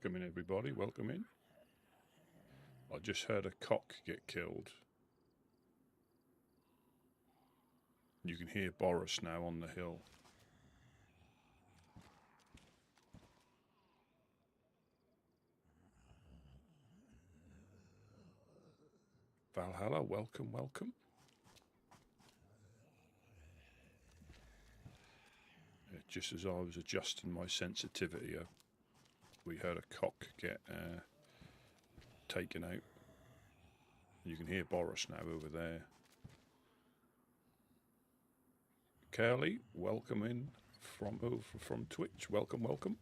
Welcome in, everybody. Welcome in. I just heard a cock get killed. You can hear Boris now on the hill. Valhalla, welcome, welcome. Just as I was adjusting my sensitivity, we heard a cock get taken out. You can hear Boris now over there. Kelly, welcome in from Twitch. Welcome, welcome.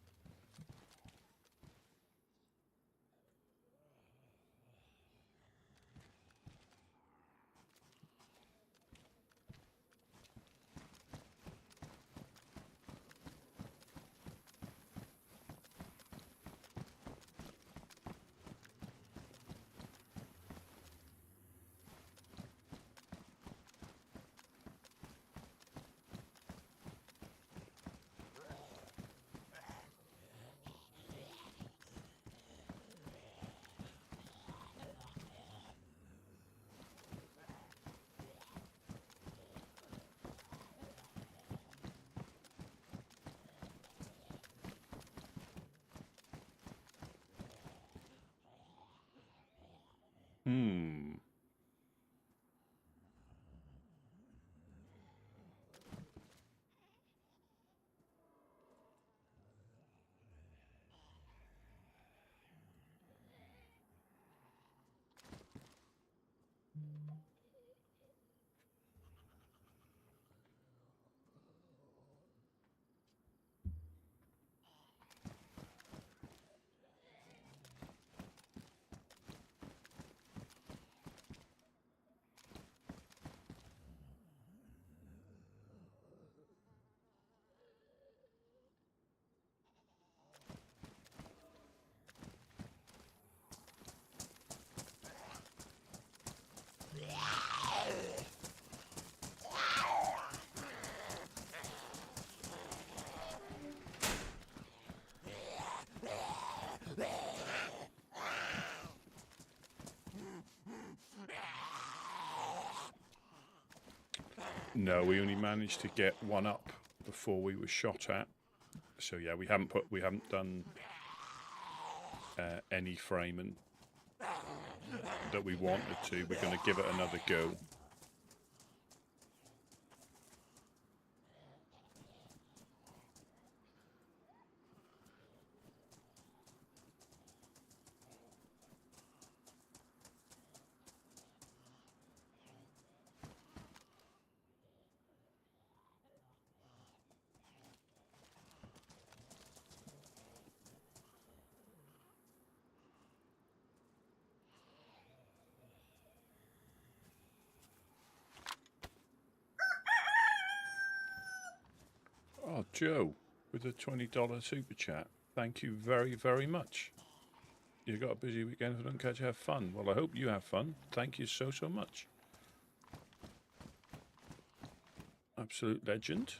No, we only managed to get one up before we were shot at. So yeah, we haven't done any framing that we wanted to. We're going to give it another go. Oh, Joe, with a $20 super chat. Thank you very, very much. You got a busy weekend, so don't catch you have fun. Well, I hope you have fun. Thank you so, so much. Absolute legend.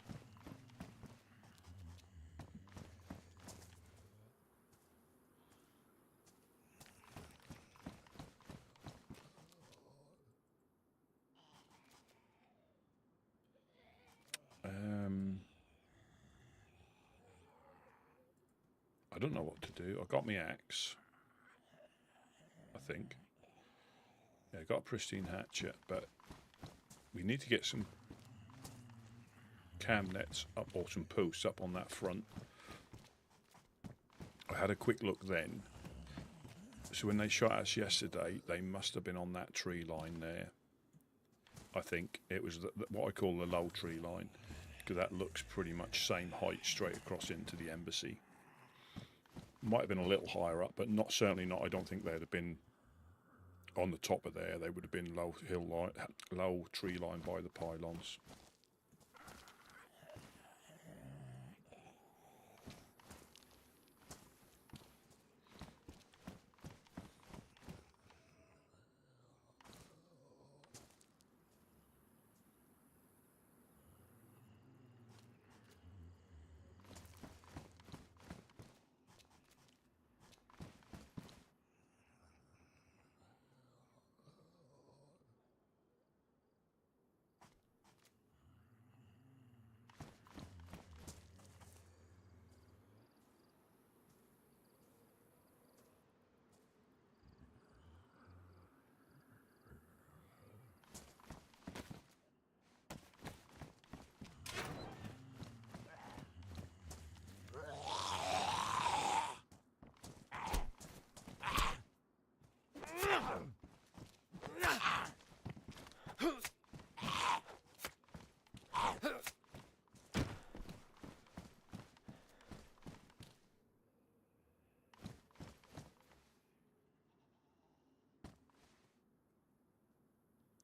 I don't know what to do. I got my axe, I think. Yeah, I got a pristine hatchet, but we need to get some cam nets up, or some posts up on that front. I had a quick look then. So when they shot us yesterday, they must have been on that tree line there. I think it was what I call the low tree line, because that looks pretty much same height straight across into the embassy. Might have been a little higher up, but certainly not. I don't think they'd have been on the top of there. They would have been low tree line by the pylons.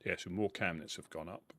Yeah, so more cabinets have gone up.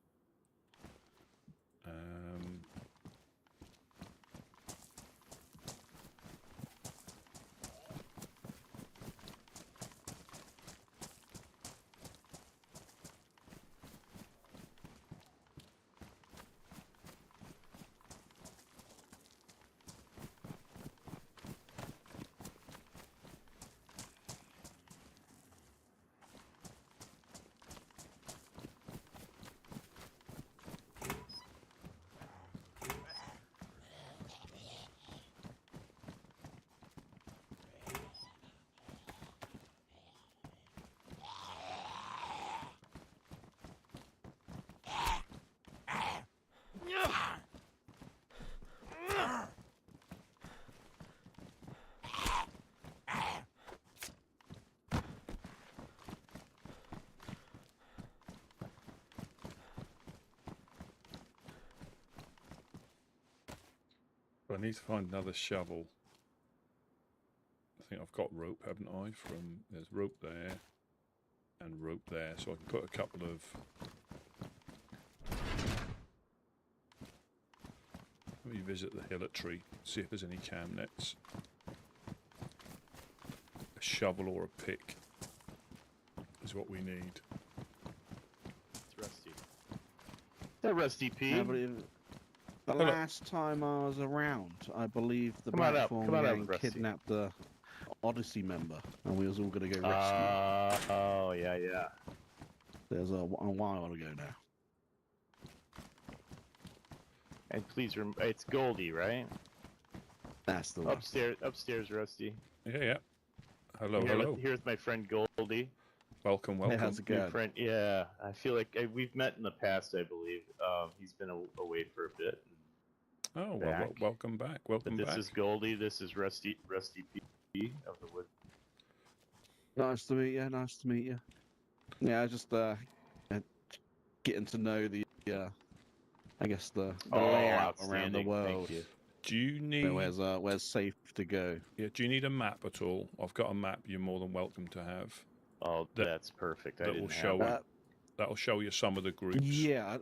I need to find another shovel. I think I've got rope, haven't I? There's rope there and rope there, so I can put a couple of. Let me visit the hillock-tree, see if there's any cabinets. A shovel or a pick is what we need. It's Rusty. Is that Rusty P? Yeah, but the last time I was around, I believe the platform gang kidnapped the Odyssey member, and we was all going to go rescue. Oh, yeah, yeah. There's a while ago now. And please, it's Goldie, right? That's the one. Upstairs, Rusty. Yeah. Hello. Here's my friend Goldie. Welcome. Hey, how's it going? Friend, yeah. I feel like we've met in the past, I believe. He's been away for a bit. Oh, well, welcome back. This is Goldie. This is Rusty P of the Wood. Nice to meet you. Yeah, just getting to know the I guess the layout around the world. Thank you. Do you need where's safe to go? Yeah, do you need a map at all? I've got a map you're more than welcome to have. Oh, that's perfect. That'll show you some of the groups. Yeah.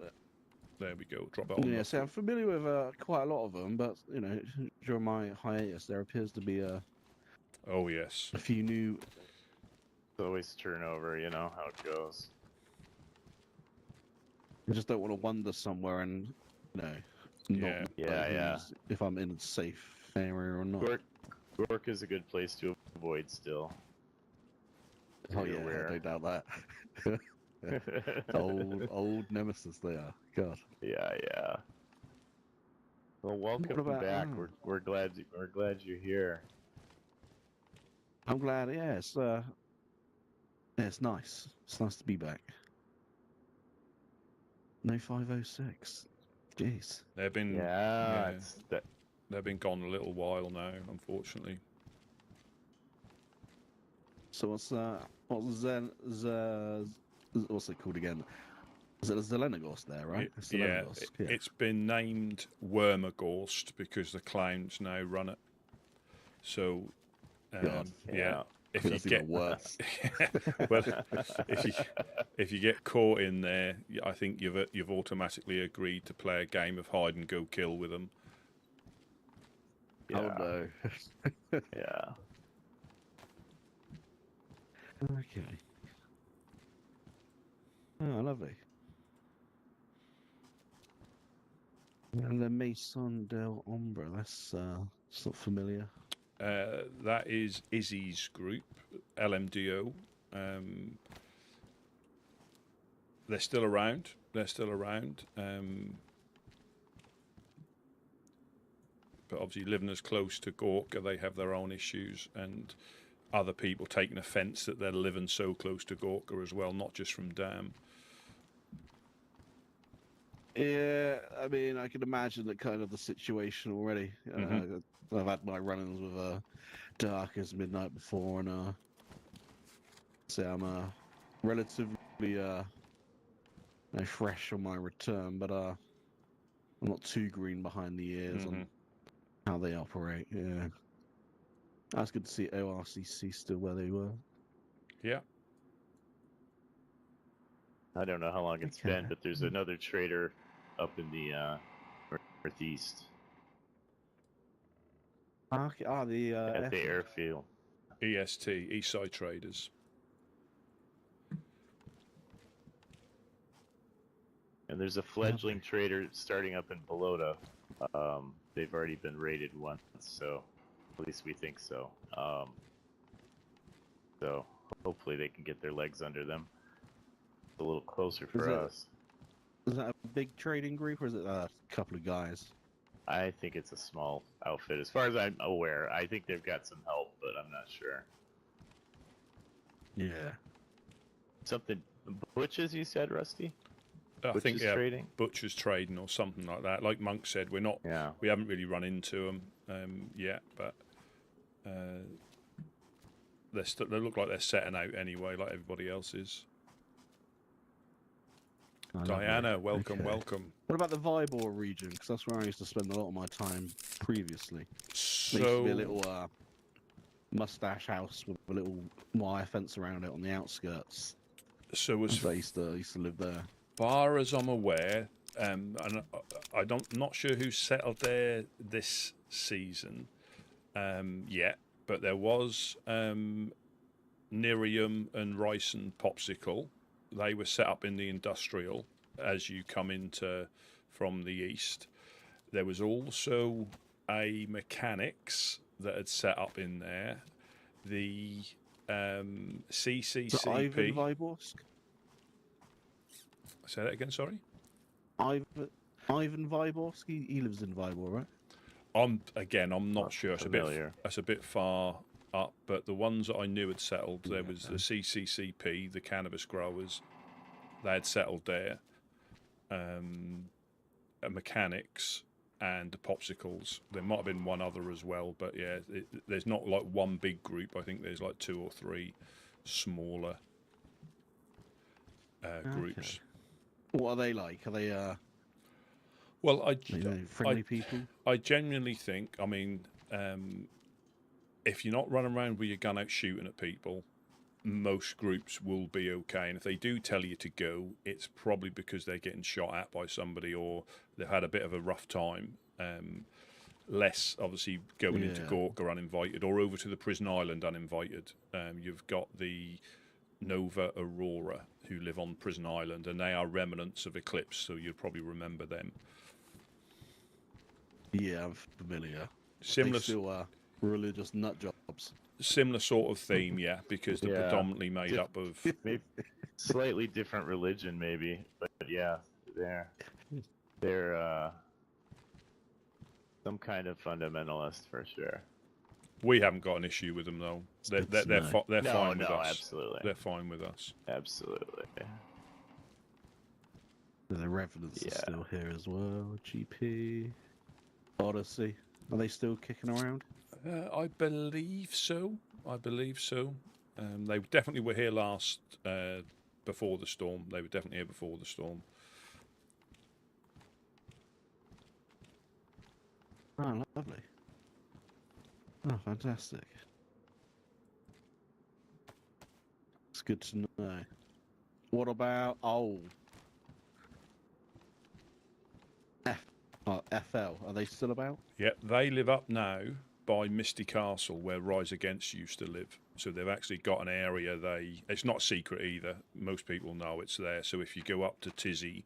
There we go. Drop it on. Yeah, so I'm familiar with quite a lot of them, but during my hiatus, there appears to be a few new. Always turnover, you know how it goes. I just don't want to wander somewhere and not if I'm in a safe area or not. Gork is a good place to avoid still. Oh yeah, I don't doubt that. old nemesis they are. God. Yeah. Well, welcome back. We're glad you're here. I'm glad. Yeah, it's nice. It's nice to be back. No 506. Jeez. They've been they've been gone a little while now, unfortunately. So what's it called again? Is it Zelenogorsk there, right? It's been named Wormagorst because the clowns now run it. So, if you get worse. Well, if you get caught in there, I think you've automatically agreed to play a game of hide and go kill with them. Yeah. Oh no. Yeah. Okay. Oh, lovely. And the Maison del Ombre, that's not familiar. That is Izzy's group, LMDO. They're still around. But obviously living as close to Gorka, they have their own issues, and other people taking offence that they're living so close to Gorka as well, not just from Dam. Yeah, I mean, I can imagine that kind of the situation already. I've had my run-ins with Dark as Midnight before, and say I'm relatively fresh on my return, but I'm not too green behind the ears on how they operate. Yeah, that's good to see ORCC still where they were. Yeah. I don't know how long it's Okay. been, but there's another trader up in the northeast Okay. Ah, the at the airfield. EST, Eastside Traders. And there's a fledgling trader starting up in Pelota. They've already been raided once, so at least we think so. So hopefully they can get their legs under them. It's a little closer for us. Is that a big trading group, or is it a couple of guys? I think it's a small outfit. As far as I'm aware, I think they've got some help, but I'm not sure. Yeah. Something Butches, you said, Rusty? I think trading? Butcher's trading or something like that. Like Monk said, we haven't really run into them yet, but they look like they're setting out anyway, like everybody else is. Diana, welcome. What about the Vybor region? Because that's where I used to spend a lot of my time previously. So There used to be a little mustache house with a little wire fence around it on the outskirts. So I used to live there. Far as I'm aware, and not sure who's settled there this season yet, but there was Nerium and Rice and Popsicle. They were set up in the industrial as you come into from the east. There was also a mechanics that had set up in there. The CCCP. So Ivan Vyborsk? Say that again, sorry? Ivan Vyborsk? He lives in Vybor, right? I'm not sure. Familiar. It's a bit far up, but the ones that I knew had settled, there was the CCCP, the cannabis growers, they had settled there. Mechanics and the Popsicles. There might have been one other as well, but yeah, there's not like one big group. I think there's like 2 or 3 smaller groups. What are they like? Are they Well, friendly people? I genuinely think, I mean, if you're not running around with your gun out shooting at people, most groups will be okay. And if they do tell you to go, it's probably because they're getting shot at by somebody or they've had a bit of a rough time. Less, obviously, going into Gorka uninvited or over to the prison island uninvited. You've got the Nova Aurora who live on Prison Island, and they are remnants of Eclipse, so you'll probably remember them. Yeah, I'm familiar. Similar, they still religious nut jobs. Similar sort of theme, yeah, because they're predominantly made up of maybe slightly different religion, maybe, but yeah, they're some kind of fundamentalist for sure. We haven't got an issue with them though. They're fine with us. Absolutely. They're fine with us. Absolutely. The Revenants are still here as well. GP, Odyssey. Are they still kicking around? I believe so. They definitely were here last before the storm. They were definitely here before the storm. Oh, lovely. Oh, fantastic. It's good to know. What about FL? Are they still about? Yep, they live up now by Misty Castle, where Rise Against used to live. So they've actually got an area. It's not secret either. Most people know it's there. So if you go up to Tizzy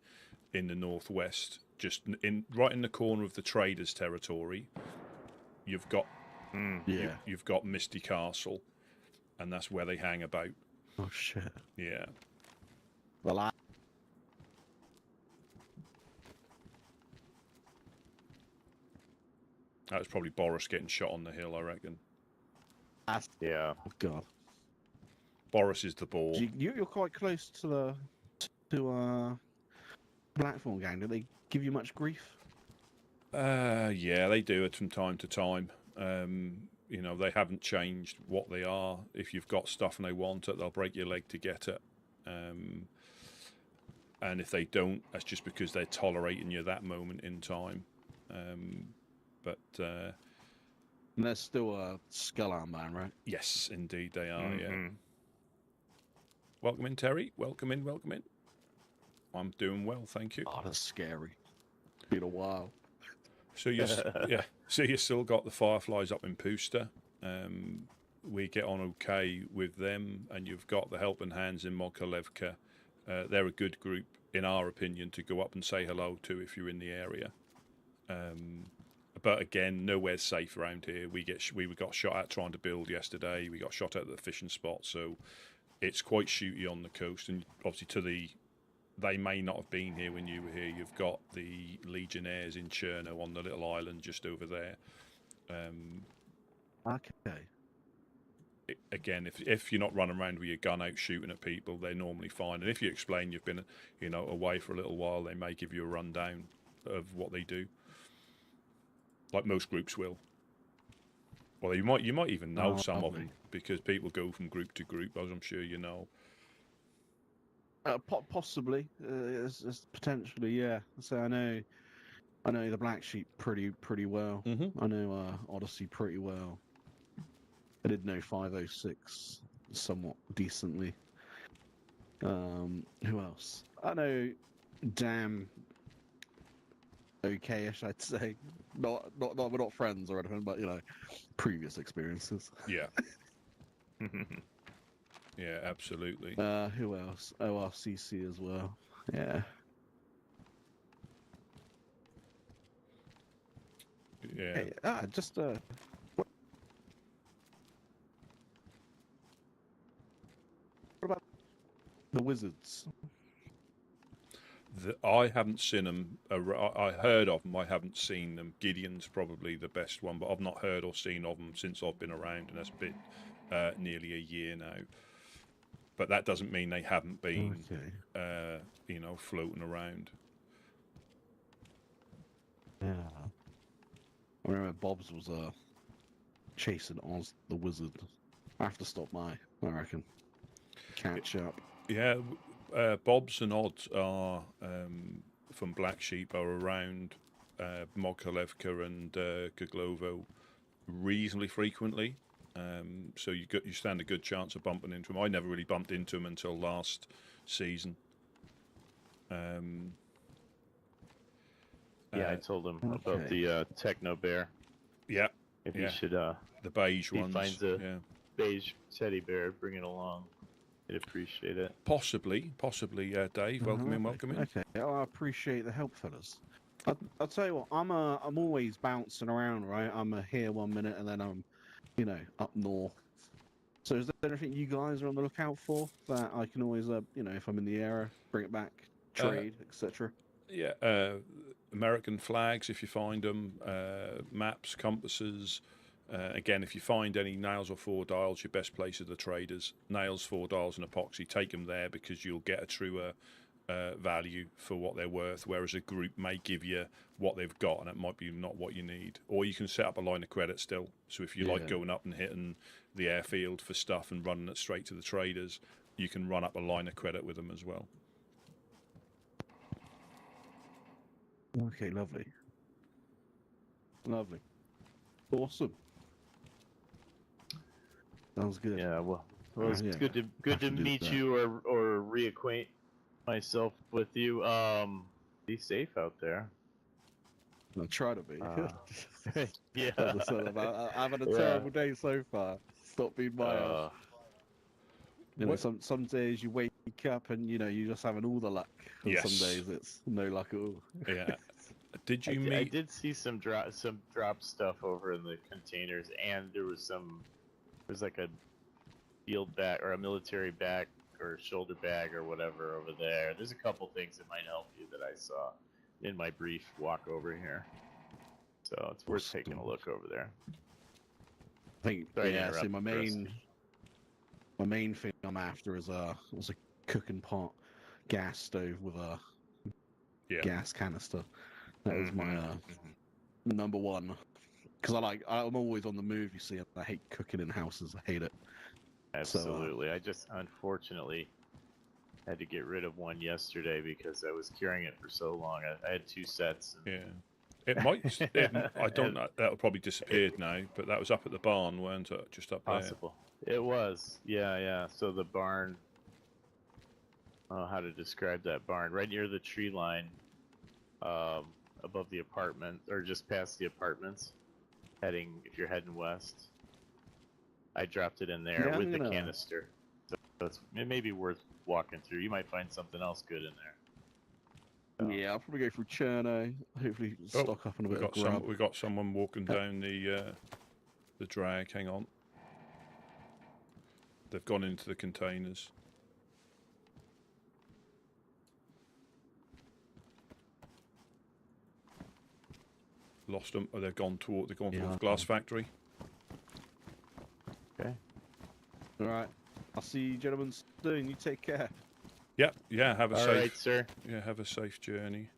in the northwest, just right in the corner of the traders' territory, you've got you've got Misty Castle, and that's where they hang about. Oh shit! Yeah. Well, that was probably Boris getting shot on the hill, I reckon. Yeah. Oh god. Boris is the ball. You're quite close to the Blackthorn gang. Do they give you much grief? Yeah, they do it from time to time. You know, they haven't changed what they are. If you've got stuff and they want it, they'll break your leg to get it. and if they don't, that's just because they're tolerating you that moment in time. But And there's still a skull armband, right? yes, indeed they are. Mhm. Yeah. Welcome in, Terry. Welcome in. Welcome in. I'm doing well, thank you. Oh, that's scary. Been a while. So you, yeah. So you still got the Fireflies up in Pooster. We get on okay with them, and you've got the Helping Hands in Mokolevka. They're a good group, in our opinion, to go up and say hello to if you're in the area. But again, nowhere's safe around here. We got shot at trying to build yesterday. We got shot at the fishing spot, so it's quite shooty on the coast. And obviously, they may not have been here when you were here. You've got the Legionnaires in Cherno on the little island just over there. Okay. Again, if you're not running around with your gun out shooting at people, they're normally fine. And if you explain you've been, away for a little while, they may give you a rundown of what they do, like most groups will. Well, you might even know some of them because people go from group to group, as I'm sure you know. Possibly, it's potentially, yeah. So I know the Black Sheep pretty well. Mm-hmm. I know Odyssey pretty well. I did know 506 somewhat decently. Who else? I know Damn okay-ish, I'd say. Not we're not friends or anything, but previous experiences. Yeah. Yeah, absolutely. Who else? ORCC as well. Yeah. Yeah. Hey, just what about the Wizards? I haven't seen them. I heard of them. I haven't seen them. Gideon's probably the best one, but I've not heard or seen of them since I've been around, and that's been nearly a year now. But that doesn't mean they haven't been, floating around. Yeah. I remember Bob's was chasing Oz the Wizard. I have to stop by, I reckon. Catch up. Yeah, Bobs and Odds are from Black Sheep are around Mokolevka and Kuglovo reasonably frequently. So you stand a good chance of bumping into them. I never really bumped into them until last season. Yeah, I told him about the Techno Bear. Yeah. If he should, the beige if he ones. finds a beige teddy bear, bring it along. I'd appreciate it. Possibly, Dave. Welcome in. Okay, I appreciate the help, fellas. I'll tell you what, I'm always bouncing around, right? I'm here 1 minute and then I'm, up north. So is there anything you guys are on the lookout for that I can always, if I'm in the area, bring it back, trade, etc.? Yeah, American flags if you find them, maps, compasses. Again, if you find any nails or 4 dials, your best place are the traders. Nails, 4 dials, and epoxy. Take them there because you'll get a truer value for what they're worth. Whereas a group may give you what they've got, and it might be not what you need. Or you can set up a line of credit still. So if you like going up and hitting the airfield for stuff and running it straight to the traders, you can run up a line of credit with them as well. Okay, lovely. Awesome. Sounds good. Yeah, well it's good to meet you or reacquaint myself with you. Be safe out there. I'll try to be. Yeah. I've had a terrible day so far. Stop being my some days you wake up and you're just having all the luck. And some days it's no luck at all. Yeah. Did you meet? I did see some drop stuff over in the containers, and there was like a field bag or a military bag or shoulder bag or whatever over there. There's a couple things that might help you that I saw in my brief walk over here. So it's worth taking a look over there. I think see my main thing I'm after is a cooking pot gas stove with a gas canister. That was my number one. Because I'm always on the move, you see. I hate cooking in houses. I hate it. Absolutely. I just, unfortunately, Had to get rid of one yesterday because I was carrying it for so long. I had 2 sets. And Yeah. It might. I don't know. That'll probably disappeared now. But that was up at the barn, weren't it? Just up possible. It was. Yeah, yeah. So the barn. I don't know how to describe that barn. Right near the tree line, above the apartment, or just past the apartments. If you're heading west. I dropped it in there Yeah, with the canister. So it may be worth walking through. You might find something else good in there. So. Yeah, I'll probably go through Cherno. Hopefully there. stock up on a bit of grub. We got someone walking down the drag. Hang on. They've gone into the containers. Lost them. Oh, they've gone towards the glass factory. Okay. All right. I'll see you gentlemen soon. You take care. Yep. Yeah. Have a safe. All right, sir. Yeah. Have a safe journey.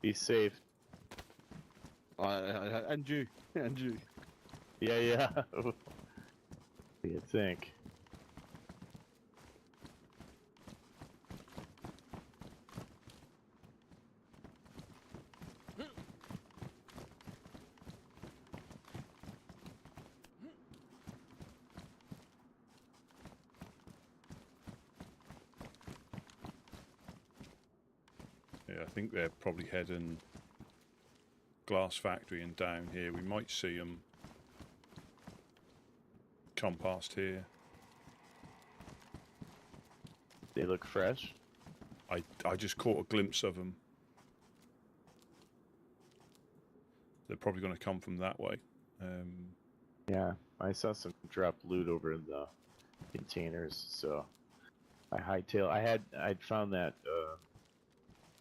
Be safe. And you. And you. Yeah, yeah. What do you think? Yeah, I think they're probably heading glass factory and down here. We might see them come past here. They look fresh. I just caught a glimpse of them. They're probably going to come from that way. Yeah, I saw some dropped loot over in the containers, so I hightail. I'd found that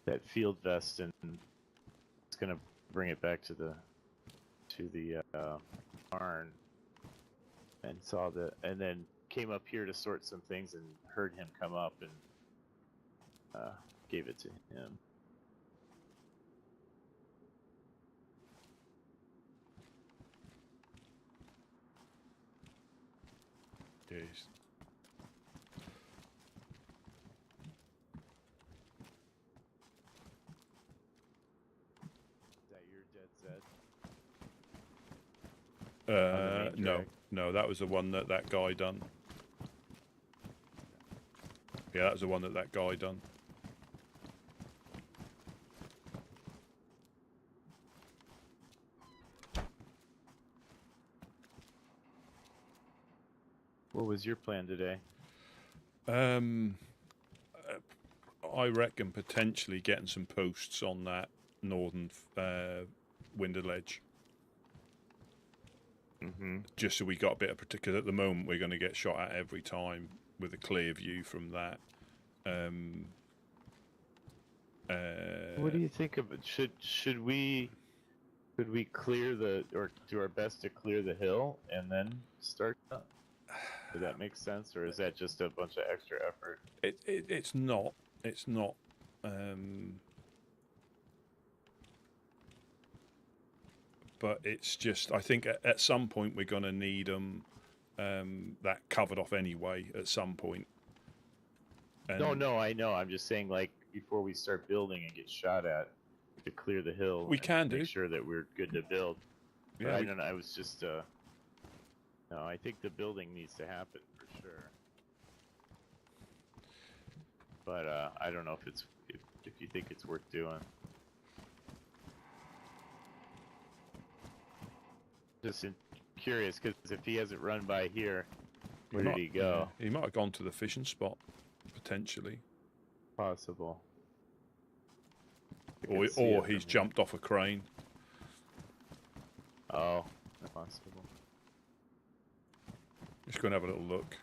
that field vest, and it's gonna bring it back to the barn, and saw and then came up here to sort some things and heard him come up and gave it to him. Yes. Is that your dead set? No, that was the one that guy done. Yeah, that was the one that guy done. What was your plan today? I reckon potentially getting some posts on that northern window ledge. Mm-hmm. Just so we got a bit of because at the moment we're going to get shot at every time with a clear view from that. What do you think of it? Should we clear or do our best to clear the hill and then start up? Does that make sense, or is that just a bunch of extra effort? It's not. But it's just, I think at some point we're going to need them that covered off anyway at some point. No, I know. I'm just saying, like, before we start building and get shot at, to clear the hill. We can make sure that we're good to build. Yeah, but I don't know. I was just, no, I think the building needs to happen for sure. But I don't know if you think it's worth doing. Just curious, because if he hasn't run by here, where did he go? Yeah, he might have gone to the fishing spot, potentially. Possible. Or he's jumped off a crane. Oh, possible. Just go and have a little look.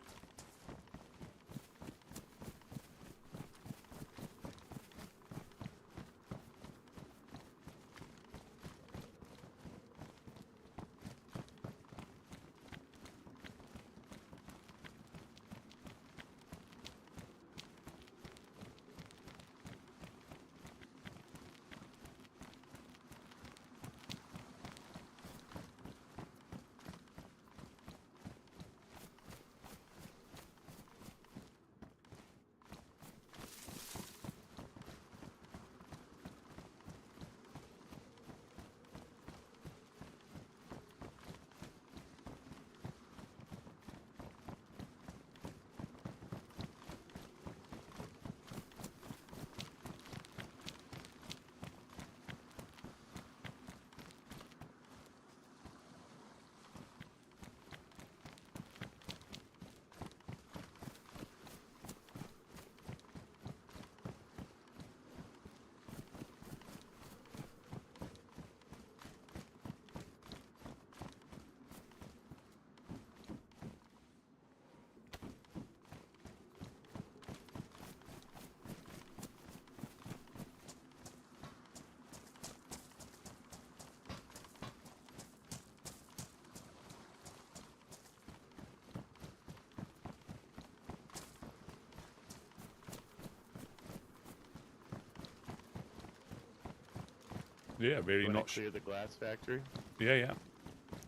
Yeah, really Wanna not. clear the glass factory. Yeah, yeah,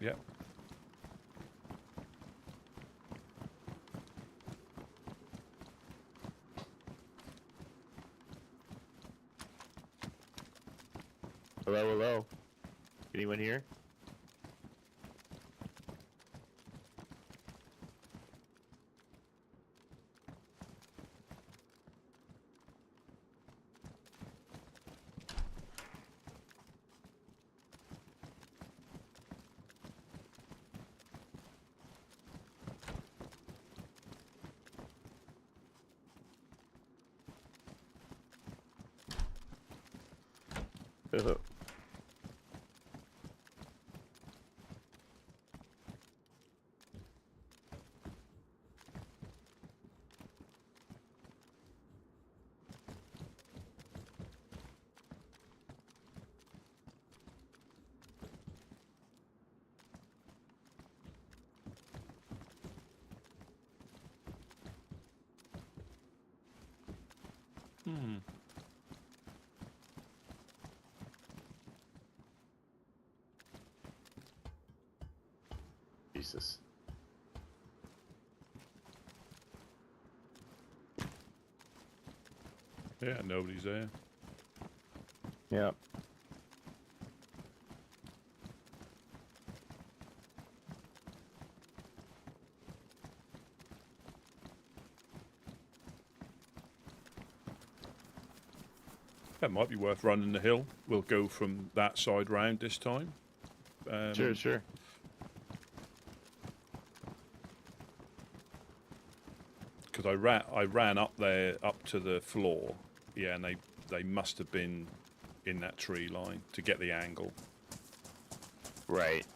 yeah. Hello, hello. Anyone here? Hmm. Jesus. Yeah, nobody's there. Yeah. That might be worth running the hill. We'll go from that side round this time. Sure, sure. Because I ran up there up to the floor. Yeah, and they must have been in that tree line to get the angle. Right.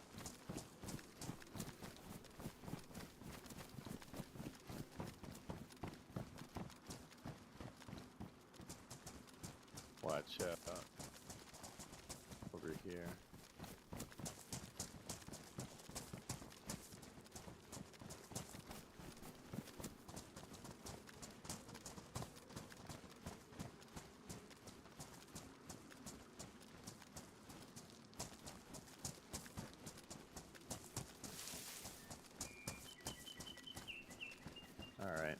Watch out. Over here. All right.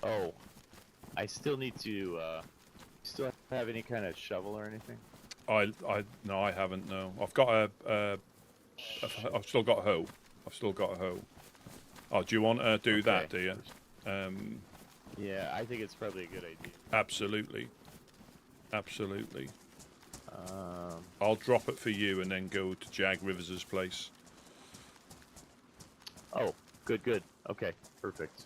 Oh, I still need to. Still have any kind of shovel or anything? No, I haven't. No, I've got I've still got a hoe. I've still got a hoe. Oh, do you want to do that? Do you? Yeah, I think it's probably a good idea. Absolutely, absolutely. Um, I'll drop it for you and then go to Jag Rivers's place. oh, good, good. Okay, perfect.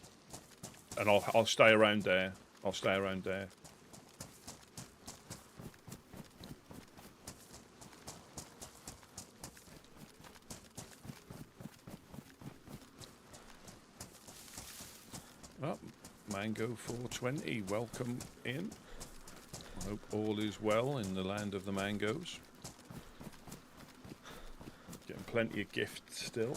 And I'll stay around there. I'll stay around there. Oh, Mango 420, welcome in. I hope all is well in the land of the mangoes. Getting plenty of gifts still.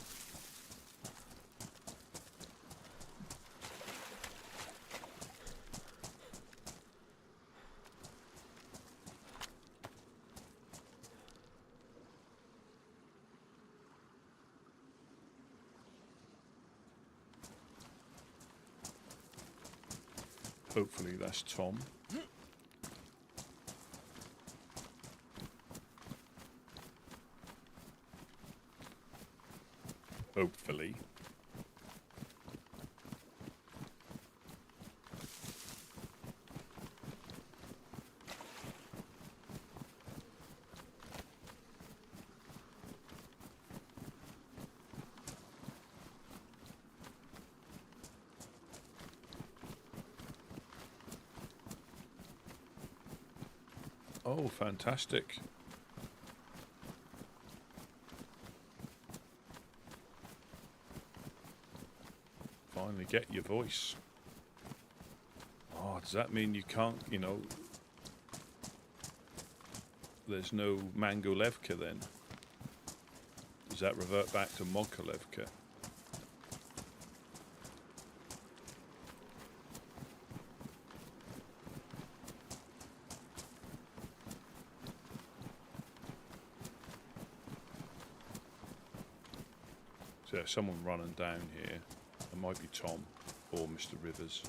Hopefully that's Tom. Hopefully. Oh, fantastic. Finally get your voice. Oh, does that mean you can't, there's no Mango Levka then? Does that revert back to Modka Levka? So there's someone running down here. It might be Tom or Mr. Rivers.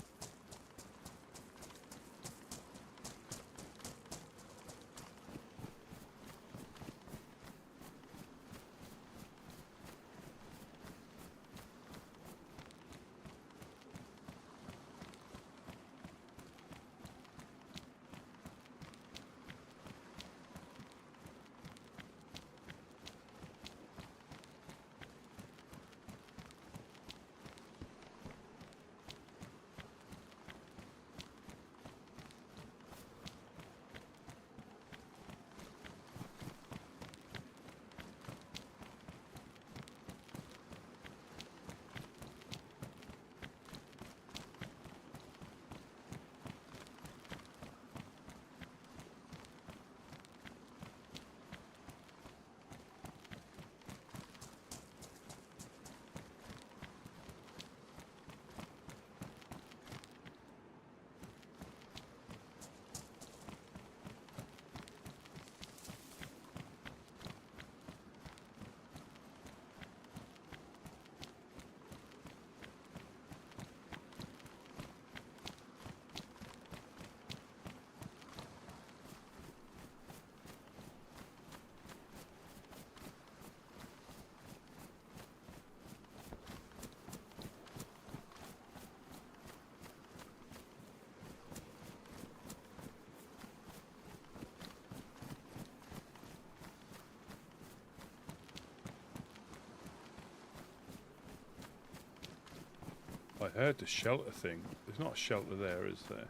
I heard the shelter thing. There's not a shelter there, is there?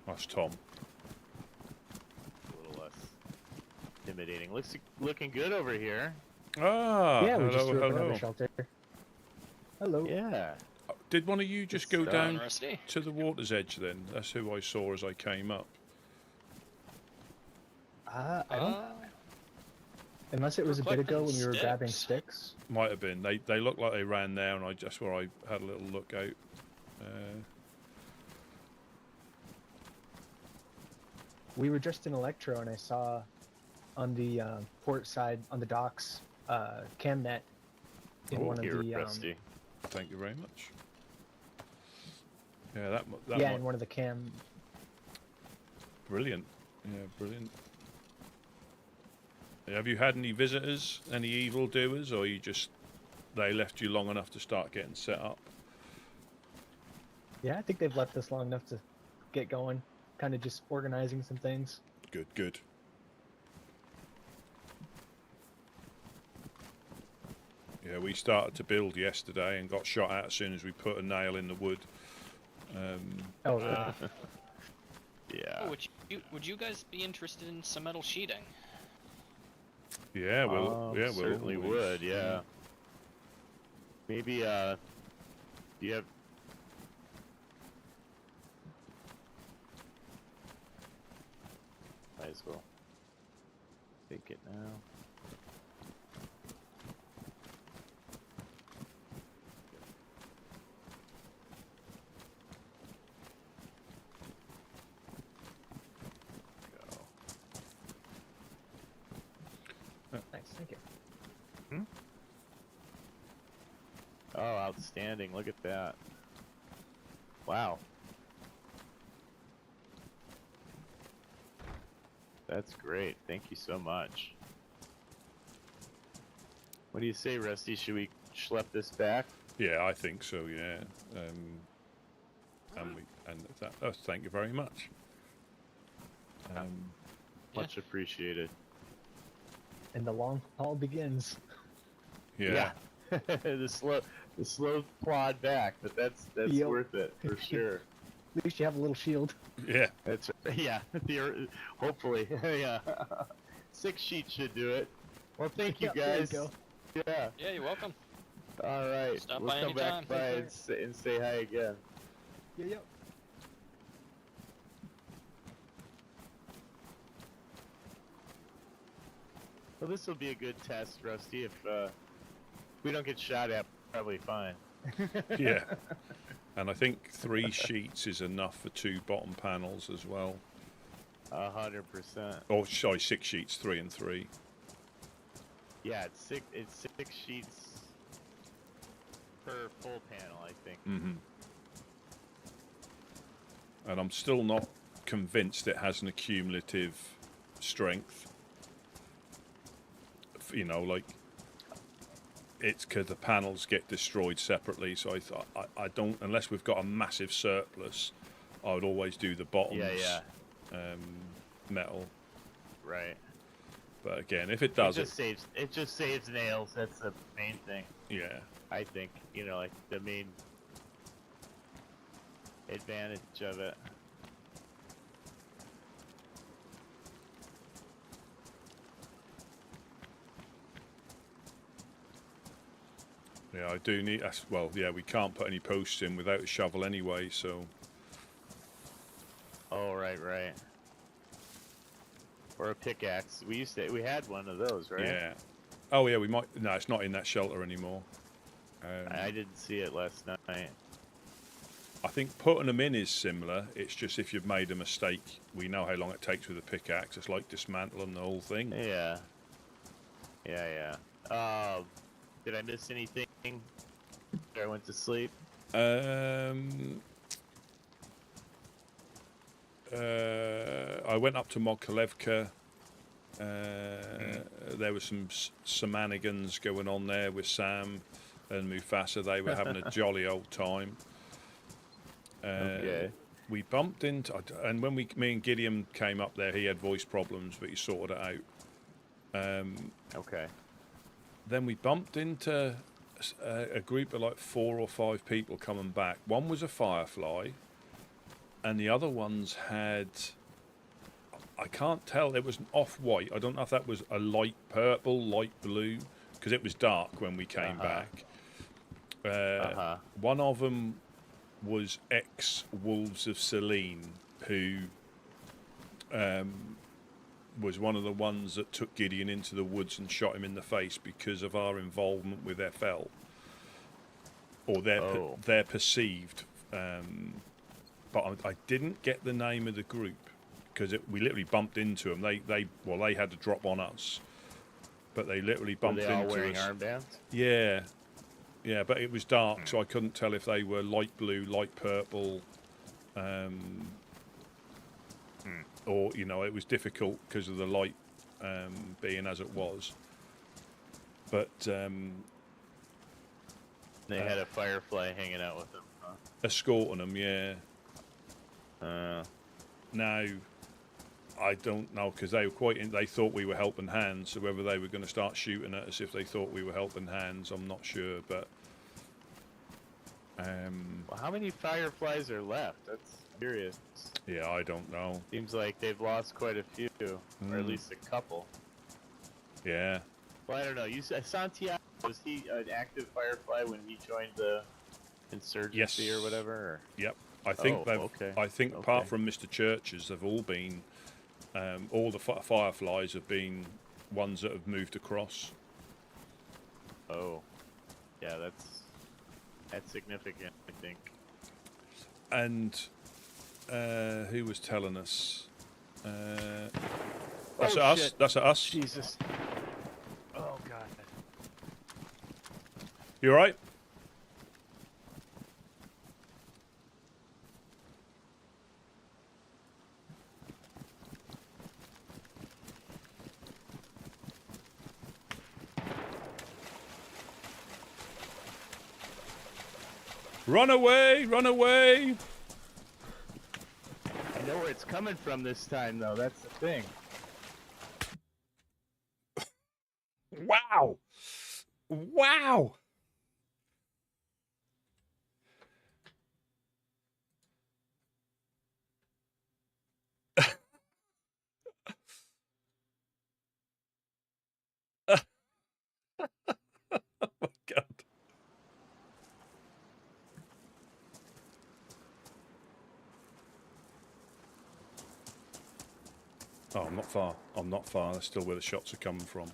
That's Tom. A little less intimidating. Looking good over here. Ah, Yeah, we just hello, threw up hello. another shelter. Hello. Yeah. Did one of you just Good go stuff. down Rusty. to the water's edge then? That's who I saw as I came up. I don't. Unless it was a bit ago when we were grabbing sticks. Might have been. They looked like they ran there, and that's where I had a little look out. We were just in Electro, and I saw on the port side on the docks cam net in one of Here, the Rusty. Thank you very much. Yeah, that yeah, might, in one of the cam. brilliant. Yeah, brilliant. Have you had any visitors, any evildoers, or they left you long enough to start getting set up? Yeah, I think they've left us long enough to get going. Kind of just organizing some things. Good, good. Yeah, we started to build yesterday and got shot at as soon as we put a nail in the wood. Oh, really? Yeah. Oh, would you guys be interested in some metal sheeting? Yeah, we'll certainly always- would. Yeah. Maybe. Do you have? Might as well take it now. Nice, thank you. Oh, outstanding. Look at that. Wow. That's great. Thank you so much. What do you say, Rusty? Should we schlep this back? Yeah, I think so. Yeah, thank you very much. Much appreciated. And the long haul begins. Yeah. the slow plod back, but that's Yep. worth it for sure. At least you have a little shield. Yeah. That's yeah. Hopefully, yeah. 6 sheets should do it. Well, thank you Yeah, there you guys. go. Yeah. Yeah, you're welcome. All right, Stop we'll by come anytime. back by and say hi again. Yeah, yep. Well, this will be a good test, Rusty. If we don't get shot at, probably fine. Yeah. And I think 3 sheets is enough for 2 bottom panels as well. 100%. Oh, sorry, 6 sheets, 3 and 3. Yeah, it's six sheets per full panel, I think. Mm-hmm. And I'm still not convinced it has an accumulative strength. You know, like, it's because the panels get destroyed separately. So I thought I don't, unless we've got a massive surplus, I would always do the bottoms metal. Right. But again, if it does, it just saves nails. That's the main thing. Yeah. I think, you know, like the main advantage of it. Yeah, I do need. Well, yeah, we can't put any posts in without a shovel anyway. So. Oh, right. Or a pickaxe. We had one of those, right? Yeah. Oh yeah, we might. No, it's not in that shelter anymore. I didn't see it last night. I think putting them in is similar. It's just if you've made a mistake, we know how long it takes with a pickaxe. It's like dismantling the whole thing. Yeah. Did I miss anything? I went to sleep. I went up to Mokolevka. There were some shenanigans going on there with Sam and Mufasa. They were having a jolly old time. Okay. We bumped into, and when me and Gideon came up there, he had voice problems, but he sorted it out. Okay. Then we bumped into a group of like 4 or 5 people coming back. One was a firefly, and the other ones had, I can't tell, it was an off-white. I don't know if that was a light purple, light blue, because it was dark when we came back. One of them was ex-Wolves of Selene, who was one of the ones that took Gideon into the woods and shot him in the face because of our involvement with FL, or their perceived. But I didn't get the name of the group because we literally bumped into them. They had to drop on us, but they literally bumped Were they all into wearing us. armbands? Yeah, but it was dark, so I couldn't tell if they were light blue, light purple, or, you know, it was difficult because of the light being as it was. But They had a firefly hanging out with them, huh? escorting them, yeah. Now, I don't know, because they were they thought we were helping hands, so whether they were going to start shooting at us if they thought we were helping hands, I'm not sure, but... Well, how many fireflies are left? That's curious. yeah, I don't know. Seems like they've lost quite a few, or at least a couple. Yeah. Well, I don't know. You said Santiago, was he an active firefly when he joined the insurgency Yes. or whatever? Or? Yep. I think I think apart Okay. from Mr. Churches, they've all been, all the fireflies have been ones that have moved across. Oh, yeah, that's significant, I think. And who was telling us? That's Oh, us. shit. That's us. Jesus. Oh God. You all right? Run away! Run away! I know where it's coming from this time, though. That's the thing. Wow! Wow! Oh my God. Oh, I'm not far. I'm not far. That's still where the shots are coming from.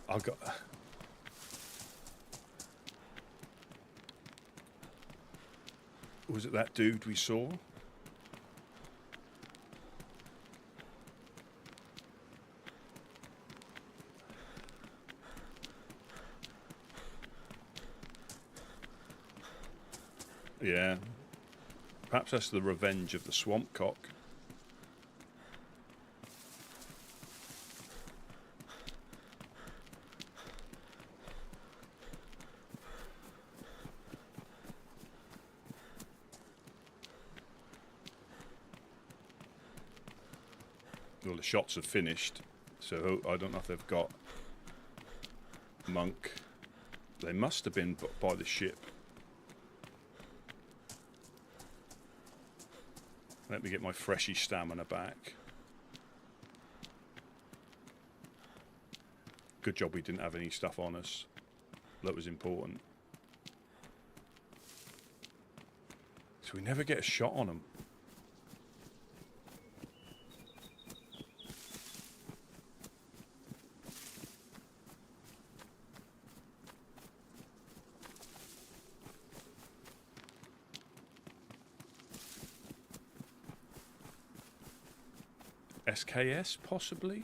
I got. Was it that dude we saw? Yeah. Perhaps that's the revenge of the swamp cock. Well, the shots have finished, so I don't know if they've got Monk. They must have been by the ship. Let me get my freshy stamina back. Good job we didn't have any stuff on us. That was important. So we never get a shot on them. SKS, possibly?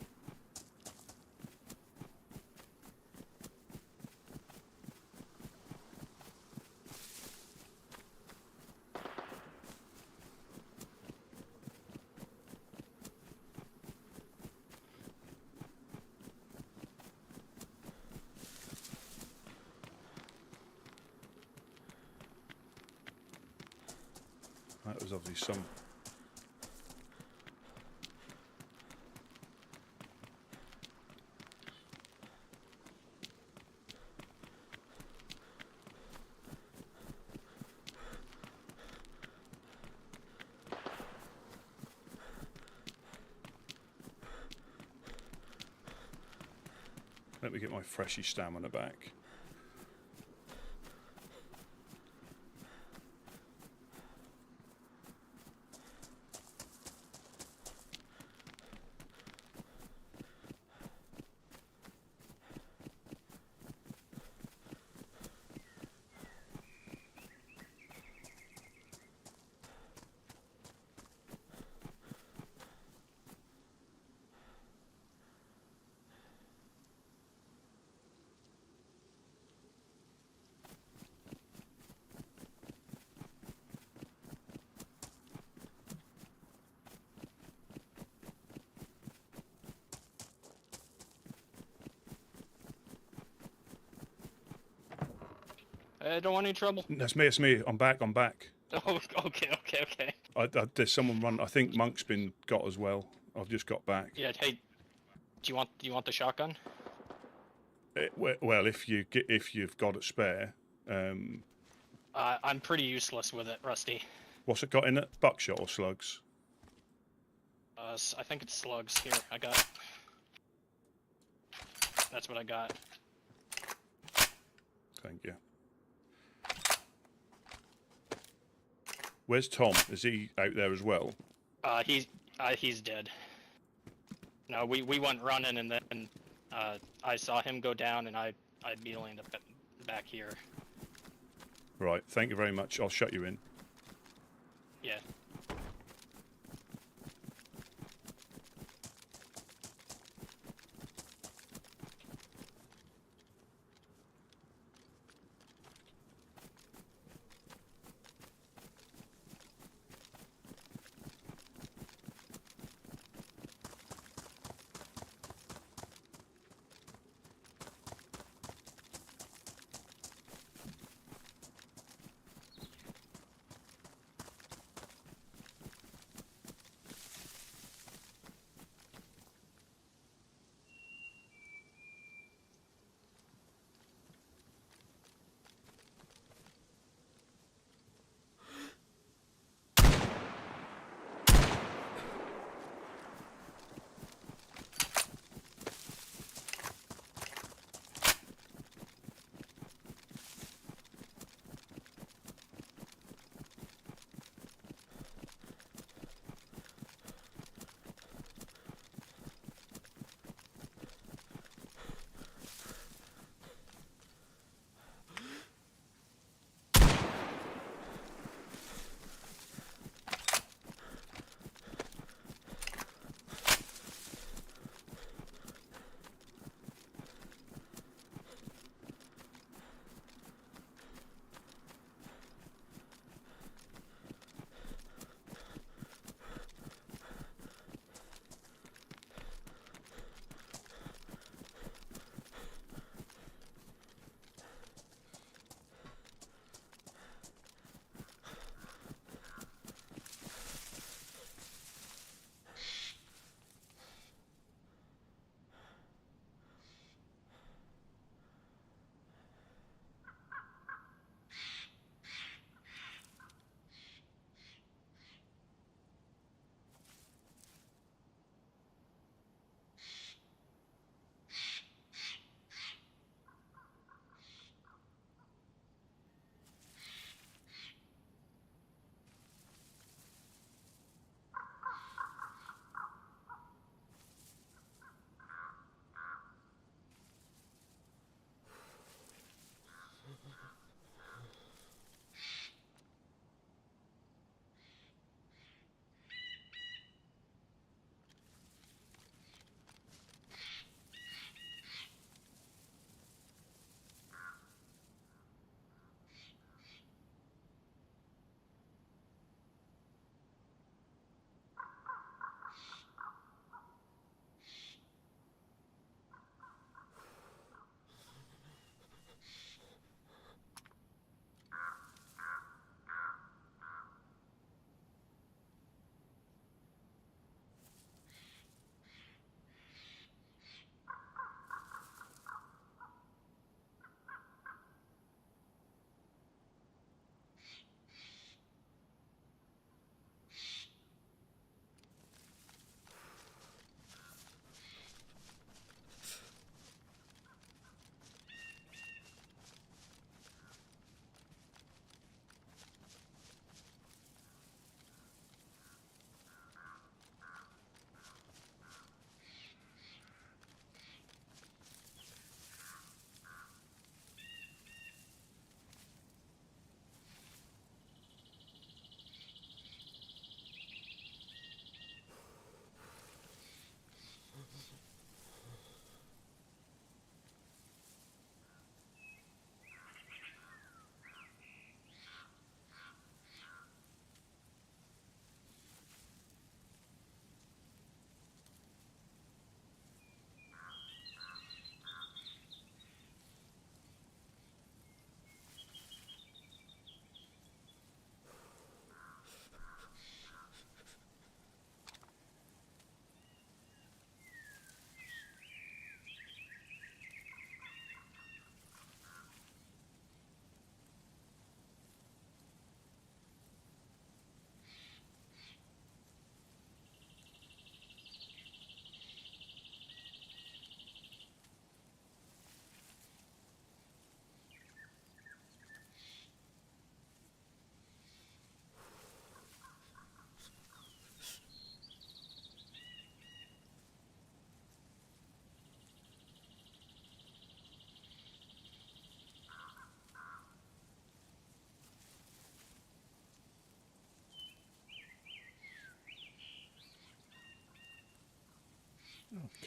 That was obviously some... Let me get my freshy stamina back. I don't want any trouble. That's me, it's me. I'm back, I'm back. Oh, okay. There's someone run. I think Monk's been got as well. I've just got back. Yeah, hey, do you want the shotgun? Well, if you've got it spare. I'm pretty useless with it, Rusty. What's it got in it? Buckshot or slugs? I think it's slugs. Here, I got it. That's what I got. Thank you. Where's Tom? Is he out there as well? He's dead. No, we went running and then I saw him go down and I beelined up back here. Right. Thank you very much. I'll shut you in. Yeah.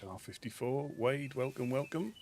Car 54. Wade, welcome, welcome.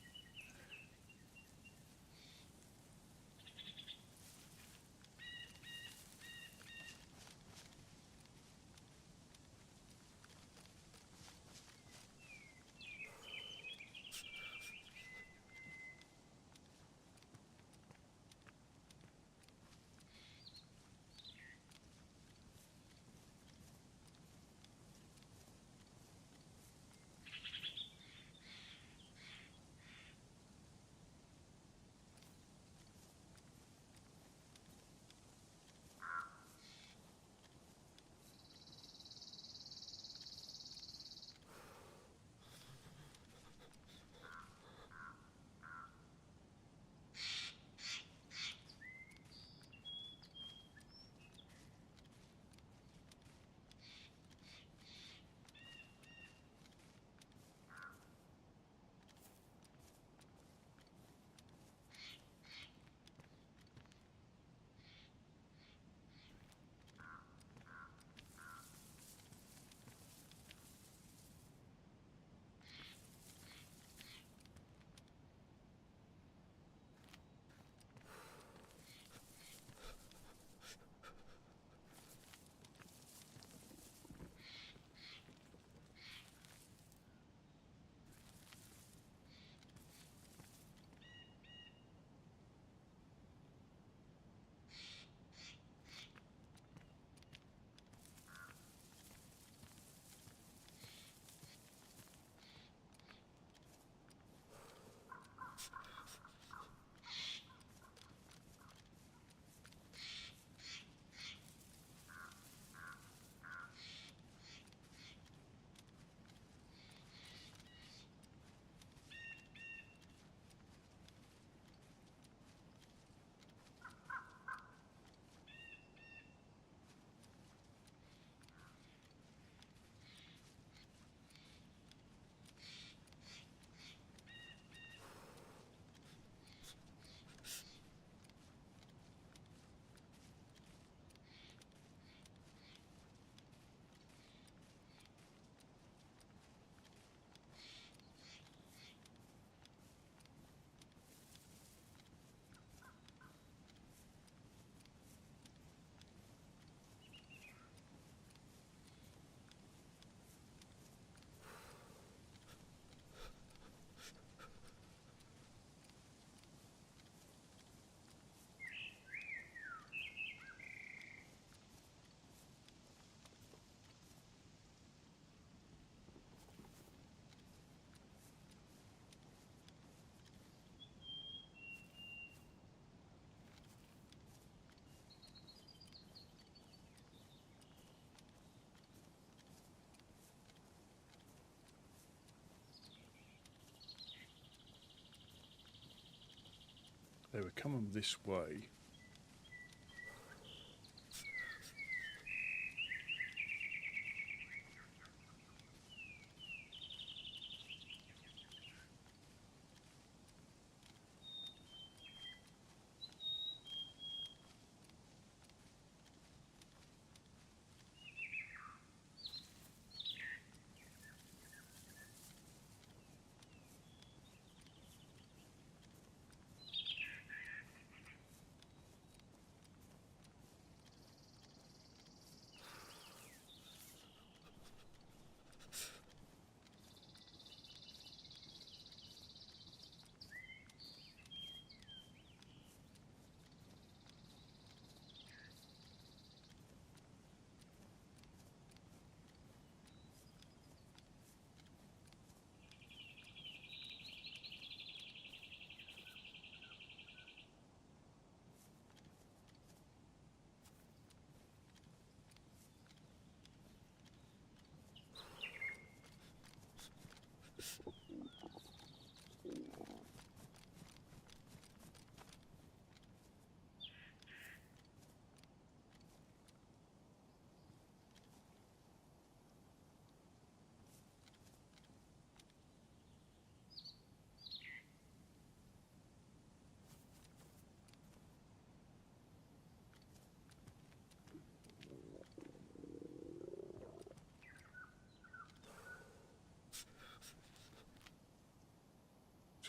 They were coming this way.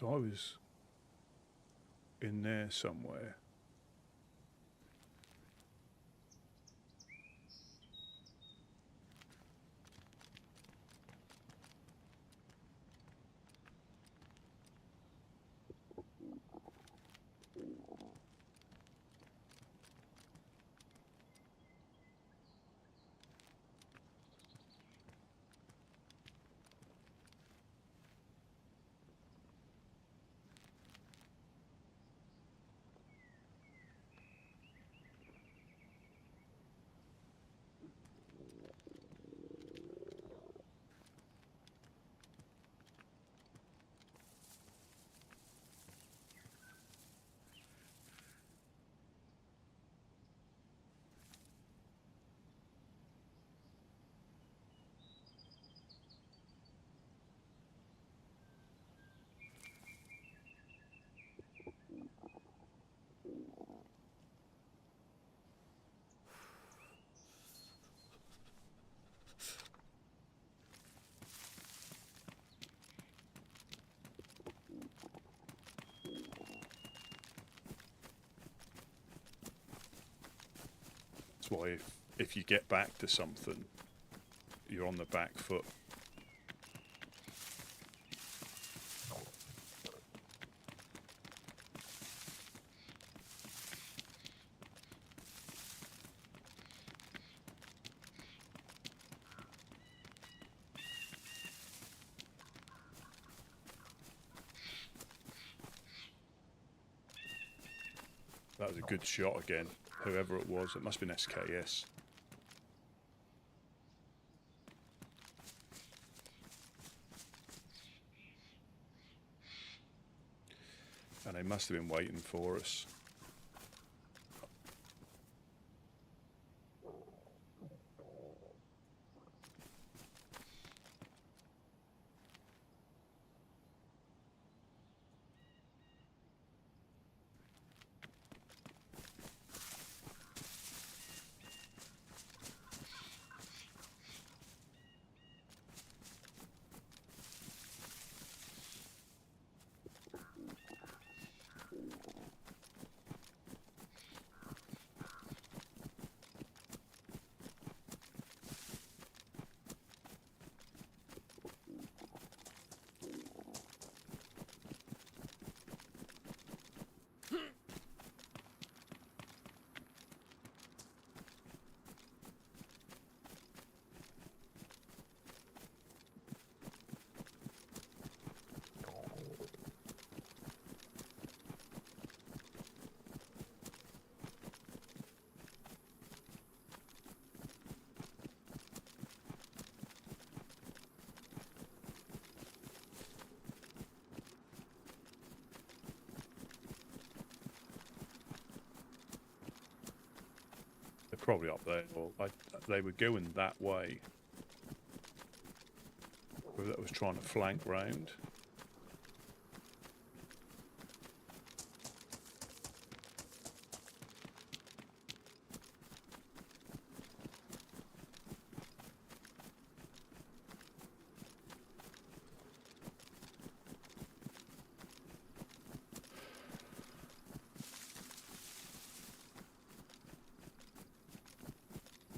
So I was in there somewhere. That's why if you get back to something, you're on the back foot. That was a good shot again. Whoever it was, it must have been SKS. And they must have been waiting for us. They're probably up there, or they were going that way. Whether that was trying to flank round.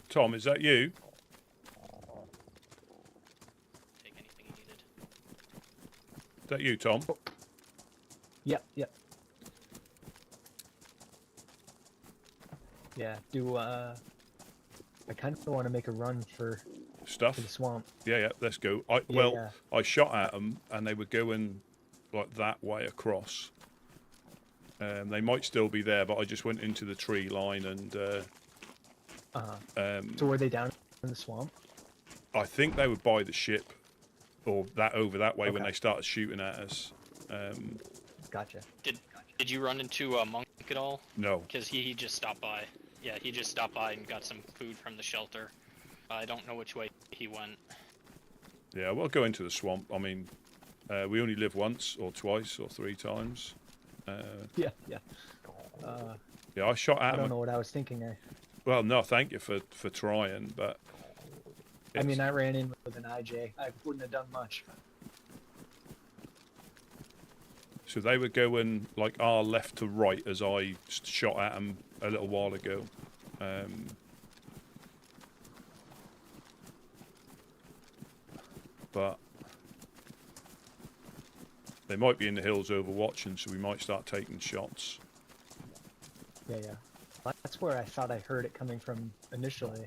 Tom, is that you? Take anything you needed. Is that you, Tom? Yep, yep. Yeah, I kind of want to make a run for Stuff? the swamp. Yeah, let's go. Yeah. I shot at them, and they were going like that way across. They might still be there, but I just went into the tree line and... So were they down in the swamp? I think they were by the ship, or that over that way when Okay. they started shooting at us. Gotcha. Did you run into a monk at all? No. Because he just stopped by. Yeah, he just stopped by and got some food from the shelter. I don't know which way he went. Yeah, we'll go into the swamp. I mean, we only live once, or twice, or 3 times. Yeah. Yeah, I shot at I don't him. know what I was thinking. Well, no, thank you for trying, but... I mean, I ran in with an IJ. I wouldn't have done much. So they were going like our left to right as I shot at them a little while ago. But they might be in the hills overwatching, so we might start taking shots. Yeah, yeah. That's where I thought I heard it coming from initially.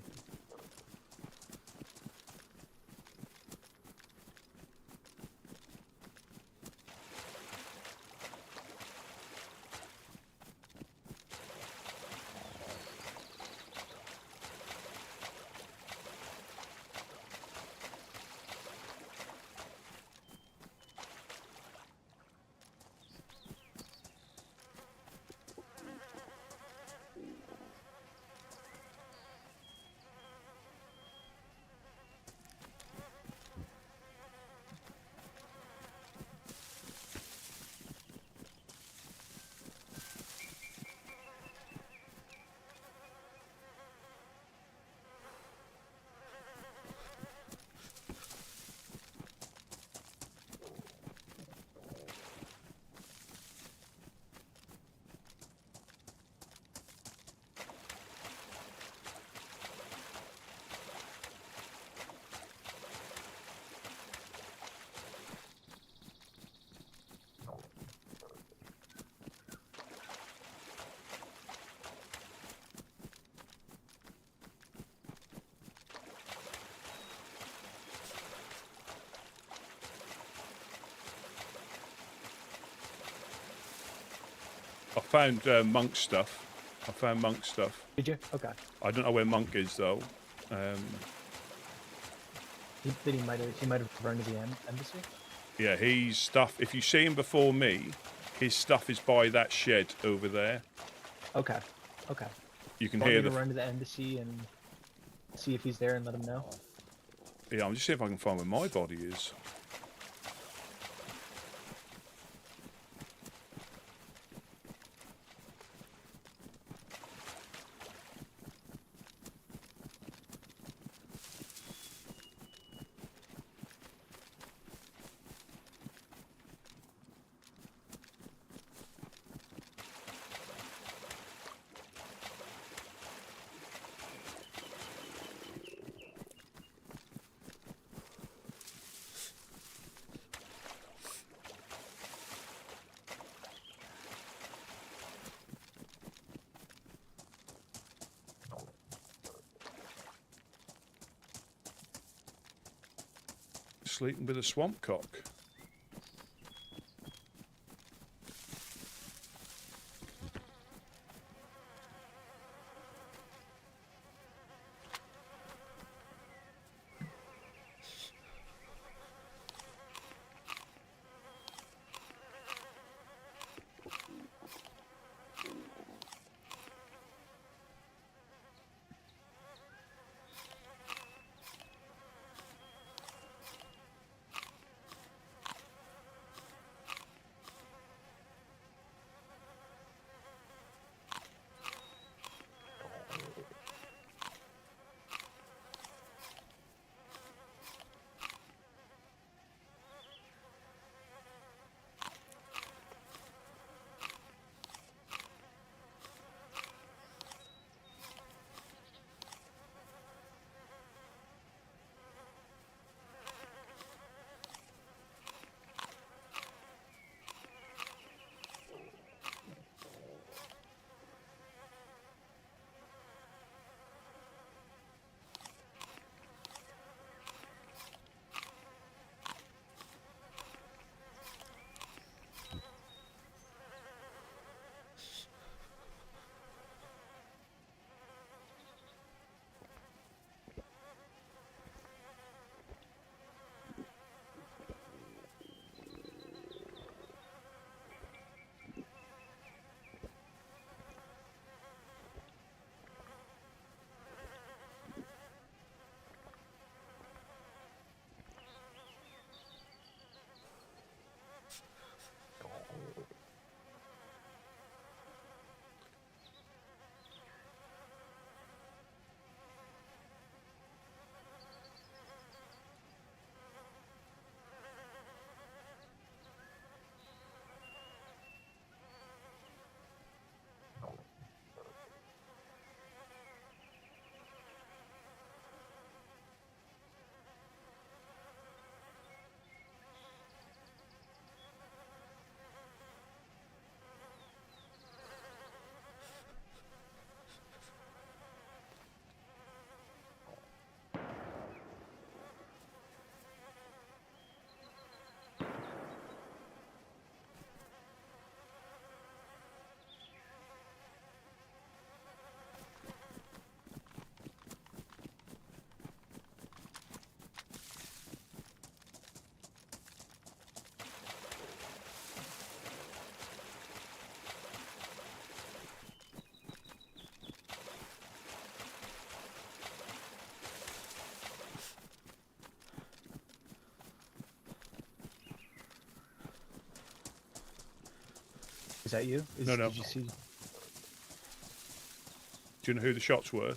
I found monk stuff. I found monk stuff. Did you? Okay. I don't know where monk is though. He might have run to the embassy. Yeah, he's stuff. If you see him before me, his stuff is by that shed over there. Okay. Okay. You can Want hear me the. to run to the embassy and see if he's there and let him know. Yeah, I'm just seeing if I can find where my body is. Sleeping with a swamp cock. Is that you? No. Did you see? Do you know who the shots were?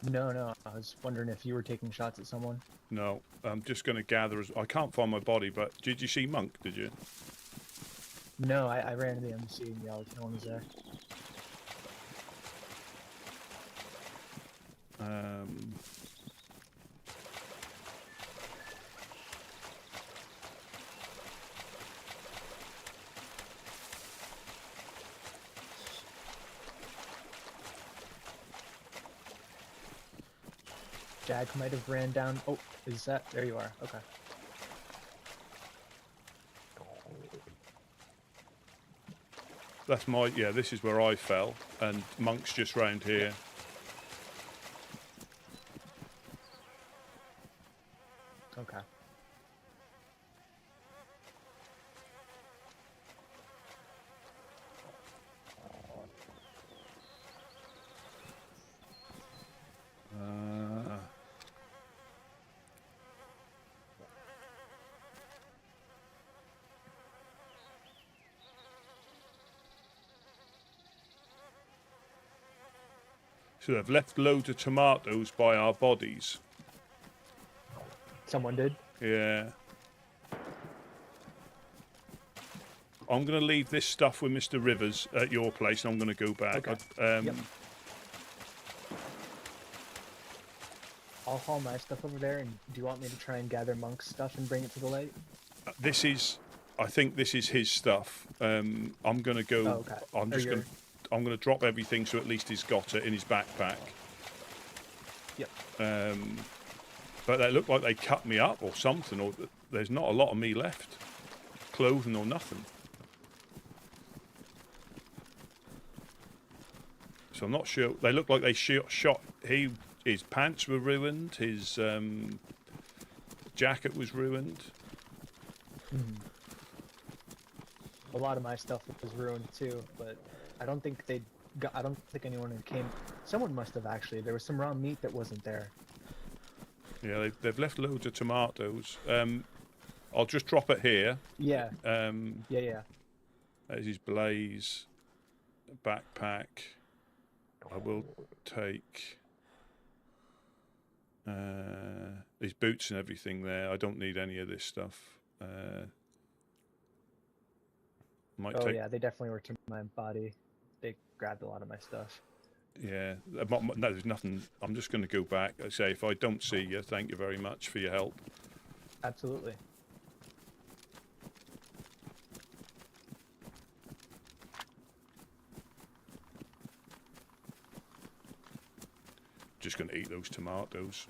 No. I was wondering if you were taking shots at someone. No. I'm just going to gather. I can't find my body, but did you see Monk? Did you? No, I ran to the MC and yelled if no one was there. Jag might have ran down. Oh, is that? There you are. Okay. That's my... Yeah, this is where I fell. And Monk's just round here. Okay. So they've left loads of tomatoes by our bodies. Someone did? Yeah. I'm going to leave this stuff with Mr. Rivers at your place, and I'm going to go back. Okay. Yep. I'll haul my stuff over there, and do you want me to try and gather Monk's stuff and bring it to the light? This is... I think this is his stuff. I'm going to go... Oh, okay. I'm just going to... I'm going to drop everything so at least he's got it in his backpack. Yep. But they look like they cut me up or something, or there's not a lot of me left. Clothing or nothing. So I'm not sure. They look like they shot. His pants were ruined. His jacket was ruined. Mm-hmm. A lot of my stuff was ruined too, but I don't think they got. I don't think anyone came. Someone must have actually. There was some raw meat that wasn't there. Yeah, they've left loads of tomatoes. I'll just drop it here. Yeah. Yeah. Yeah. There's his blaze backpack. I will take his boots and everything there. I don't need any of this stuff. Oh yeah, they definitely were to my body. They grabbed a lot of my stuff. Yeah, no, there's nothing. I'm just going to go back. I say, if I don't see you, thank you very much for your help. Absolutely. Just going to eat those tomatoes.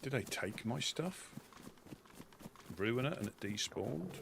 Did I take my stuff? Ruin it and it despawned?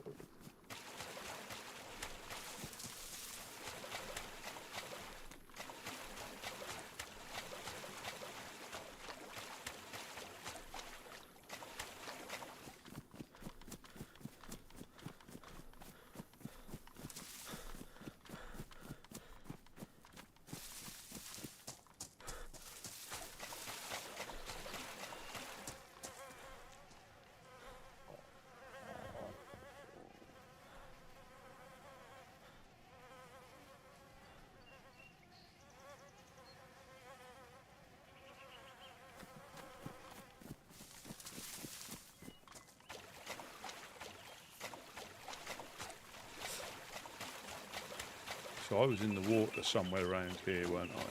So I was in the water somewhere around here, weren't I?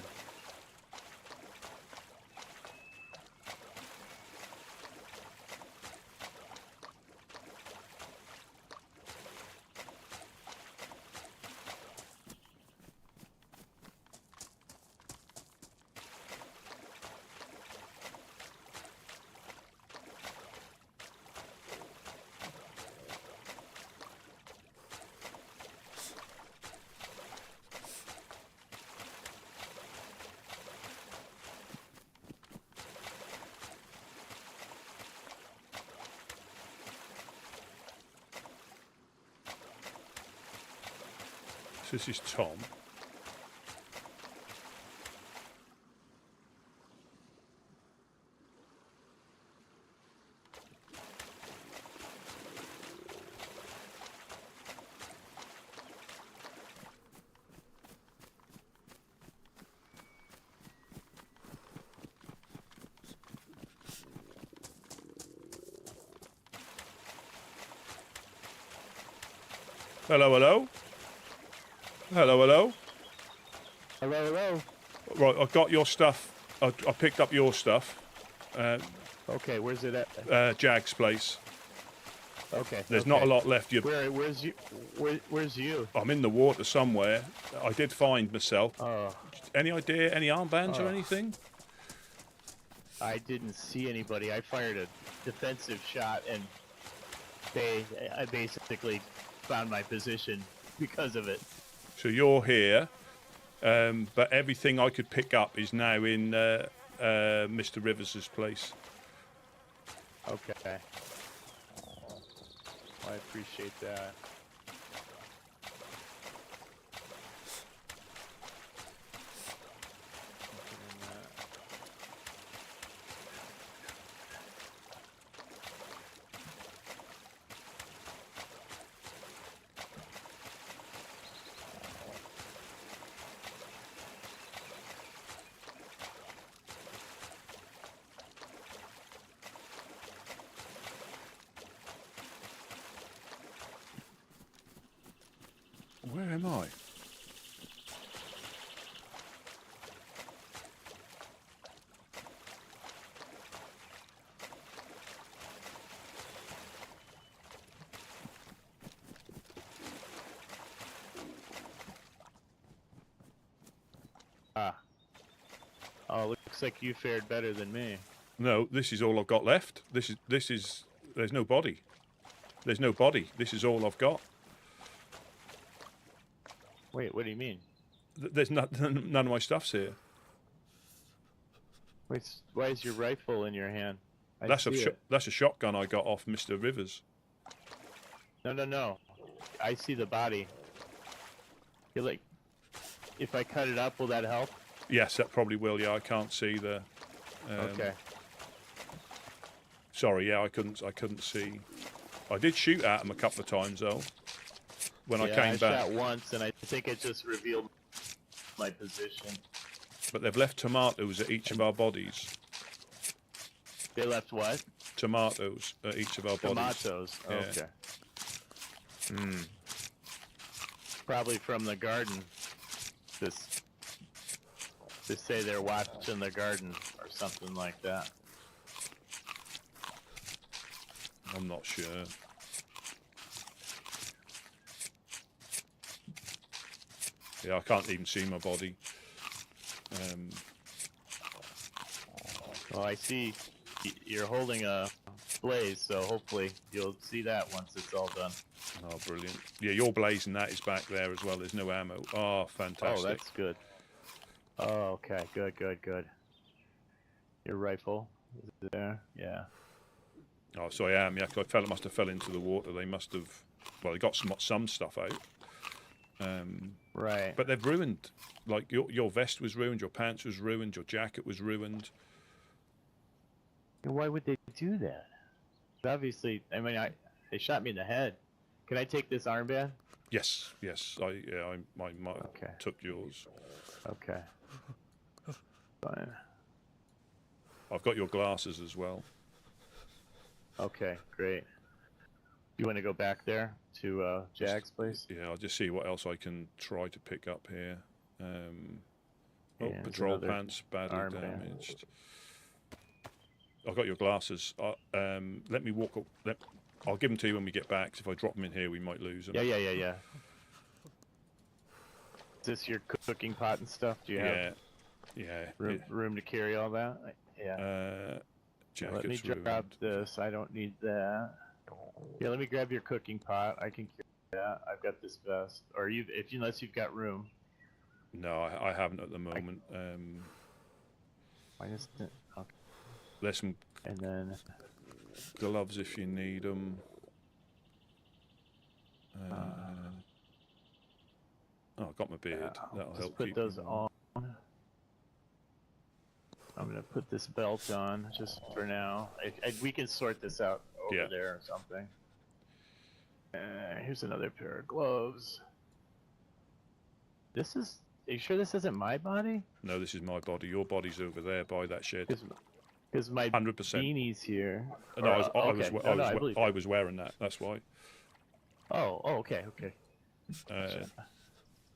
This is Tom. Hello, hello. Hello, hello. Hello, hello. Right, I got your stuff. I picked up your stuff. Okay, where's it at? Jag's place. Okay. There's not a lot left. Where's you? Where's you? I'm in the water somewhere. I did find myself. Oh, Any idea? Any armbands or Oh. anything? I didn't see anybody. I fired a defensive shot, and I basically found my position because of it. So you're here, but everything I could pick up is now in Mr. Rivers's place. Okay. I appreciate that. Where am I? Ah. Oh, looks like you fared better than me. No, this is all I've got left. This is. There's no body. There's no body. This is all I've got. Wait, what do you mean? There's none of my stuff's here. Wait, why is your rifle in your hand? That's a shotgun I got off Mr. Rivers. No. I see the body. You're like, if I cut it up, will that help? Yes, that probably will. Yeah, I can't see the. Okay. Sorry, yeah, I couldn't see. I did shoot at him a couple of times though. When I came back. I shot once, and I think it just revealed my position. But they've left tomatoes at each of our bodies. They left what? Tomatoes at each of our bodies. Tomatoes. Yeah. Okay. Probably from the garden. Just say they're watching the garden or something like that. I'm not sure. Yeah, I can't even see my body. Well, I see you're holding a blaze, so hopefully you'll see that once it's all done. Oh, brilliant. Yeah, your blaze and that is back there as well. There's no ammo. Oh, fantastic. Oh, that's good. Oh, okay. Good. Your rifle is there? Yeah. Oh, so I am. Yeah, 'cause I felt it must have fell into the water. They must have. Well, they got some stuff out. Right. But they've ruined. Like your vest was ruined. Your pants was ruined. Your jacket was ruined. Why would they do that? Obviously, I mean, they shot me in the head. Can I take this armband? Yes. I Okay. took yours. Okay. Fine. I've got your glasses as well. Okay, great. You want to go back there to Jag's place? Yeah, I'll just see what else I can try to pick up here. Yeah, patrol there's another pants badly armband. damaged. I've got your glasses. Let me walk up. I'll give them to you when we get back. 'Cause if I drop them in here, we might lose them. Yeah. Is this your cooking pot and stuff? Do you have room to carry all that? Yeah. Let me Jacket's drop ruined. this. I don't need that. Yeah, let me grab your cooking pot. I can carry that. I've got this vest. Or unless you've got room. No, I haven't at the moment. Why isn't it? Okay. There's some And then gloves if you need them. I've got my beard. That'll just help put keep those me on. I'm gonna put this belt on just for now. We can sort this out over there or something. Here's another pair of gloves. Are you sure this isn't my body? No, this is my body. Your body's over there by that shed. Because my 100%. beanie's here. No, I believe I was wearing that. That's why. Oh, okay.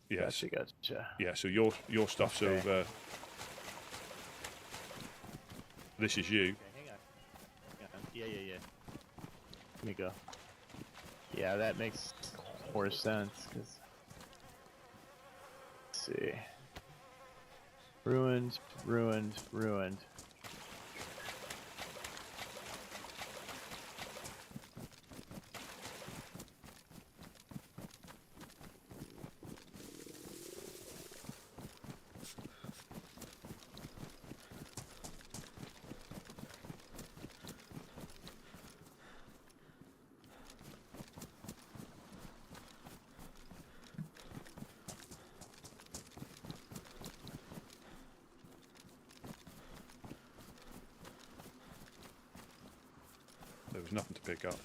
Yes. Gotcha. Yeah. So your stuff's Okay. over. This is you. Okay, hang on. Yeah. Let me go. Yeah, that makes more sense, because... Let's see. Ruined. There was nothing to pick up.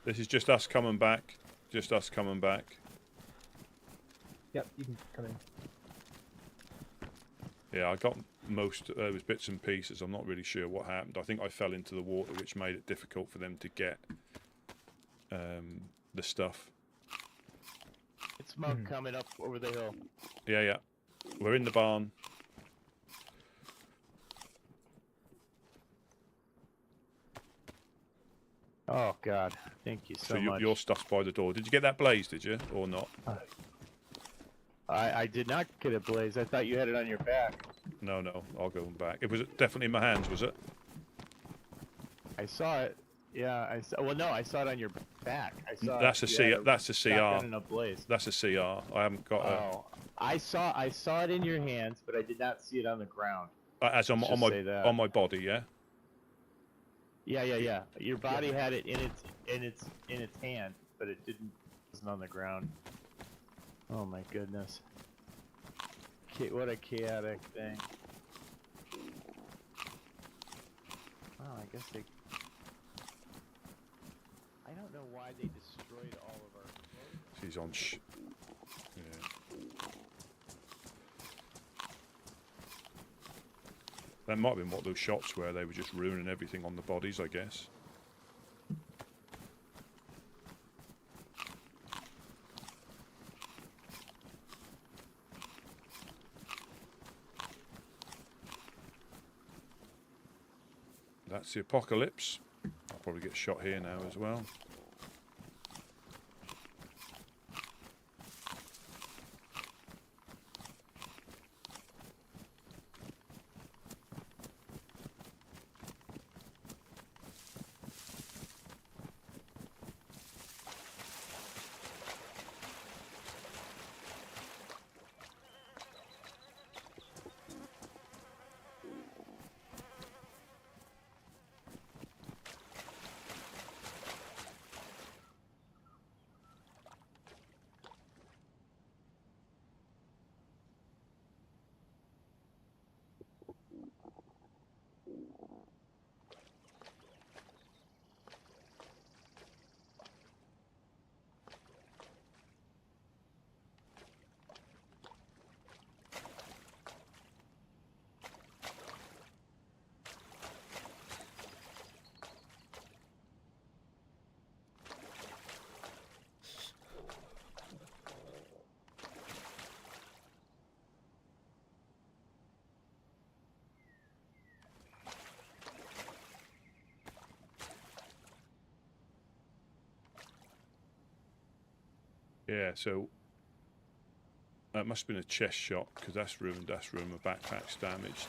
This is just us coming back. Just us coming back. Yep, you can come in. Yeah, I got most. There was bits and pieces. I'm not really sure what happened. I think I fell into the water, which made it difficult for them to get the stuff. It's smoke coming up over the hill. Yeah. We're in the barn. Oh God, thank you so much. Your stuff's by the door. Did you get that blaze? Did you or not? I did not get a blaze. I thought you had it on your back. No. I'll go back. It was definitely in my hands. Was it? I saw it. Yeah, I saw. Well, no, I saw it on your back. I saw. That's a you had CR. That's a shotgun CR. and a blaze. That's a CR. I haven't got a. Oh, I saw it in your hands, but I did not see it on the ground. As on Let's just say that. my body. Yeah. Yeah. Your body had it in its hand, but it wasn't on the ground. Oh my goodness. What a chaotic thing. Oh, I guess they... I don't know why they destroyed all of our... She's on yeah. That might have been what those shots were. They were just ruining everything on the bodies, I guess. That's the apocalypse. I'll probably get shot here now as well. Yeah, so that must have been a chest shot because that's ruined. My backpack's damaged.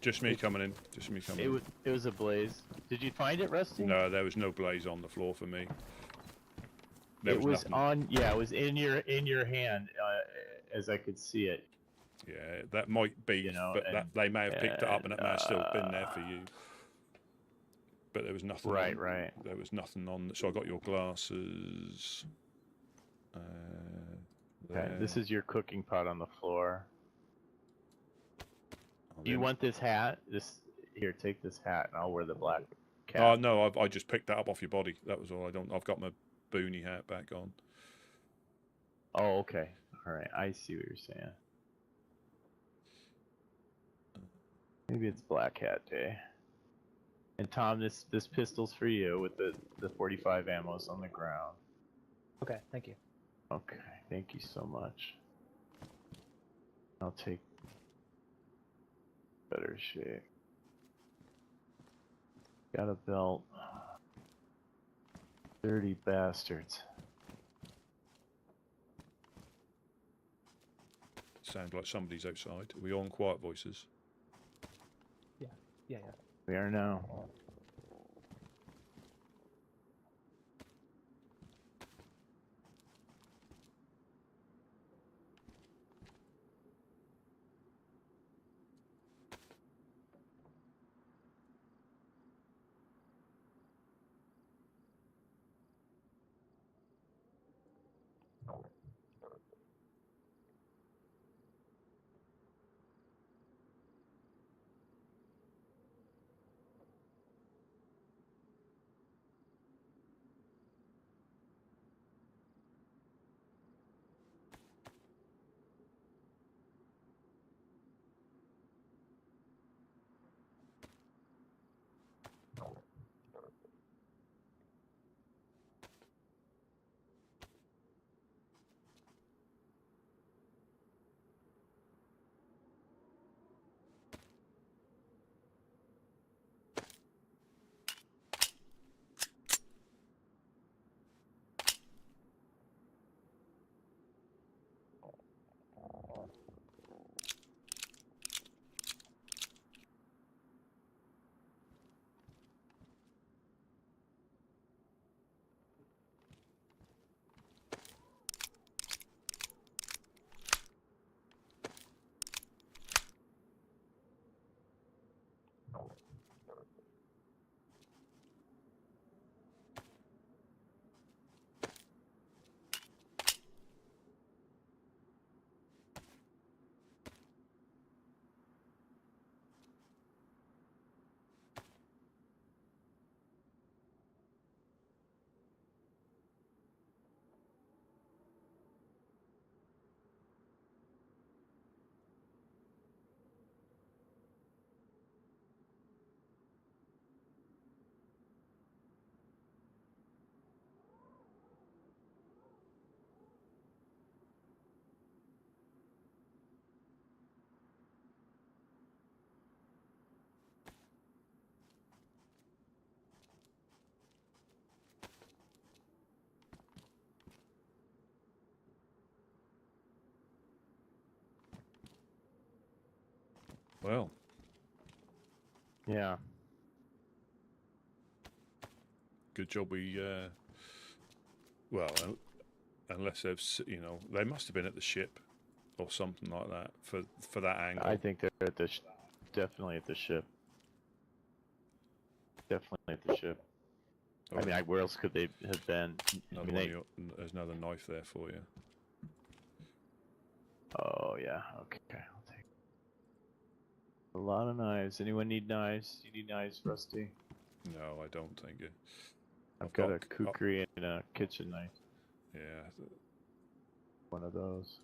Just me coming in. Just me coming in. It was a blaze. Did you find it, Rusty? No, there was no blaze on the floor for me. There It was nothing. on. Yeah, it was in your hand, as I could see it. Yeah, that might be, You know, but and- they may have picked it up, and it may have still been there for you. But there was nothing. Right, on, right. There was nothing on. So I got your glasses. Okay, this is your cooking pot on the floor. Do you want this hat? Here, take this hat, and I'll wear the black cap. Oh no, I just picked that up off your body. That was all. I've got my boonie hat back on. Oh, okay. All right, I see what you're saying. Maybe it's black hat day. And Tom, this pistol's for you with the 45 ammos on the ground. Okay, thank you. Okay, thank you so much. I'll take better shape. Got a belt. Dirty bastards. Sounds like somebody's outside. Are we on quiet voices? Yeah. We are now. Well, Yeah. good job we. Well, unless they've, they must have been at the ship or something like that for that angle. I think they're at the definitely at the ship. Definitely at the ship. Oh, I mean, where else could they have been? I mean, there's another knife there for you. Oh yeah. Okay. I'll take a lot of knives. Anyone need knives? You need knives, Rusty? No, I don't think it. I've got a kukri and a kitchen knife. Yeah. One of those.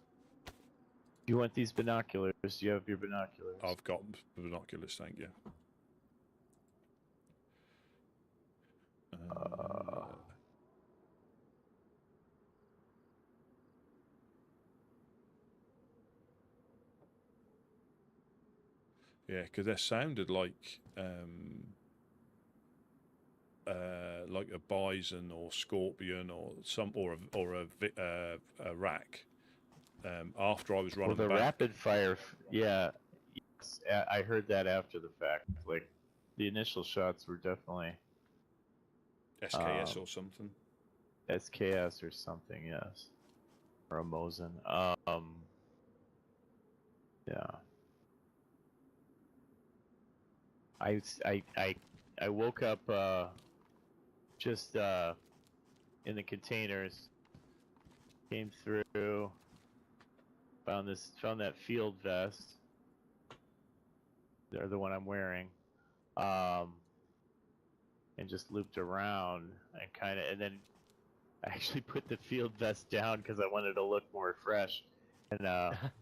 Do you want these binoculars? Do you have your binoculars? I've got binoculars, thank you. Yeah, because they sounded like a bison or scorpion or a rack. After I was running Well, the back. rapid fire, yeah, I heard that after the fact. Like, the initial shots were definitely SKS or something. SKS or something, yes, or a Mosin. Yeah. I woke up just in the containers, came through, found that field vest. They're the one I'm wearing, and just looped around and then I actually put the field vest down because I wanted to look more fresh, and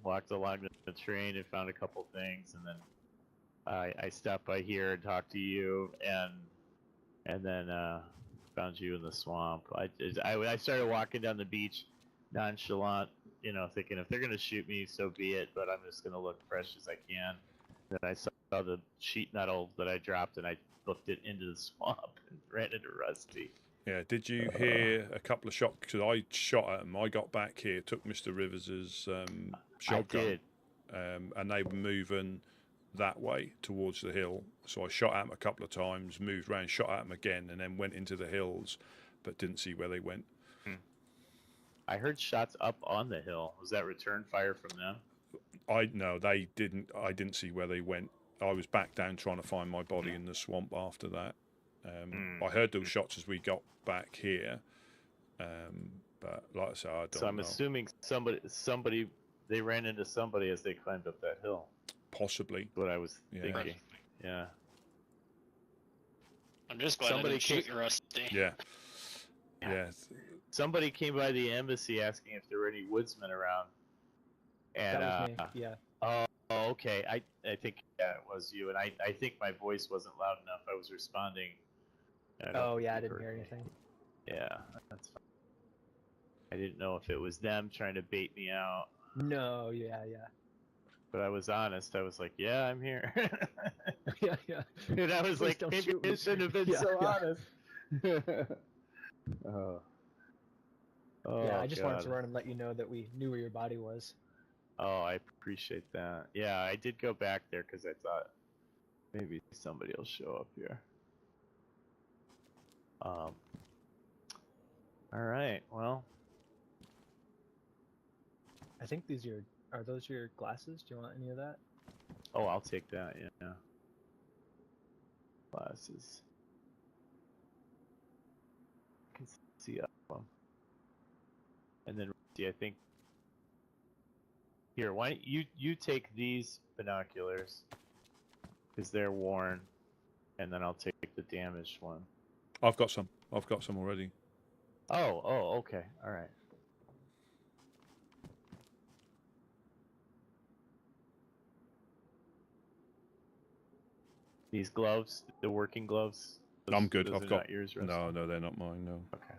walked along the train and found a couple things, and then I stopped by here and talked to you, and then found you in the swamp. I started walking down the beach, nonchalant, thinking if they're gonna shoot me, so be it. But I'm just gonna look fresh as I can. Then I saw the sheet metal that I dropped, and I booked it into the swamp and ran into Rusty. Yeah, did you hear a couple of shots? Because I shot at them. I got back here, took Mr. Rivers's shotgun. I did. And they were moving that way towards the hill. So I shot at them a couple of times, moved around, shot at them again, and then went into the hills, but didn't see where they went. I heard shots up on the hill. Was that return fire from them? No, they didn't. I didn't see where they went. I was back down trying to find my body in the swamp after that. I heard those shots as we got back here, but like I said, I don't know. So I'm assuming somebody they ran into somebody as they climbed up that hill. Possibly. That's what I was thinking. Yeah. I'm just glad Somebody I didn't shoot you, Rusty. Yeah. Yeah. Somebody came by the embassy asking if there were any woodsmen around. And That was me. Yeah. Oh, okay. I think it was you, and I think my voice wasn't loud enough. I was responding. Oh yeah, I didn't hear anything. Yeah, that's fine. I didn't know if it was them trying to bait me out. No, yeah. But I was honest. I was like, "Yeah, I'm here." Yeah. And I was Please like, don't "Maybe shoot I me." shouldn't have been Yeah, so yeah. honest." Yeah, I just wanted to God. run and let you know that we knew where your body was. Oh, I appreciate that. Yeah, I did go back there because I thought maybe somebody will show up here. All right. Well, I think are those your glasses? Do you want any of that? oh, I'll take that. Yeah. Glasses. I can see up them. And then I think here. Why don't you take these binoculars because they're worn, and then I'll take the damaged one. I've got some already. Oh, okay. All right. These gloves, the working gloves. I'm good. Those I've are got not yours, Russ? No, they're not mine. No. Okay.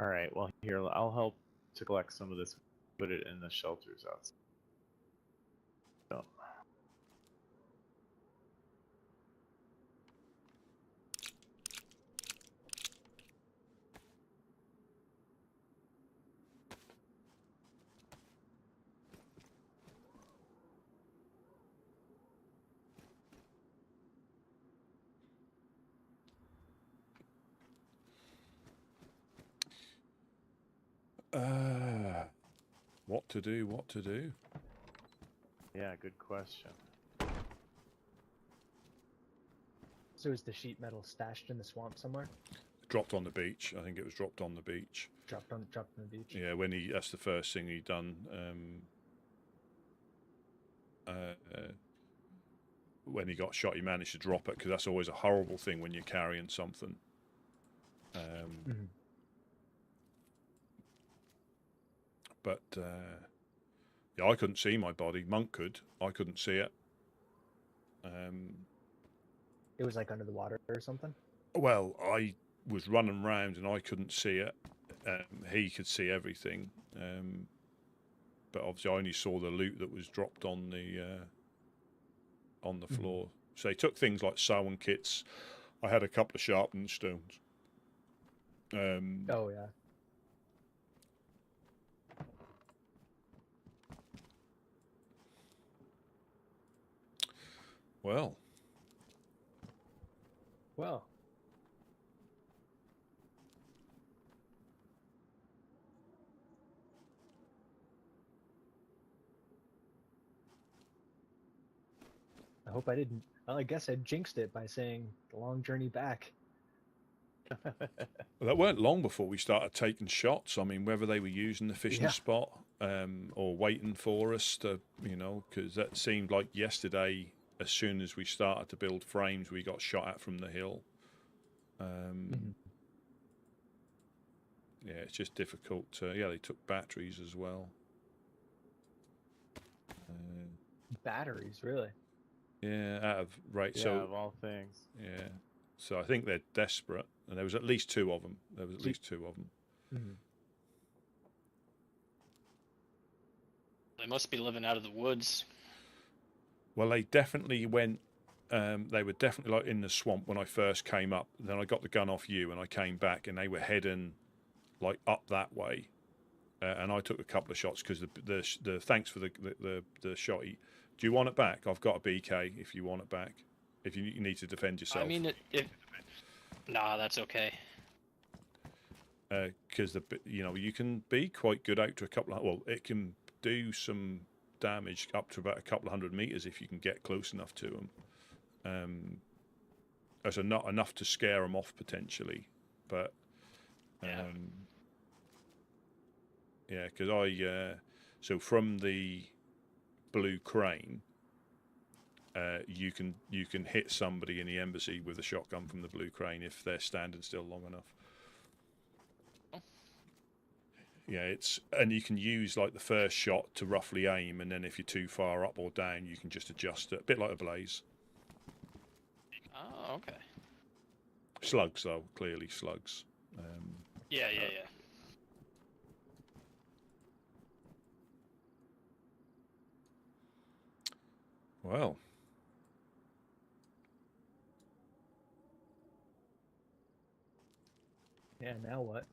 All right. Well, here I'll help to collect some of this. Put it in the shelters outside. So. What to do? What to do? Yeah, good question. So is the sheet metal stashed in the swamp somewhere? Dropped on the beach. I think it was dropped on the beach. Dropped on the beach. Yeah, that's the first thing he done. When he got shot, he managed to drop it because that's always a horrible thing when you're carrying something. But yeah, I couldn't see my body. Monk could. I couldn't see it. It was like under the water or something? Well, I was running around and I couldn't see it. He could see everything. But obviously I only saw the loot that was dropped on the floor. So they took things like sewing kits. I had a couple of sharpening stones. Oh yeah. Well, Well, I hope I didn't. Well, I guess I jinxed it by saying the long journey back. that weren't long before we started taking shots. I mean, whether they were using the fishing Yeah. spot or waiting for us to, because that seemed like yesterday. As soon as we started to build frames, we got shot at from the hill. Yeah, it's just difficult to. Yeah, they took batteries as well. Batteries, really? Yeah, out of right. Yeah, So of all things. yeah, so I think they're desperate, and there was at least two of them. They must be living out of the woods. Well, they definitely went. They were definitely like in the swamp when I first came up. Then I got the gun off you, and I came back, and they were heading like up that way. And I took a couple of shots because the thanks for the shotty. Do you want it back? I've got a BK if you want it back. If you need to defend yourself. I mean, nah, that's okay. Because you can be quite good out to a couple of. Well, it can do some damage up to about a couple of 100 meters if you can get close enough to them. As not enough to scare them off potentially, but yeah, because so from the blue crane, you can hit somebody in the embassy with a shotgun from the blue crane if they're standing still long enough. Yeah, and you can use like the first shot to roughly aim, and then if you're too far up or down, you can just adjust it. A bit like a blaze. Oh, okay. Slugs, though, clearly slugs. Yeah. Well, Yeah, now what?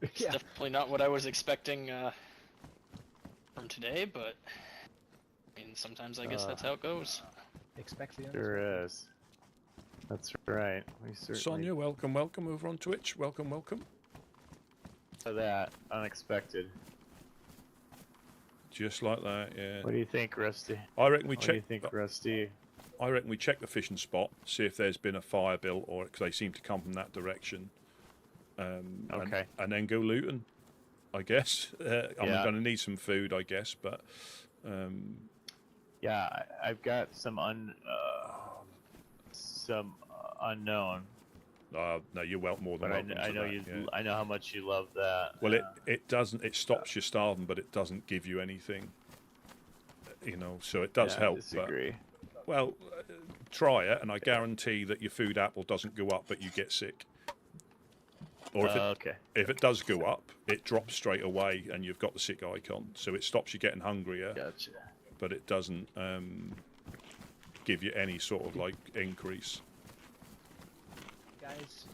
It's Yeah. definitely not what I was expecting from today, but I mean, sometimes I guess that's how it goes. Expect the Sure unexpected. is. That's right. We certainly Sonia, welcome over on Twitch. Welcome. for that unexpected. Just like that, yeah. What do you think, Rusty? I reckon we What do you check. think, Rusty? I reckon we check the fishing spot, see if there's been a fire built, or because they seem to come from that direction. Okay. And then go looting, I guess. I'm Yeah. going to need some food, I guess, but Yeah, I've got some unknown, no, you're well more than but welcome. I to know that, you. yeah. I know how much you love that. Well, it doesn't. It stops you starving, but it doesn't give you anything. So it does I help. disagree. But, well, try it, and I guarantee that your food apple doesn't go up, but you get sick. Or Okay. if it does go up, it drops straight away, and you've got the sick icon. So it stops you getting hungrier, Gotcha. but it doesn't give you any sort of like increase. Guys,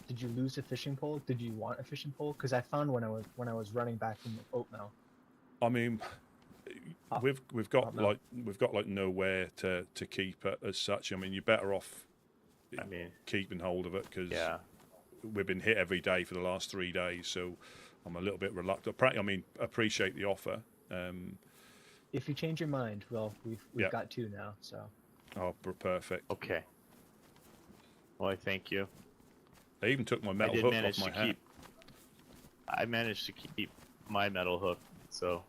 did you lose a fishing pole? Did you want a fishing pole? Because I found when I was running back from the oat mill. I mean, we've got no. like nowhere to keep it as such. I mean, you're better off I mean, keeping hold of it because yeah. we've been hit every day for the last 3 days. So I'm a little bit reluctant. I mean, appreciate the offer. If you change your mind, well, we've Yeah. got two now, so. Oh, perfect. Okay. Well, I thank you. They even took my I metal did hook manage off my to hat. keep. I managed to keep my metal hook, so.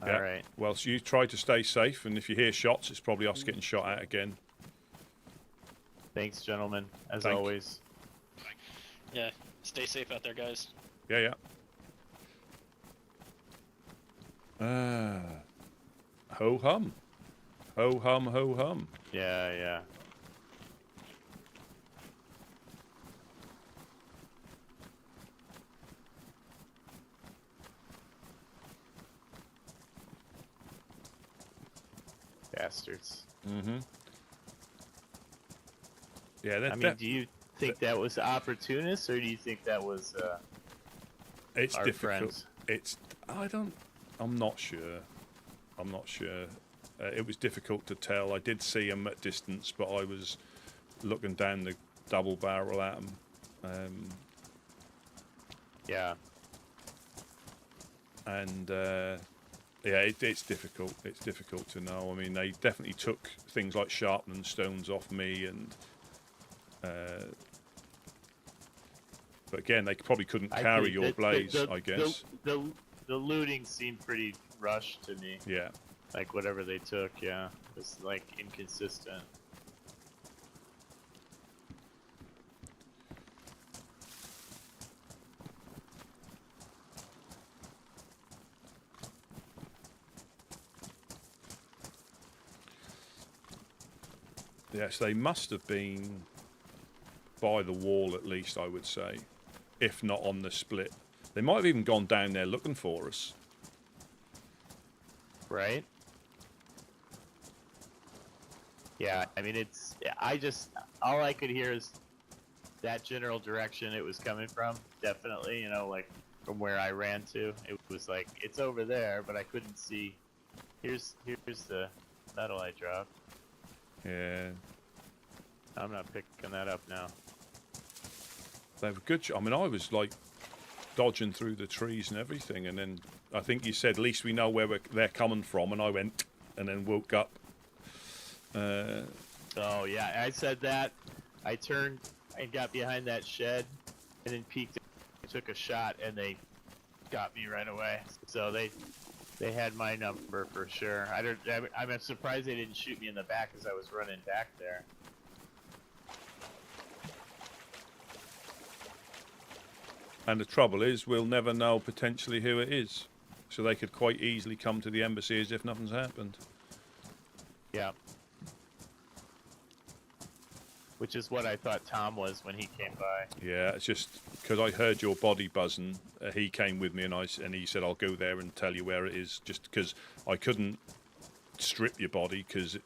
Yeah. All right. Well, so you try to stay safe, and if you hear shots, it's probably us getting shot at again. Thanks, gentlemen, as Thank you. always. Yeah, stay safe out there, guys. Yeah. Ho hum. Ho hum, ho hum. Yeah. Bastards. Mm-hmm. Yeah, I mean, do you think that was opportunist, or do you think that was it's our difficult. friends? I'm not sure. It was difficult to tell. I did see them at distance, but I was looking down the double barrel at them. Yeah. And yeah, it's difficult. It's difficult to know. I mean, they definitely took things like sharpening stones off me, and but again, they probably couldn't carry your blades, I guess. The looting seemed pretty rushed to me. Yeah. Like whatever they took, yeah, it's like inconsistent. Yes, they must have been by the wall at least, I would say, if not on the split. They might have even gone down there looking for us. Right? Yeah, I mean, all I could hear is that general direction it was coming from, definitely, you know, like from where I ran to. It was like, it's over there, but I couldn't see. Here's the metal I dropped. Yeah. I'm not picking that up now. They have a good I mean, I was like dodging through the trees and everything, and then I think you said, at least we know where they're coming from, and I went and then woke up. Oh yeah, I said that. I turned and got behind that shed, and then peeked and took a shot, and they got me right away. So they had my number for sure. I'm surprised they didn't shoot me in the back as I was running back there. And the trouble is, we'll never know potentially who it is. So they could quite easily come to the embassy as if nothing's happened. Yeah. Which is what I thought Tom was when he came by. Yeah, it's just because I heard your body buzzing. He came with me, and he said, "I'll go there and tell you where it is." Just because I couldn't strip your body, because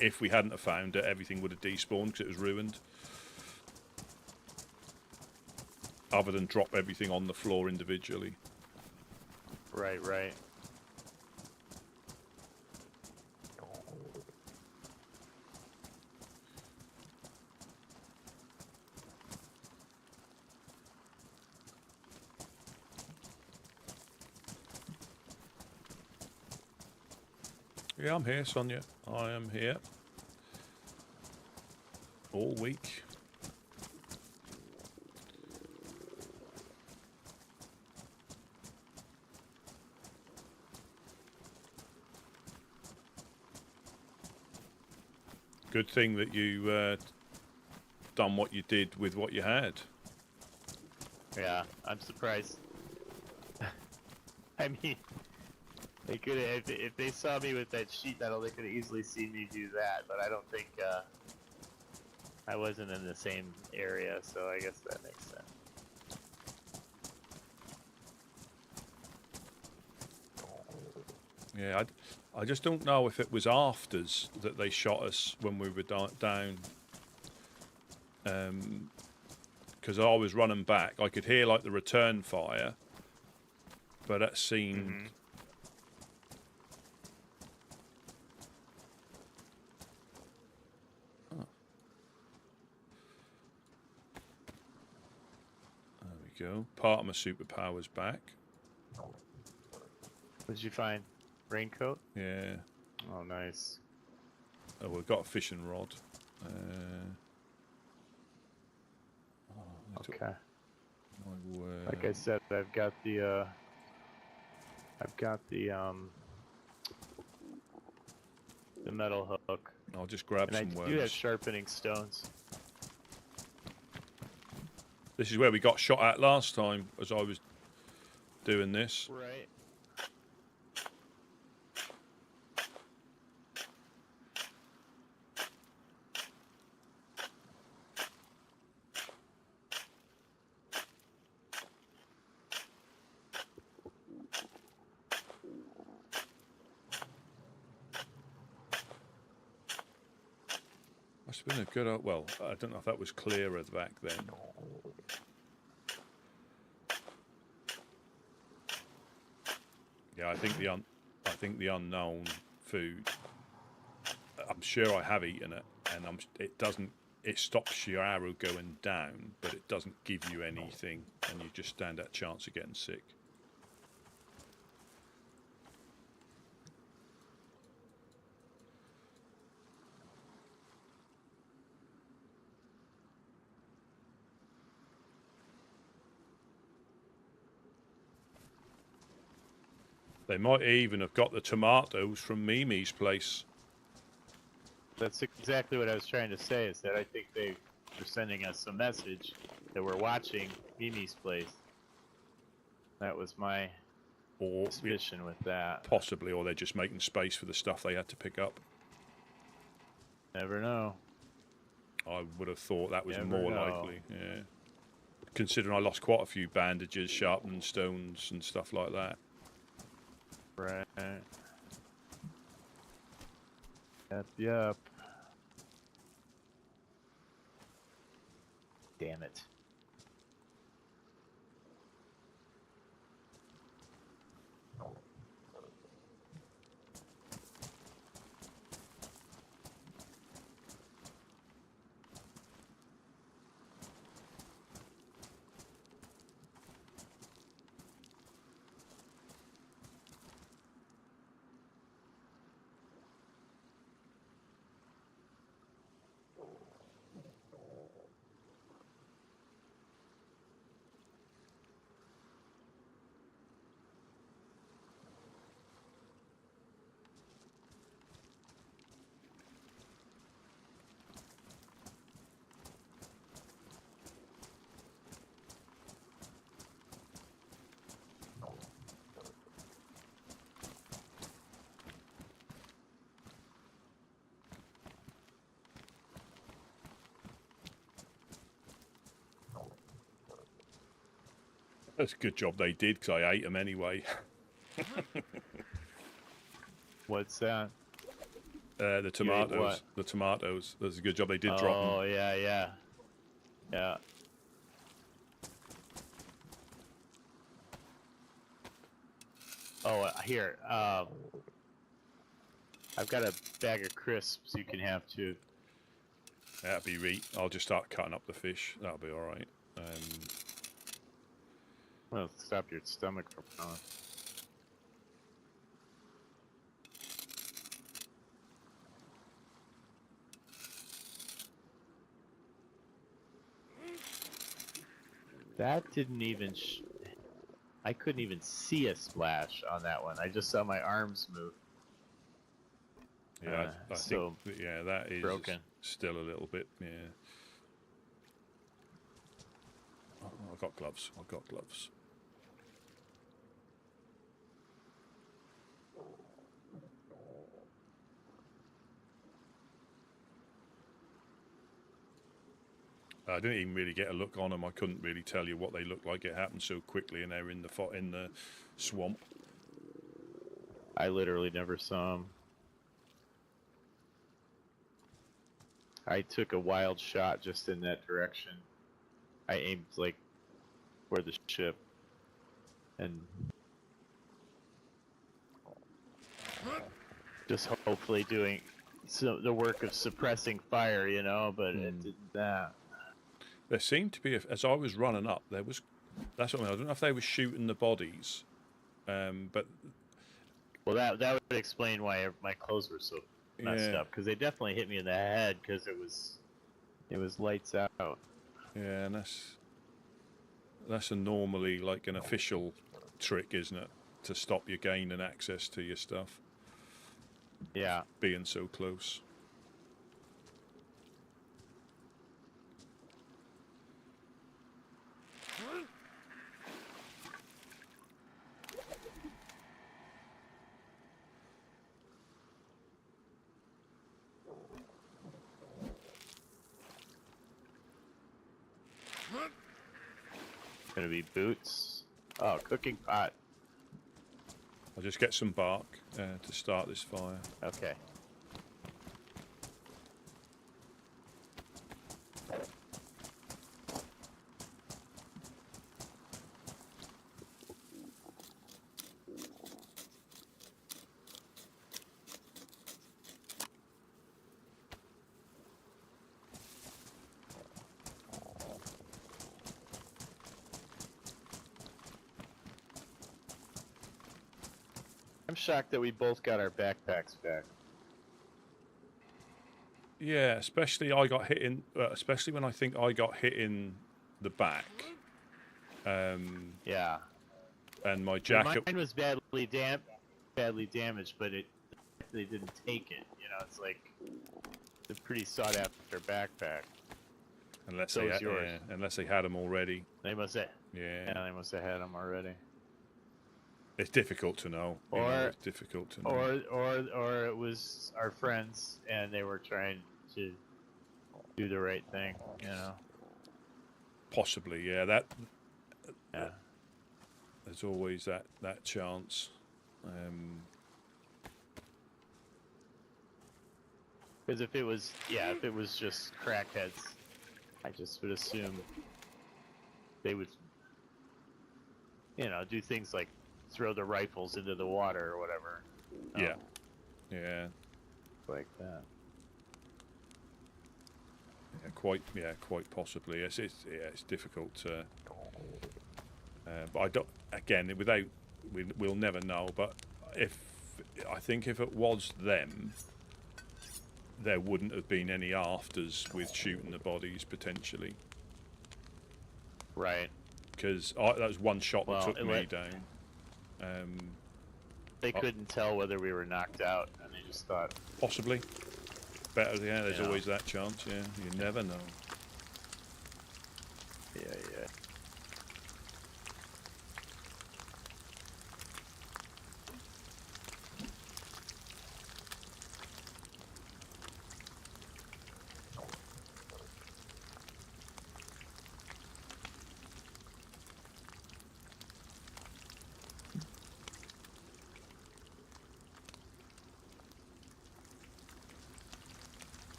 if we hadn't have found it, everything would have despawned because it was ruined. Other than drop everything on the floor individually. Right, right. Yeah, I'm here, Sonia. I am here. All week. Good thing that you done what you did with what you had. Yeah, I'm surprised. I mean, they could have, if they saw me with that sheet metal, they could have easily seen me do that. But I don't think I wasn't in the same area, so I guess that makes sense. Yeah, I just don't know if it was afters that they shot us when we were down. Because I was running back. I could hear like the return fire, but that seemed... Oh. There we go. Part of my superpower's back. What did you find? Raincoat? Yeah. Oh, nice. Oh, we've got a fishing rod. Okay. Like I said, I've got the metal hook. I'll just grab some And I worms. do have sharpening stones. This is where we got shot at last time, as I was doing this. Right. Must have been a good... Well, I don't know if that was clearer back then. Yeah, I think the unknown food. I'm sure I have eaten it, and it doesn't. It stops your arrow going down, but it doesn't give you anything, and you just stand that chance of getting sick. They might even have got the tomatoes from Mimi's place. That's exactly what I was trying to say, is that I think they were sending us a message that we're watching Mimi's place. That was my suspicion with that. Possibly, or they're just making space for the stuff they had to pick up. Never know. I would have thought that was Never more know. likely, yeah. Considering I lost quite a few bandages, sharpened stones, and stuff like that. Right. Yep. Damn it. That's a good job they did, because I ate them anyway. What's that? The tomatoes. what? The tomatoes. That's a good job they did drop them. Oh, yeah. Yeah. Oh, here. I've got a bag of crisps you can have too. That'd be right. I'll just start cutting up the fish. That'll be all right. Well, stop your stomach from going. That didn't even. I couldn't even see a splash on that one. I just saw my arms move. Yeah, I so think that is broken. still a little bit. Yeah. Oh, I've got gloves. I didn't even really get a look on them. I couldn't really tell you what they looked like. It happened so quickly, and they were in the swamp. I literally never saw them. I took a wild shot just in that direction. I aimed like for the ship, and just hopefully doing the work of suppressing fire, you know. But it did that. There seemed to be, as I was running up, there was. That's what I mean. I don't know if they were shooting the bodies, but. Well, that would explain why my clothes were so messed up, because they definitely hit me in the head because it was lights out. Yeah, and that's normally like an official trick, isn't it? To stop you gaining access to your stuff. Yeah. Being so close. Gonna be boots. Oh, cooking pot. I'll just get some bark to start this fire. Okay. I'm shocked that we both got our backpacks back. Yeah, especially I got hit in. Especially when I think I got hit in the back. Yeah. And my Well, jacket. mine was badly damaged, but they didn't take it. You know, it's like it's a pretty sought after backpack. Unless So they is had, yours. yeah, unless they had them already. They must have. Yeah. Yeah, they must have had them already. It's difficult to know. You know, it's difficult to know. Or it was our friends and they were trying to do the right thing. You know. Possibly, yeah. That. Yeah. There's always that chance. Because if it was just crackheads, I just would assume they would, do things like throw the rifles into the water or whatever. Yeah. Yeah. Like that. Yeah, quite possibly. It's difficult to. But I don't. Again, we'll never know. But I think if it was them, there wouldn't have been any afters with shooting the bodies potentially. Right. Because that was one shot that took me down. They couldn't tell whether we were knocked out, and they just thought possibly. Better, yeah. There's always that chance. Yeah, you never know. Yeah.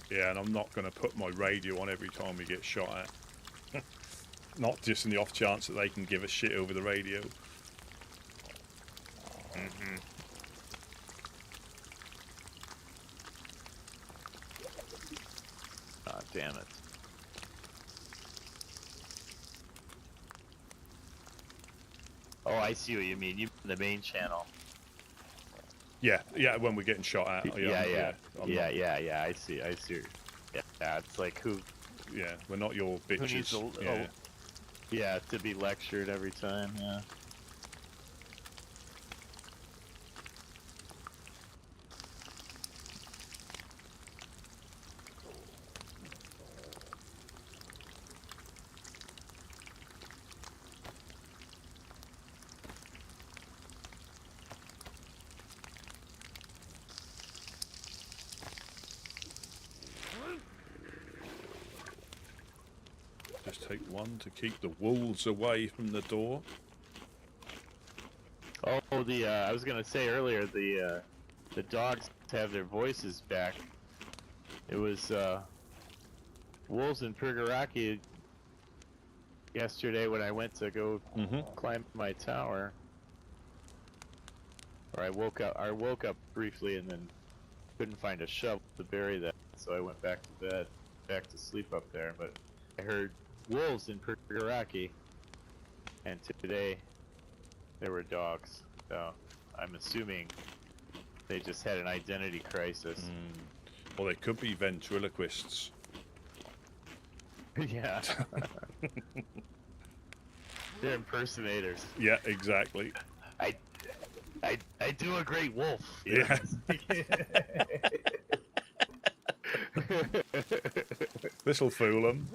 Yeah, and I'm not going to put my radio on every time we get shot at. Not just in the off chance that they can give a shit over the radio. Oh, damn it. Oh, I see what you mean. You mean the main channel. Yeah, when we're getting shot at. Yeah. I see. Yeah, it's like who? Yeah, we're not your bitches. Who needs to be lectured every time. Yeah. Just take one to keep the wolves away from the door. Oh, I was gonna say earlier, the dogs have their voices back. It was wolves in Prigorodki yesterday when I went to go climb my tower. Or I woke up briefly and then couldn't find a shovel to bury that, so I went back to bed, back to sleep up there. But I heard wolves in Prigorodki, and today there were dogs. So I'm assuming they just had an identity crisis. Well, they could be ventriloquists. Yeah. They're impersonators. Yeah, exactly. I do a great wolf. Yeah. This'll fool them.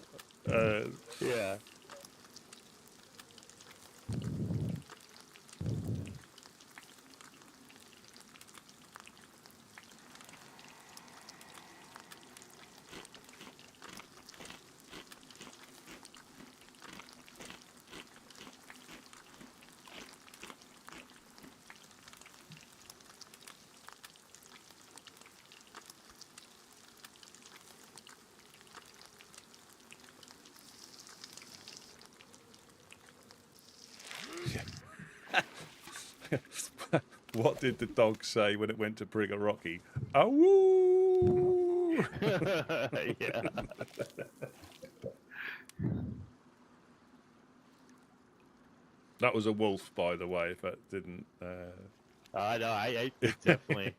Yeah. What did the dog say when it went to Prigorodki? Awoo! Yeah. That was a wolf, by the way, if that didn't... I know. I definitely.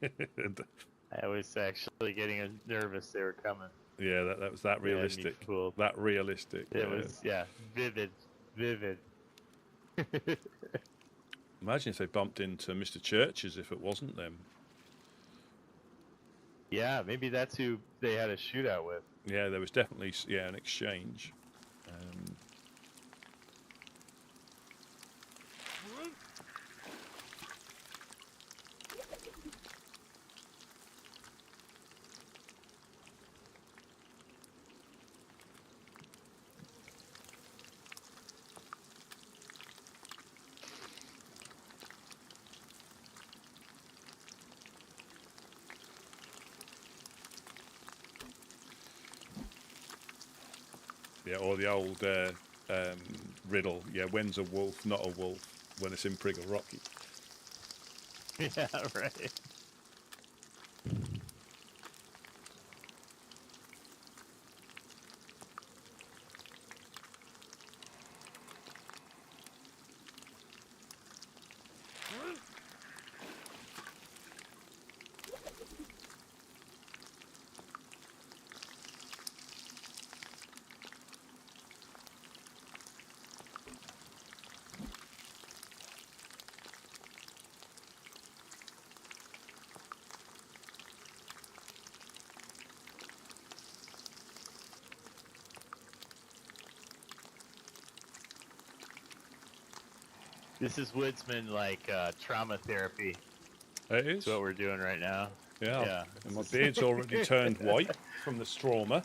I was actually getting nervous they were coming. Yeah, that was that They had me realistic. fooled. That realistic. It was, yeah, vivid. Imagine if they bumped into Mr. Churches if it wasn't them. Yeah, maybe that's who they had a shootout with. Yeah, there was definitely an exchange. Yeah, or the old riddle. Yeah, when's a wolf not a wolf? When it's in Prigorodki. Yeah, right. This is Woodsman like trauma therapy. It is. That's what we're doing right now. Yeah. Yeah. And my beard's already turned white from the stroma.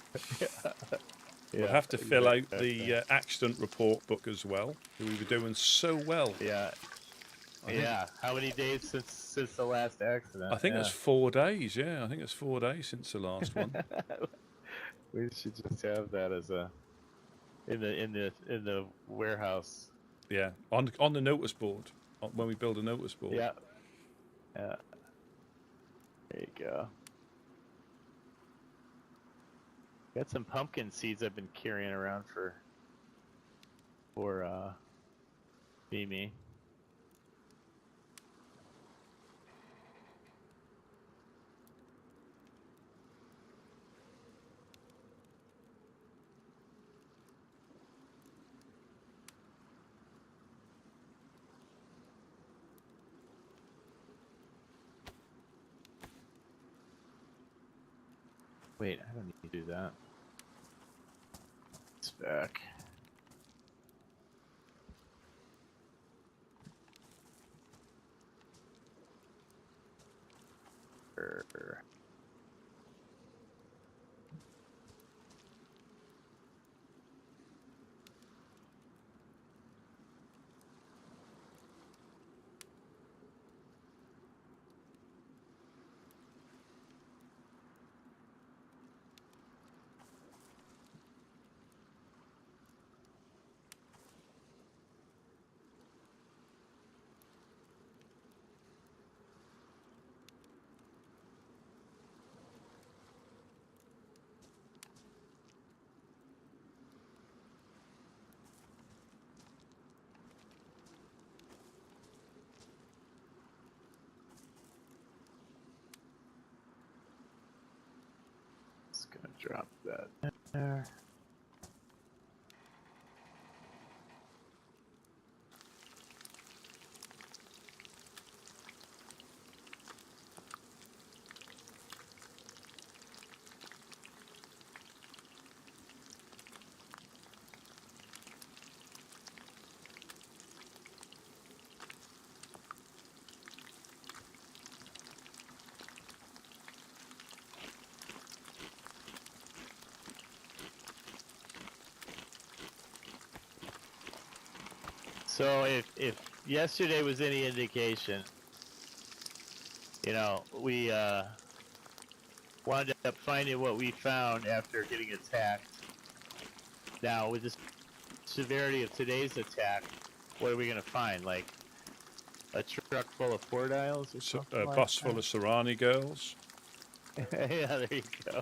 We'll Yeah, have to fill out exactly. the accident report book as well. We were doing so well. Yeah. Yeah. How many days since the last accident? I think it's 4 days. Yeah, I think it's 4 days since the last one. We should just have that as a in the warehouse. Yeah, on the notice board when we build a notice board. Yeah. Yeah. There you go. Got some pumpkin seeds I've been carrying around for Mimi. Wait, I don't need to do that. It's back. Just gonna drop that there. So if yesterday was any indication, you know, we wound up finding what we found after getting attacked. Now, with the severity of today's attack, what are we gonna find? Like a truck full of Ford Isles or something? A bus full of Serrani girls. Yeah, there you go.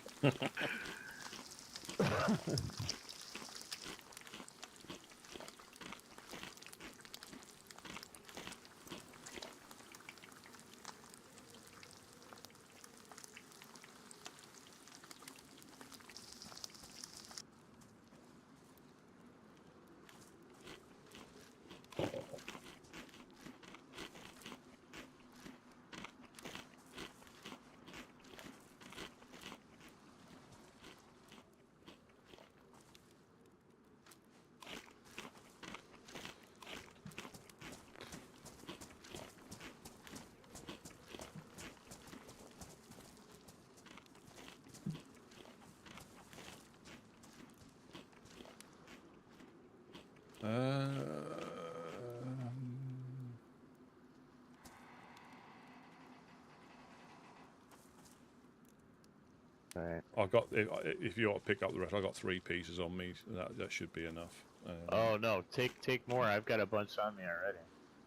Right. I got. If you want to pick up the rest, I got 3 pieces on me. That should be enough. Oh no, take more. I've got a bunch on me already.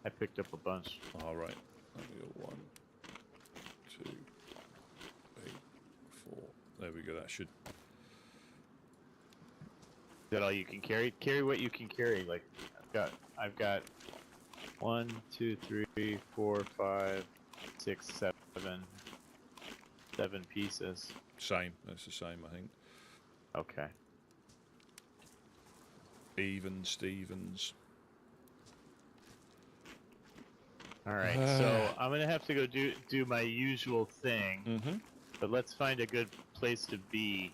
I picked up a bunch. All right. Let me go 1, 2, 8, 4. There we go. That should. Is that all you can carry? Carry what you can carry. Like I've got 1, 2, 3, 4, 5, 6, 7 pieces. Same. That's the same, I think. Okay. Even Stevens. All right. So I'm gonna have to go do my usual thing. Mm-hmm. But let's find a good place to be.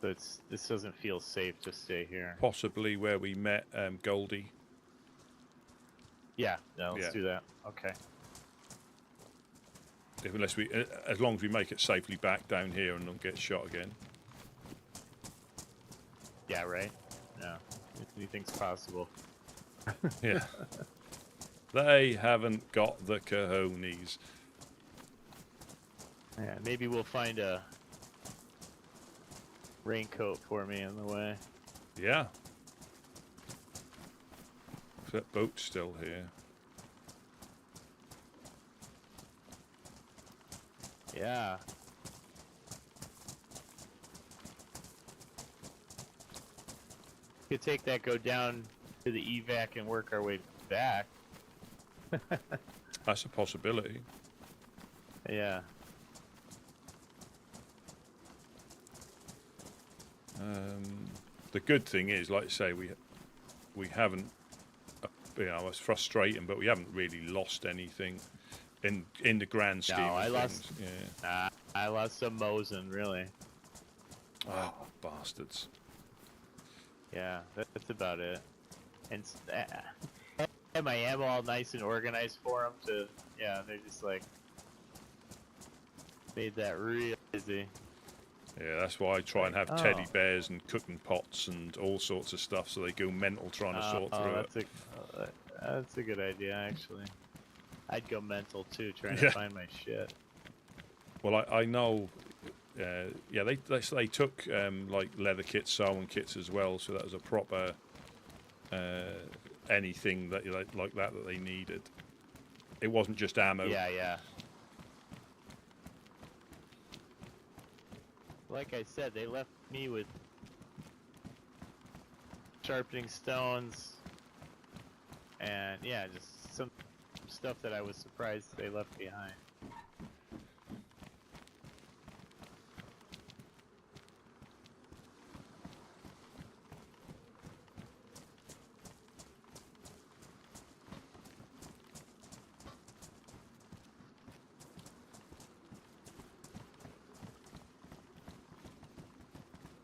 So this doesn't feel safe to stay here. Possibly where we met Goldie. Yeah. No. Let's do that. Okay. Unless we, as long as we make it safely back down here and don't get shot again. Yeah. Right. Yeah. Anything's possible. Yeah. They haven't got the cojones. Yeah. Maybe we'll find a raincoat for me on the way. Yeah. That boat's still here. Yeah. Could take that, go down to the evac and work our way back. That's a possibility. Yeah. The good thing is, like I say, we haven't, you know, it's frustrating, but we haven't really lost anything in the grand scheme of things. Lost. Yeah. I lost some Mosin, really. Oh, bastards. Yeah, that's about it. And I had my ammo all nice and organized for them to. Yeah, they're just like made that real easy. Yeah, that's why I try and have teddy bears and cooking pots and all sorts of stuff, so they go mental trying to sort through it. That's a good idea, actually. I'd go mental too, trying to find my shit. Well, I know. Yeah, they took like leather kits, sewing kits as well, so that was a proper anything that like that they needed. It wasn't just ammo. Yeah. Like I said, they left me with sharpening stones, and yeah, just some stuff that I was surprised they left behind.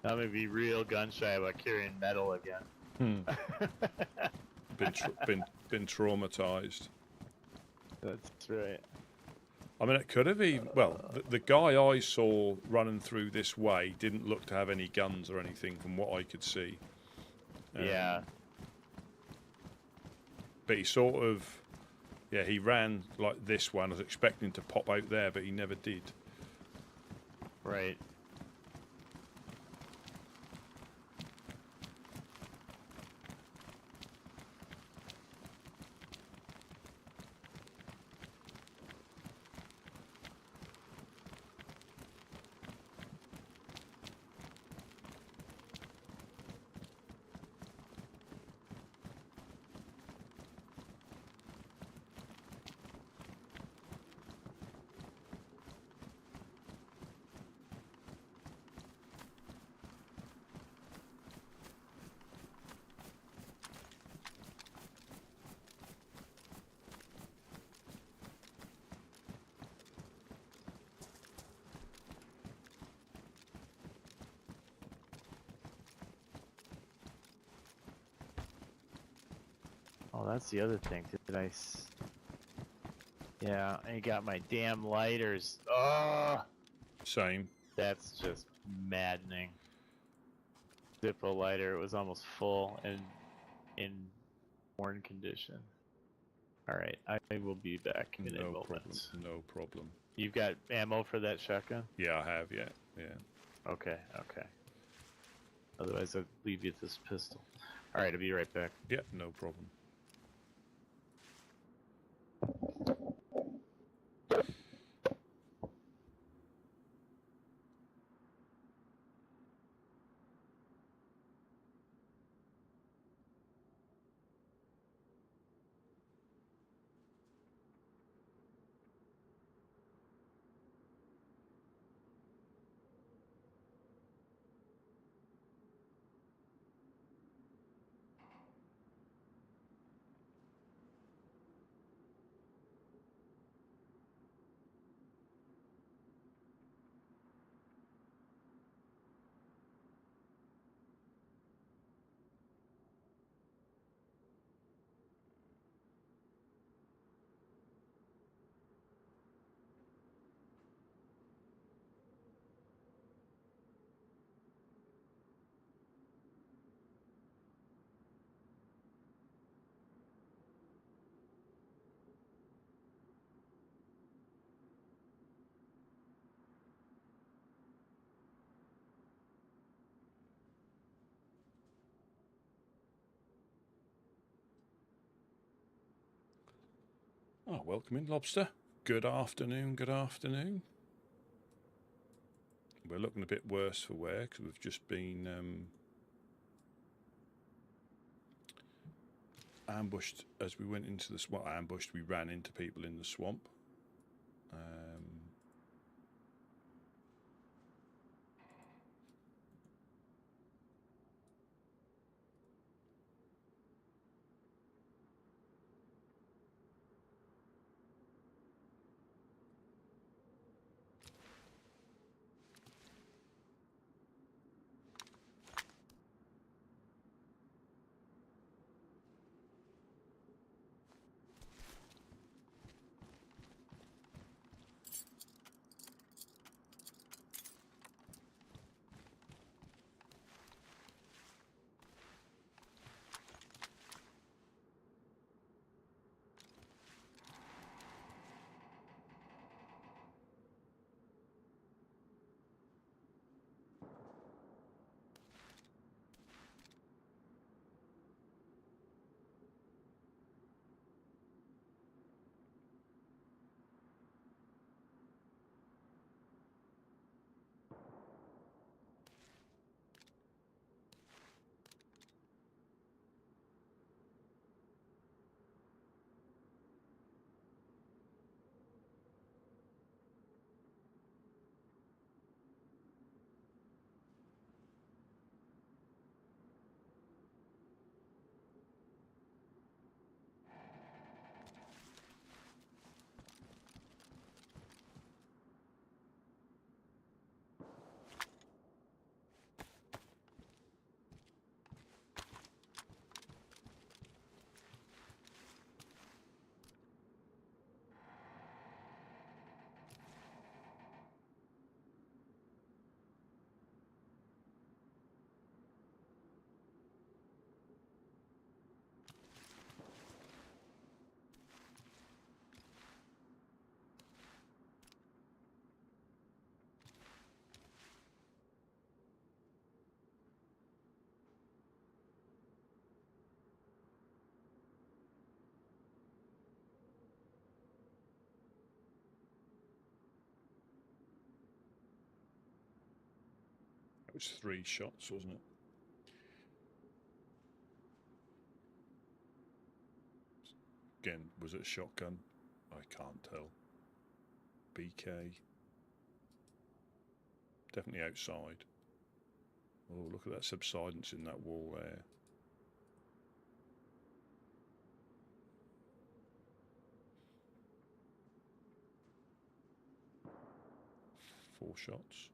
I'm gonna be real gun shy about carrying metal again. Been traumatized. That's right. I mean, it could have even. Well, the guy I saw running through this way didn't look to have any guns or anything, from what I could see. Yeah. But he sort of, yeah, he ran like this one. I was expecting to pop out there, but he never did. Right. Oh, that's the other thing. Did I? Yeah, I got my damn lighters. Oh, Same. that's just maddening. Zippo lighter. It was almost full and in worn condition. All right, I will be back in a No moment. problem. No problem. You've got ammo for that shotgun? Yeah, I have. Yeah, yeah. Okay, okay. Otherwise, I'd leave you with this pistol. All right, I'll be right back. Yeah, no problem. Oh, welcome in, Lobster. Good afternoon, good afternoon. We're looking a bit worse for wear because we've just been ambushed as we went into the swamp. Ambushed, we ran into people in the swamp. It was 3 shots, wasn't it? Again, was it a shotgun? I can't tell. BK. Definitely outside. Oh, look at that subsidence in that wall there. Four shots.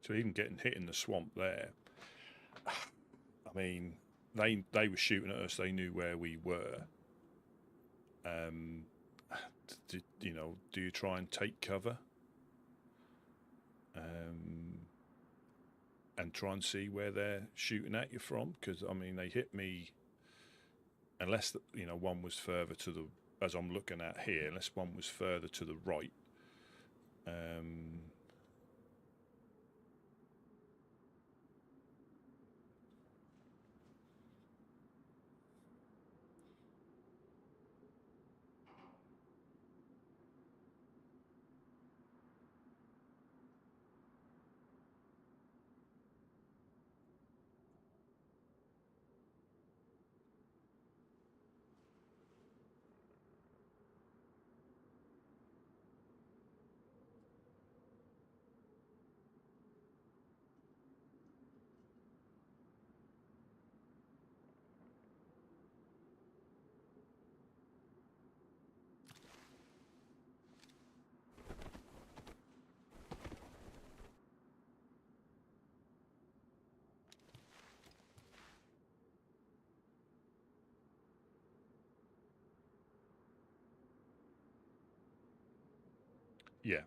So even getting hit in the swamp there, I mean, they were shooting at us. They knew where we were. You know, do you try and take cover? And try and see where they're shooting at you from? Because, I mean, they hit me, unless, you know, one was further to the, as I'm looking at here, unless one was further to the right. Yeah,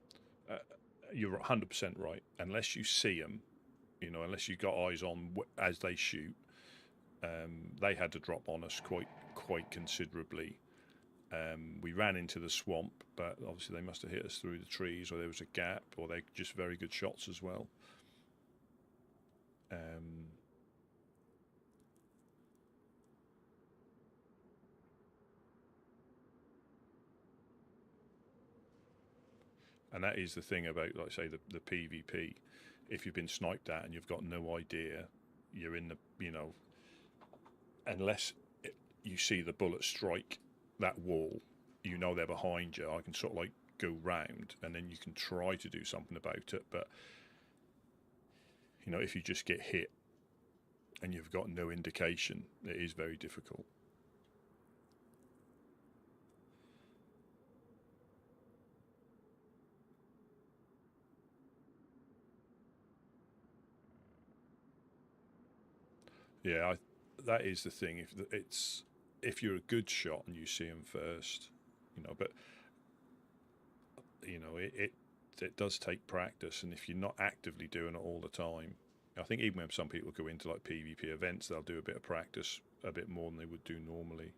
you're 100% right. Unless you see them, you know, unless you got eyes on as they shoot, they had to drop on us quite considerably. We ran into the swamp, but obviously they must have hit us through the trees, or there was a gap, or they're just very good shots as well. And that is the thing about, like, say, the PvP. If you've been sniped at and you've got no idea, you're in the, you know, unless you see the bullet strike that wall, you know they're behind you. I can sort of like go round, and then you can try to do something about it. But, you know, if you just get hit and you've got no indication, it is very difficult. Yeah, that is the thing. If you're a good shot and you see them first, you know, but you know it does take practice, and if you're not actively doing it all the time, I think even when some people go into like PvP events, they'll do a bit of practice, a bit more than they would do normally.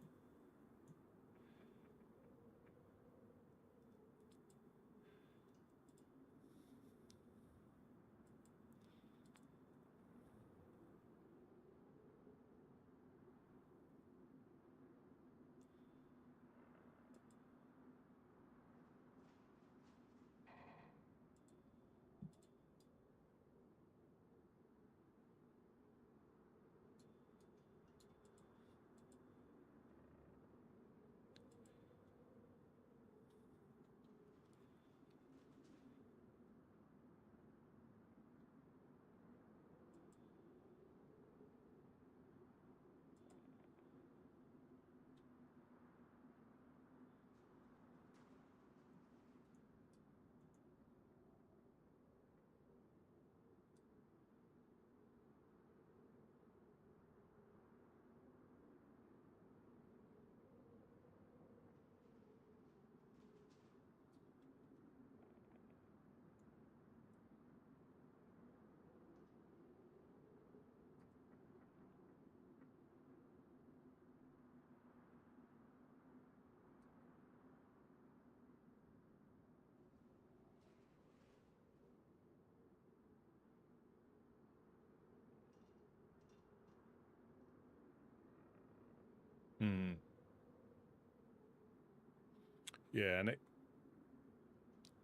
Mm. Yeah, and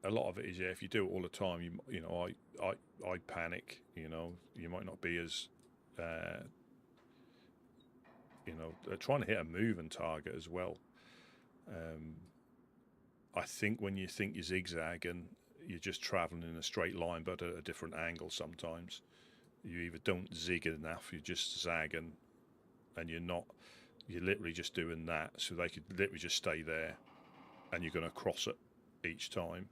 a lot of it is, yeah, if you do it all the time, you know, I panic. You know, you might not be as, you know, trying to hit a moving target as well. I think when you think you're zigzagging, you're just traveling in a straight line, but at a different angle sometimes. You either don't zig enough, you're just zagging, and you're literally just doing that. So they could literally just stay there, and you're going to cross it each time.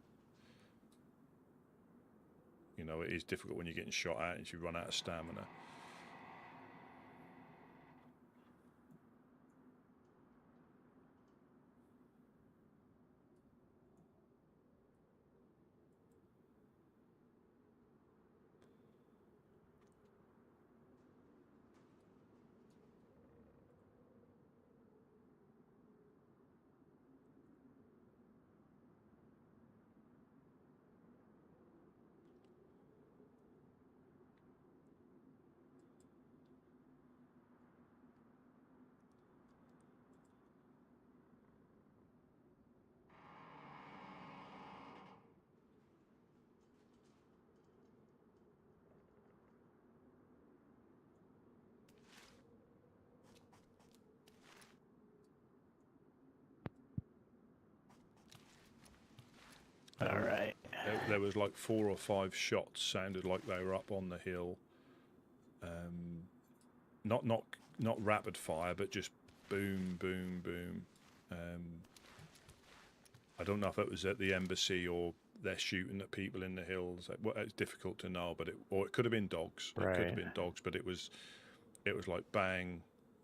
You know, it is difficult when you're getting shot at and you run out of stamina. All right. There was like 4 or 5 shots sounded like they were up on the hill. Not rapid fire, but just boom, boom, boom. I don't know if it was at the embassy or they're shooting at people in the hills. Well, it's difficult to know, but it could have been dogs. It could have been dogs, but it was like bang.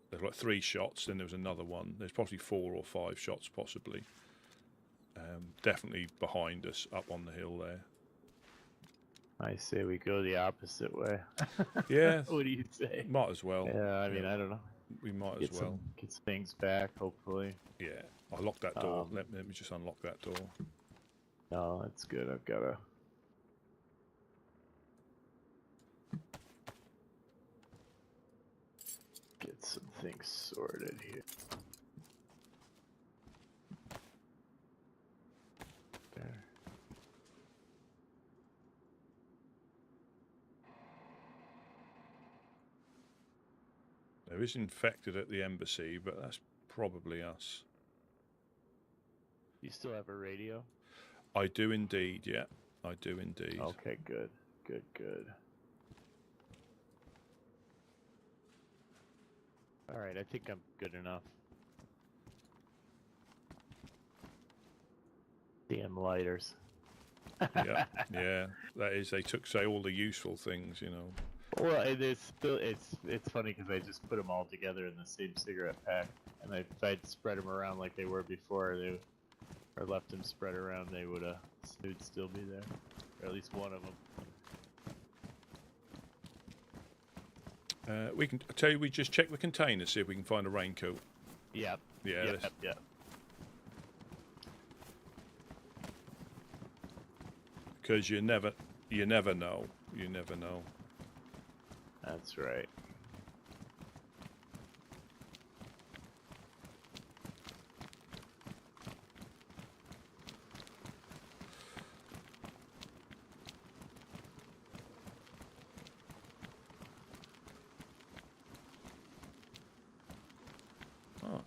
There's like 3 shots, then there was another one. There's probably 4 or 5 shots, possibly. Definitely behind us, up on the hill there. I say we go the opposite way. Yeah. What do you say? Might as well. Yeah, I mean, I don't know. We might Get as well. get some things back, hopefully. Yeah. I locked that door. Let me just unlock that door. No, that's good. I've got to. Get some things sorted here. There. There is infected at the embassy, but that's probably us. You still have a radio? I do indeed, yeah. I do indeed. Okay, good. Good, good. Alright, I think I'm good enough. Damn lighters. Yeah, yeah. That is, they took, say, all the useful things, you know. Well, it's still it's funny because I just put them all together in the same cigarette pack, and if I'd spread them around like they were before, or left them spread around, they'd still be there, or at least one of them. We can I tell you. We just check the container, see if we can find a raincoat. Yep. Yeah. Yep. Because you never know. You never know. That's right. Oh.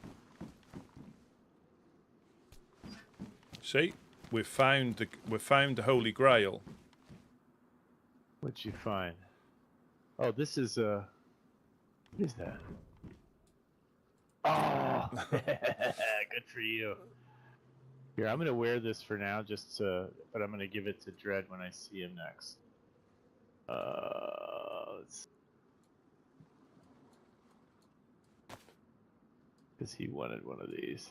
See, we've found the Holy Grail. What'd you find? Oh, this is what is that? Oh, good for you. Here, I'm gonna wear this for now, but I'm gonna give it to Dredd when I see him next. Because he wanted one of these.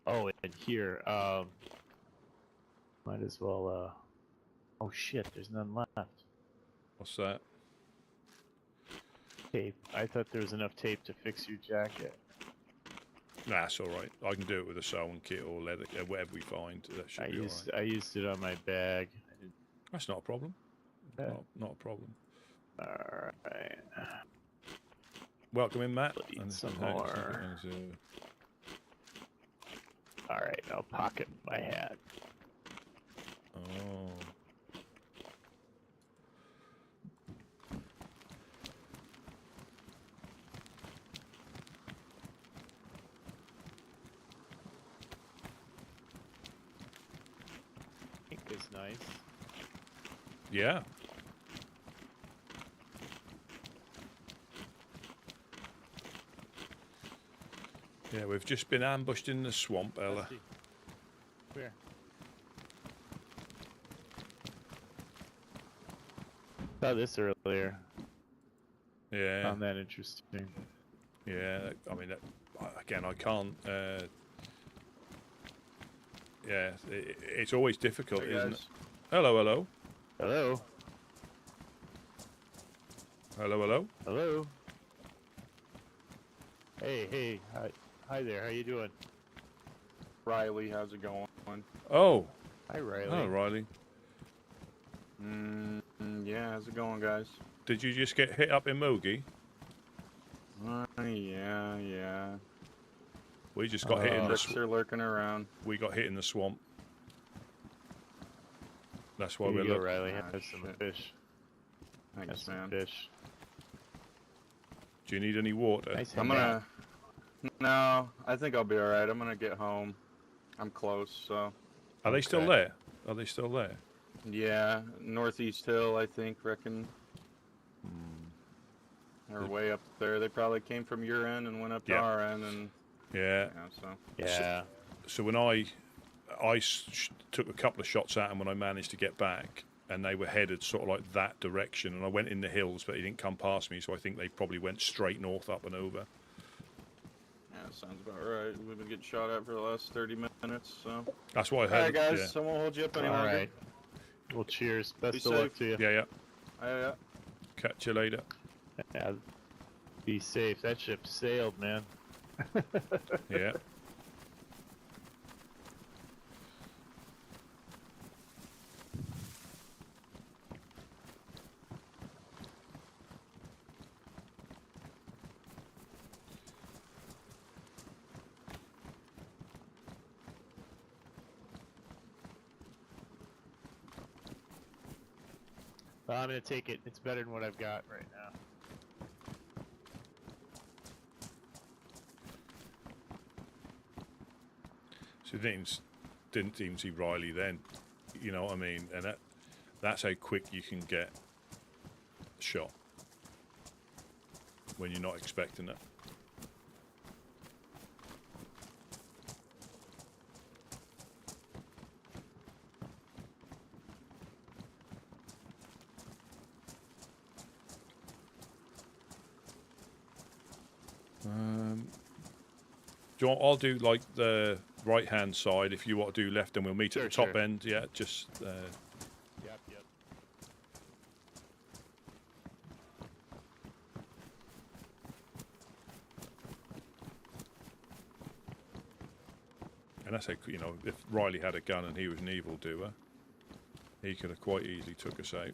Oh, and here, might as well, oh shit, there's none left. What's that? Tape. I thought there was enough tape to fix your jacket. Nah, that's all right. I can do it with a sewing kit or leather, whatever we find. That should be all right. I used it on my bag. That's not a problem. Yeah. Not a problem. All right. Welcome in, Matt. Eat And some more. All right, now pocket my hat. Oh. Pink is nice. Yeah. Yeah, we've just been ambushed in the swamp, Ella. Dusty. Where? Saw this earlier. Yeah. Found that interesting. Yeah, I mean, again, I can't. Yeah, it's always difficult, Hey, isn't it? guys. Hello, hello, Hello. hello, hello. Hello. Hey. Hi there. How you doing? Riley, how's it going? Oh, Hi, Riley. hello, Riley. Yeah, how's it going, guys? Did you just get hit up in Mogi? Yeah. We just got hit in the. Bricks are lurking around. We got hit in the swamp. That's why Here we're you go, looking. Riley. Ah, Have some shit. fish. Have Thanks, some man. fish. Do you need any water? Nice I'm hangout. gonna. No, I think I'll be alright. I'm gonna get home. I'm close, so. Are they still Okay. there? Are they still there? Yeah, Northeast Hill, I think, reckon. They're way up there. They probably came from your end and went up to Yeah. our end, and Yeah. so. Yeah. So when I took a couple of shots at him when I managed to get back, and they were headed sort of like that direction, and I went in the hills, but he didn't come past me, so I think they probably went straight north up and over. Yeah, sounds about right. We've been getting shot at for the last 30 minutes, so. That's what I Alright, heard. guys, Yeah. so I won't hold you up any All longer. right. Well, cheers. Best Be of luck safe. to you. Yeah. Yeah. Catch you later. Yeah. Be safe. That ship sailed, man. Yeah. Well, I'm gonna take it. It's better than what I've got right now. So didn't even see Riley then. You know what I mean? And that's how quick you can get shot when you're not expecting it. Do you want, I'll do like the right hand side. If you want to do left, then we'll meet Sure, at the top sure. end. Yeah, just Yep. and that's how, you know, if Riley had a gun and he was an evildoer, he could have quite easily took us out.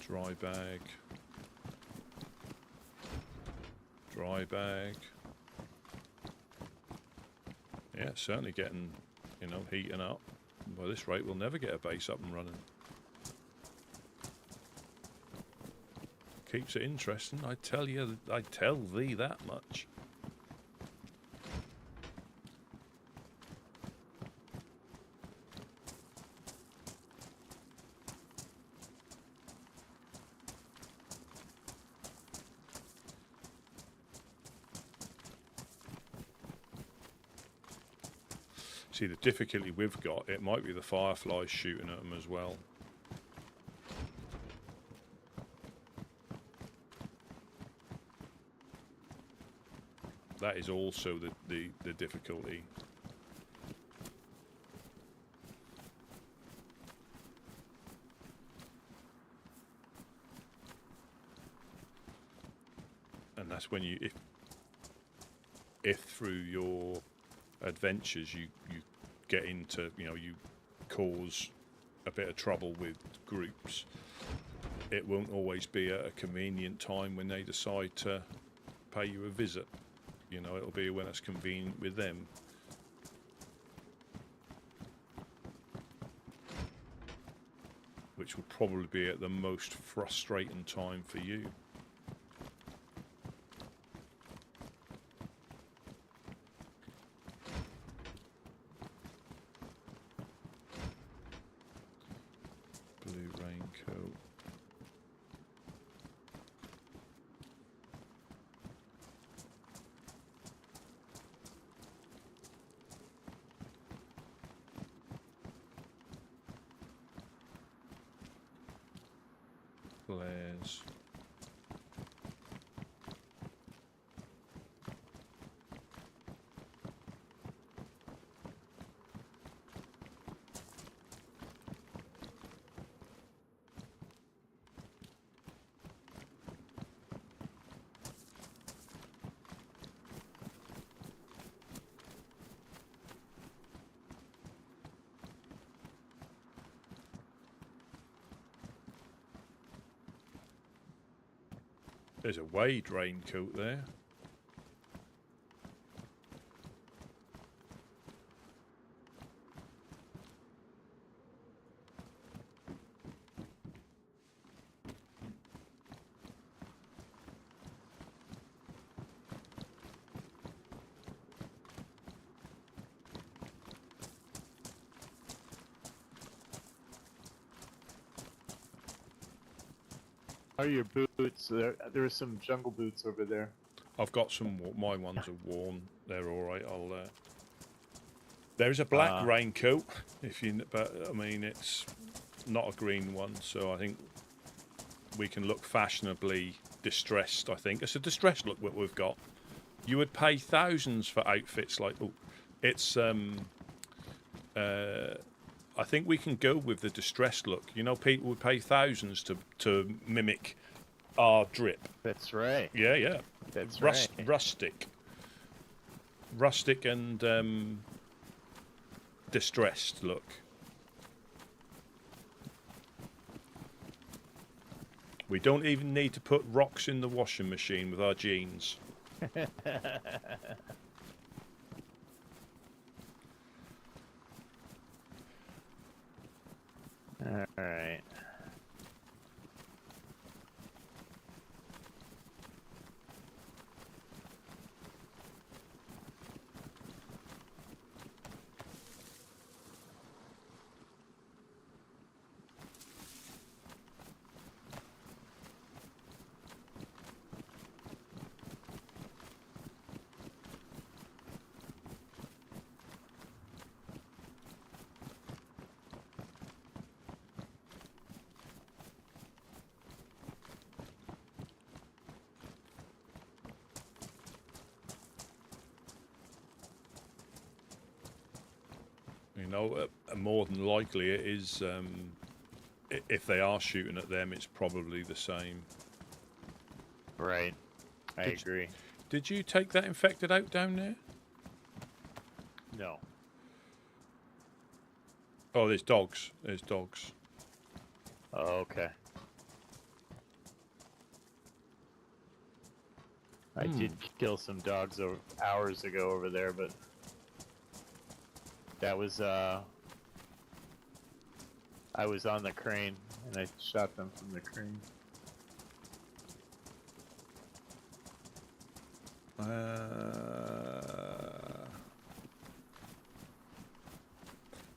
Dry bag. Dry bag. Yeah, certainly getting, you know, heating up. By this rate, we'll never get a base up and running. Keeps it interesting, I tell you, I tell thee that much. See, the difficulty we've got, it might be the fireflies shooting at them as well. That is also the difficulty. that's when you, if through your adventures you get into, you cause a bit of trouble with groups, it won't always be at a convenient time when they decide to pay you a visit. It'll be when it's convenient with them. Which will probably be at the most frustrating time for you. Blue raincoat. Flares. There's a Wade raincoat there. How are your boots? There are some jungle boots over there. I've got some. My ones are worn. They're all right. There's a black raincoat, but I mean it's not a green one. So I think we can look fashionably distressed. I think it's a distressed look what we've got. You would pay thousands for outfits like. It's I think we can go with the distressed look. People would pay thousands to mimic our drip. That's right. Yeah. That's right. right. Rustic and distressed look. We don't even need to put rocks in the washing machine with our jeans. All right. More than likely it is, if they are shooting at them, it's probably the same. Right. I agree. Did you take that infected out down there? No. Oh, there's dogs. There's dogs. Oh, okay. I did kill some dogs hours ago over there, but that was I was on the crane and I shot them from the crane.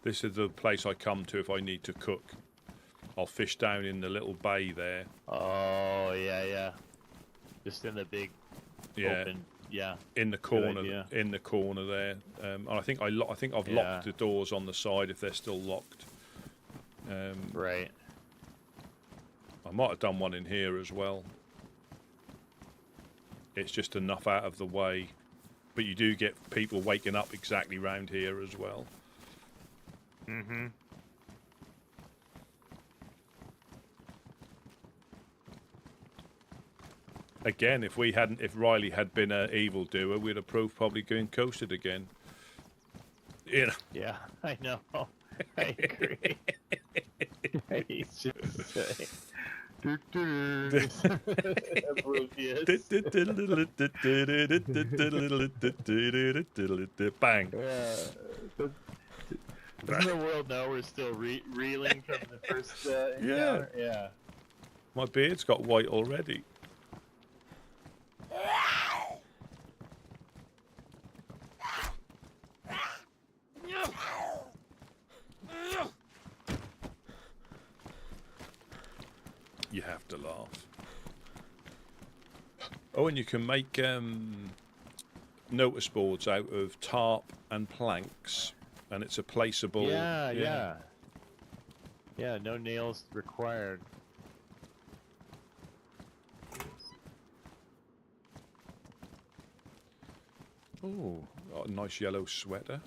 This is the place I come to if I need to cook. I'll fish down in the little bay there. Oh yeah. Just in the big open. Yeah. In the corner. In the corner there. And I think I've locked the doors on the side if they're still locked. Right. I might have done one in here as well. It's just enough out of the way. But you do get people waking up exactly round here as well. Mm-hmm. again, if Riley had been an evildoer, we'd have probably going coasted again. You know. Yeah, I know. I agree. He's just oblivious. Bang. Doesn't the world know we're still reeling from the first encounter? Yeah. My beard's got white already. You have to laugh. Oh, and you can make notice boards out of tarp and planks, and it's a placeable. Yeah, no nails required. Oh, got a nice yellow sweater.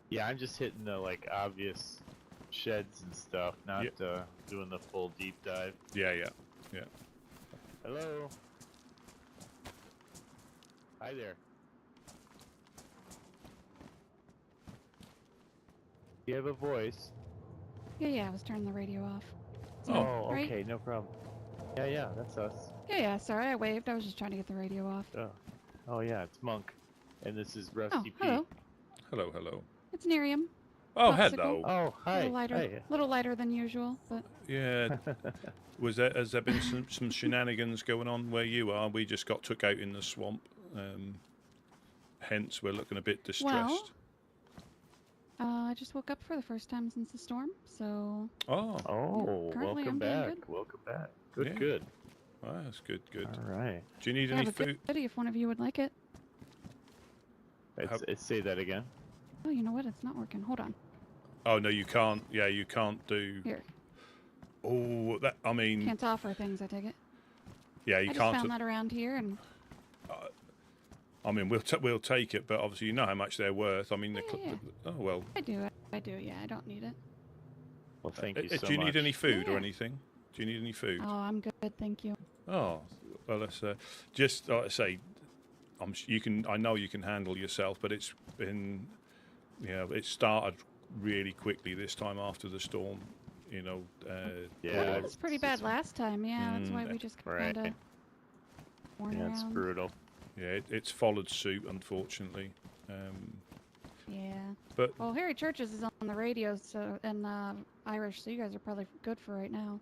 Yeah, I'm just hitting the like obvious sheds and stuff, not doing the full deep dive. Yeah. Hello. Hi there. You have a voice. Yeah, I was turning the radio off. Oh, right? okay, no problem. Yeah, that's us. Yeah, sorry, I waved. I was just trying to get the radio off. Oh yeah, it's Monk, and this is Rusty P. Hello. Hello. It's Nerium. Oh, Popsicle. hello. Oh, hi. Little lighter than usual, but Yeah. Has there been some shenanigans going on where you are? We just got took out in the swamp. Hence, we're looking a bit distressed. I just woke up for the first time since the storm, so... Oh, currently welcome I'm doing back. good. Welcome back. Good, Yeah. good. Oh, that's good. All right. Do you need I any have a food? goodie if one of you would like it. Say that again. Oh, you know what? It's not working. Hold on. Oh, no, you can't. Yeah, you can't do... Here. Oh, I mean... Can't offer things, I take it. Yeah, you I can't... just found that around here, and... I mean, we'll take it, but obviously you know how much they're worth. I mean, Yeah. oh, well. I do, yeah. I don't need it. Well, thank you so much. Do you need any food or Yeah. anything? Do you need any food? Oh, I'm good, thank you. Oh, well, let's just like I say, I know you can handle yourself, but it's been, it started really quickly this time after the storm. Yeah, It was pretty bad last time, yeah. That's why we just kind of worn around. It's brutal. Yeah, it's followed suit, unfortunately. Yeah. But well, Harry Churches is on the radio, so and Irish, so you guys are probably good for right now.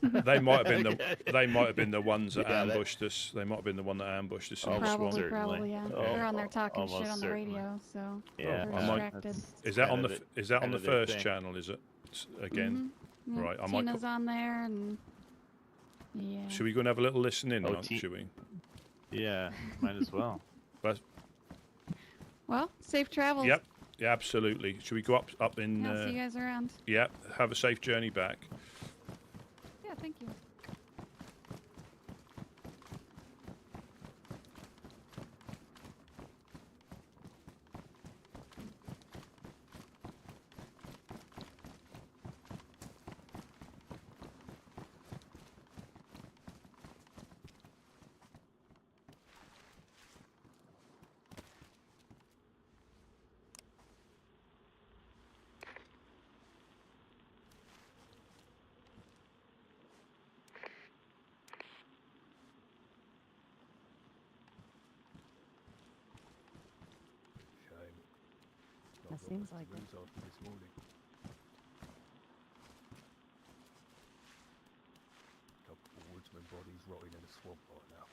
they might have been the ones that ambushed us. They might have been the one that ambushed us in the swamp. Probably, yeah. They're on there talking shit on the radio, so yeah, they're distracted. Is that on the first channel? Is it again? Mm-hmm. Yeah. Right. Tina's on there, and yeah. Should we go and have a little listen in? Should we? Yeah, might as well. Well, safe travels. Yep. Yeah, absolutely. Should we go up in? Yeah, see you guys around. Yeah. Have a safe journey back. Yeah, thank you. seems like it. After this morning. Couple of woodsman bodies rotting in a swamp right now.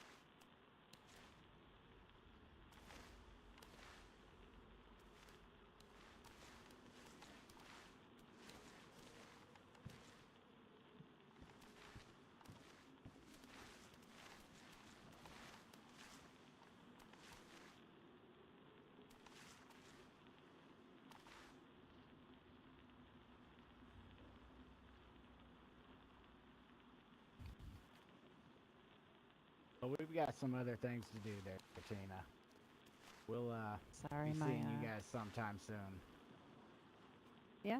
Well, we've got some other things to do there, Tina. We'll Sorry, be my seeing you guys sometime soon. yeah,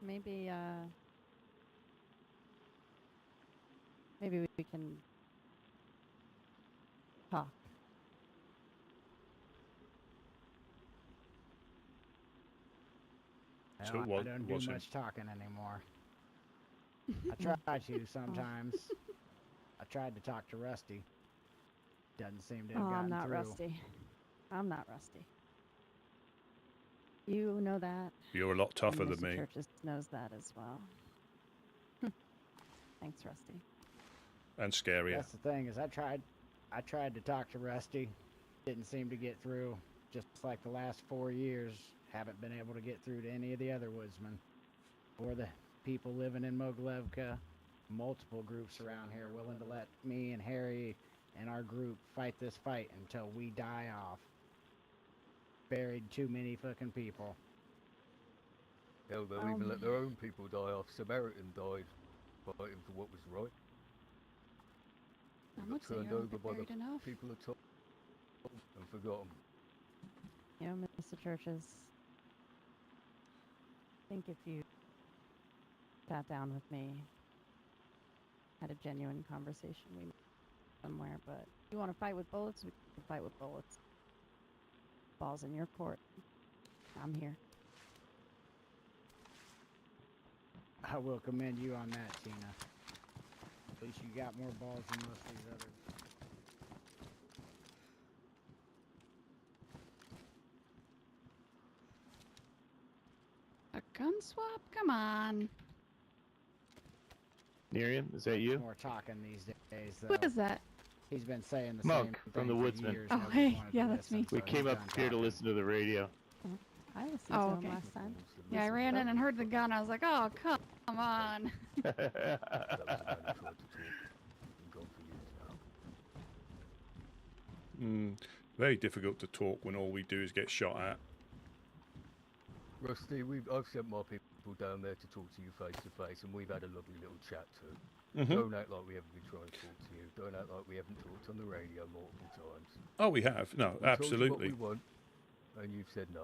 maybe maybe we can talk. So Well, what I don't do was it? much talking anymore. I try to sometimes. I tried to talk to Rusty. Doesn't seem to have Oh, gotten I'm not through. rusty. I'm not rusty. You know that. You're a lot tougher and than Mr. me. Churches knows that as well. Thanks, Rusty. And scarier. That's the thing is I tried to talk to Rusty. Didn't seem to get through. Just like the last 4 years, haven't been able to get through to any of the other woodsmen or the people living in Moglevka. Multiple groups around here willing to let me and Harry and our group fight this fight until we die off. Buried too many fucking people. Hell, they'll even let their own people die off. Samaritan died fighting for what was right. I He would got say turned you're over by the buried enough. people at top and forgotten. You know, Mr. Churches, I think if you sat down with me, had a genuine conversation, we might somewhere, but if you want to fight with bullets, we can fight with bullets. Ball's in your court. I'm here. I will commend you on that, Tina. At least you got more balls than most of these others. A gun swap? Come on. Miriam, is that you? More talking these days, though. What is that? He's been saying the Monk same from thing the for Woodsmen. years. Oh, Nobody's hey, wanted to yeah, that's listen, me. We so came he's up done here to talking. listen to the radio. I listened Oh, to okay. him last time. Wants to Yeah, I listen ran to in and heard the gun. I was like, oh, come on. That was a man who tried to talk. Been gone for years now. Very difficult to talk when all we do is get shot at. Rusty, I've sent my people down there to talk to you face to face, and we've had a lovely little chat too. Don't act like we haven't been trying to talk to you. Don't act like we haven't talked on the radio multiple times. Oh, we have. No, We absolutely. told you what we want, and you've said no.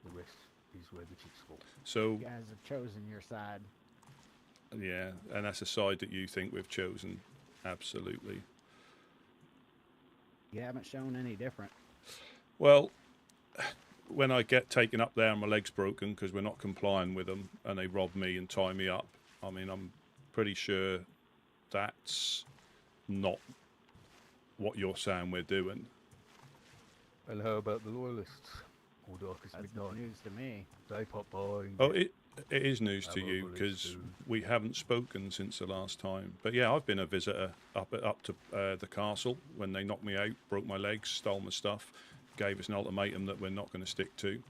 The rest is where the chips fall. So, You guys have chosen your side. yeah, and that's a side that you think we've chosen. Absolutely. You haven't shown any different. Well, when I get taken up there and my leg's broken because we're not complying with them and they rob me and tie me up, I mean, I'm pretty sure that's not what you're saying we're doing. And how about the loyalists? All darkest That's midnight. news to me. They pop by. Oh, it is news to Our you bullets because do. we haven't spoken since the last time. But yeah, I've been a visitor up to the castle when they knocked me out, broke my legs, stole my stuff, gave us an ultimatum that we're not going to stick to.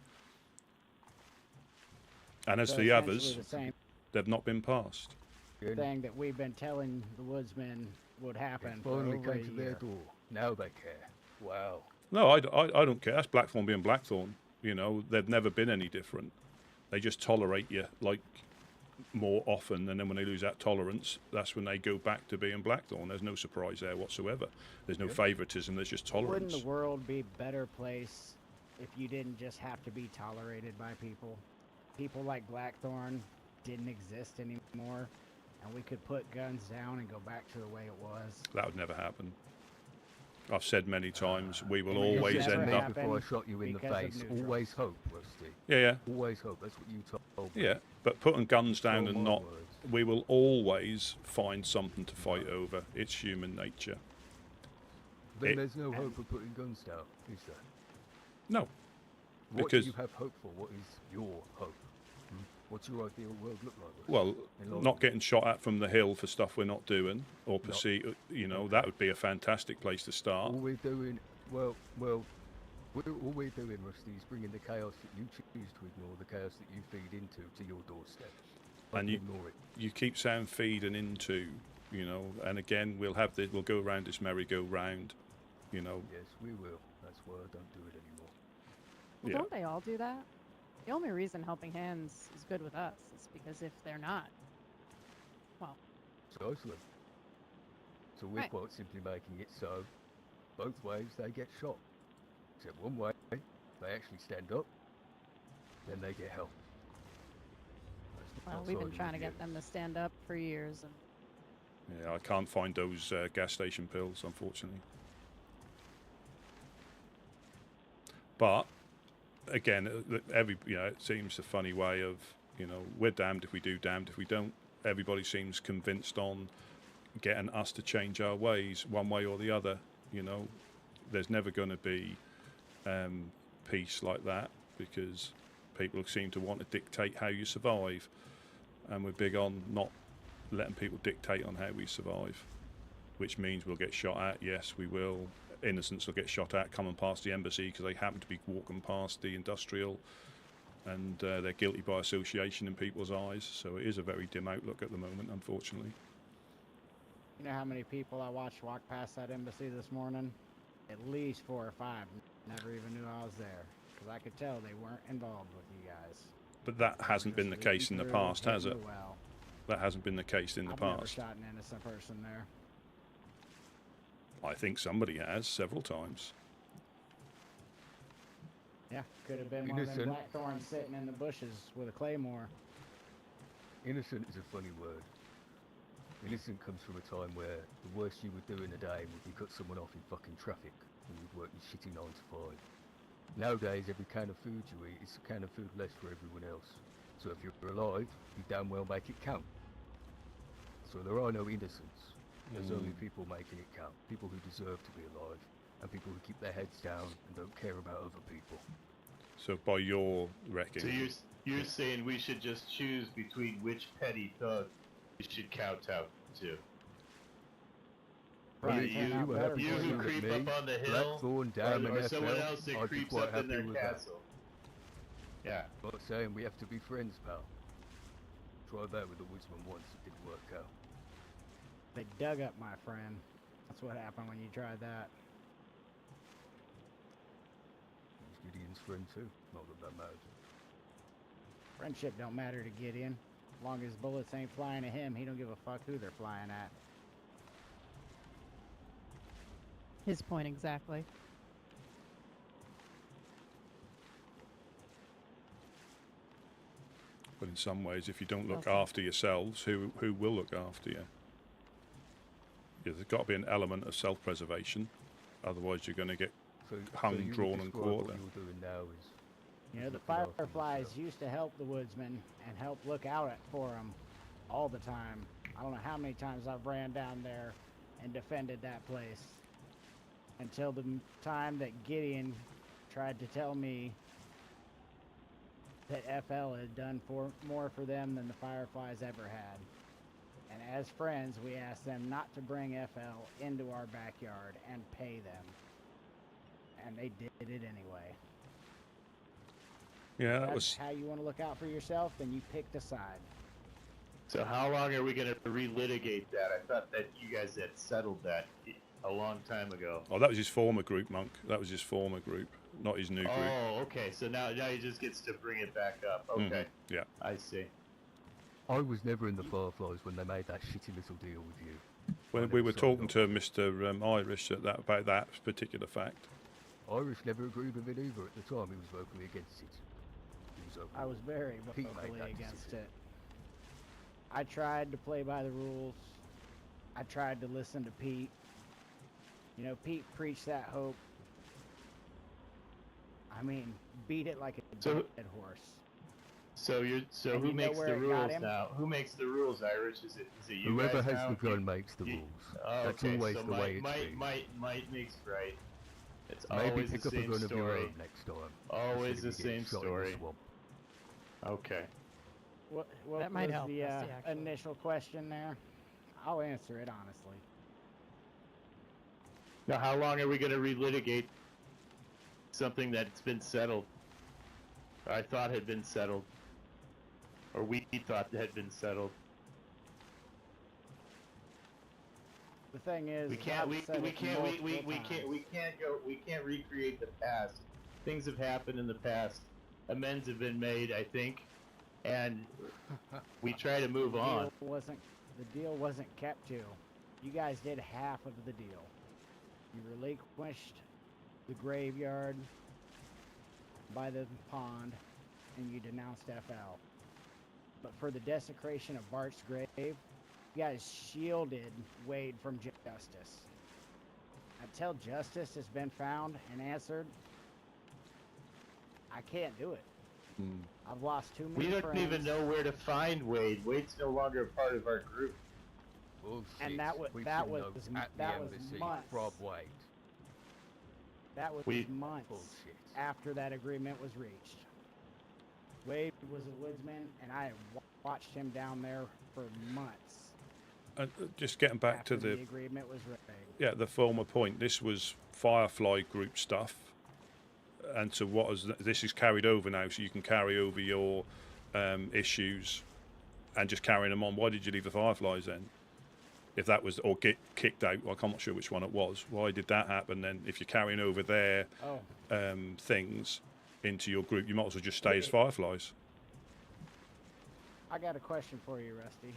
And as So for the essentially others, the same they've not been passed. Again, thing that we've been telling the woodsmen would happen it for finally over a came to their year. door. Now they care. Wow. No, I don't care. That's Blackthorn being Blackthorn. You know, they've never been any different. They just tolerate you like more often, and then when they lose that tolerance, that's when they go back to being Blackthorn. There's no surprise there whatsoever. There's no favoritism. There's just Wouldn't tolerance. the world be a better place if you didn't just have to be tolerated by people? People like Blackthorn didn't exist anymore, and we could put guns down and go back to the way it was. That would never happen. I've said many times, we will Well, you always said end that up. happened Before I shot you in the because of face. neutrals. Always hope, Rusty. Yeah, Always hope. That's what you told me. yeah. But putting guns down All and my not, words. we will always find something to fight over. It's human nature. Then It- there's no hope of putting guns down, is there? No, What because do you have hope for? What is your hope? What's your ideal world look like? well, not getting shot at from the hill for stuff we're not doing, or perceive, you know, that would be a fantastic place to start. All we're doing, all we're doing, Rusty, is bringing the chaos that you choose to ignore, the chaos that you feed into, to your doorstep. And you ignore it. You keep saying feeding into, you know, and again we'll go around this merry-go-round, you know. Yes, we will. That's why I don't do it anymore. Well, Yeah. don't they all do that? The only reason Helping Hands is good with us is because if they're not, well, Precisely. So we're Right. quite simply making it so both ways they get shot. Except one way, they actually stand up, then they get help. That's well, not we've been siding trying to with get you. them to stand up for years, and Yeah, I can't find those gas station pills, unfortunately. But again, it seems a funny way of, you know, we're damned if we do, damned if we don't. Everybody seems convinced on getting us to change our ways one way or the other. You know, there's never going to be peace like that, because people seem to want to dictate how you survive, and we're big on not letting people dictate on how we survive, which means we'll get shot at. Yes, we will. Innocents will get shot at coming past the embassy because they happen to be walking past the industrial, and they're guilty by association in people's eyes. So it is a very dim outlook at the moment, unfortunately. You know how many people I watched walk past that embassy this morning? At least 4 or 5. Never even knew I was there, because I could tell they weren't involved with you guys. But that hasn't been the case in the past, has it? Well, That hasn't been the case in the I've never past. shot an innocent person there. I think somebody has several times. Yeah, could have been one of them Innocent. blackthorns sitting in the bushes with a claymore. Innocent is a funny word. Innocent comes from a time where the worst you would do in a day would be cut someone off in fucking traffic and you'd work your shitty 9 to 5. Nowadays, every can of food you eat is a can of food less for everyone else. So if you're alive, you damn well make it count. So there are no innocents. There's only people making it count. People who deserve to be alive, and people who keep their heads down and don't care about other people. So by your reckoning, So you're saying we should just choose between which petty thug we should kowtow to? Right, You, turn out better you for who you. creep Me, up on the hill, Blackthorn, Dam, or and someone FL, else that I'd be creeps quite up in happy their with that. castle. Yeah. I'm not saying we have to be friends, pal. Tried that with the Woodsmen once, it didn't work out. They dug up my friend. That's what happened when you tried that. He was Gideon's friend too, not that that matters. Friendship don't matter to Gideon. As long as bullets ain't flying at him, he don't give a fuck who they're flying at. his point exactly. but in some ways, if you don't look Well said. after yourselves, who will look after you? Yeah, there's got to be an element of self-preservation. Otherwise, you're going to get hung, you would drawn, and describe what quartered. you're doing now is You know, the looking after Fireflies yourself. used to help the Woodsmen and help look out for them all the time. I don't know how many times I've ran down there and defended that place. Until the time that Gideon tried to tell me that FL had done more for them than the Fireflies ever had. And as friends, we asked them not to bring FL into our backyard and pay them. And they did it anyway. Yeah, that That's was. how you want to look out for yourself, then you pick the side. So how long are we going to relitigate that? I thought that you guys had settled that a long time ago. Oh, that was his former group, Monk. That was his former group, not his new group. Oh, okay. So now he just gets to bring it back up. Okay. Yeah. I see. I was never in the Fireflies when they made that shitty little deal with you. When we were talking to Mr. Irish about that particular fact. Irish never agreed with it either at the time. He was vocally against it. He was I was very Pete made vocally that against decision. it. I tried to play by the rules. I tried to listen to Pete. You know, Pete preached that hope. I mean, beat it like a So- dead horse. So And who you know makes where the it got rules him? now? Who makes the rules, Irish? Is it you Whoever guys has now? the gun makes the You- rules. Oh, That's okay, always so the way it's might, been. might makes right. It's Maybe always pick the up a same gun of your story. own next time. Always the instead of same getting shot in the story. swamp. Okay. What That might was help, the Rusty, actually. initial question there? I'll answer it honestly. Now, how long are we going to relitigate something that's been settled? Or I thought had been settled. Or we thought had been settled. The thing is, We can't. I've said it multiple times. We can't recreate the past. Things have happened in the past. Amends have been made, I think, and we try to move on. The deal wasn't kept to. You guys did half of the deal. You relinquished the graveyard by the pond, and you denounced FL. But for the desecration of Bart's grave, you guys shielded Wade from justice. Until justice has been found and answered, I can't do it. I've lost too many We don't friends. even know where to find Wade. Wade's no longer a part of our group. Bullshit. And that was We've that seen was notes that at the was embassy months. from Wade. That was months Bullshit. after that agreement was reached. Wade was a woodsman, and I had watched him down there for months. Just getting back after to the agreement was ready. yeah, the former point. This was Firefly group stuff, and so this is carried over now. So you can carry over your issues and just carrying them on. Why did you leave the Fireflies then? If that was or get kicked out, well, I'm not sure which one it was. Why did that happen then? If you're carrying over their things into your group, you might as well just stay as Fireflies. I got a question for you, Rusty.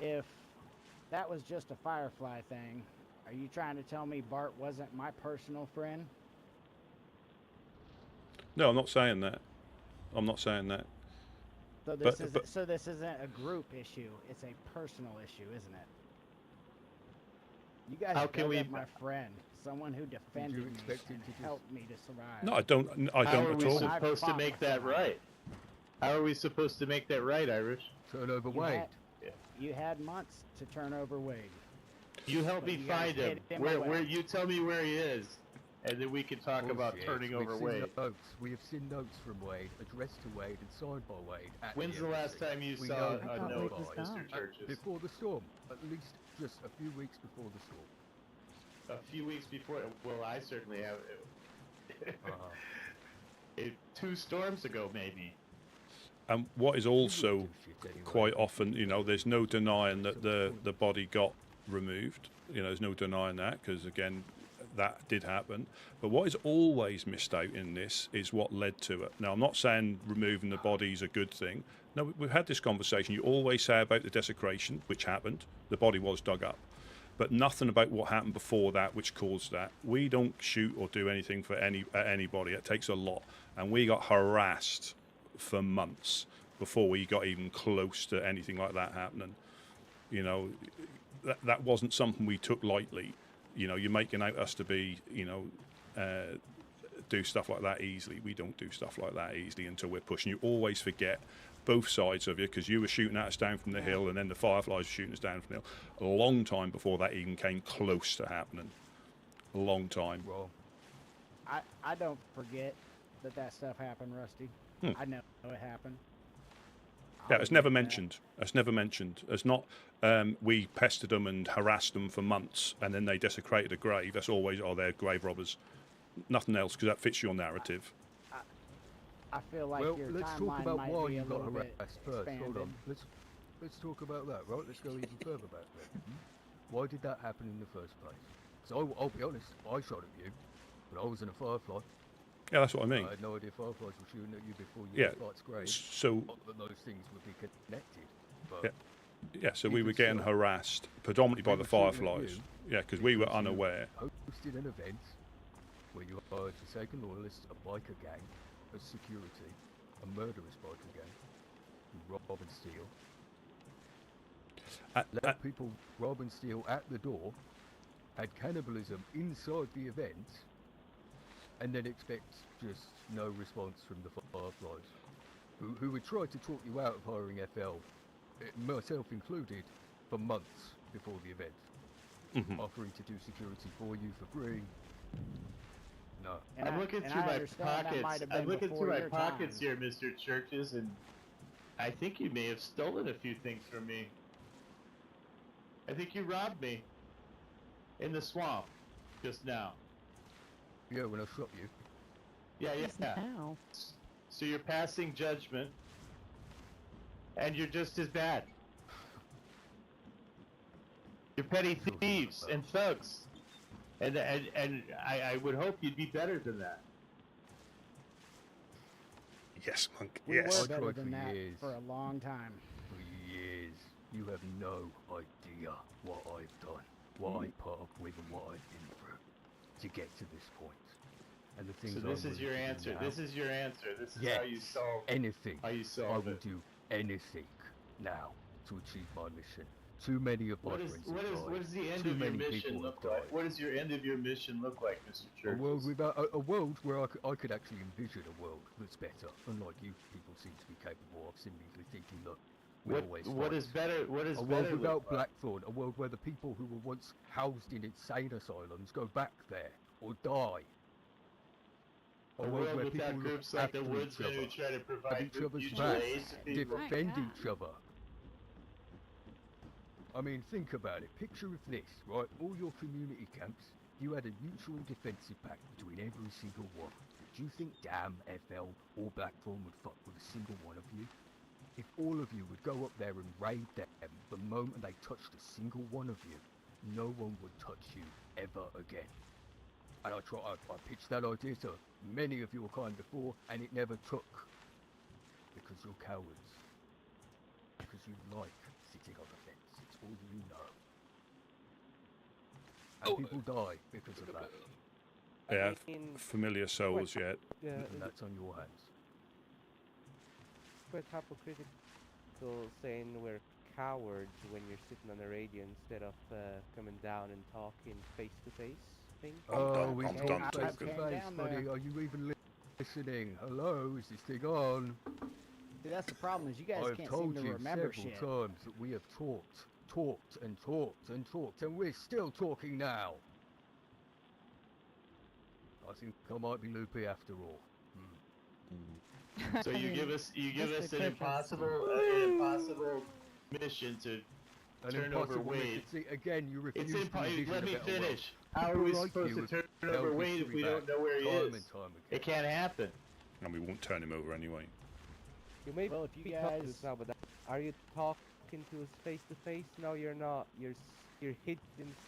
If that was just a Firefly thing, are you trying to tell me Bart wasn't my personal friend? No, I'm not saying that. I'm not saying that. So this isn't a group issue; it's a personal issue, isn't it? You guys How can dug we- up my friend, someone who defended me expect him and to just- helped me to survive. No, I don't. I How don't are at we all. supposed to Fought make with that someone. right? How are we supposed to make that right, Irish? Turn over You Wade. had, you had months to turn over Wade. You help me You guys find him. hid him Where away. you tell me where he is, and then we can talk about Bullshit. turning over We've seen Wade. notes. We have seen notes from Wade, addressed to Wade and signed by Wade. At When's the last embassy. time you We saw know a who thought note, Wade was Mr. gone. Churches? Before the storm, at least just a few weeks before the storm. A few weeks before. Well, I certainly have. Uh-huh. 2 storms ago, maybe. And what is also do shit anyway. quite often, there's no denying that the body got removed. There's no denying that because again, that did happen. But what is always missed out in this is what led to it. Now, I'm not saying removing the body is a good thing. No, we've had this conversation. You always say about the desecration, which happened. The body was dug up. But nothing about what happened before that, which caused that. We don't shoot or do anything for anybody. It takes a lot. And we got harassed for months before we got even close to anything like that happening. That wasn't something we took lightly. You're making out us to be, do stuff like that easily. We don't do stuff like that easily until we're pushing. You always forget both sides of you because you were shooting at us down from the hill and then the Fireflies were shooting us down from the hill. A long time before that even came close to happening. A long time. Well, I don't forget that stuff happened, Rusty. I know it happened. Yeah, I'll it's never admit that. mentioned. It's never mentioned. It's not we pestered them and harassed them for months and then they desecrated a grave. That's always, they're grave robbers. Nothing else because that fits your narrative. I feel like well, your let's timeline talk about might why be you a got little bit harassed first. Hold on. expanded. Let's talk about that, right? Let's go even further back then. Why did that happen in the first place? So I'll be honest, I shot at you, but I was in a Firefly. Yeah, that's what I mean. I had no idea Fireflies were shooting at you before you Yeah. hit Bart's grave. So, Not that those things would be connected. But so we Even were getting so, harassed predominantly by we the were shooting at Fireflies. you Yeah, because we were because you unaware. hosted an event where you hired Forsaken Loyalists, a biker gang, as security, a murderous biker gang, who rob and steal. Let people rob and steal at the door, had cannibalism inside the event, and then expect just no response from the Fireflies, who would try to talk you out of hiring FL, myself included, for months before the event. offering to do security for you for free. No. And I'm looking and through I my understand that pockets. might have I'm been looking before through my your pockets time. here, Mr. Churches, and I think you may have stolen a few things from me. I think you robbed me in the swamp just now. Yeah, when I shot you. Yeah, Just now. So you're passing judgment, and you're just as bad. You're petty thieves and thugs, and I would hope you'd be better than that. Yes, monk. We Yes. were I better tried than for that years. for a long time. For years. You have no idea what I've done, what I put up with, and what I've been through to get to this point. And the things So this I'm is your willing to do answer. now, This is your answer. This is yes, how you solve. anything. How you I solve will it. do anything now to achieve my mission. Too many of my friends have died. What does the end Too of your many mission people look have like? died. What does your end of your mission look like, Mr. A Churches? world without a world where I could actually envision a world that's better, unlike you people seem to be capable of simply thinking, look, we always What fight. is better? What is A world better without look like? Blackthorn, a world where the people who were once housed in insane asylums go back there or die. A world where without people look groups like the after each Woodsmen who other, try to have provide each other's mutual backs, aid to people. defend each other. I mean, think about it. Picture of this, right? All your community camps, you had a mutual defensive pact between every single one. Do you think damn FL or Blackthorn would fuck with a single one of you? If all of you would go up there and raid them the moment they touched a single one of you, no one would touch you ever again. And I pitched that idea to many of your kind before, and it never took. Because you're cowards. Because you like sitting on the fence. It's all you know. And people die because of that. Yeah, I mean, familiar souls yet. yeah, And that's on your hands. quite hypocritical saying we're cowards when you're sitting on the radio instead of coming down and talking face to face. Thing. We I'm talk done face talking. to face, buddy. Are you even listening? Hello, is this thing on? See, that's the problem is you guys I've can't told seem to you remember several shit. times that we have talked, and we're still talking now. I think I might be loopy after all. So you give us Mr. an Churches. impossible mission to An turn over impossible mission. Wade. See, again, you refuse It's to impossible. envision Let a me better world. finish. How are we People like supposed you to have turn held over Wade if history we don't back know where he time is? and time again. It can't happen. And we won't turn him over anyway. You may Well, if you be talking guys- this now, but are you talking to us face to face? No, you're not. You're hidden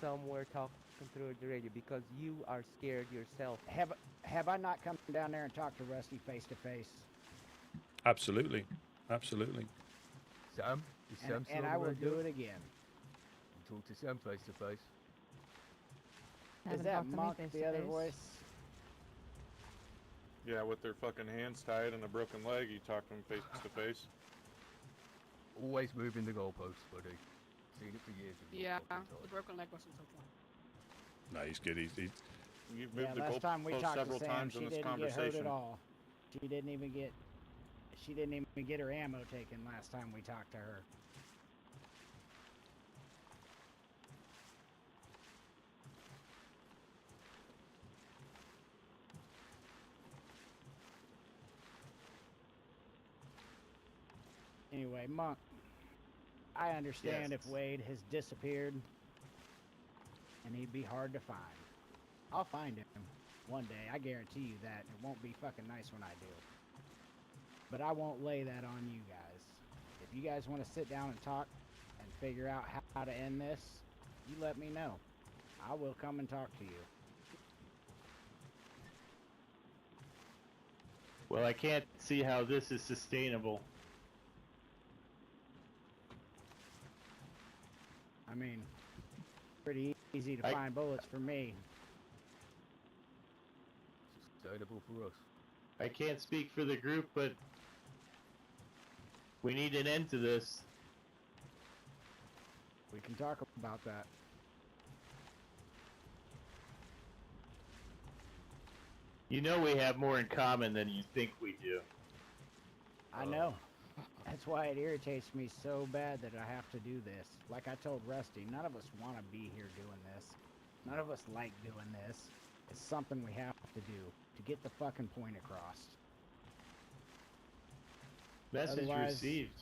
somewhere talking through the radio because you are scared yourself. Have I not come down there and talked to Rusty face to face? Absolutely. Absolutely. Sam? Is Sam still And on I the will radio? do it again. Talk to Sam face to face. Is Haven't that talked to me Monk face the to other face. voice? Yeah, with their fucking hands tied and a broken leg, you talk to them face to face. Always moving the goalposts, buddy. Seen it for years. with your Yeah, fucking the toys. broken leg wasn't so fun. No, he's good. He's You've Yeah, moved the last time we goalpost talked to several Sam, times she in this didn't get hurt conversation. at all. She didn't even get her ammo taken last time we talked to her. Anyway, Monk, I understand Yes. if Wade has disappeared and he'd be hard to find. I'll find him one day, I guarantee you that. It won't be fucking nice when I do. But I won't lay that on you guys. If you guys want to sit down and talk and figure out how to end this, you let me know. I will come and talk to you. Well, I can't see how this is sustainable. I mean, pretty easy to I- find bullets for me. Sustainable for us. I can't speak for the group, but we need an end to this. We can talk about that. You know we have more in common than you think we do. I know. That's why it irritates me so bad that I have to do this. Like I told Rusty, none of us want to be here doing this. None of us like doing this. It's something we have to do to get the fucking point across. Message Otherwise- received.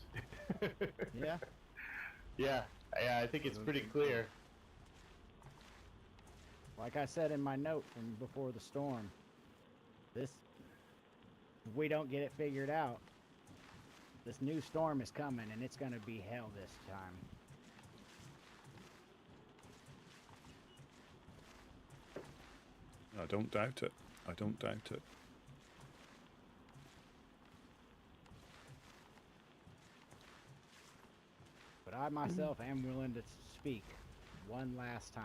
Yeah. Yeah, I think it's pretty clear. Like I said in my note from before the storm, if we don't get it figured out, this new storm is coming and it's going to be hell this time. I don't doubt it. I don't doubt it. But I myself am willing to speak one last time.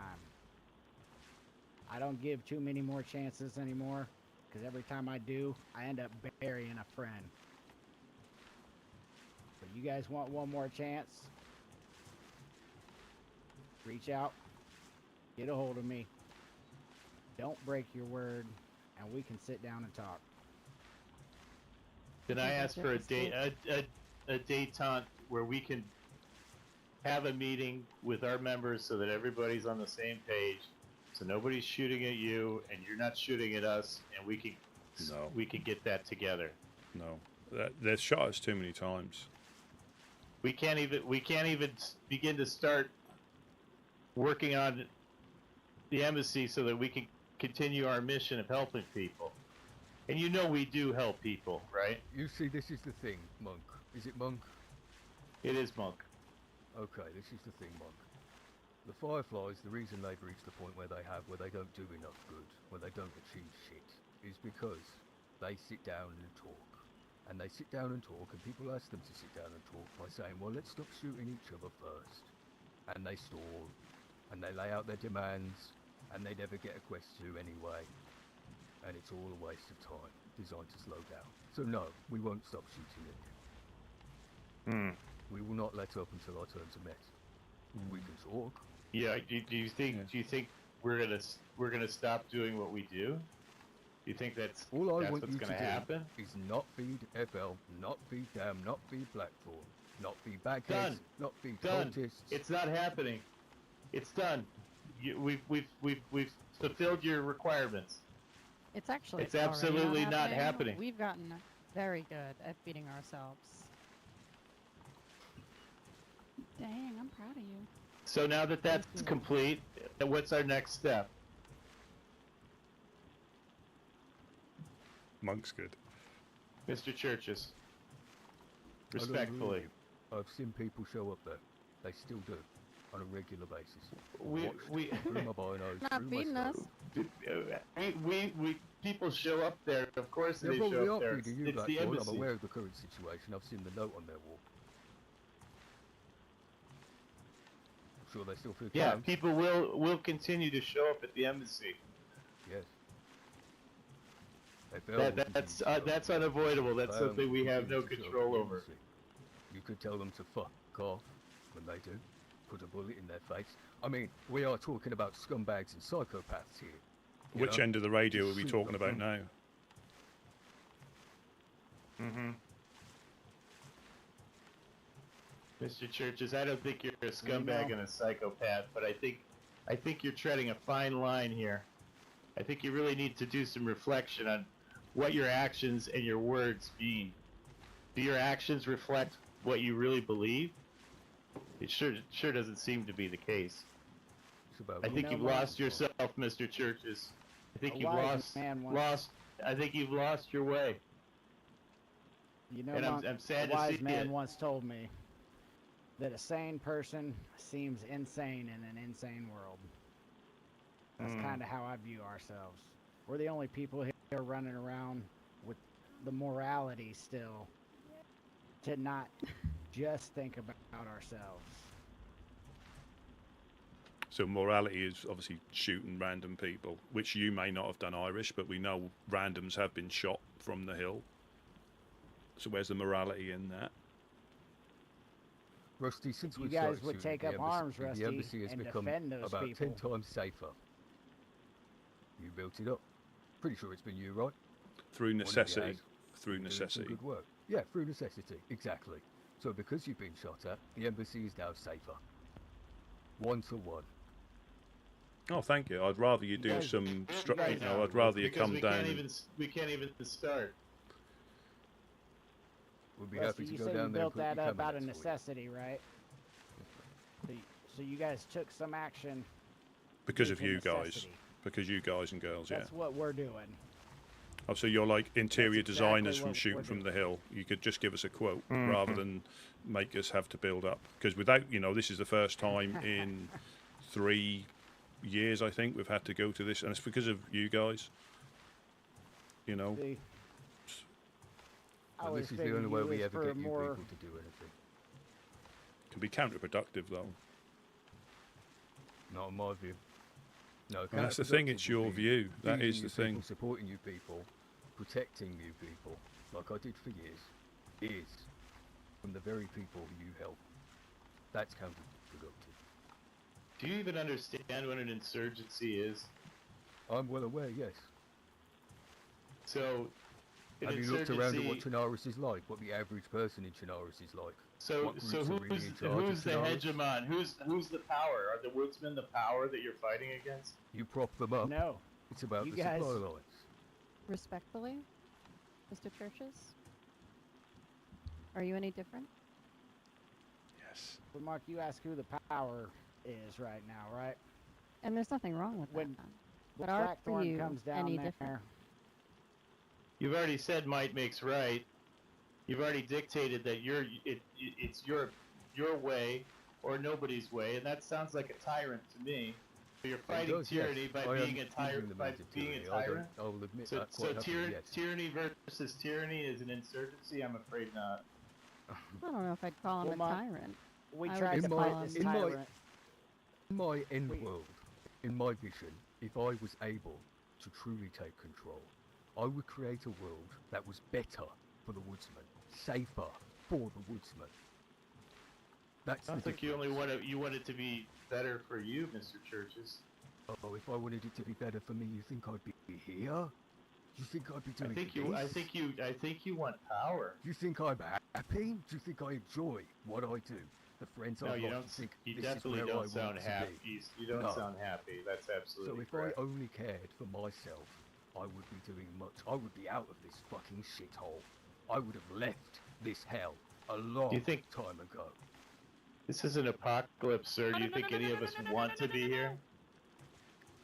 I don't give too many more chances anymore, because every time I do, I end up burying a friend. But you guys want one more chance? Reach out, get a hold of me. Don't break your word, and we can sit down and talk. Can I ask for a détente where we can have a meeting with our members so that everybody's on the same page, so nobody's shooting at you and you're not shooting at us, and we can get that together. No, they've shot us too many times. We can't even begin to start working on the embassy so that we can continue our mission of helping people. And you know we do help people, right? You see, this is the thing, Monk. Is it Monk? It is, Monk. Okay, this is the thing, Monk. The Fireflies, the reason they've reached the point where they don't do enough good, where they don't achieve shit, is because they sit down and talk. And they sit down and talk, and people ask them to sit down and talk by saying, well, let's stop shooting each other first. And they stall, and they lay out their demands, and they never get a quest to anyway. And it's all a waste of time, designed to slow down. So no, we won't stop shooting at you. We will not let up until our terms are met. We can talk. Yeah. Do you think we're gonna stop doing what we do? Do you think that's All I want what's you gonna to happen? do is not feed FL, not feed Dam, not feed Blackthorn, not feed Bagheads, Done. not feed Done. cultists. It's not happening. It's done. We've fulfilled your requirements. It's actually It's already absolutely not happening. We've gotten very good at feeding ourselves. Dang, I'm proud of you. So now that that's complete, what's our next step? Monk's good. Mr. Churches. I don't Respectfully. believe you. I've seen people show up there. They still do, on a regular basis. We Through my binos, Not through feeding my us. we people show up there. Of course Yeah, they well, we show up aren't there. feeding you, It's the Blackthorn. I'm embassy. aware of the current situation. I've seen the note on their wall. I'm sure they still feel Yeah, calm. people will continue to show up at the embassy. Yes. They will continue to show up. That's unavoidable. That's They will something we have no continue to show up control at the over. embassy. You could tell them to fuck off when they do. Put a bullet in their face. I mean, we are talking about scumbags and psychopaths here. you Which know? end of the radio are Just we shoot talking them. about now? Mm-hmm. Mr. Churches, I don't think you're a scumbag and a psychopath, but I think you're treading a fine line here. I think you really need to do some reflection on what your actions and your words mean. Do your actions reflect what you really believe? It sure doesn't seem to be the case. It's about I think know you've what? lost yourself, Mr. Churches. I think A you've wise man once- I think you've lost your way. You know, And Monk, I'm sad a to wise see man it. once told me that a sane person seems insane in an insane world. That's kind of how I view ourselves. We're the only people here running around with the morality still to not just think about ourselves. So morality is obviously shooting random people, which you may not have done, Irish, but we know randoms have been shot from the hill. So where's the morality in that? Rusty, since You we've guys started would shooting take the up embassy, arms, Rusty, the embassy has and become defend those about people. 10 times safer. You built it up. Pretty sure it's been you, right? Through One of you necessity. has. Through You're doing some necessity. good work. Yeah, through necessity. Exactly. So because you've been shot at, the embassy is now safer. 1-1. Oh, thank you. I'd rather you do guys- some. guys- I'd rather you Because come we down. we can't even start. We'll be Rusty, happy you to say go you down there and built put your that up out of caminets for you. necessity, right? So you guys took some action Because due of to you guys. necessity. Because you guys and girls, yeah. That's what we're doing. Oh, so you're like interior exactly designers what from we're shooting from doing. the hill. You could just give us a quote rather than make us have to build up. Because without, this is the first time in 3 years, I think, we've had to go to this. And it's because of you guys. See, I Well, always this is the figured only way you we was ever for get you more. people to do anything. Can be counterproductive, though. Not in my view. No, Well, that's the thing, it's counterproductive your would be view. That feeding is you the thing. people, supporting you people, protecting you people, like I did for years, is from the very people you help. That's counterproductive. Do you even understand what an insurgency is? I'm well aware, yes. So, an Have you looked around at what insurgency. Chernarus is like? What the average person in Chernarus is like? So what groups are really in charge of who's the Chernarus? hegemon? Who's the power? Are the Woodsmen the power that you're fighting against? You prop them up. No, It's about You the guys- supply lines. Respectfully, Mr. Churches, are you any different? Yes. but Mark, you ask who the power is right now, right? And there's nothing wrong with When that. When But are Blackthorn you comes down any there, different? You've already said might makes right. You've already dictated that it's your way or nobody's way, and that sounds like a tyrant to me. So you're fighting does, yes. tyranny by I am being a using tyrant. the By means of being a tyranny. tyrant. I will admit So, that so quite happily, yes. tyranny versus tyranny is an insurgency? I'm afraid not. I don't know if I'd call him Well, a Mark, tyrant. we I would tried just to call fight him- this in my- tyrant. In my end Wait. world, in my vision, if I was able to truly take control, I would create a world that was better for the Woodsmen, safer for the Woodsmen. That's Sounds the like you only want it to be better for you, Mr. Churches. Oh, if I wanted it to be better for me, you think I'd be here? You think I'd be I doing think this? I think you want power. Do you think I'm happy? Do you think I enjoy what I do? The friends No, I've you got, don't. you think You this is definitely where I don't want sound to happy. be? You don't No. sound happy. That's So absolutely if correct. I only cared for myself, I would be doing much. I would be out of this fucking shithole. I would have left this hell a long think- time ago. This is an apocalypse, sir. Do you think any of us want to be here?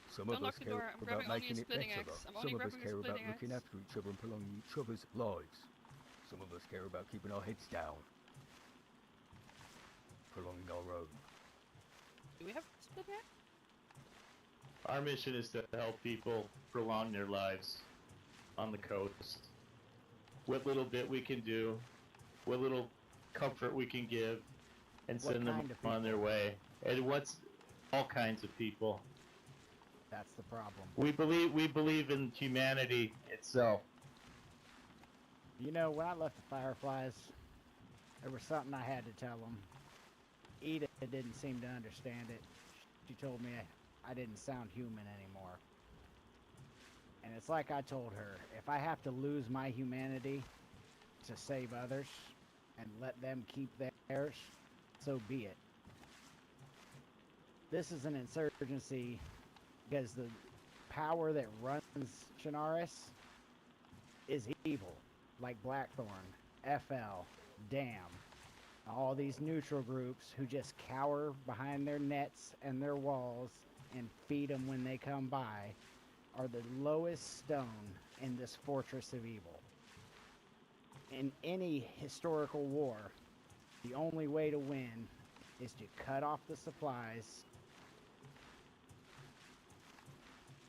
Some Don't of knock us the care door. I'm about grabbing only a making it splitting better. axe. I'm Some only of us grabbing a care about splitting looking axe. after each other and prolonging each other's lives. Some of us care about keeping our heads down. Prolonging our own. Do we have a splitting axe? Our mission is to help people prolong their lives on the coast. What little bit we can do, what little comfort we can give, and What send them kind of on their way. And what's all kinds of people. That's the problem. We believe in humanity itself. You know, when I left the Fireflies, there was something I had to tell them. Eda didn't seem to understand it. She told me I didn't sound human anymore. And it's like I told her, if I have to lose my humanity to save others and let them keep theirs, so be it. This is an insurgency because the power that runs Chernarus is evil, like Blackthorn, FL, Damn, all these neutral groups who just cower behind their nets and their walls and feed them when they come by are the lowest stone in this fortress of evil. In any historical war, the only way to win is to cut off the supplies.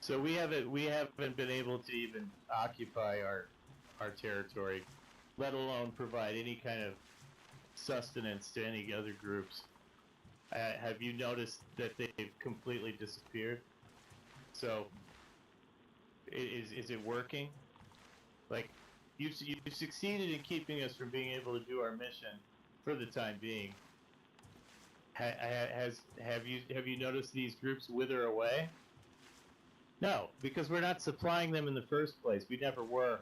So we haven't been able to even occupy our territory, let alone provide any kind of sustenance to any other groups. Have you noticed that they've completely disappeared? So is it working? Like you've succeeded in keeping us from being able to do our mission for the time being. Have you noticed these groups wither away? No, because we're not supplying them in the first place. We never were.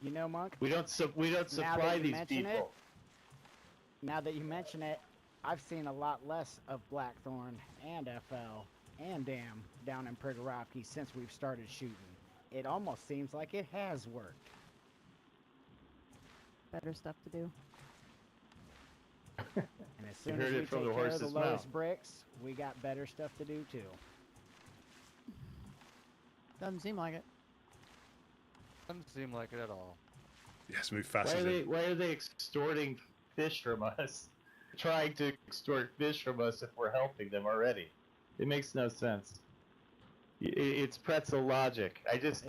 You know, Monk? We don't supply you these mention it, people. Now that you mention it, I've seen a lot less of Blackthorn and FL and Dam down in Prigorodki since we've started shooting. It almost seems like it has worked. Better stuff to do. And as soon as heard we it from take the care of the horse's lowest mouth. bricks, we got better stuff to do too. Doesn't seem like it. Doesn't seem like it at all. Yes, move fast. Why are they extorting fish from us? Trying to extort fish from us if we're helping them already. It makes no sense. It's pretzel logic. I just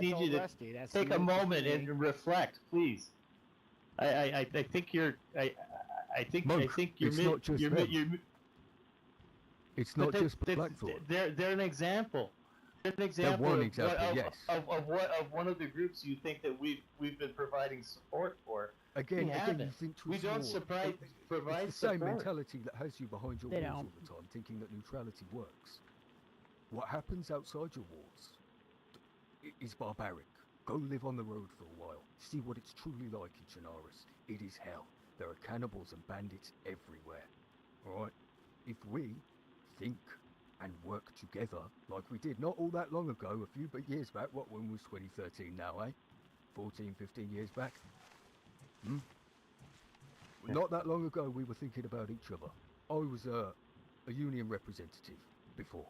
need you to Rusty, that's take a new to moment me. and reflect, please. I think you're Monk, it's not just them. It's not just Blackthorn. They're an example. They're an example, one example, yes. of one of the groups you think that we've been providing support for. Again, We you haven't. think too We don't small. provide It's the same support. mentality that has you behind your They walls don't. all the time, thinking that neutrality works. What happens outside your walls is barbaric. Go live on the road for a while. See what it's truly like in Chernarus. It is hell. There are cannibals and bandits everywhere. Alright? If we think and work together like we did not all that long ago, a few years back, when was 2013 now, eh? 14, 15 years back? Not that long ago we were thinking about each other. I was a union representative before.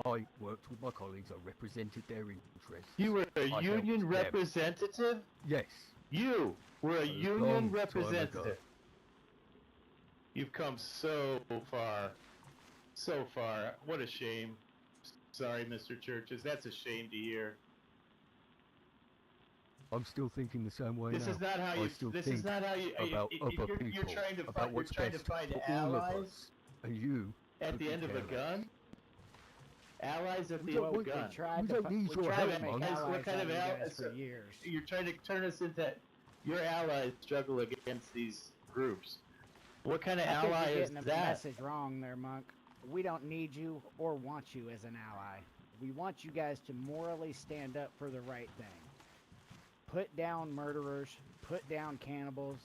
I worked with my colleagues, I represented their interests. You were a I union helped them. representative? Yes. You were a long union time ago. representative. You've come so far. So far. What a shame. Sorry, Mr. Churches. That's a shame to hear. I'm still thinking the same way This now. is not how I you. still This think is not how you. about if other you're people, trying to about find. You're what's trying to best find for all of allies us, and you at could the be end of a careless. gun. Allies at We the don't end of a want- gun. We tried We to, don't need we your tried to help, make Monk. What allies kind out of of you al- guys for years. You're trying to turn us into. Your allies struggle against these groups. What kind of I think ally you're is getting the that? message wrong there, Monk. We don't need you or want you as an ally. We want you guys to morally stand up for the right thing. Put down murderers, put down cannibals,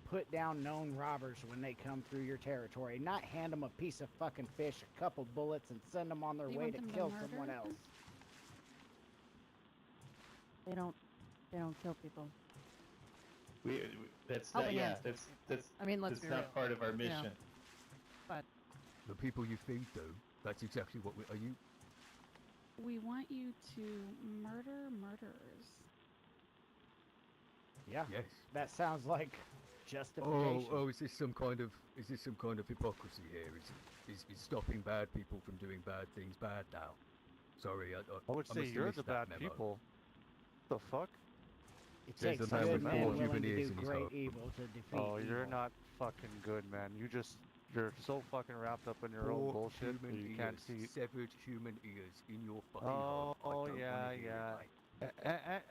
put down known robbers when they come through your territory. Not hand them a piece of fucking fish, a couple bullets, and send them on their You way want to them to kill murder? someone else. They don't kill people. That's Help not, yeah. against it. That's I mean, let's that's be not real. part of our You know. mission. But The people you feed, though, that's exactly what are you? we want you to murder murderers. Yeah, Yes. that sounds like justification. Oh, is this some kind of hypocrisy here? Is stopping bad people from doing bad things bad now? Sorry, I would I say must have you're missed the that bad memo. people. The fuck? It There's takes a man good with men four willing human to ears do in his great heart. evil to defeat Oh, you're evil. not fucking good, man. You're so fucking wrapped up in your own Four bullshit that human you ears, can't see. severed human ears in your fucking Oh, heart. I don't yeah, wanna hear yeah. it, mate.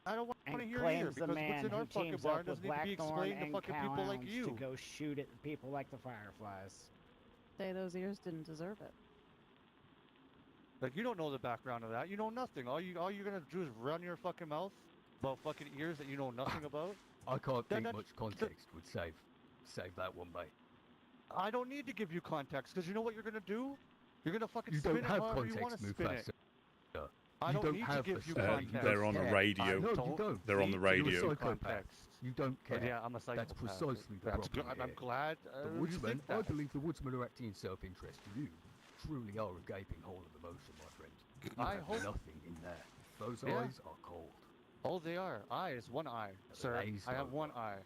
I don't want And to hear it either, claims the because man what's in who our fucking teams barn up with doesn't need to be Blackthorn explained to and fucking people like Cowhounds you. to go shoot at people like the Fireflies. Say those ears didn't deserve it. Like, you don't know the background of that. You know nothing. All you're gonna do is run your fucking mouth about fucking ears that you know nothing about. I can't Then think that- much context would save that one, mate. I don't need to give you context, because you know what you're gonna do? You're gonna fucking You spin don't it have however you want to context, spin Mufasa. it. I You don't don't need to have give a you story. context. You They're on the care. radio. No, you don't don't. They're on the need to radio. give you Psychopath. context. You don't care. Yeah, I'm a psychopath. That's precisely the That's problem good. I'm here. glad The you Woodsmen, think I that. believe the Woodsmen are acting in self-interest. You truly are a gaping hole of emotion, my friend. You I have hope- nothing in there. Those Yeah. eyes are cold. Oh, they are. Eyes, one eye, sir. Lays I have over. one eye.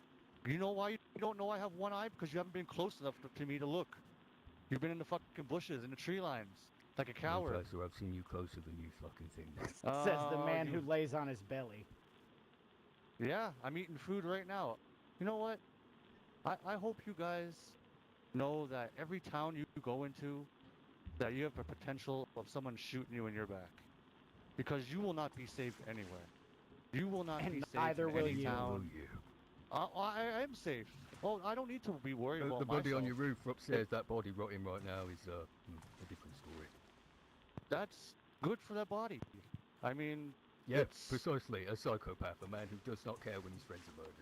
You know why you don't know I have one eye? Because you haven't been close enough to me to look. You've been in the fucking bushes, in the tree lines, like a coward. Professor, I've seen you closer than you fucking think. Says the man you- who lays on his belly. Yeah, I'm eating food right now. You know what? I hope you guys know that every town you go into, that you have a potential of someone shooting you in your back. Because you will not be safe anywhere. You will not And be safe neither in will any you. town. you? I am safe. Oh, I don't need to be worried about The body on myself. your roof upstairs, that body rotting right now is a different story. That's good for that body. I mean, Yes, it's- precisely. A psychopath, a man who does not care when his friends are murdered.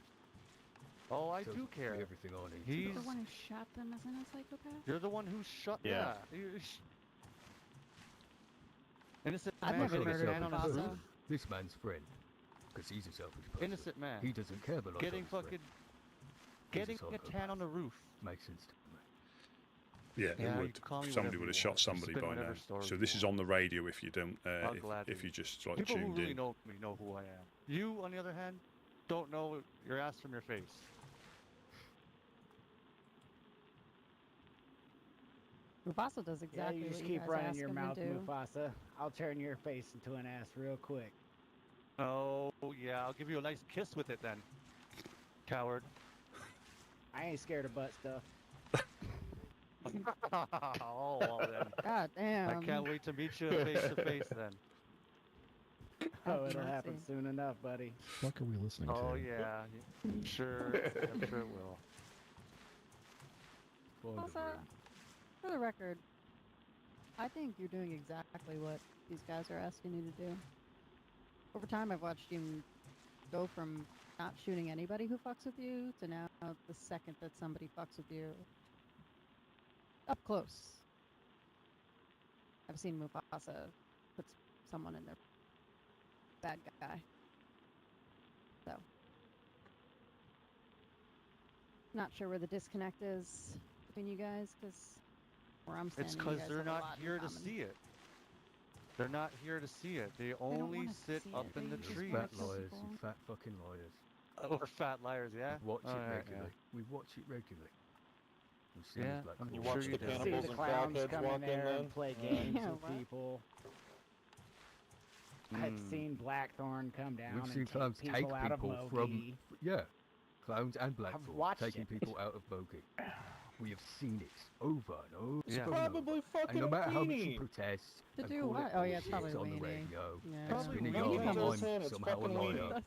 Oh, I Tells do me care. everything I need to He's. The one who shot them isn't a psychopath? You're the one who shot. Yeah. Innocent I've man never getting murdered man on a Picasso. roof. This man's friend, because he's a selfish person. Innocent man. He doesn't care about Getting fucking. Getting a psychopath. tan on the roof. Makes sense to me. Yeah, Yeah, it you would. can call me Somebody whatever would have you shot want. somebody Spin by whatever now. story So you this is want. on the radio if you don't, I'll gladly. if you just like People who tuned really in. know me know who I am. You, on the other hand, don't know your ass from your face. Mufasa does exactly yeah, you what just you keep guys running ask your him mouth, to do. Mufasa. I'll turn your face into an ass real quick. Oh, yeah, I'll give you a nice kiss with it then. Coward. I ain't scared of butt stuff. Oh, well then. God damn. I can't wait to meet you face to face then. Oh, Have it'll happen mercy. soon enough, buddy. What are we listening Oh, to? yeah. Sure. I'm sure it will. Find a Also, room. for the record, I think you're doing exactly what these guys are asking you to do. Over time, I've watched you go from not shooting anybody who fucks with you to now the second that somebody fucks with you. Up close. I've seen Mufasa put someone in their bad guy. So. Not sure where the disconnect is between you guys, because where I'm standing, It's you because guys they're have a not lot in here to common. see it. They're not here to see it. They don't only wanna sit see up it. in They the just trees. wanna Fat kill liars, people. you fat fucking liars. Or fat liars, yeah? We watch it Alright, regularly. We watch it regularly. We've seen Yeah, the black I'm Hole. sure watch you the do. See cannibals the and clowns crackheads come in walk in there then? and play games Yeah, with what? people. I've Mm. seen Blackthorn come down We've and seen take clowns people take out of people Mogi. yeah, clowns and Blackthorn watched taking it. people out of Bogey. We have seen it over and over. Yeah. and over. Probably And fucking no matter how much you weenie. protest To and do call what? it Oh, yeah, it's bullshit probably on the Weenie. radio, Yeah. and Probably spin a Weenie. yarn He comes- I'm it's somehow a fucking liar. Weenie.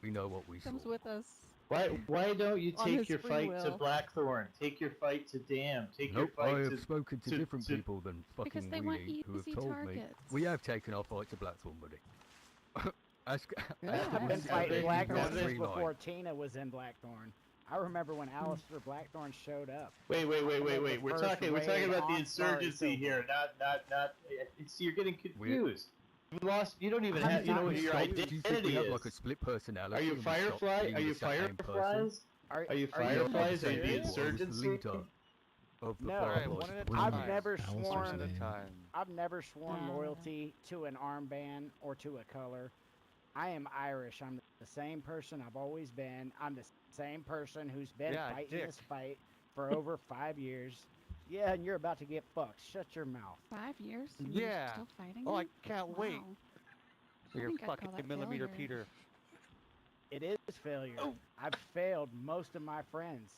We know what we saw. Comes with us. Why don't you On take his your free fight to will. Blackthorn? Take your fight to Dam. Take Nope, your I fight have spoken to different to- people than fucking Because they want Weenie who have easy told me. targets. We have taken our fight to Blackthorn, buddy. Ask, Yeah, ask I've been that's fighting they- Blackthorn have they- since before Tina was in Blackthorn. I remember when Alistair Blackthorn showed up. Wait. The We're first talking raid about the on insurgency Sorry here, not. See, you're getting confused. You lost. You don't even I'm have. You know not what your Do you think we identity have is. like a split personality? Are you and we stop Firefly? being Are the you same person? Fireflies? Are you Fireflies? Are you the serious? insurgency? Of the No. Alright, Fireflies. one at a I've time. never Alistair's sworn. One at a name. time. I've never sworn Yeah. loyalty to an armband or to a color. I am Irish. I'm the same person I've always been. I'm the same person who's been Yeah, fighting dick. this fight for over 5 years. Yeah, and you're about to get fucked. Shut your mouth. 5 years? And you're Yeah. still fighting Oh, I him? can't wait. Wow. For I your think I'd call fucking that millimeter failure. Peter. It is failure. I've failed most of my friends.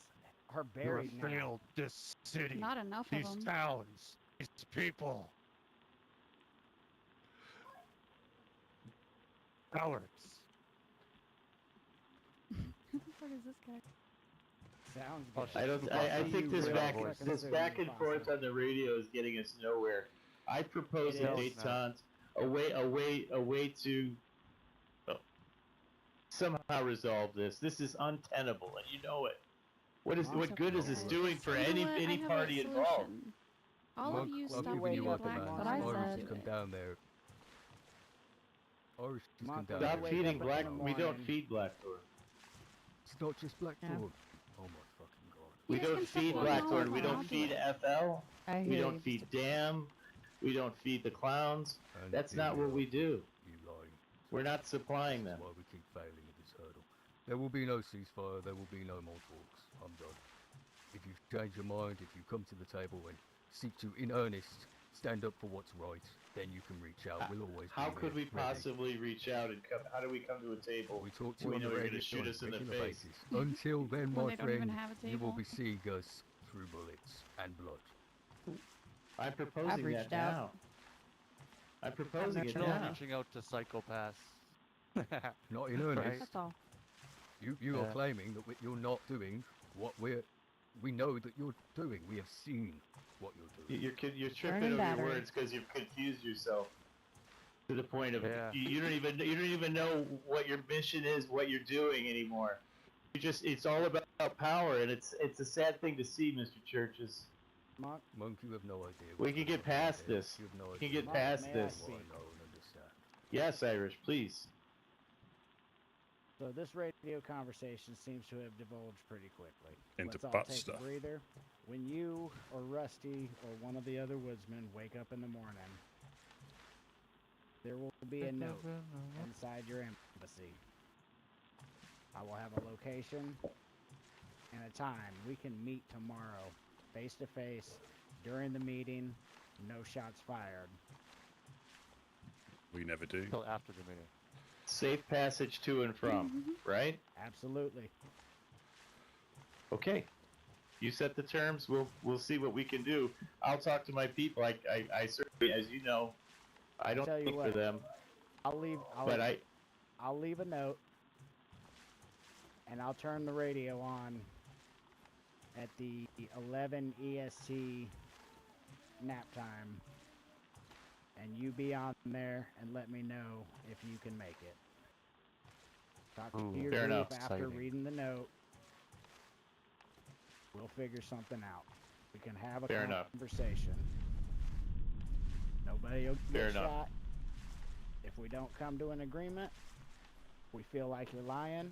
Are buried now. this city. Not enough of them. towns. These people. Cowards. Who the fuck is this guy? Sounds Oh, good. shit. I don't. I See think you this real back quick. this back and forth on the radio is getting us nowhere. I propose It a is. détente, a way to somehow resolve this. This is untenable, and you know it. What good is this doing for You know what? I any have a party involved? solution. All of you I'll stop give you being what, black, man. but I Irish said has come down there. Irish has come Monk, down Stop Stop there. feeding feeding Wake up black. in the We don't morning. feed Blackthorn. It's not just Blackthorn. Yeah. Oh my fucking god. We You guys don't can stop feed going Blackthorn. on We and don't I'll do feed it. FL. I We hear don't you. feed Dam. We don't feed the clowns. And That's here not you what are, we do. You lying. We're not supplying This them. is why we keep failing at this hurdle. There will be no ceasefire, there will be no more talks. I'm done. If you change your mind, if you come to the table and seek to, in earnest, stand up for what's right, then you can reach out. We'll always How be could we here, ready. possibly reach out and come? How do we come to a table? We talk to you We on know the you're radio gonna shoot on a us in the regular face. basis. Until then, When my they don't even friend, have a you will table. be seeing us through bullets and blood. I'm proposing reached that out. now. I'm proposing it Still now. reaching out to psychopaths. Not in earnest. Right. That's all. You are Yeah. claiming that you're not doing what we know that you're doing. We have seen what you're doing. You're Burning tripping over your battery. words because you've confused yourself to the point of Yeah. you don't even know what your mission is, what you're doing anymore. it's all about power, and it's a sad thing to see, Mr. Churches. Monk, you have no idea. We can get past this. You have no We idea. can get Monk, past may I this. speak? I know and understand. Yes, Irish, please. So this radio conversation seems to have divulged pretty quickly. Into Let's all butt take stuff. a breather. When you or Rusty or one of the other woodsmen wake up in the morning, there will be a note inside your embassy. I will have a location and a time. We can meet tomorrow, face to face, during the meeting. No shots fired. We never do. Until after the meeting. Safe passage to and from, right? Absolutely. Okay. You set the terms. We'll see what we can do. I'll talk to my people. I certainly, as you know, I don't Tell you speak what, for them, I'll leave a note, and I'll turn the radio on at the 11 EST nap time, and you be on there and let me know if you can make it. Talk to your fair group enough. after Exciting. reading the note. We'll figure something out. We can have a Fair enough. conversation. Nobody will Fair get enough. shot. If we don't come to an agreement, we feel like you're lying.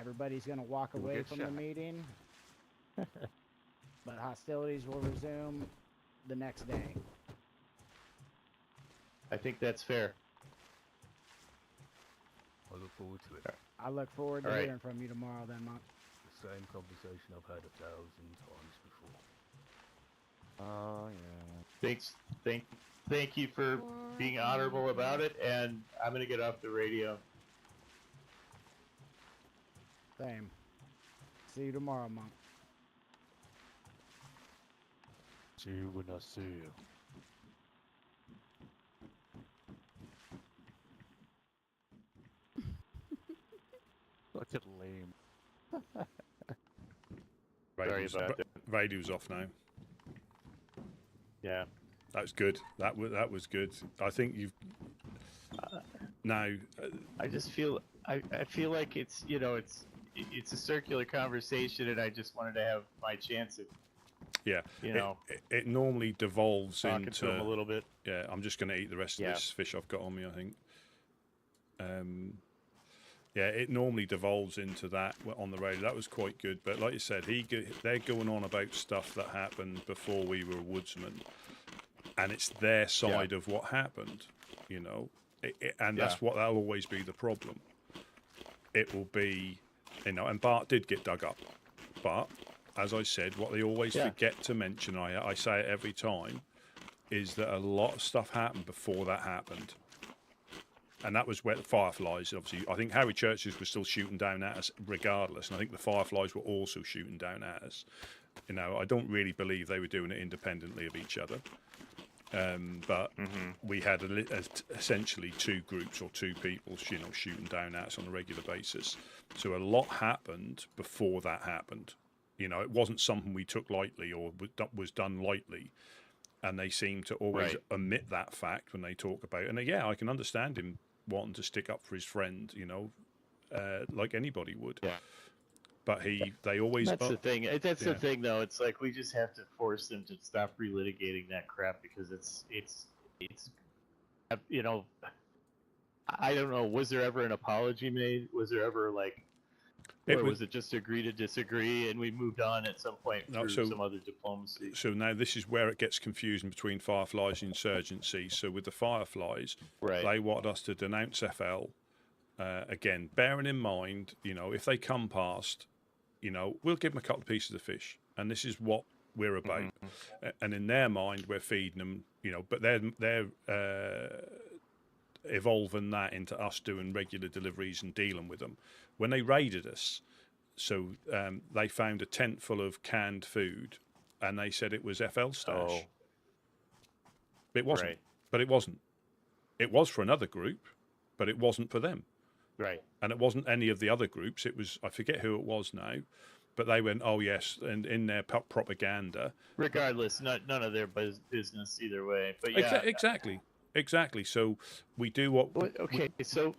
Everybody's going to walk You'll away get from shot. the meeting. But hostilities will resume the next day. I think that's fair. I look forward to it. I look forward to All right. hearing from you tomorrow then, Monk. The same conversation I've had 1,000 times before. Oh, yeah. Thanks. Thank you for being honorable about it, and I'm gonna get off the radio. Same. See you tomorrow, Monk. See you when I see you. Fucking lame. Sorry about that. Radio's off now. Yeah. That's good. That was good. I think you've now. I just feel I feel like it's it's a circular conversation, and I just wanted to have my chance of it normally devolves talking into to him a little bit. Yeah, I'm just going to eat the rest of this fish I've got on me, I think. Yeah, it normally devolves into that on the radio. That was quite good, but like you said, they're going on about stuff that happened before we were woodsmen, and it's their side of what happened, and that'll always be the problem. It will be, and Bart did get dug up, but as I said, what they always forget to mention, I say it every time, is that a lot of stuff happened before that happened. And that was where the Fireflies, obviously, I think Harry Churches was still shooting down at us regardless, and I think the Fireflies were also shooting down at us. I don't really believe they were doing it independently of each other. But we had essentially two groups or two people, shooting down at us on a regular basis. So a lot happened before that happened. It wasn't something we took lightly or was done lightly. And they seem to always omit that fact when they talk about it. And I can understand him wanting to stick up for his friend, like anybody would. Yeah. But they always. That's the thing. That's the thing, though. It's like we just have to force them to stop relitigating that crap because it's. I don't know. Was there ever an apology made? Was there ever or was it just agree to disagree and we moved on at some point through some other diplomacy? So now this is where it gets confusing between Fireflies and Insurgency. So with the Fireflies, they wanted us to denounce FL. Again, bearing in mind, if they come past, we'll give them a couple of pieces of fish. And this is what we're about. And in their mind, we're feeding them, but they're evolving that into us doing regular deliveries and dealing with them. When they raided us, they found a tent full of canned food, and they said it was FL stash. It wasn't. Right. But it wasn't. It was for another group, but it wasn't for them. Right. And it wasn't any of the other groups. It was, I forget who it was now, but they went, oh yes, and in their propaganda. Regardless, none of their business either way. But yeah. Exactly. So we do what. So,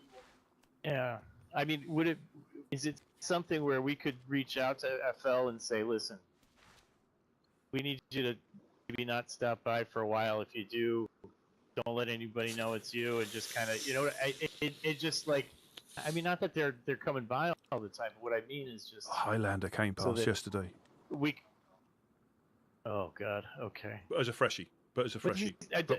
yeah. I mean, would it is it something where we could reach out to FL and say, listen, we need you to maybe not stop by for a while. If you do, don't let anybody know it's you, and just kind of, you know, it just like, I mean, not that they're coming by all the time, but what I mean is just Highlander came so past that yesterday. we. Oh God. Okay. But as a freshie. But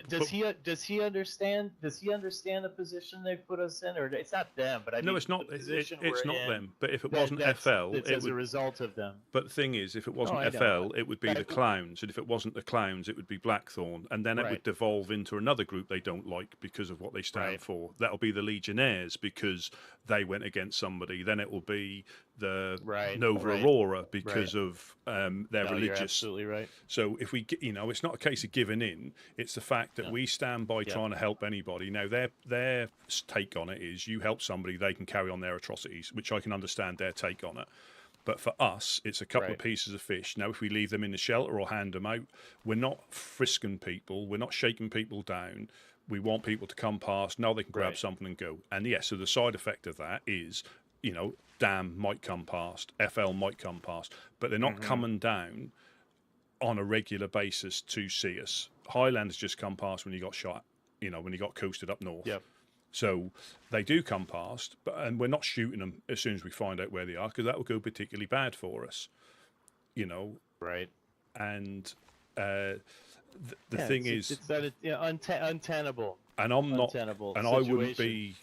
does he understand? Does he understand the position they put us in, or it's not them? But I mean, no, it's not. The position it's we're not in, them. But if it wasn't FL, it's it as would. a result of them. But the thing is, if it wasn't I FL, know. it would be the clowns, and if it wasn't the clowns, it would be Blackthorn, and then it would Right. devolve into another group they don't like because of what they stand Right. for. That'll be the Legionnaires because they went against somebody. Then it will be the Nova right. Aurora because of their No, religious. You're absolutely right. So if we, you know, it's not a case of giving in. It's the fact that we stand by trying to help anybody. Now their take on it is you help somebody, they can carry on their atrocities, which I can understand their take on it. But for us, it's a couple of pieces of fish. Now, if we leave them in the shelter or hand them out, we're not frisking people. We're not shaking people down. We want people to come past, know they can grab something and go. And yes, so the side effect of that is, you know, DAM might come past, FL might come past, but they're not coming down on a regular basis to see us. Highlanders just come past when you got shot, you know, when you got coasted up north. Yep. So they do come past, and we're not shooting them as soon as we find out where they are, because that will go particularly bad for us, you know. Right. And the thing is, it's that untenable. And I'm not, untenable and situation. I wouldn't be,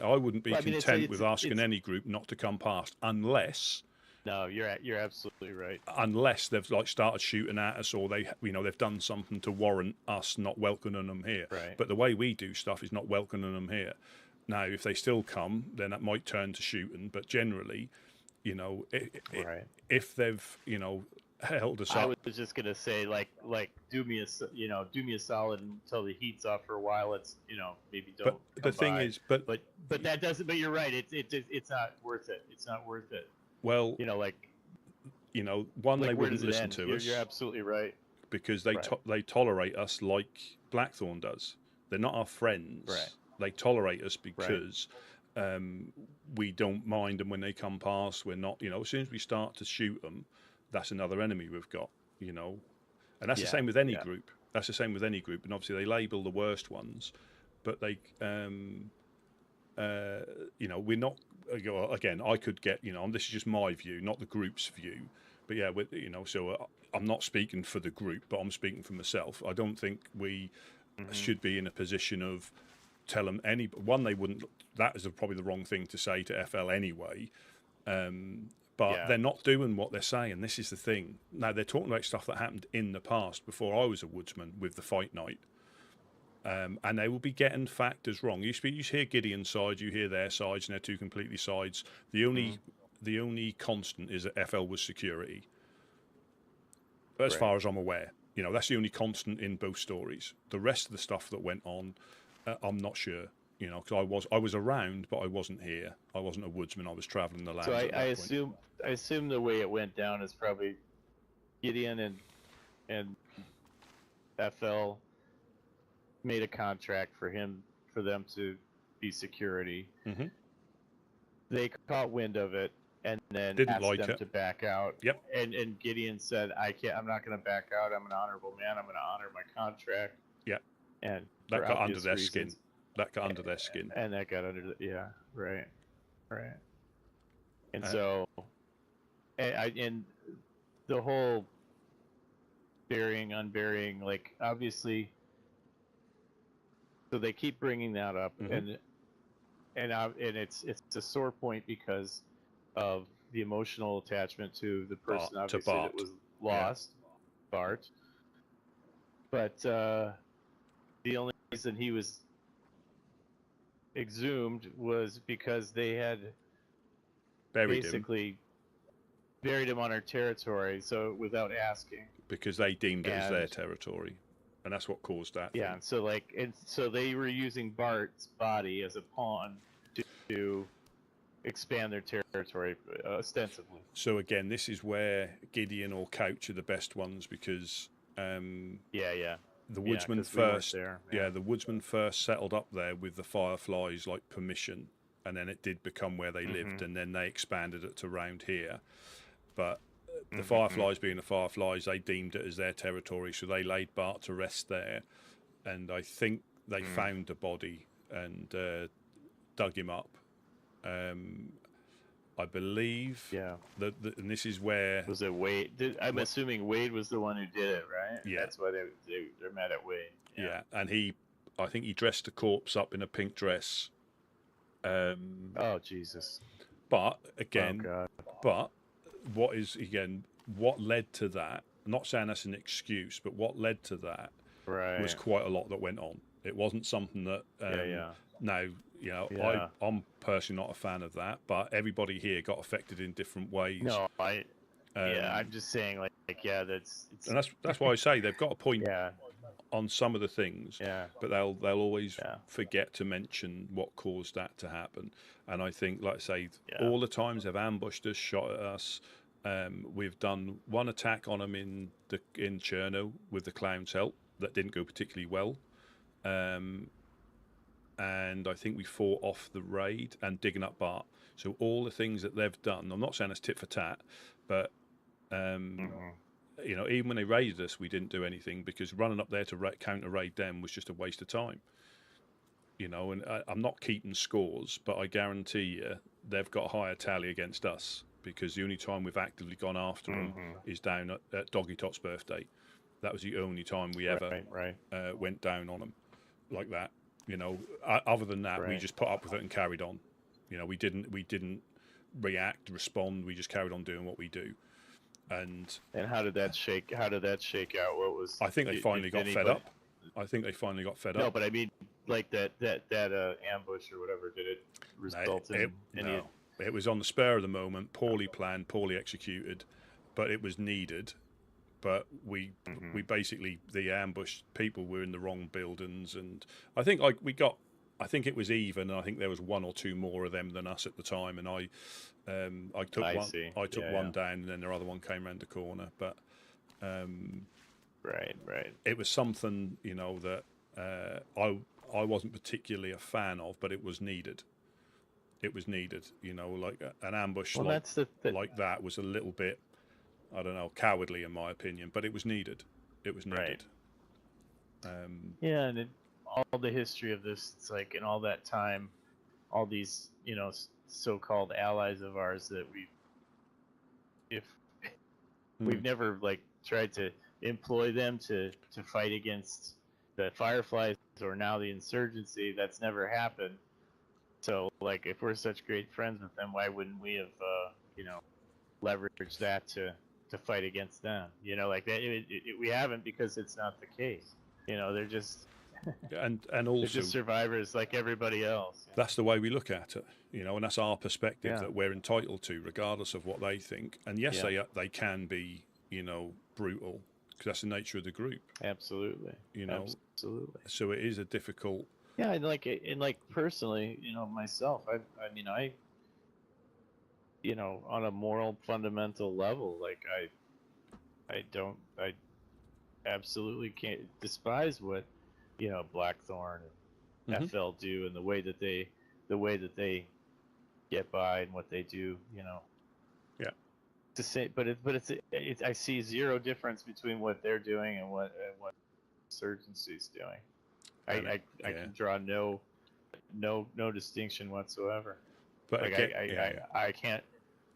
I wouldn't be Well, I mean, content with asking any group not to come past unless. No, you're absolutely right. Unless they've like started shooting at us, or they, you know, they've done something to warrant us not welcoming them here. Right. But the way we do stuff is not welcoming them here. Now, if they still come, then that might turn to shooting. But generally, you know, if they've, you know, held us up. I was just gonna say, like, do me a solid until the heat's off for a while. It's, you know, maybe don't. But the thing is, but that doesn't. But you're right. It's not worth it. It's not worth it. Well, you know, like, you know, one, like, they where wouldn't does it listen end? to us. You're absolutely right. Because they tolerate us like Blackthorn does. They're not our friends. Right. They tolerate us because we don't mind them when they come past. We're not, you know, as soon as we start to shoot them, that's another enemy we've got, you know. And that's the same with any group. That's the same with any group. And obviously they label the worst ones, but they, you know, we're not, again, I could get, you know, and this is just my view, not the group's view. But yeah, you know, so I'm not speaking for the group, but I'm speaking for myself. I don't think we should be in a position of telling one, they wouldn't, that is probably the wrong thing to say to FL anyway. But they're not doing what they're saying. This is the thing. Now, they're talking about stuff that happened in the past before I was a woodsman with the fight night. And they will be getting factors wrong. You hear Gideon's side, you hear their sides, and they're two completely sides. The only constant is that FL was security. As far as I'm aware. You know, that's the only constant in both stories. The rest of the stuff that went on, I'm not sure. You know, because I was around, but I wasn't here. I wasn't a woodsman. I was traveling the land. So I assume the way it went down is probably Gideon and FL made a contract for them to be security. Mm-hmm. They caught wind of it and then Didn't asked them to back out. Yep. And Gideon said, I'm not going to back out. I'm an honorable man. I'm going to honor my contract. Yep. And that got under obvious their reasons. skin. That got under their skin. And that got under right. And so, and the whole unburying, like, obviously, so they keep bringing that up, and it's a sore point because of the emotional attachment to the person, obviously, that was lost, Bart. But the only reason he was exhumed was because they had buried him on our territory, so without asking. Because they deemed it as their territory, and that's what caused that. Yeah, and so they were using Bart's body as a pawn to expand their territory ostensibly. So again, this is where Gideon or Couch are the best ones because the Woodsman first, the Woodsman first settled up there with the Fireflies, like, permission, and then it did become where they lived, and then they expanded it to round here. But the Fireflies, being the Fireflies, they deemed it as their territory, so they laid Bart to rest there. And I think they found the body and dug him up. I believe. Yeah. And this is where. Was it Wade? I'm assuming Wade was the one who did it, right? Yeah. That's why they're mad at Wade. Yeah, and I think he dressed the corpse up in a pink dress. Oh Jesus! But again, oh, God. What led to that? I'm not saying that's an excuse, but what led to that was quite a lot that went on. It wasn't something that. Now, I'm personally not a fan of that, but everybody here got affected in different ways. No, I'm just saying, and that's why I say they've got a point. On some of the things, but they'll always forget to mention what caused that to happen. And I think, like I say, all the times they've ambushed us, shot at us. We've done one attack on them in Chernarus with the clown's help that didn't go particularly well, and I think we fought off the raid and digging up Bart. So all the things that they've done, I'm not saying it's tit for tat, but even when they raided us, we didn't do anything because running up there to counter raid them was just a waste of time. And I'm not keeping scores, but I guarantee you they've got a higher tally against us because the only time we've actively gone after them is down at Doggy Tot's birthday. That was the only time we ever went down on them like that. Other than that, we just put up with it and carried on. We didn't react, respond. We just carried on doing what we do. And how did that shake out? What was? I think they finally got fed up. No, but I mean, like that ambush or whatever, did it result in any? No. It was on the spur of the moment, poorly planned, poorly executed, but it was needed. But we basically, the ambushed people were in the wrong buildings, and I think I think it was even. And I think there was one or two more of them than us at the time, and I took one down, and then their other one came around the corner. But it was something that I wasn't particularly a fan of, but it was needed. It was needed, like an ambush like that was a little bit, I don't know, cowardly in my opinion, but it was needed. It was needed. And all the history of this, it's like in all that time, all these so-called allies of ours that we've never tried to employ them to fight against the Fireflies or now the insurgency. That's never happened. So if we're such great friends with them, why wouldn't we have leveraged that to fight against them? We haven't, because it's not the case. They're just and also they're just survivors like everybody else. That's the way we look at it, and that's our perspective that we're entitled to, regardless of what they think. And yes, they can be, brutal, because that's the nature of the group. Absolutely. Absolutely. So it is a difficult. Yeah, and personally, myself, I mean, on a moral fundamental level, I absolutely can't despise what Blackthorn and FL do, and the way that they get by and what they do, to say, but it's I see zero difference between what they're doing and what insurgency's doing. I can draw no distinction whatsoever. But I can't.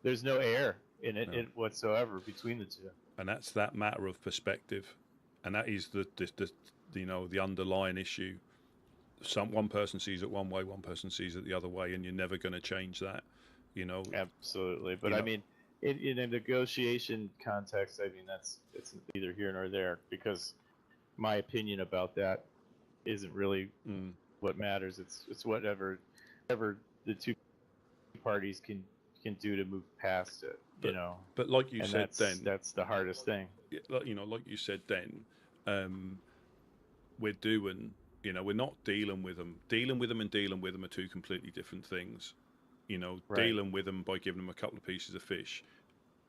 There's no air in it whatsoever between the two. And that's that matter of perspective, and that is the underlying issue. One person sees it one way, one person sees it the other way, and you're never going to change that. Absolutely, but I mean, in a negotiation context, I mean it's neither here nor there, because my opinion about that isn't really what matters. It's whatever the two parties can do to move past it. But like you said, that's the hardest thing. Like you said, we're doing. We're not dealing with them. Dealing with them and dealing with them are two completely different things. Dealing with them by giving them a couple of pieces of fish,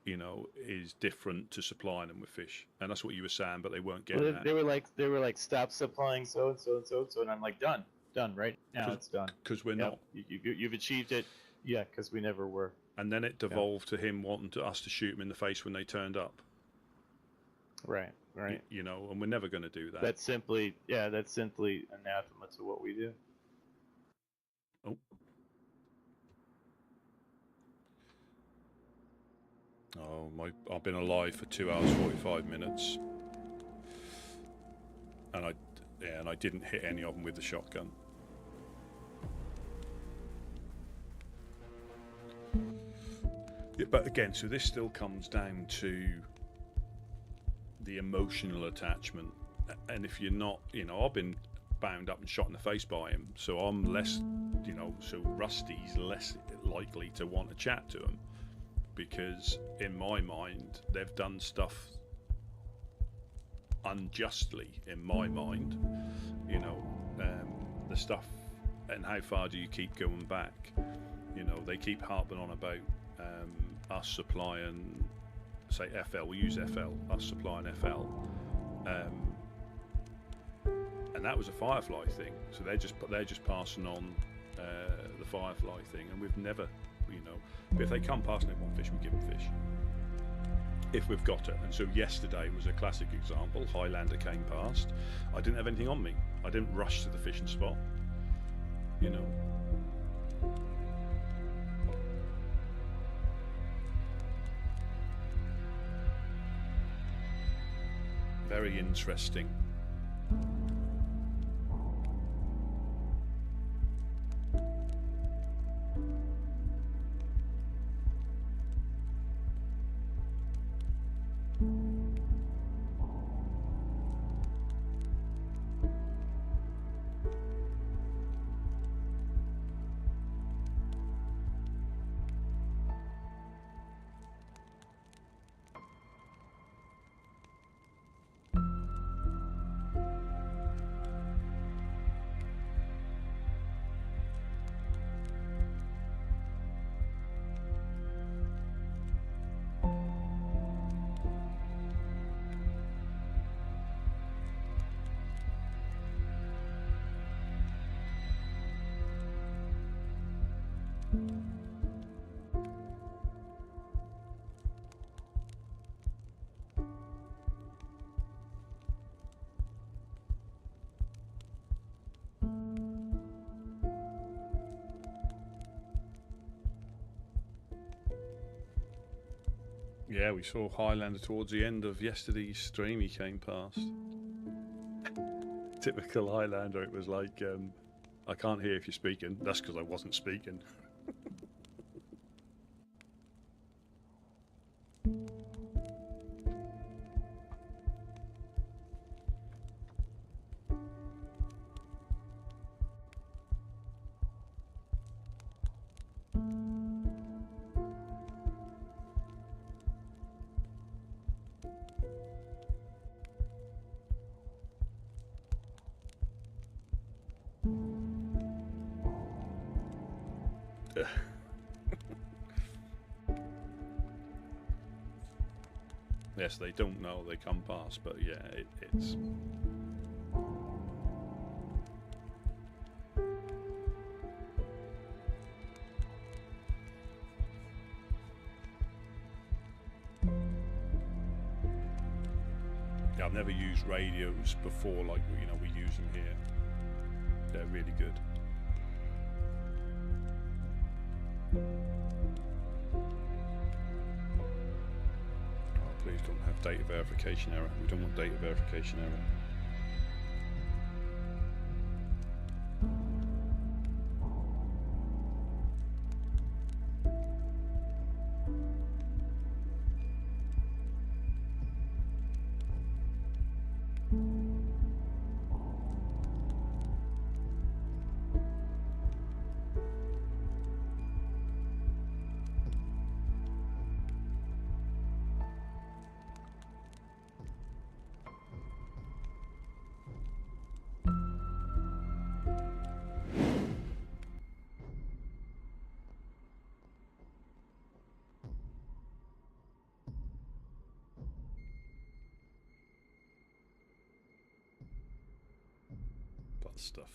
is different to supplying them with fish, and that's what you were saying. But they weren't getting that. They were like, stop supplying so and so and so and so, and I'm like, done. Done. Right now, 'Cause- it's done. Because we're Yep. not. You've achieved it. Yeah, because we never were. And then it devolved to him wanting us to shoot him in the face when they turned up. Right. Right. You know, and we're never going to do that. That's simply anathema to what we do. Oh. Oh, I've been alive for 2 hours 45 minutes, and I didn't hit any of them with the shotgun. Yeah, but again, so this still comes down to the emotional attachment, and if you're not, you know, I've been bound up and shot in the face by him, so I'm less, you know, so Rusty's less likely to want to chat to him, because in my mind they've done stuff unjustly, in my mind, you know, the stuff, and how far do you keep going back? You know, they keep harping on about us supplying, say FL, we use FL, us supplying FL, and that was a Firefly thing, so they're just passing on the Firefly thing, and we've never, you know, but if they come past and they want fish, we give them fish if we've got it. And so yesterday was a classic example. Highlander came past, I didn't have anything on me, I didn't rush to the fishing spot, you know. Very interesting. Yeah, we saw Highlander towards the end of yesterday's stream. He came past. Typical Highlander. It was like, I can't hear if you're speaking. That's because I wasn't speaking. Yes, they don't know, they come past, but yeah, it's... Yeah, I've never used radios before, like, you know, we use them here. They're really good. Please don't have data verification error. We don't want data verification error. that stuff.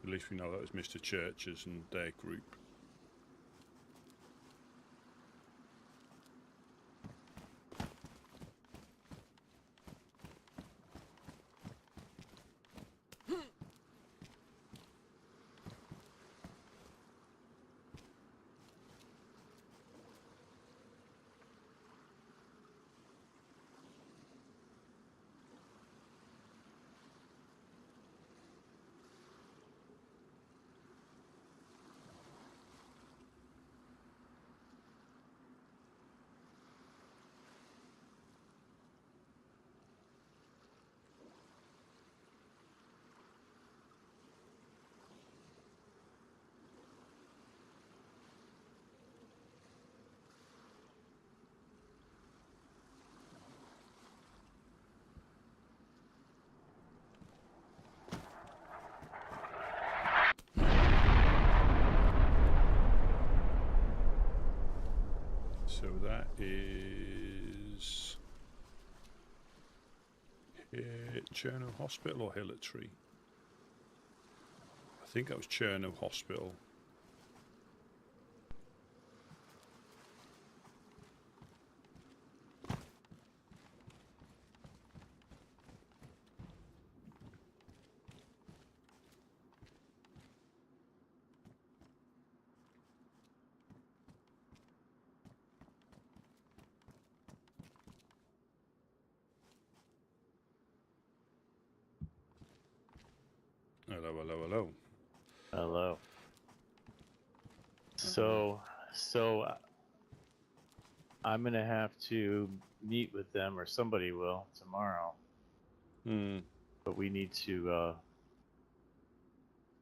At least we know that was Mr. Churches and their group. So that is Chernarus Hospital or Hillitree? I think that was Chernarus Hospital. Hello, hello, hello. Hello. So I'm gonna have to meet with them, or somebody will tomorrow. But we need to.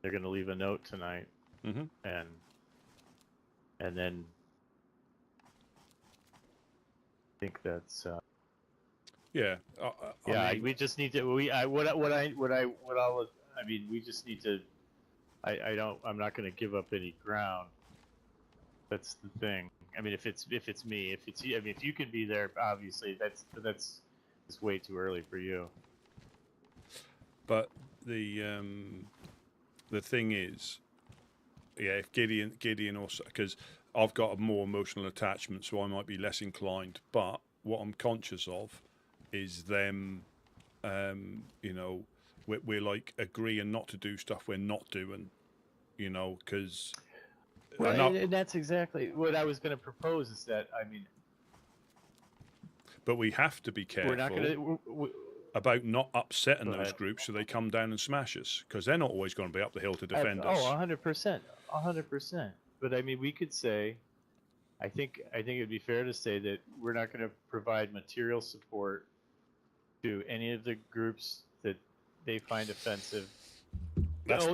They're gonna leave a note tonight, and then I think that's. Yeah. I mean, we just need to. I mean, we just need to. I'm not going to give up any ground. That's the thing. I mean, if it's me, if you can be there, obviously that's it's way too early for you. But the thing is, yeah, if Gideon also, because I've got a more emotional attachment, so I might be less inclined. But what I'm conscious of is them, you know, we're like agreeing not to do stuff we're not doing, you know, because. Well, and that's exactly what I was going to propose. Is that I mean, but we have to be careful. we're not going to. About not upsetting Go those ahead. groups so they come down and smash us, because they're not always going to be up the hill to defend Oh, us. 100%, 100%. But I mean, we could say, I think it'd be fair to say that we're not going to provide material support to any of the groups that they find offensive.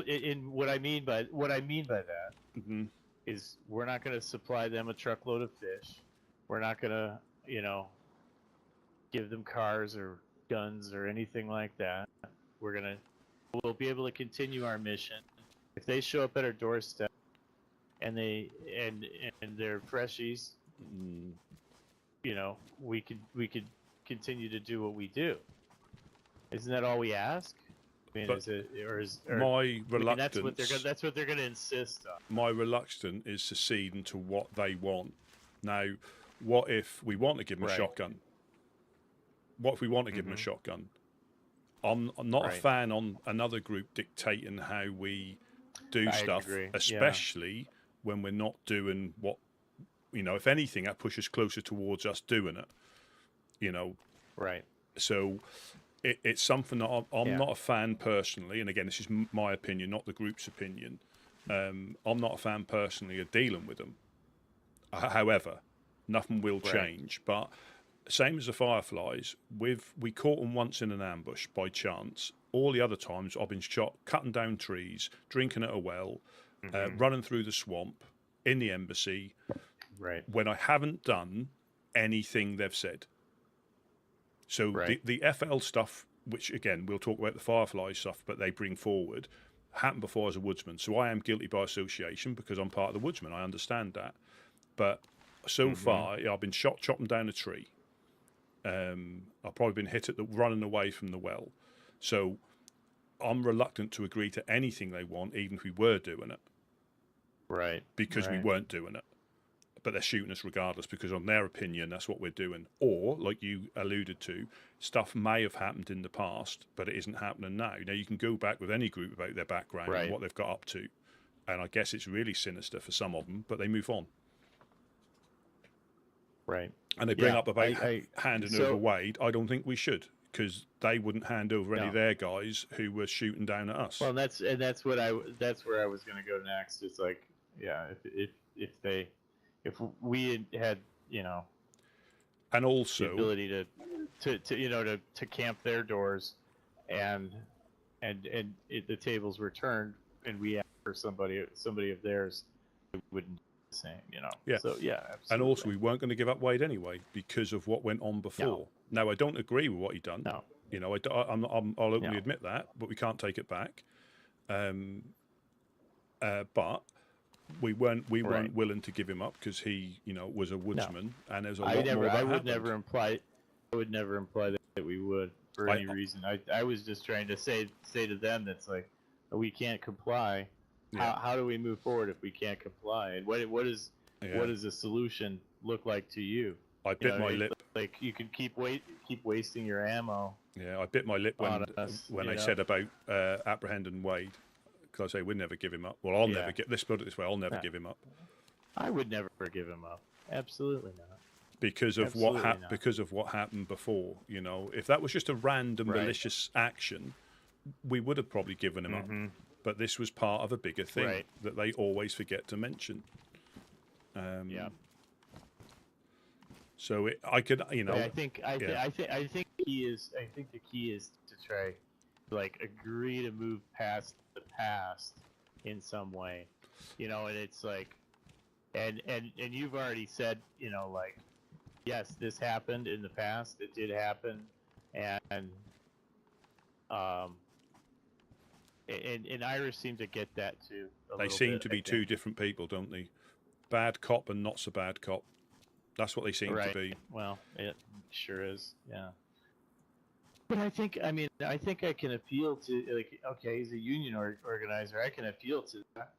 In what I mean by that Mm-hmm. is we're not going to supply them a truckload of fish. We're not going to, you know, give them cars or guns or anything like that. We'll be able to continue our mission. If they show up at our doorstep and they're freshies, you know, we could continue to do what we do. Isn't that all we ask? I mean, But my reluctance. That's what they're going to insist on. My reluctance is to cede into what they want. Now, what if we want to give them a shotgun? What if we want to give them a shotgun? I'm not a fan on another group dictating how we do stuff, especially when we're not doing what, you know, if anything, that pushes closer towards us doing it, you know. Right. So it's something that I'm not a fan personally, and again, this is my opinion, not the group's opinion. I'm not a fan personally of dealing with them. However, nothing will change. But same as the Fireflies, we caught them once in an ambush by chance. All the other times I've been shot cutting down trees, drinking at a well, running through the swamp, in the embassy, when I haven't done anything they've said. So the FL stuff, which again, we'll talk about the Firefly stuff, but they bring forward, happened before as a woodsman. So I am guilty by association because I'm part of the woodsman. I understand that. But so far, I've been shot chopping down a tree. I've probably been hit at running away from the well. So I'm reluctant to agree to anything they want, even if we were doing it. Right. Because we weren't doing it. But they're shooting us regardless because, on their opinion, that's what we're doing. Or, like you alluded to, stuff may have happened in the past, but it isn't happening now. Now, you can go back with any group about their background and what they've got up to. And I guess it's really sinister for some of them, but they move on. Right. And they bring up about handing over Wade. I don't think we should, because they wouldn't hand over any of their guys who were shooting down at us. Well, that's where I was going to go next. It's like, if we had, you know, and also the ability to camp their doors, and the tables were turned, and we asked for somebody of theirs, it wouldn't be the same, you know. Yeah. So absolutely. And also, we weren't going to give up Wade anyway because of what went on before. Now, I don't agree with what he done. No. You know, I'll openly admit that, but we can't take it back. But we weren't willing to give him up because he, you know, was a woodsman, and there's a lot more that I would never imply that we would for any reason. I was just trying to say to them that's like, we can't comply. Yeah. How do we move forward if we can't comply? And what does the solution look like to you? I bit my lip. Like you can keep wasting your ammo. Yeah, I bit my lip when they said about apprehending Wade. Because I say we'd never give him up. Well, I'll never get. Let's put it this way: I'll never give him up. I would never give him up. Absolutely not. Because of what happened before. You know, if that was just a random malicious action, we would have probably given him up. But this was part of a bigger thing that they always forget to mention. So I could, you know. I think the key is to try, like, agree to move past the past in some way, you know. And it's like, and you've already said, you know, like, yes, this happened in the past. It did happen, and Irish seem to get that too. They seem to be two different people, don't they? Bad cop and not so bad cop. That's what they seem to be. Well, it sure is, yeah. But I think I can appeal to, like, okay, he's a union organizer. I can appeal to that.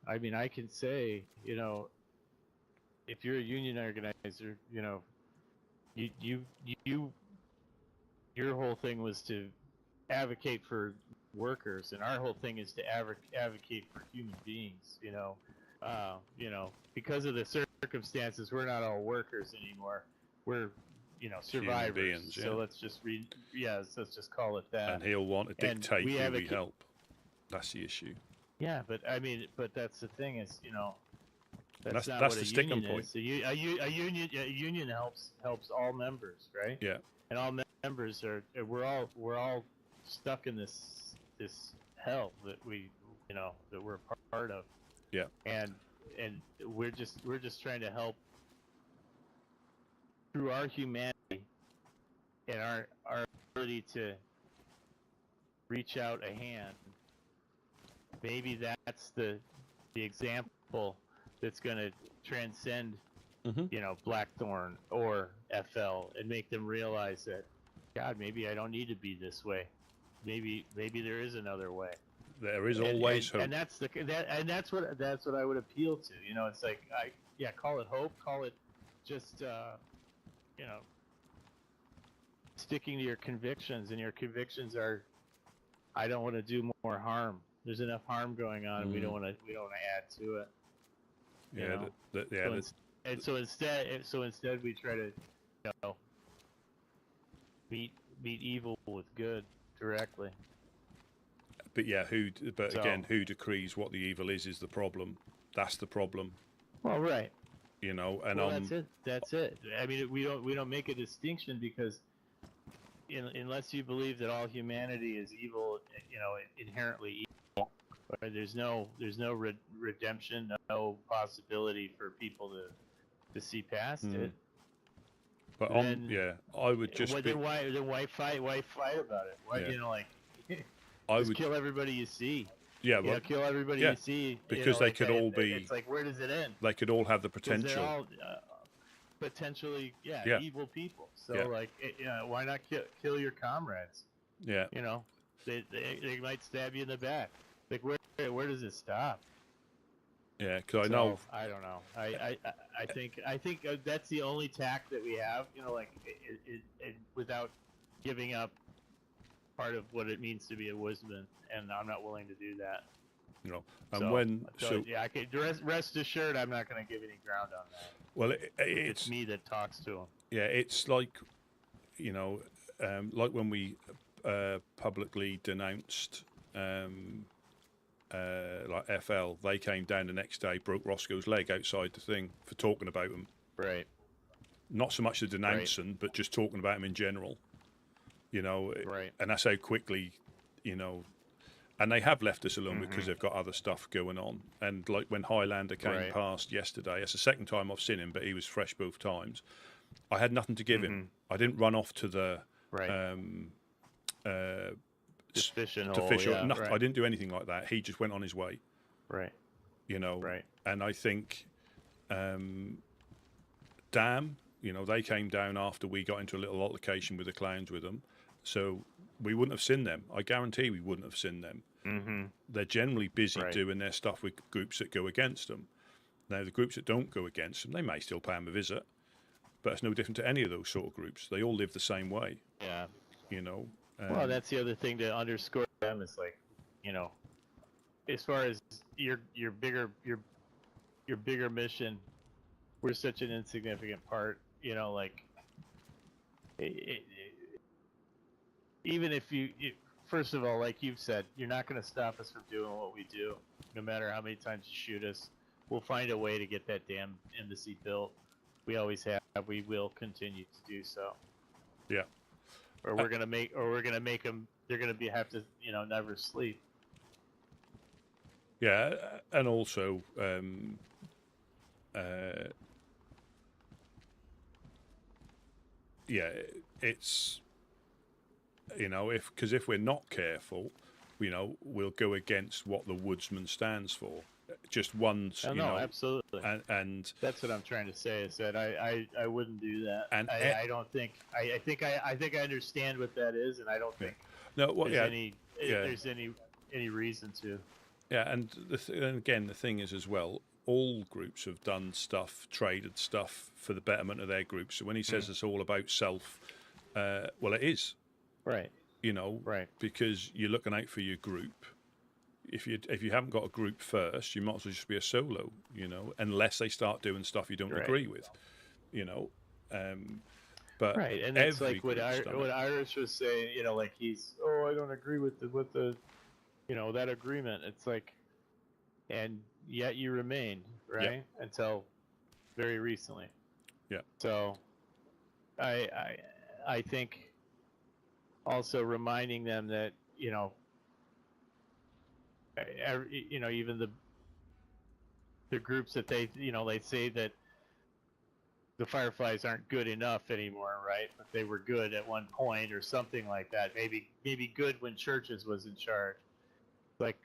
I mean, I can say, you know, if you're a union organizer, you know, your whole thing was to advocate for workers, and our whole thing is to advocate for human beings. Because of the circumstances, we're not all workers anymore. We're survivors. Beings, yeah. So let's just let's just call it that. And he'll want to dictate we who we help. That's the issue. Yeah, but that's the thing is, that's not that's what the a sticking union point. is. A union helps all members, right? Yeah. And all members we're all stuck in this hell that that we're part of. Yeah. And we're just trying to help through our humanity and our ability to reach out a hand. Maybe that's the example that's going to transcend, Blackthorn or FL and make them realize that, God, maybe I don't need to be this way. Maybe there is another way. There is always hope. And that's what I would appeal to. It's like call it hope, call it just sticking to your convictions, and your convictions are, I don't want to do more harm. There's enough harm going on, and we don't want to add to it. So instead we try to meet evil with good directly. But again, who decrees what the evil is the problem. That's the problem. Well, right. And that's it. I mean, we don't make a distinction because unless you believe that all humanity is evil, inherently evil, there's no redemption, no possibility for people to see past it. But I would just then why fight about it? Why I would kill everybody you see. Yeah, well, kill everybody you see. Because they could all be. It's like, where does it end? They could all have the potential. They're all potentially, evil people. So why not kill your comrades? Yeah. They might stab you in the back. Like where does it stop? Yeah, because I know. I don't know. I think that's the only tack that we have. It without giving up part of what it means to be a woodsman, and I'm not willing to do that. Rest assured, I'm not going to give any ground on that. Well, it's me that talks to him. Yeah, it's like, like when we publicly denounced like FL, they came down the next day, broke Roscoe's leg outside the thing for talking about him. Right. Not so much the denouncing, but just talking about him in general. Right. And that's how quickly, and they have left us alone because they've got other stuff going on. And like when Highlander came past yesterday, it's the second time I've seen him, but he was fresh both times. I had nothing to give him. I didn't run off to the fish and I didn't do anything like that. He just went on his way. Right. Right. And I think, Damn, they came down after we got into a little altercation with the clowns with them. So we wouldn't have seen them. I guarantee we wouldn't have seen them. They're generally busy doing their stuff with groups that go against them. Now, the groups that don't go against them, they may still pay them a visit, but it's no different to any of those sort of groups. They all live the same way. Yeah. Well, that's the other thing to underscore them is like, as far as your bigger mission, we're such an insignificant part. Even if first of all, like you've said, you're not going to stop us from doing what we do. No matter how many times you shoot us, we'll find a way to get that damn embassy built. We always have. We will continue to do so. Yeah. Or we're gonna make them. They're gonna have to, never sleep. Yeah, and also, it's, if we're not careful, we'll go against what the Woodsman stands for. Just once, absolutely. And that's what I'm trying to say is that I wouldn't do that. And I don't think I think I understand what that is, and I don't think there's any reason to. Yeah, and again, the thing is as well, all groups have done stuff, traded stuff for the betterment of their group. So when he says it's all about self, well, it is. Right. You know, because you're looking out for your group. If you haven't got a group first, you might as well just be a solo. You know, unless they start doing stuff you don't agree with. You know, but right, and it's like what Irish was saying. You know, like I don't agree with the that agreement. It's like, and yet you remained right until very recently. Yeah. So, I think also reminding them that even the groups that they say that the Fireflies aren't good enough anymore, right? But they were good at one point or something like that. Maybe good when Churches was in charge. Like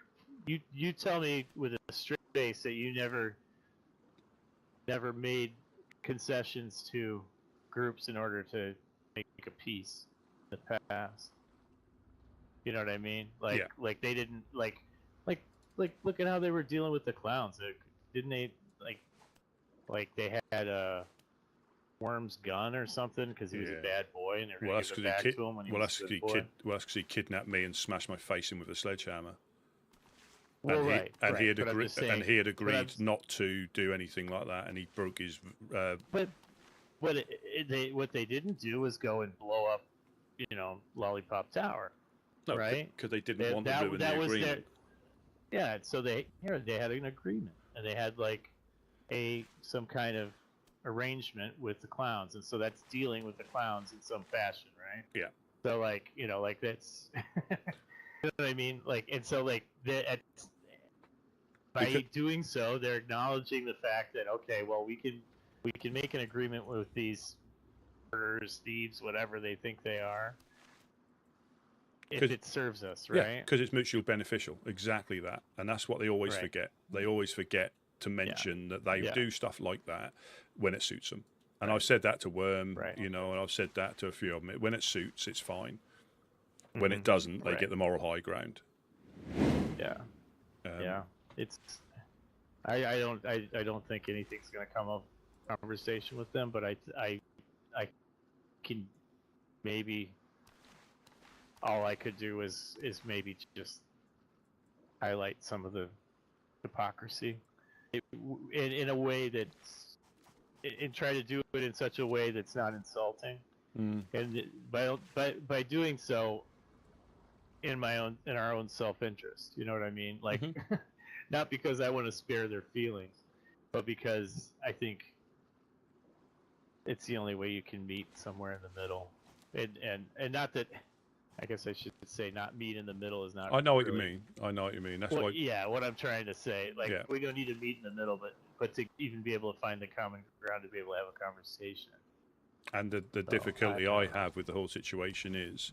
you tell me with a straight face that you never made concessions to groups in order to make a peace in the past. You know what I mean? Like they didn't like look at how they were dealing with the clowns. Didn't they like they had a Worm's gun or something because he was a bad boy and they were going to give it back to him when he was a good boy? Well, that's because he kidnapped me and smashed my face in with a sledgehammer. Well, he had agreed not to do anything like that, and he broke his. But what they didn't do was go and blow up, Lollipop Tower. No, right? Because they didn't want to ruin the agreement. So they had an agreement, and they had like some kind of arrangement with the clowns, and so that's dealing with the clowns in some fashion, right? Yeah. So like that's you know what I mean? Like, and so like by doing so, they're acknowledging the fact that we can make an agreement with these murderers, thieves, whatever they think they are, if it serves us, right? Yeah, because it's mutually beneficial. Exactly that, and that's what they always forget. They always forget to mention that they do stuff like that when it suits them. And I've said that to Worm, and I've said that to a few of them. When it suits, it's fine. When it doesn't, they get the moral high ground. Yeah. It's. I don't think anything's going to come of conversation with them, but I can maybe. All I could do is maybe just highlight some of the hypocrisy in a way that's, and try to do it in such a way that's not insulting. And by doing so, in our own self-interest, you know what I mean? Like, not because I want to spare their feelings, but because I think it's the only way you can meet somewhere in the middle, and not that. I guess I should say not meet in the middle is not. I know what you mean. That's why. Yeah, what I'm trying to say, we don't need to meet in the middle, but to even be able to find the common ground to be able to have a conversation. And the difficulty I have with the whole situation is,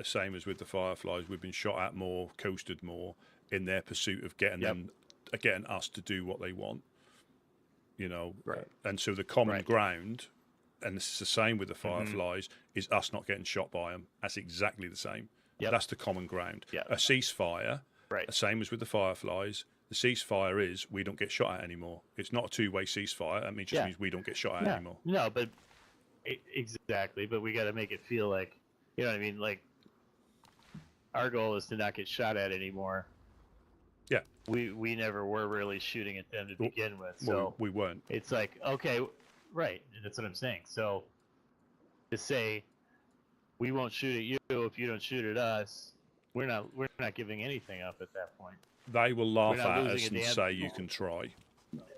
same as with the Fireflies, we've been shot at more, coasted more in their pursuit of getting us to do what they want. And so the common ground. And this is the same with the Fireflies, is us not getting shot by them. That's exactly the same. That's the common ground. A ceasefire, the same as with the Fireflies, the ceasefire is we don't get shot at anymore. It's not a two-way ceasefire. That just means we don't get shot at anymore. No, but exactly. But we got to make it feel like, you know what I mean? Like, our goal is to not get shot at anymore. Yeah. We never were really shooting at them to begin with. So we weren't. It's like, okay... Right, that's what I'm saying. So, to say we won't shoot at you if you don't shoot at us, we're not giving anything up at that point. They will laugh at us and say you can try.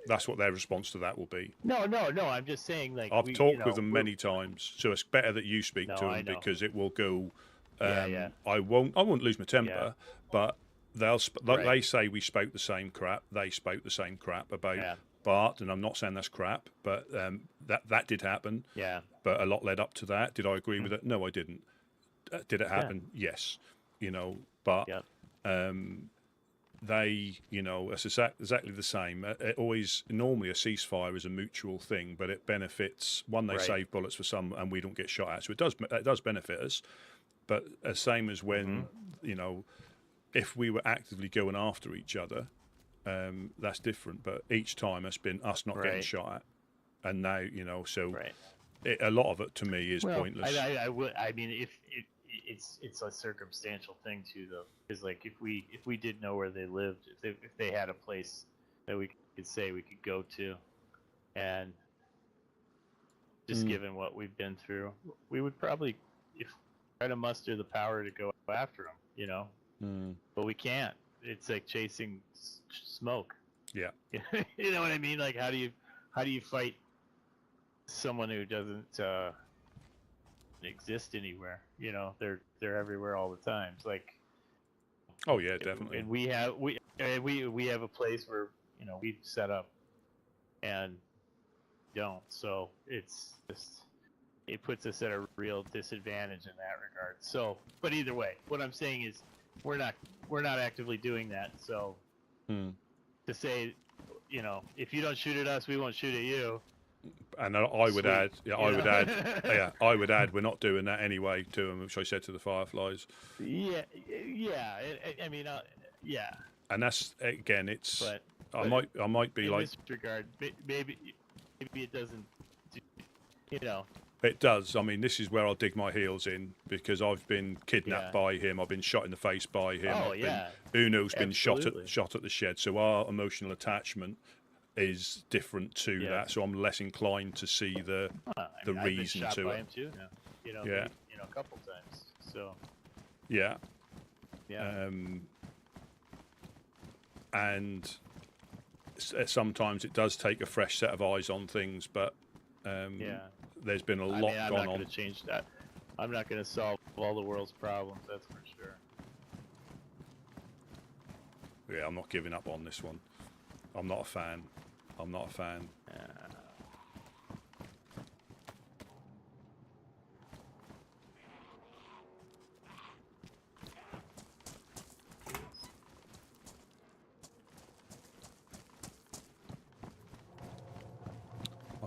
That's what their response to that will be. No. I'm just saying, like, I've talked with them many times, so it's better that you speak to them because it will go. I won't lose my temper, but they say we spoke the same crap. They spoke the same crap about. Yeah. But, and I'm not saying that's crap, but that did happen. Yeah. But a lot led up to that. Did I agree with it? No, I didn't. Did it happen? Yes. But they, it's exactly the same. Normally a ceasefire is a mutual thing, but it benefits, they save bullets for some and we don't get shot at. So it does benefit us. But same as when, if we were actively going after each other, that's different. But each time it's been us not getting Right. shot at, and now so Right. a lot of it to me is pointless. I would. I mean, if it's a circumstantial thing too, though, because like if we did know where they lived, if they had a place that we could say we could go to, and just given what we've been through, we would probably try to muster the power to go after them. But we can't. It's like chasing smoke. Yeah. You know what I mean? Like how do you fight someone who doesn't exist anywhere? They're everywhere all the time. It's like, oh yeah, definitely. And we have a place where we've set up and don't. So it's just, it puts us at a real disadvantage in that regard. So, but either way, what I'm saying is we're not actively doing that. So to say, if you don't shoot at us, we won't shoot at you. And I would add, I would add, we're not doing that anyway to them, which I said to the Fireflies. Yeah. I mean, yeah. And that's again, it's. But I might be in like. this regard, maybe it doesn't. It does. I mean, this is where I'll dig my heels in because I've been kidnapped by him. I've been shot in the face by him. Oh, yeah. Uno's been shot Absolutely. at the shed. So our emotional attachment is different to that. So I'm less inclined to see the reason I've been shot to by it. him too. Now. Yeah. A couple times. So. Yeah. Yeah. And sometimes it does take a fresh set of eyes on things, but there's been a lot I'm gone not on. going to change that. I'm not going to solve all the world's problems. That's for sure. Yeah, I'm not giving up on this one. I'm not a fan. I'm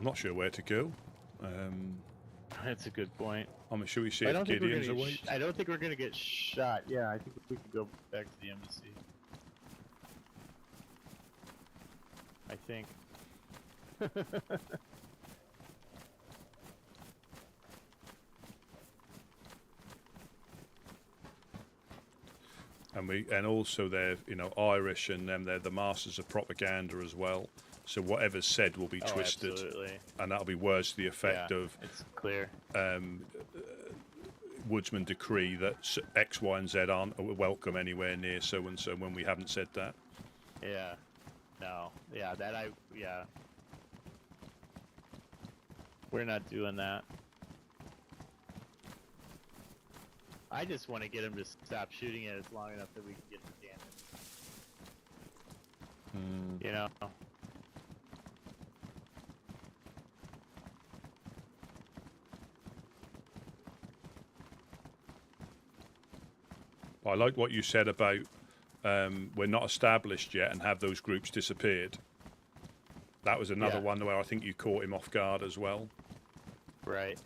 not sure where to go. That's a good point. I mean, should we see if Gideon's awake? I don't think we're going to get shot. Yeah, I think we could go back to the embassy. I think. And also they're Irish, and they're the masters of propaganda as well. So whatever's said will be twisted, absolutely. And that'll be words to the effect of it's clear. Woodsmen decree that X, Y, and Z aren't welcome anywhere near so and so when we haven't said that. Yeah. No. Yeah. Yeah. We're not doing that. I just want to get him to stop shooting at us long enough that we can get the damage. I like what you said about we're not established yet and have those groups disappeared. That was another one where I think you caught him off guard as well. Right.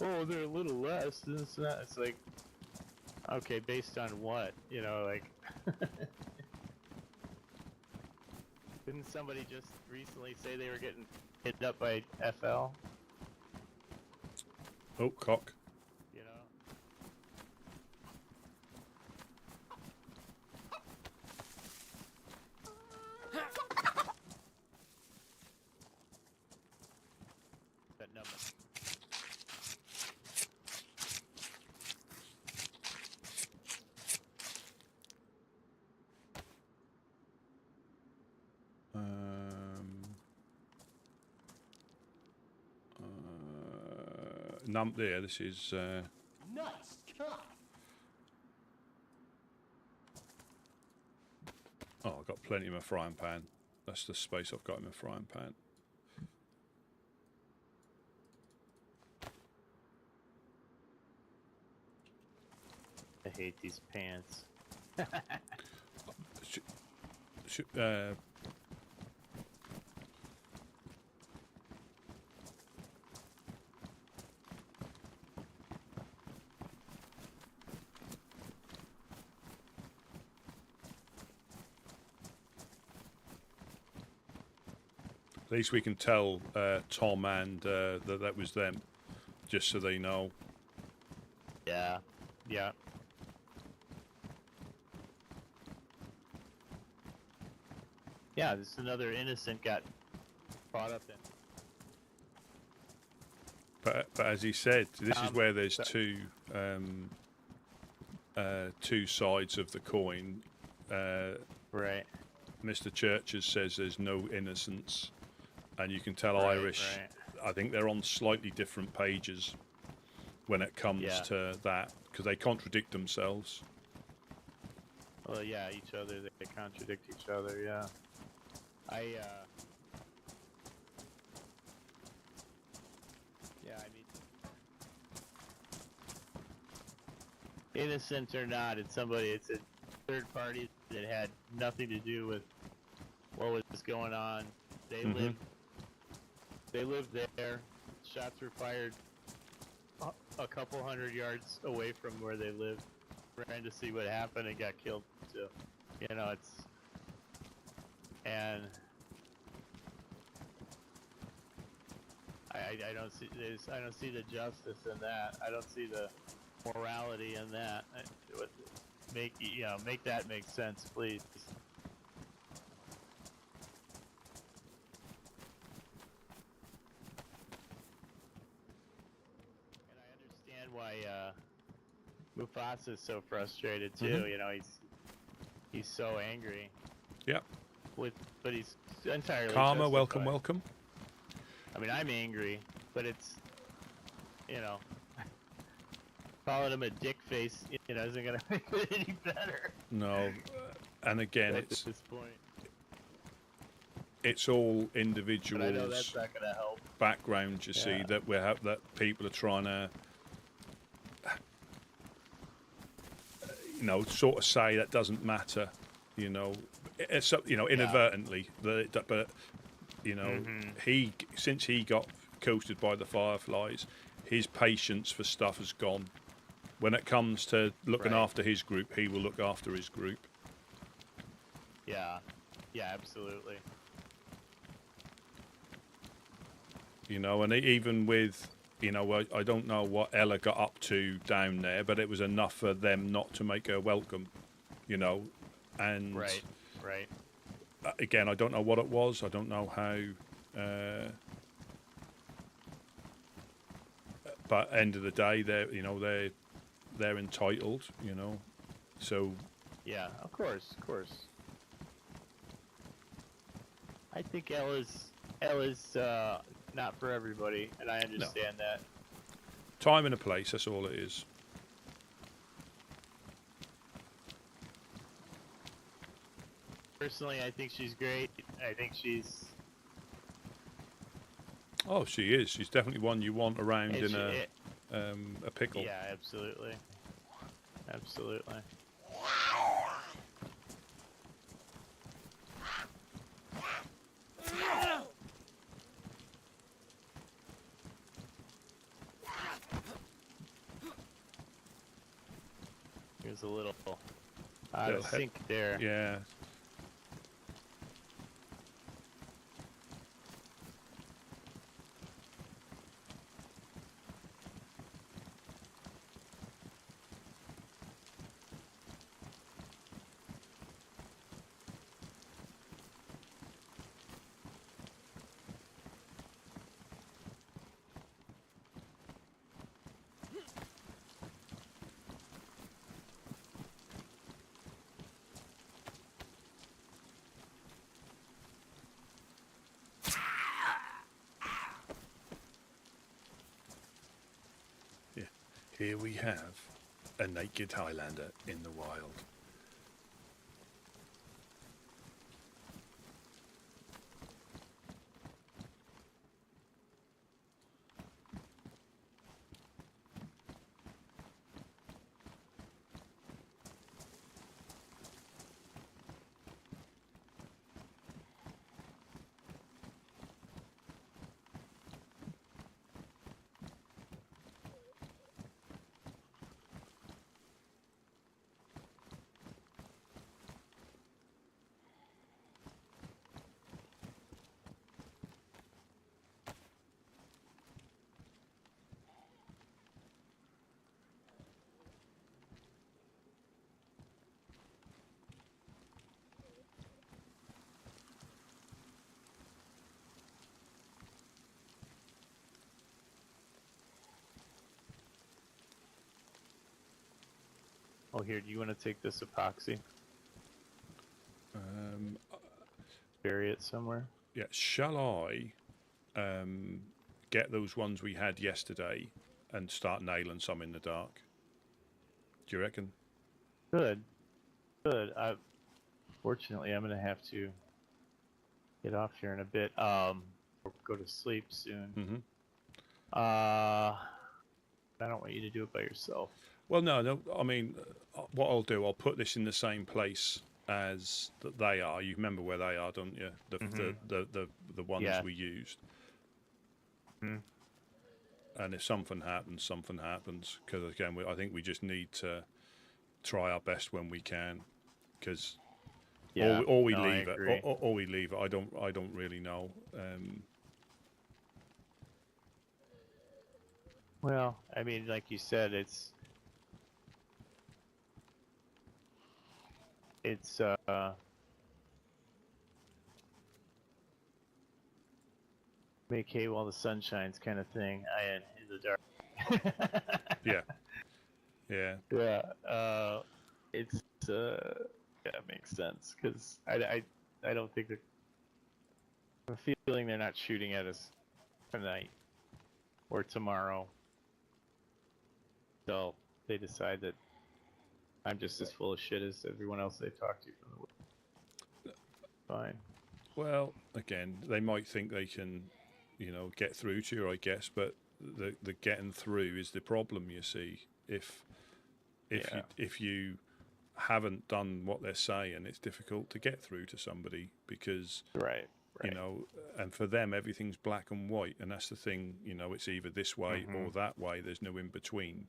Oh, they're a little less. It's like, okay, based on what? Didn't somebody just recently say they were getting hit up by FL? Oh, cock. That number. There, this is. Nice cut. Oh, I've got plenty in my frying pan. That's the space I've got in my frying pan. I hate these pants. At least we can tell Tom and that was them, just so they know. Yeah. Yeah. Yeah, this another innocent got caught up in. But as he said, this is where there's two sides of the coin. Right. Mr. Churches says there's no innocence, and you can tell Right, Irish. right. I think they're on slightly different pages when it comes to that, because they contradict themselves. Well, yeah, each other. They contradict each other. Yeah. Yeah, I mean, innocent or not, it's a third party that had nothing to do with what was going on. They lived there. Shots were fired a couple hundred yards away from where they lived, trying to see what happened, and got killed. So, you know, and I don't see the justice in that. I don't see the morality in that. Make that make sense, please. And I understand why Mufasa is so frustrated too. You know, he's so angry. Yep. But he's entirely Karma, justified. welcome, welcome. I mean, I'm angry, but it's, you know, calling him a dick face, you know, isn't gonna make it any better. No, and again, At this point. It's all individuals. But I know that's not gonna help. Background, you see, that that people are trying to, you know, sort of say that doesn't matter, you know, it's inadvertently, but you know, since he got coasted by the Fireflies, his patience for stuff has gone. When it comes to looking after his group, he will look after his group. Yeah, absolutely. You know, and even with, you know, I don't know what Ella got up to down there, but it was enough for them not to make her welcome, you know, and right. Again, I don't know what it was. I don't know how. But end of the day, they're entitled, you know. So. Yeah, of course. I think Ella's not for everybody, and I understand that. Time and a place. That's all it is. Personally, I think she's great. I think she's... Oh, she is. She's definitely one you want around in a pickle. Yeah, absolutely. There's a little out of sync there. Yeah. Here we have a naked Highlander in the wild. Oh, here, do you want to take this epoxy? Bury it somewhere? Yeah, shall I get those ones we had yesterday and start nailing some in the dark? Do you reckon? Good. Good. Fortunately, I'm going to have to get off here in a bit. Or go to sleep soon. Mm-hmm. I don't want you to do it by yourself. Well, no. I mean, what I'll do, I'll put this in the same place as that they are. You remember where they are, don't you? The ones we used. And if something happens, something happens. Because again, I think we just need to try our best when we can. Because or we leave it, or we leave it. I don't really know. Well, I mean, like you said, it's make hay while the sun shines kind of thing. In the dark. Yeah. It's it makes sense because I don't think I'm feeling they're not shooting at us tonight or tomorrow. So they decide that I'm just as full of shit as everyone else they talk to from the woods. Fine. Well, again, they might think they can, get through to you, I guess, but the getting through is the problem. You see, if you haven't done what they're saying, it's difficult to get through to somebody because and for them everything's black and white, and that's the thing. It's either this way or that way. There's no in between.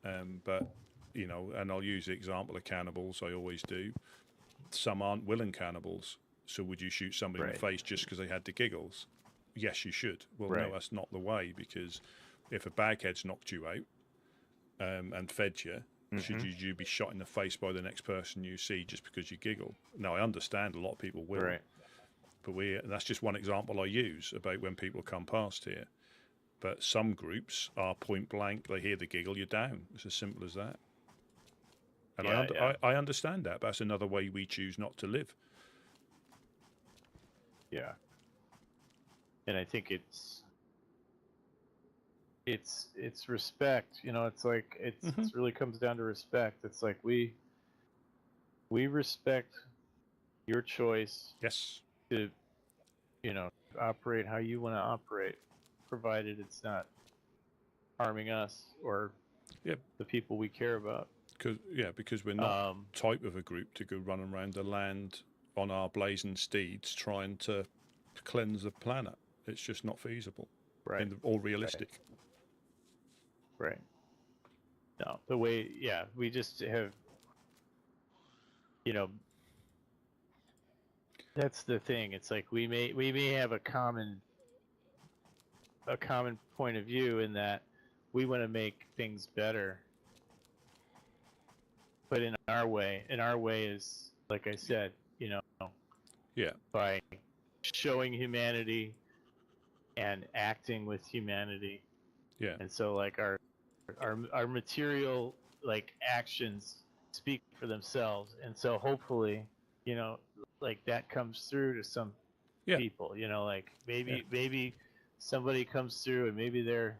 But and I'll use the example of cannibals. I always do. Some aren't willing cannibals. So would you shoot somebody in the face just because they had the giggles? Yes, you should. Well, no, that's not the way, because if a baghead's knocked you out and fed you, should you be shot in the face by the next person you see just because you giggle? Now, I understand a lot of people will, but that's just one example I use about when people come past here. But some groups are point blank. They hear the giggle, you're down. It's as simple as that. And I understand that, but that's another way we choose not to live. Yeah. And I think it's respect. It's like it really comes down to respect. It's like we respect your choice. Yes. To operate how you want to operate, provided it's not harming us or the people we care about. Because we're not type of a group to go running around the land on our blazing steeds trying to cleanse the planet. It's just not feasible, or realistic. Right. No, the way, we just have, that's the thing. It's like we may have a common point of view in that we want to make things better, but in our way is, like I said, by showing humanity and acting with humanity. And so like our material actions speak for themselves, and so hopefully that comes through to some people. Maybe somebody comes through and maybe they're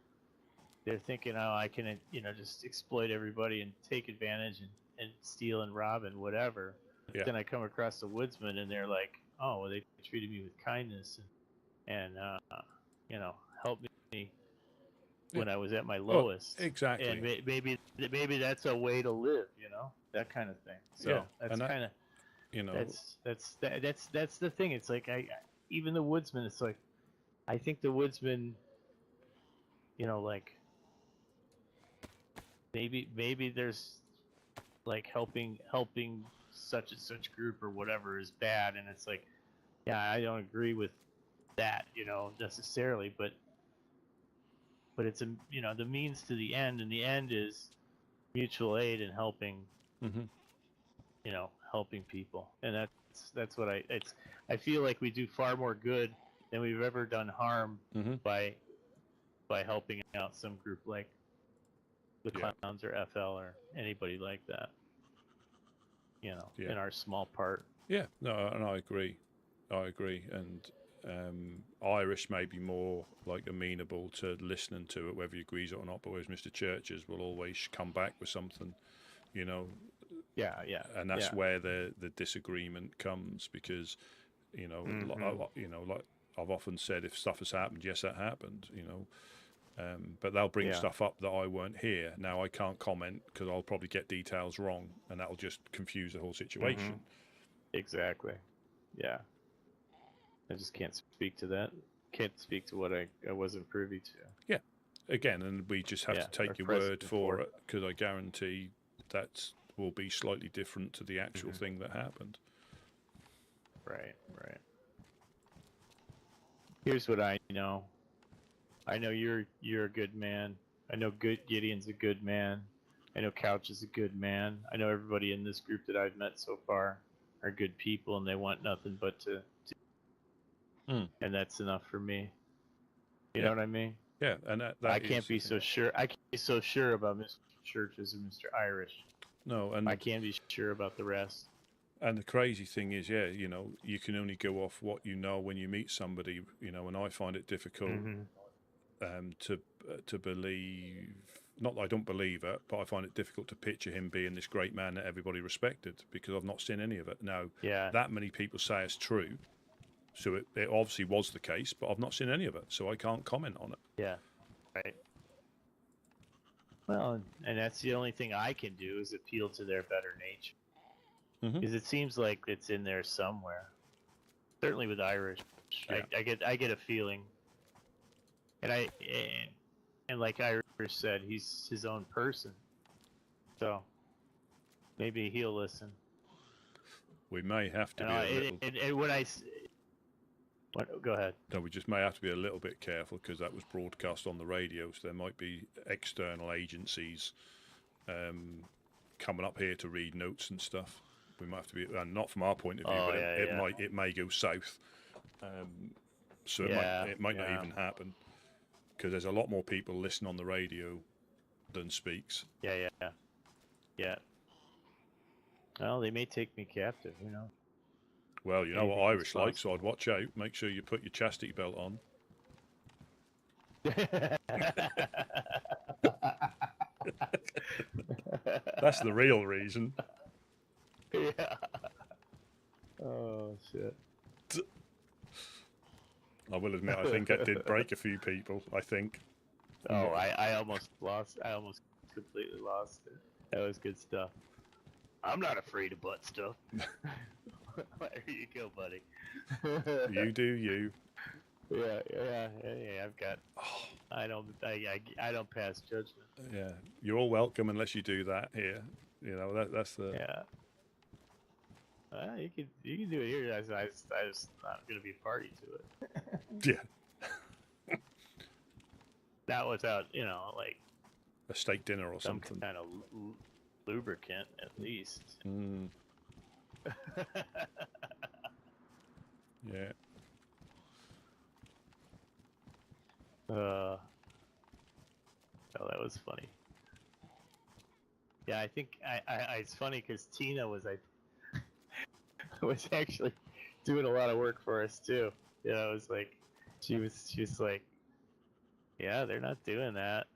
thinking, oh, I can just exploit everybody and take advantage and steal and rob and whatever. But then I come across the Woodsmen and they're like, oh, well, they treated me with kindness and helped me when I was at my lowest. Exactly. And maybe that's a way to live, that kind of thing. So that's kind of that's the thing. It's like even the Woodsmen. It's like I think the Woodsmen, maybe there's helping such and such group or whatever is bad, and it's like, I don't agree with that, necessarily, but it's the means to the end, and the end is mutual aid and helping, helping people, and that's what I feel like we do far more good than we've ever done harm by helping out some group like the Clowns or FL or anybody like that. Yeah. in our small part. Yeah, no, and I agree. And Irish may be more like amenable to listening to it, whether he agrees or not. But whereas Mr. Churches will always come back with something, you know. Yeah. And that's where the disagreement comes, because, you know, like I've often said, if stuff has happened, yes, that happened, you know. But they'll bring stuff up that I weren't here. Now I can't comment because I'll probably get details wrong, and that'll just confuse the whole situation. Exactly. Yeah. I just can't speak to that. Can't speak to what I wasn't privy to. Yeah. Again, and we just have to take your word for it, because I guarantee that will be slightly different to the actual thing that happened. Right. Here's what I know. I know you're a good man. I know Gideon's a good man. I know Couch is a good man. I know everybody in this group that I've met so far are good people, and they want nothing but to and that's enough for me. You know what I mean? Yeah, and that I can't be so sure. I can't be so sure about Mr. Churches and Mr. Irish. No, and I can be sure about the rest. And the crazy thing is, you know, you can only go off what you know when you meet somebody, you know, and I find it difficult to believe. Not that I don't believe it, but I find it difficult to picture him being this great man that everybody respected, because I've not seen any of it. Now, that many people say it's true, so it obviously was the case, but I've not seen any of it, so I can't comment on it. Yeah, right. Well, and that's the only thing I can do is appeal to their better nature, because it seems like it's in there somewhere. Certainly with Irish, I get a feeling, and like Irish said, he's his own person, so maybe he'll listen. We may have to be and when go ahead. No, we just may have to be a little bit careful, because that was broadcast on the radio, so there might be external agencies coming up here to read notes and stuff. We might have to be, and not from our point of view, but it may go south. So it might not even happen, because there's a lot more people listen on the radio than speaks. Yeah. Well, they may take me captive, you know. Well, you know what Irish like, so I'd watch out. Make sure you put your chastity belt on. That's the real reason. Yeah. Oh, shit. I will admit, I think it did break a few people, I think. Oh, I almost completely lost it. That was good stuff. I'm not afraid of butt stuff. There you go, buddy. You do you. Yeah. I've got. I don't pass judgment. Yeah, you're all welcome unless you do that here. You know that's the. Yeah. You can do it here. I just not gonna be a party to it. Yeah. Not without like a steak dinner or some something. kind of lubricant at least. Yeah. Oh, that was funny. Yeah, I think it's funny because Tina was actually doing a lot of work for us too. You know, it was like she was like, yeah, they're not doing that.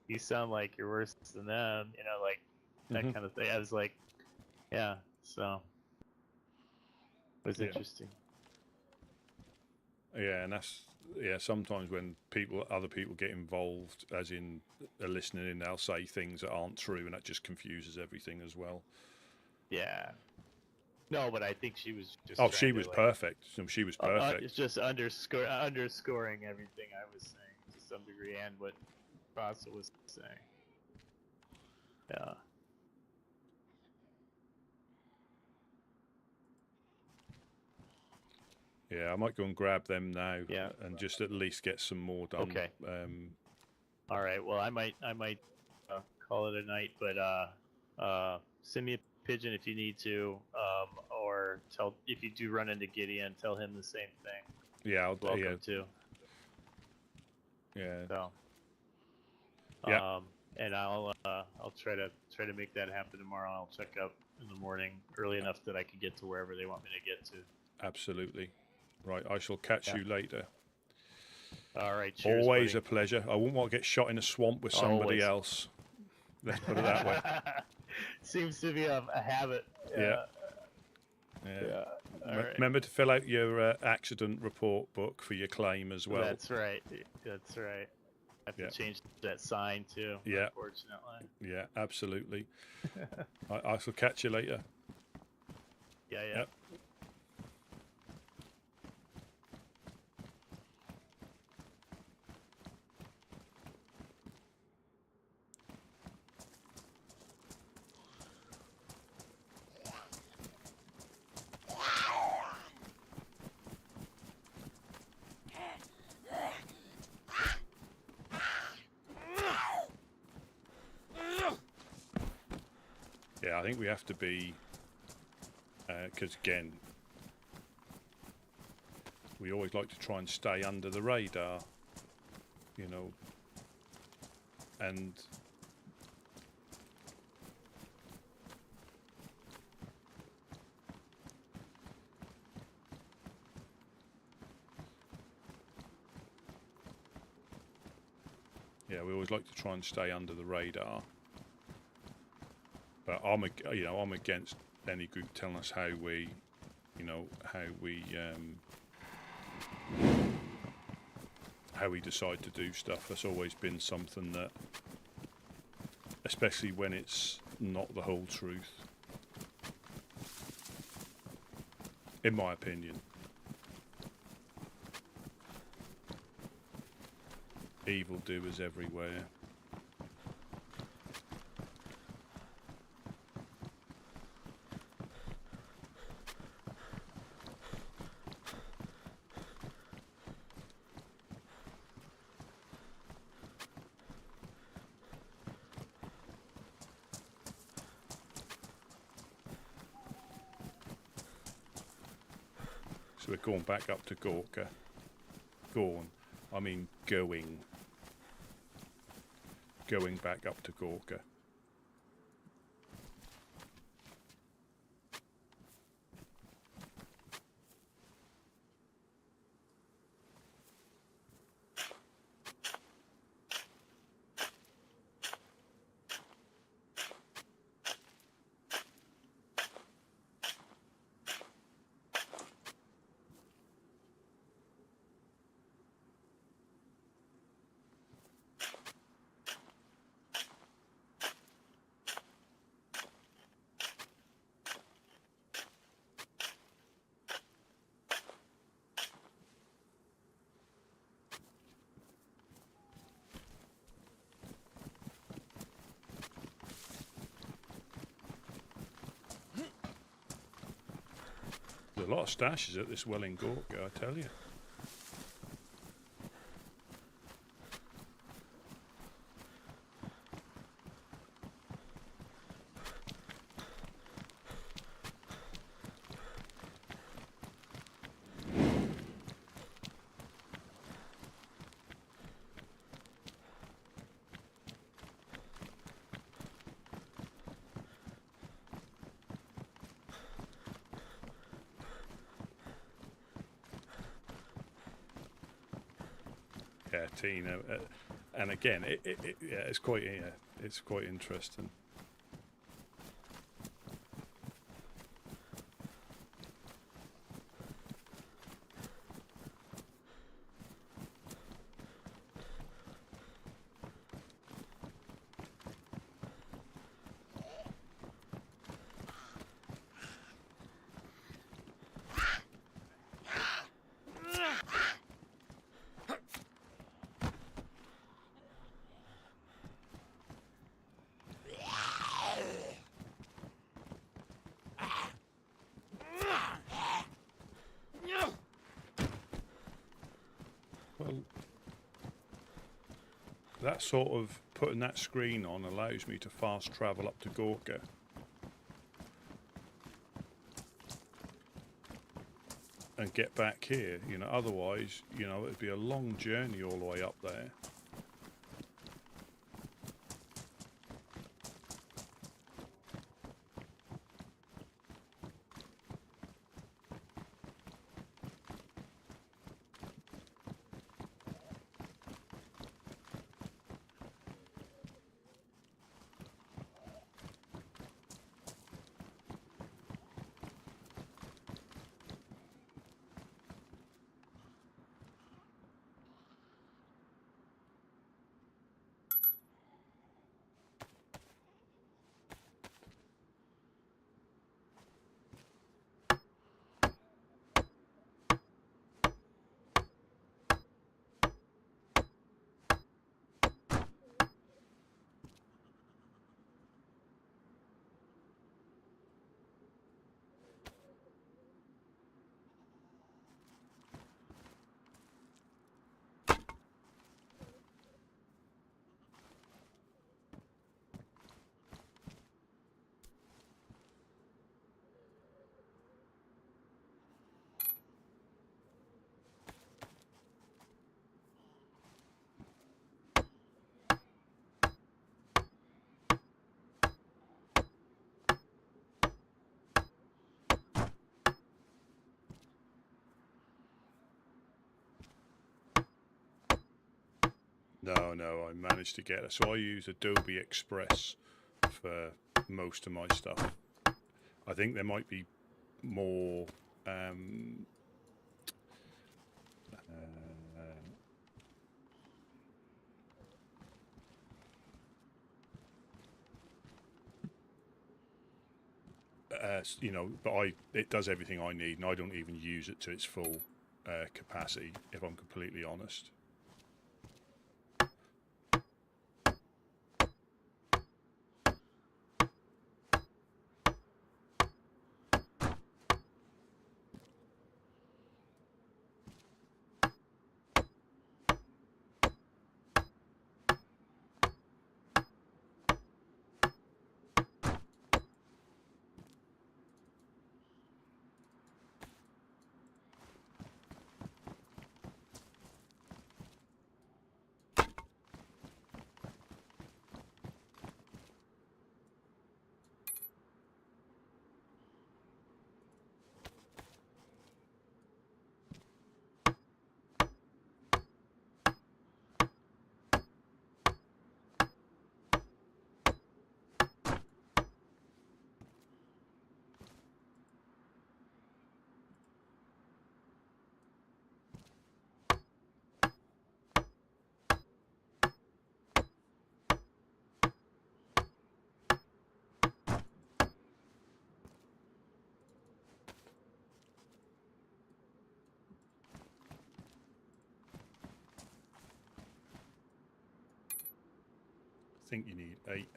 You sound like you're worse than them. You know, like that kind of thing. I was like, yeah, so it was interesting. Yeah, and that's sometimes when other people get involved, as in listening in, they'll say things that aren't true, and that just confuses everything as well. Yeah. No, but I think she was just. Oh, she was perfect. She was perfect. It's just underscoring everything I was saying to some degree, and what Rasa was saying. Yeah. Yeah, I might go and grab them now. Yeah. And just at least get some more done. Okay. All right. Well, I might call it a night, but send me a pigeon if you need to, or if you do run into Gideon, tell him the same thing. Yeah, I'll welcome to. Yeah. So. Yeah. And I'll try to make that happen tomorrow. I'll check out in the morning, early enough that I could get to wherever they want me to get to. Absolutely. Right, I shall catch you later. All right, cheers, Always buddy. a pleasure. I wouldn't want to get shot in a swamp with somebody Always. else. Let's put it that way. Seems to be a habit. Yeah. All right. Remember to fill out your accident report book for your claim as well. That's right. That's right. I have to change that sign too. Yeah. Unfortunately. Yeah, absolutely. I shall catch you later. Yeah. Yep. Yeah, I think we have to be, because again, we always like to try and stay under the radar, you know, and yeah, we always like to try and stay under the radar. But I'm against any group telling us how we decide to do stuff. That's always been something that, especially when it's not the whole truth, in my opinion. Evildoers everywhere. So we're going back up to Gorka. Going back up to Gorka. There's a lot of stashes at this well in Gorka, I tell you. Yeah, Tina, and again, it's quite interesting. Well, that sort of putting that screen on allows me to fast travel up to Gorka. And get back here, you know, otherwise, you know, it'd be a long journey all the way up there. No, I managed to get it. So I use Adobe Express for most of my stuff. I think there might be more you know, but it does everything I need, and I don't even use it to its full capacity, if I'm completely honest. I think you need 8.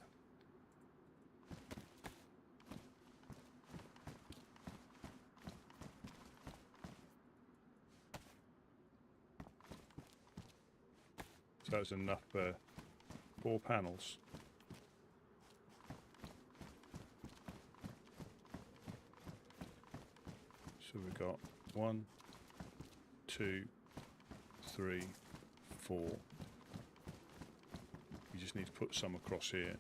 So that's enough for 4 panels. So we've got 1, 2, 3, 4. You just need to put some across here.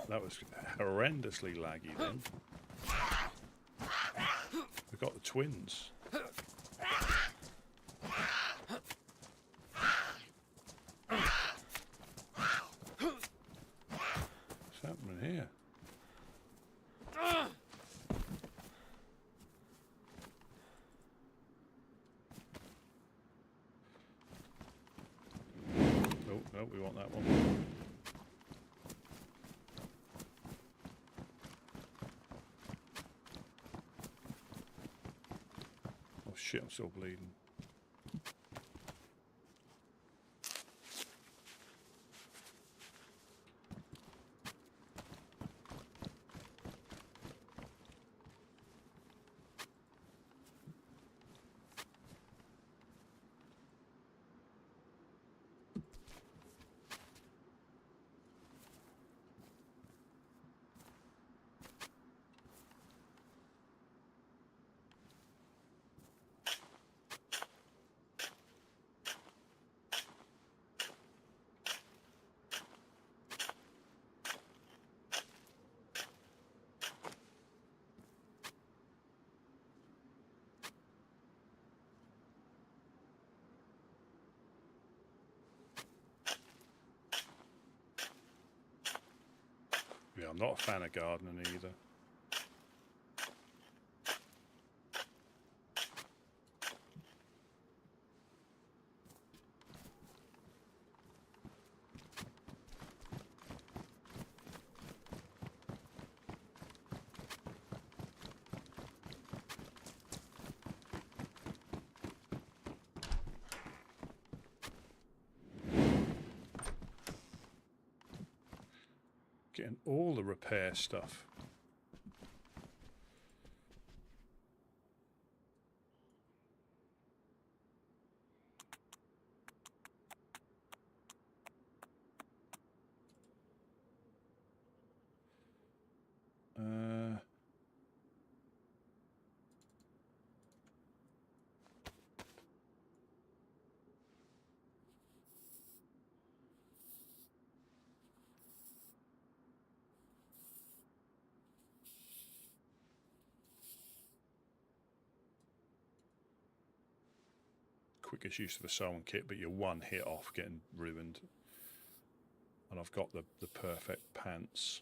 That was horrendously laggy then. We've got the twins. What's happening here? Oh, no, we want that one. Shit, I'm still bleeding. Yeah, I'm not a fan of gardening either. Getting all the repair stuff. quickest use of the sewing kit, but you're one hit off getting ruined. And I've got the perfect pants.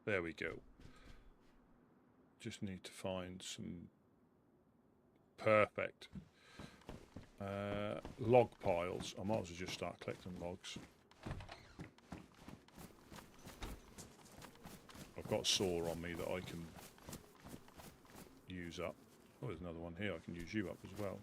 There we go. Just need to find some perfect log piles. I might as well just start collecting logs. I've got a saw on me that I can use up. Oh, there's another one here. I can use you up as well.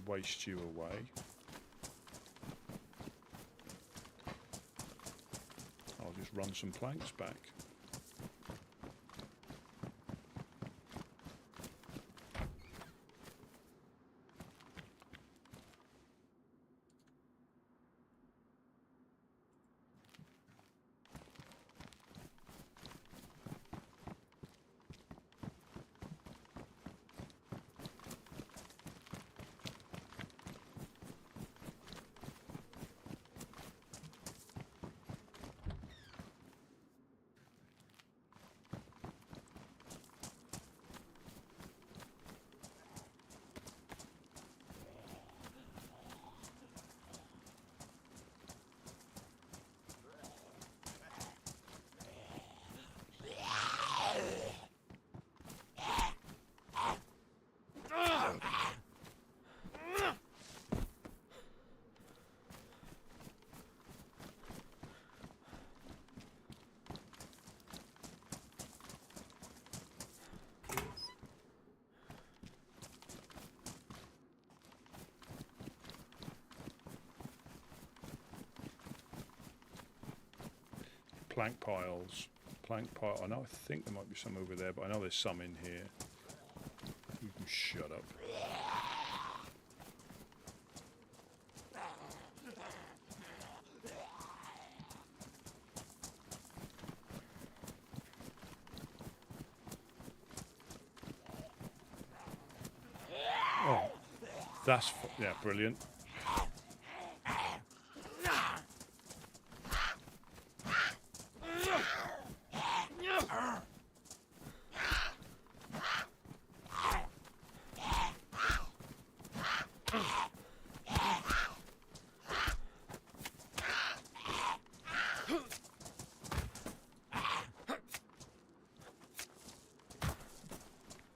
Waste you away. I'll just run some planks back. Plank piles. Plank pile. I know. I think there might be some over there, but I know there's some in here. You can shut up. Oh, that's yeah, brilliant.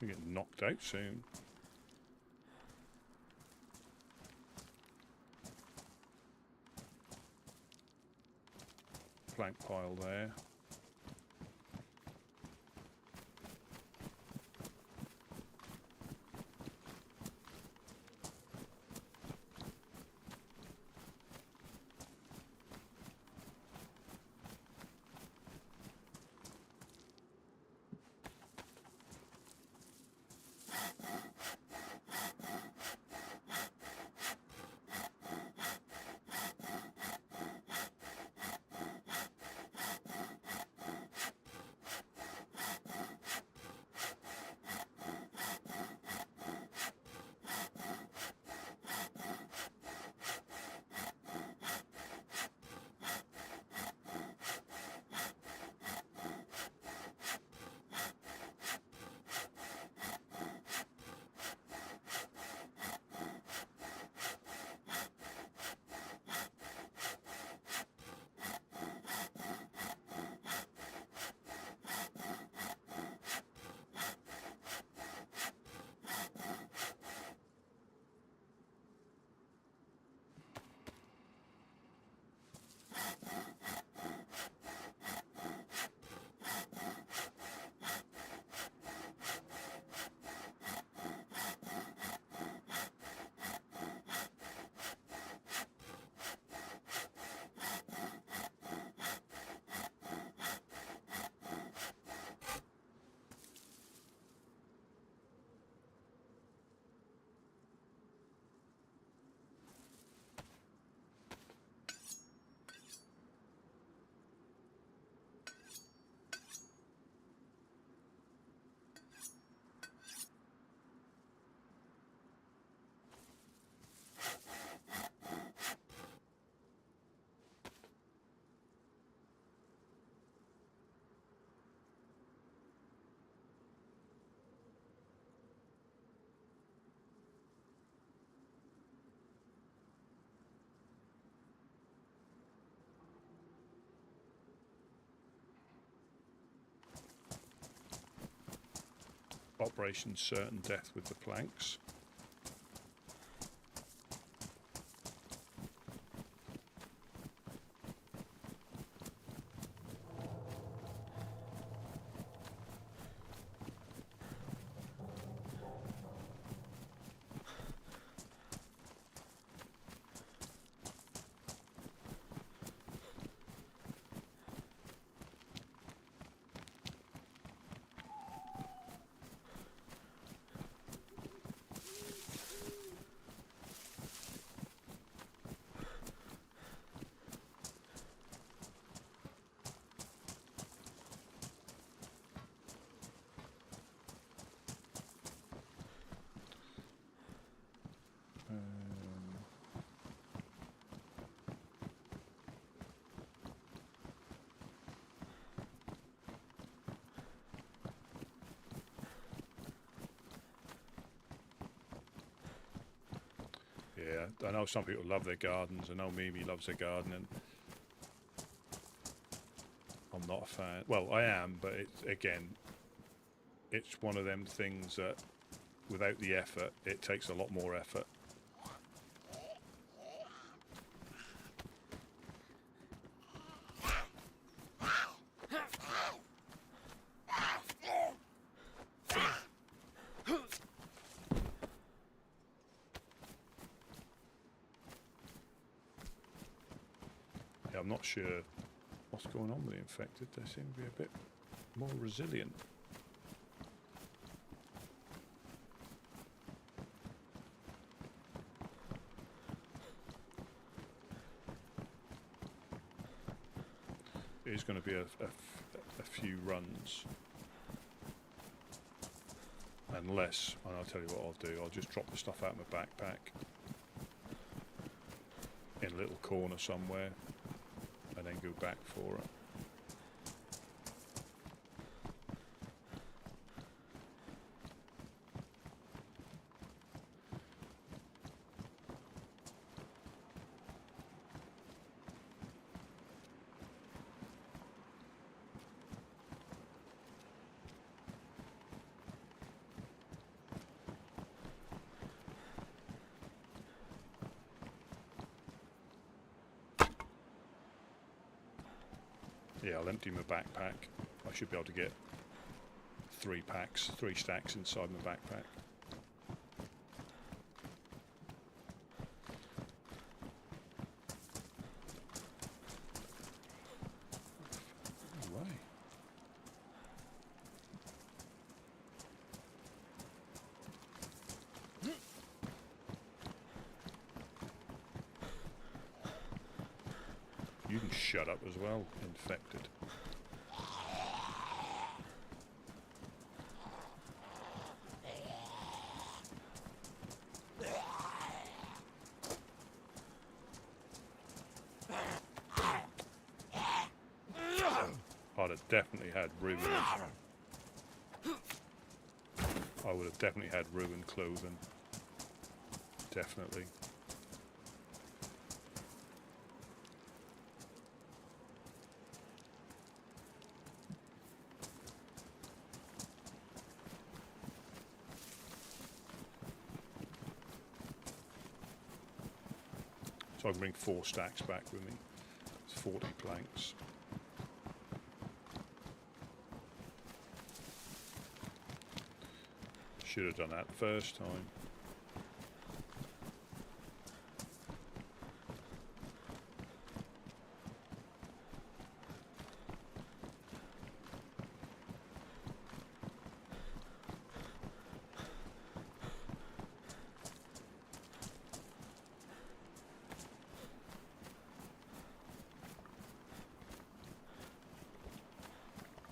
We get knocked out soon. Plank pile there. Operation Certain Death with the planks. Yeah, I know some people love their gardens. I know Mimi loves her gardening. I'm not a fan. Well, I am, but it's one of them things that without the effort, it takes a lot more effort. Yeah, I'm not sure what's going on with the infected. They seem to be a bit more resilient. It is going to be a few runs. Unless, and I'll tell you what I'll do, I'll just drop the stuff out of my backpack in a little corner somewhere and then go back for it. Yeah, I'll empty my backpack. I should be able to get 3 stacks inside my backpack. No way. You can shut up as well, infected. I'd have definitely had ruined. I would have definitely had ruined clothing. Definitely. So I can bring 4 stacks back with me. It's 40 planks. Should have done that the first time.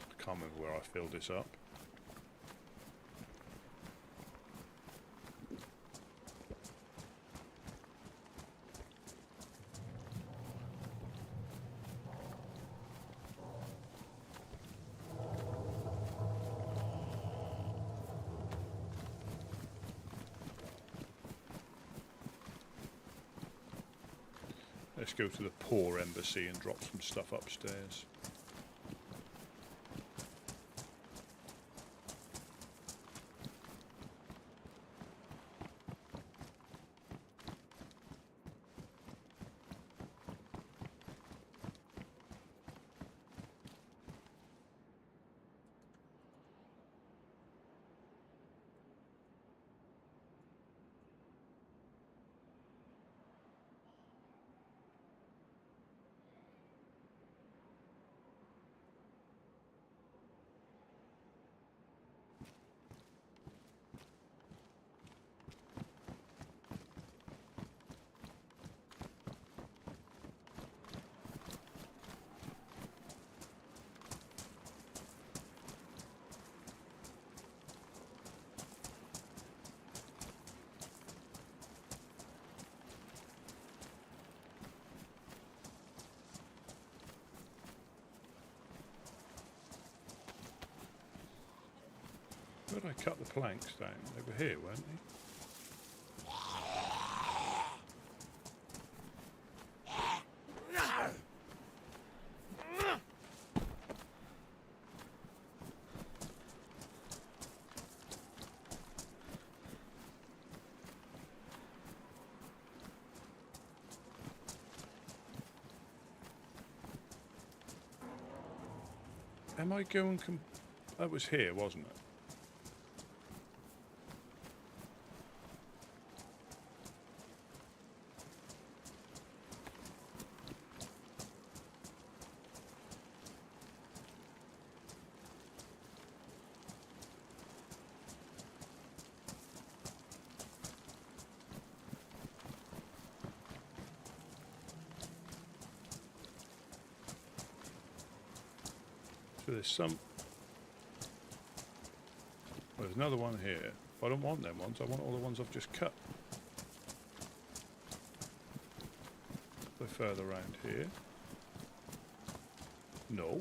I can't remember where I filled this up. Let's go to the poor embassy and drop some stuff upstairs. Where did I cut the planks down? They were here, weren't they? Am I going? That was here, wasn't it? So there's some. Well, there's another one here. I don't want them ones. I want all the ones I've just cut. They're further around here. No.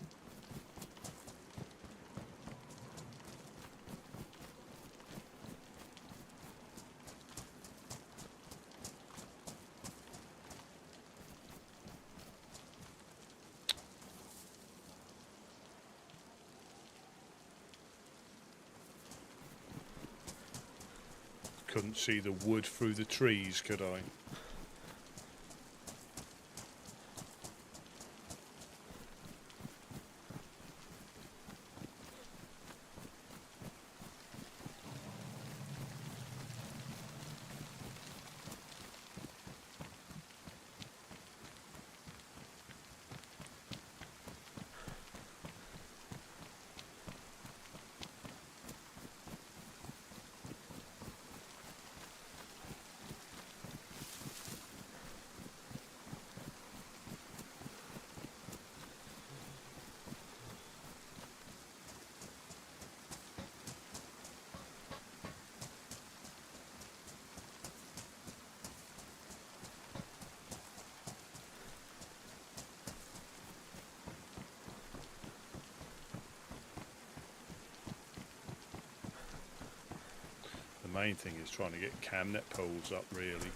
Couldn't see the wood through the trees, could I? The main thing is trying to get camnet poles up, really,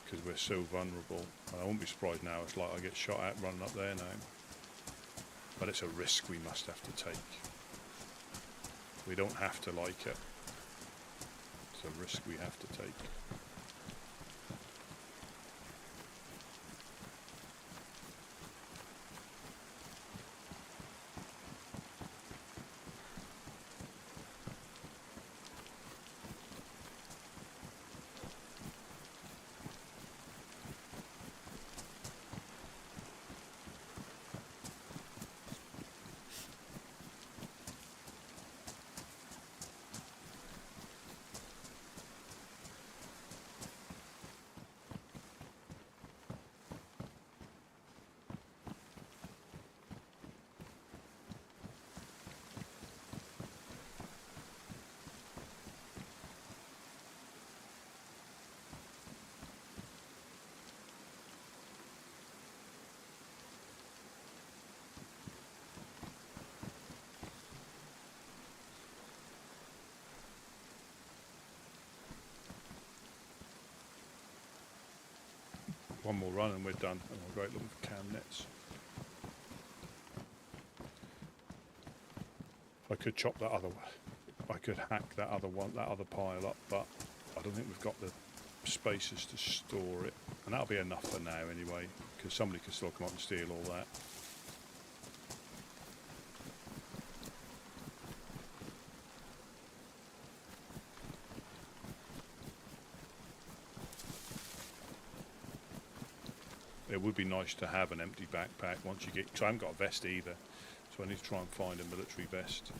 because we're so vulnerable. And I won't be surprised now. It's like I get shot at running up there now. But it's a risk we must have to take. We don't have to like it. It's a risk we have to take. One more run and we're done. And I'll go out looking for cam nets. I could chop that other one. I could hack that other one, that other pile up, but I don't think we've got the spaces to store it. And that'll be enough for now anyway, because somebody could still come up and steal all that. It would be nice to have an empty backpack once you get, because I haven't got a vest either, so I need to try and find a military vest.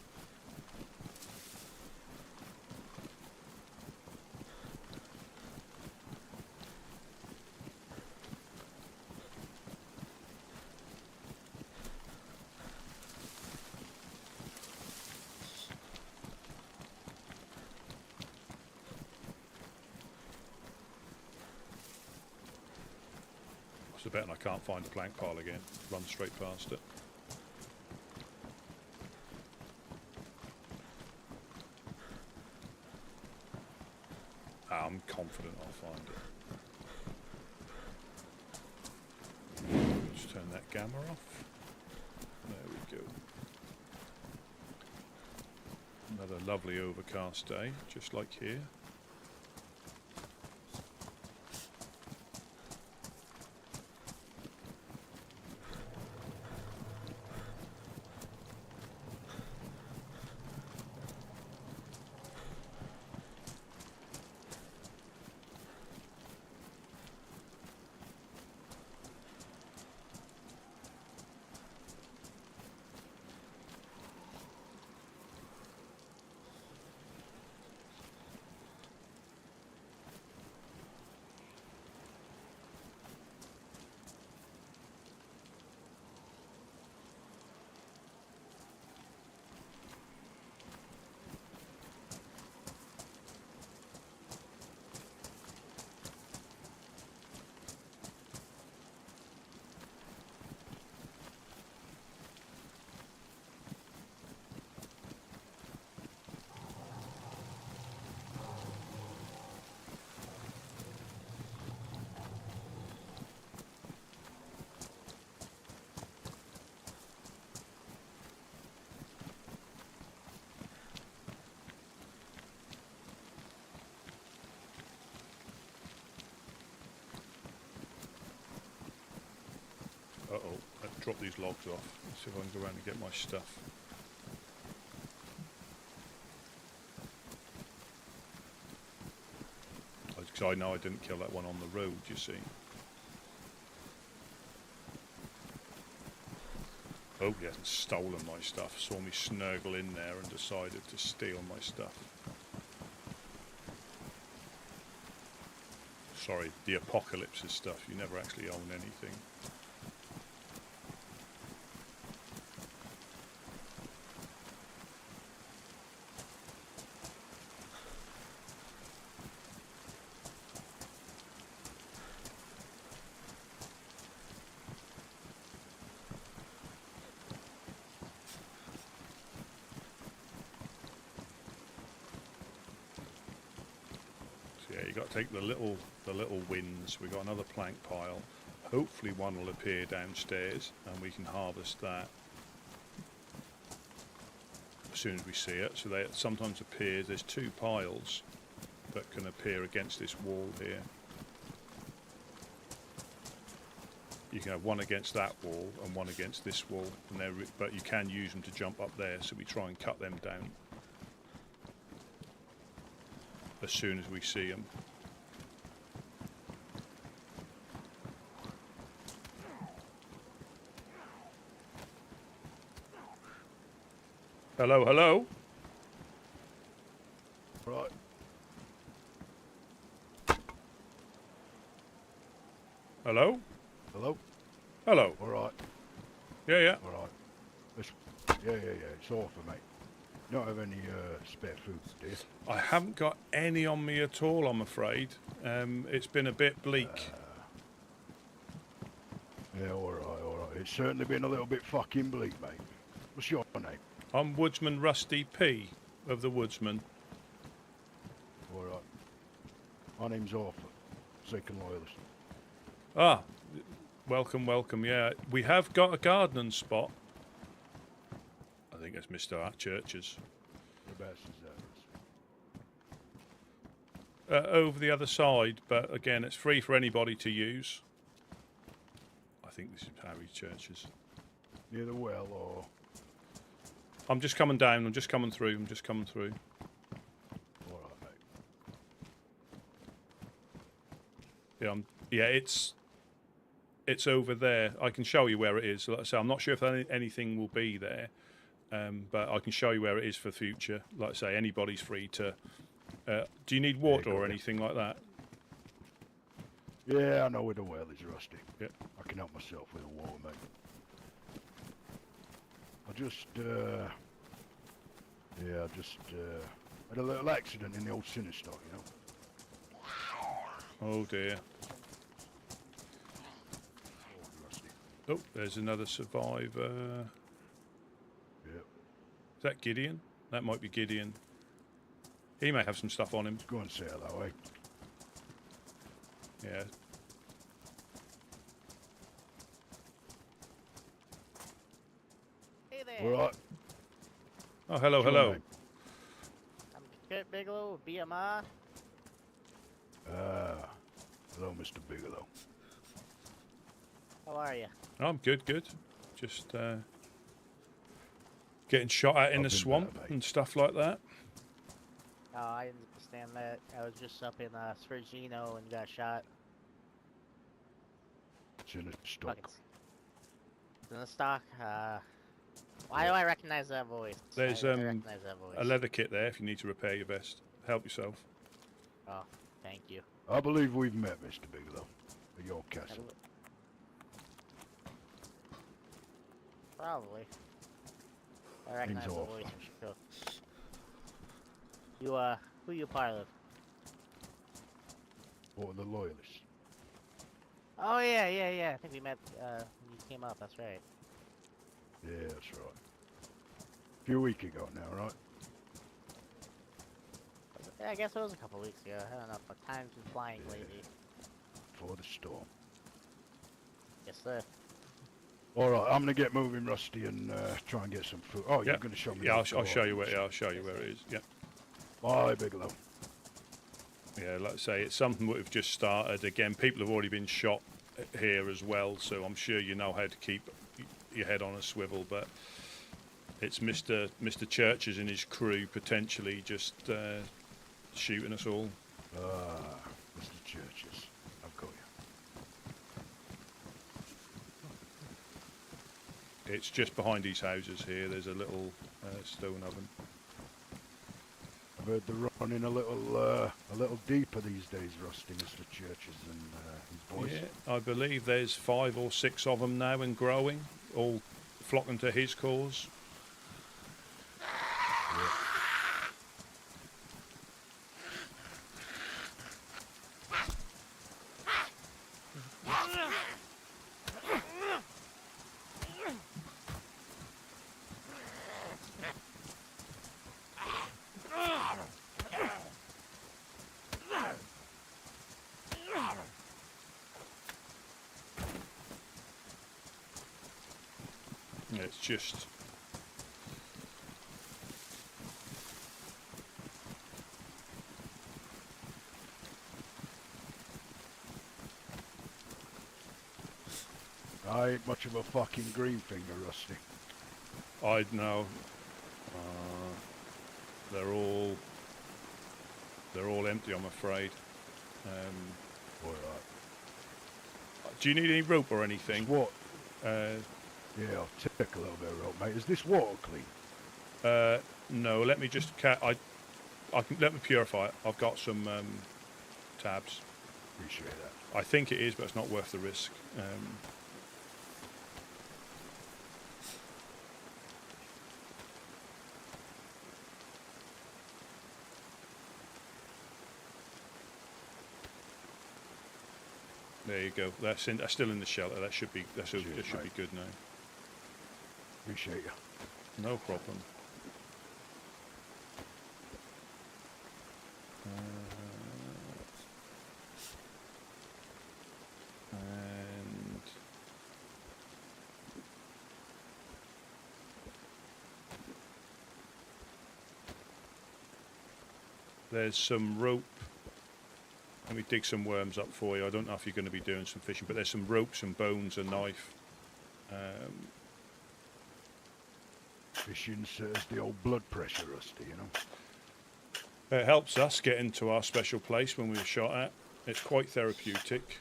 I bet, and I can't find the plank pile again. Run straight past it. confident I'll find it. Just turn that gamma off. There we go. Another lovely overcast day, just like here. Uh-oh, I've dropped these logs off. Let's see if I can go around and get my stuff. Because I know I didn't kill that one on the road, you see. Oh, he hasn't stolen my stuff. Saw me snuggle in there and decided to steal my stuff. Sorry, the apocalypse's stuff. You never actually own anything. Yeah, you got to take the little wins. We've got another plank pile. Hopefully one will appear downstairs and we can harvest that as soon as we see it. So they sometimes appear, there's two piles that can appear against this wall here. You can have one against that wall and one against this wall, and but you can use them to jump up there, so we try and cut them down as soon as we see them. Hello, hello. Right. Hello? Hello? Hello. All right. Yeah, yeah. All right. Yeah. It's all for me. You don't have any spare food, do you? I haven't got any on me at all, I'm afraid. It's been a bit bleak. Yeah, all right. It's certainly been a little bit fucking bleak, mate. What's your name? I'm Woodsman Rusty P of the Woodsmen. All right. My name's Arthur, second loyalist. Ah, welcome, yeah. We have got a gardening spot. I think it's Mr. Church's. Whereabouts is that? Over the other side, but again, it's free for anybody to use. I think this is Harry Church's. Near the well, or? I'm just coming down, I'm just coming through. All right, mate. Yeah, it's over there. I can show you where it is. So like I say, I'm not sure if anything will be there, but I can show you where it is for the future. Like I say, anybody's free to... do you need water or anything like that? Yeah, I know where the well is, Rusty. Yeah. I can help myself with the water, mate. I just had a little accident in the old Sinister, you know. Oh dear. Oh, there's another survivor. Yep. Is that Gideon? That might be Gideon. He may have some stuff on him. Let's go and say hello, eh? Yeah. Hey there. All right. Oh, hello, What's your hello. name? I'm Kurt Bigelow, BMR. Hello, Mr. Bigelow. How are you? I'm good, good. Just getting shot at in I've the been swamp better, mate. and stuff like that. Oh, I understand that. I was just up in Svergino and got shot. It's in a stock. In the stock. Why do I recognize that voice? There's I recognize that voice. a leather kit there if you need to repair your vest. Help yourself. Oh, thank you. I believe we've met, Mr. Bigelow, at your castle. Probably. I recognize the Things off. voice for sure. Who you part of? Or the loyalists. Oh yeah. I think we met when you came up. That's right. Yeah, that's right. A few weeks ago now, right? Yeah, I guess it was a couple weeks ago. I don't know, but time's been flying lately. Before the storm. Yes, sir. All right, I'm gonna get moving, Rusty, and try and get some food. Oh, you're gonna show me. Yeah, the I'll show you door. where. Yeah, I'll show you where it is. Yeah. Bye, Bigelow. Yeah, like I say, it's something that we've just started. Again, people have already been shot here as well, so I'm sure you know how to keep your head on a swivel. But it's Mr. Churches and his crew potentially just shooting us all. Mr. Churches, I've got you. It's just behind these houses here. There's a little stone oven. I've heard they're running a little deeper these days, Rusty, Mr. Churches and his boys. Yeah, I believe there's 5 or 6 of them now and growing, all flocking to his cause. Yeah, it's just I ain't much of a fucking green finger, Rusty. I'd know. They're all empty, I'm afraid. All right. Do you need any rope or anything? What? Yeah, I'll take a little bit of rope, mate. Is this water clean? No. Let me just I can let me purify it. I've got some tabs. Appreciate that. I think it is, but it's not worth the risk. There you go. That's still in the shelter. That should be that should be good now. Appreciate you. No problem. And there's some rope. Let me dig some worms up for you. I don't know if you're going to be doing some fishing, but there's some rope, some bones, a knife. Fishing says the old blood pressure, Rusty, you know. It helps us get into our special place when we were shot at. It's quite therapeutic.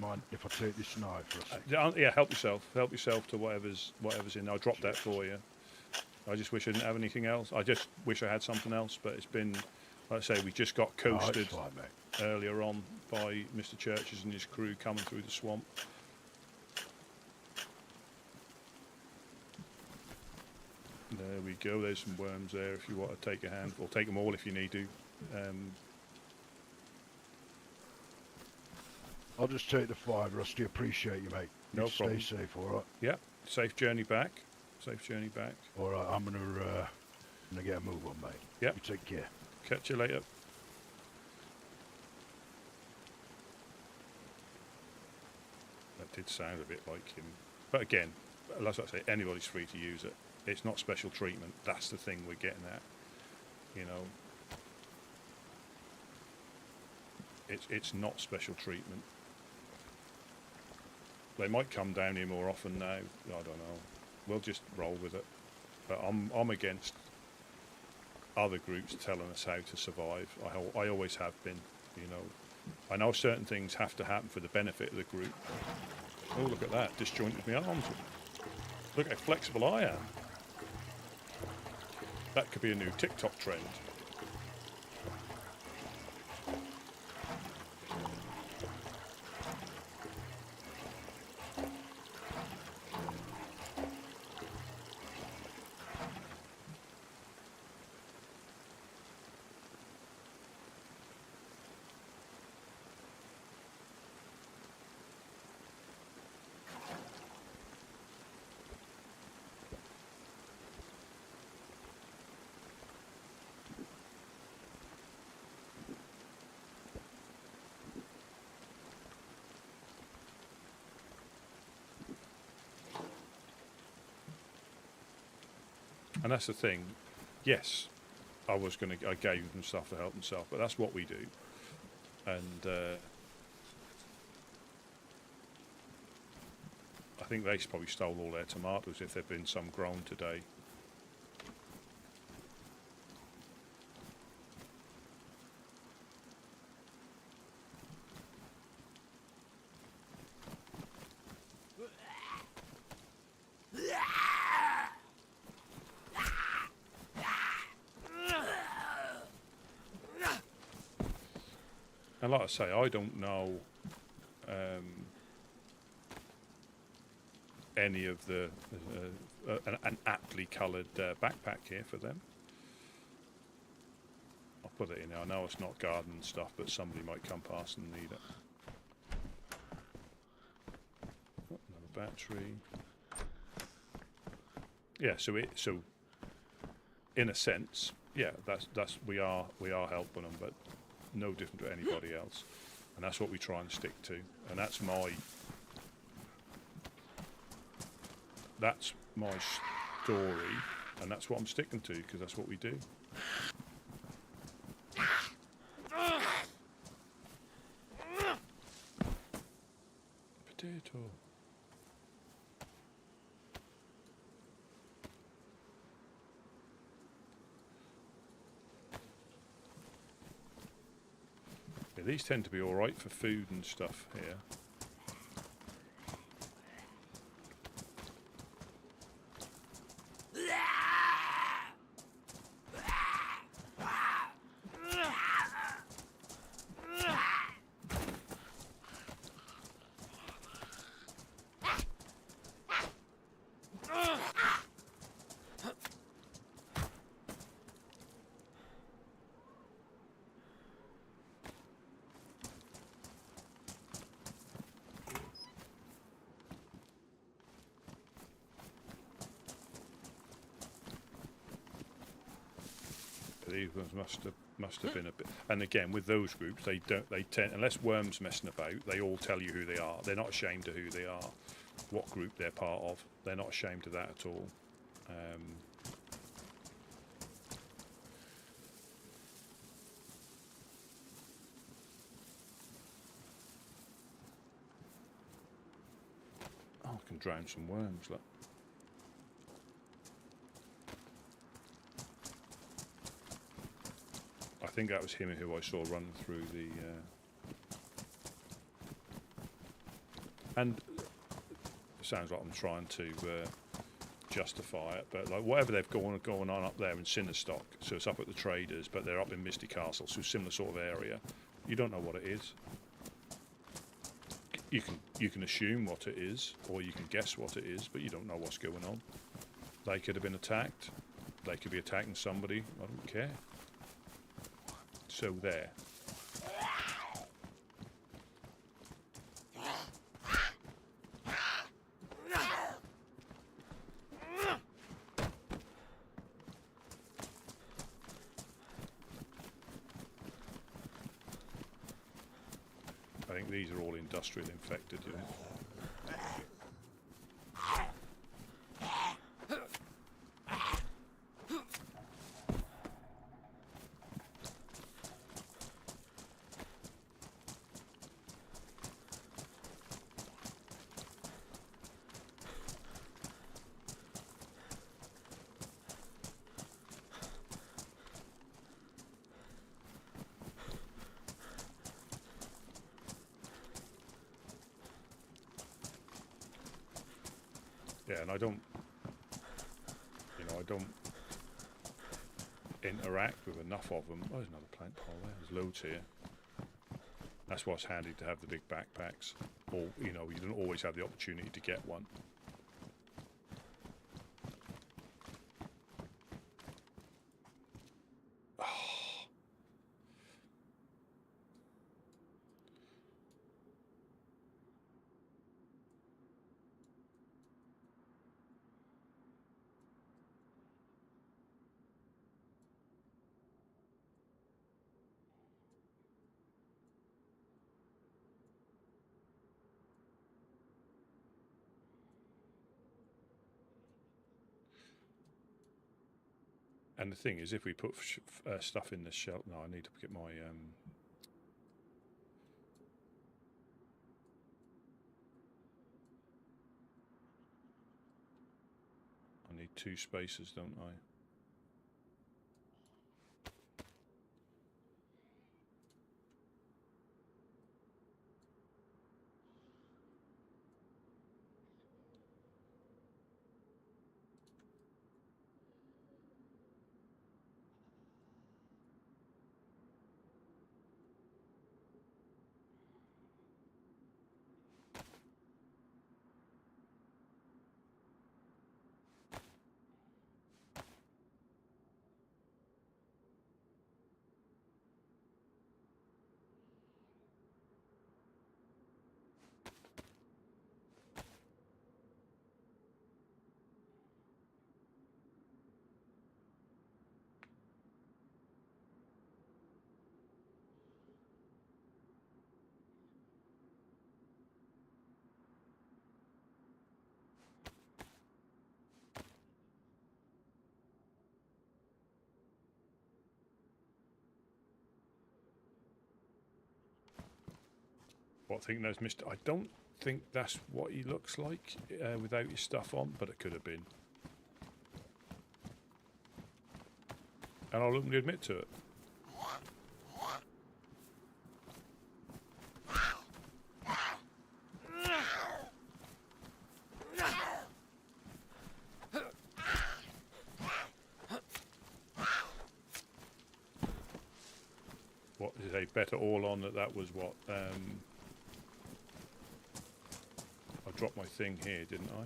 Mind if I take this knife, Rusty? Yeah, help yourself. Help yourself to whatever's in. I'll drop that for you. I just wish I didn't have anything else. I just wish I had something else, but it's been, like I say, we just got coasted earlier on by Mr. Churches and his crew coming through the swamp. There we go. There's some worms there if you want to take a handful. Take them all if you need to. I'll just take the 5, Rusty. Appreciate you, mate. No problem. Stay safe, all right? Yeah. Safe journey back. Safe journey back. All right. I'm gonna get a move on, mate. Yep. You take care. Catch you later. did sound a bit like him. But again, as I say, anybody's free to use it. It's not special treatment. That's the thing we're getting at. You know, it's not special treatment. They might come down here more often now. I don't know. We'll just roll with it. But I'm against other groups telling us how to survive. I always have been. You know, I know certain things have to happen for the benefit of the group. Oh, look at that! Disjointed my arms. Look how flexible I am. That could be a new TikTok trend. And that's the thing. Yes, I gave them stuff to help themselves, but that's what we do. And I think they probably stole all their tomatoes if there'd been some grown today. And like I say, I don't know any of the an aptly coloured backpack here for them. I'll put it in there. I know it's not garden stuff, but somebody might come past and need it. Oh, another battery. Yeah, so in a sense, yeah, that's we are helping them, but no different to anybody else, and that's what we try and stick to, and that's my story, and that's what I'm sticking to, because that's what we do. Potato. Yeah, these tend to be all right for food and stuff here. These ones must have been a bit. And again, with those groups, they tend, unless Worm's messing about, they all tell you who they are. They're not ashamed of who they are, what group they're part of. They're not ashamed of that at all. Oh, I can drown some worms. Look. I think that was him who I saw running through the. And it sounds like I'm trying to justify it, but like whatever they've going on up there in Sinnerstock, so it's up at the traders, but they're up in Misty Castle, so similar sort of area. You don't know what it is. You can assume what it is, or you can guess what it is, but you don't know what's going on. They could have been attacked. They could be attacking somebody. I don't care. So there. I think these are all industrial infected, you know. Yeah, and I don't, you know, I don't interact with enough of them. Oh, there's another plant pile there. There's loads here. That's why it's handy to have the big backpacks. Or, you know, you don't always have the opportunity to get one. And the thing is, if we put stuff in the shelf, no, I need to get my I need 2 spaces, don't I? What, I think that's Mr. I don't think that's what he looks like without his stuff on, but it could have been. And I'll openly admit to it. What did they bet it all on that was what? I dropped my thing here, didn't I?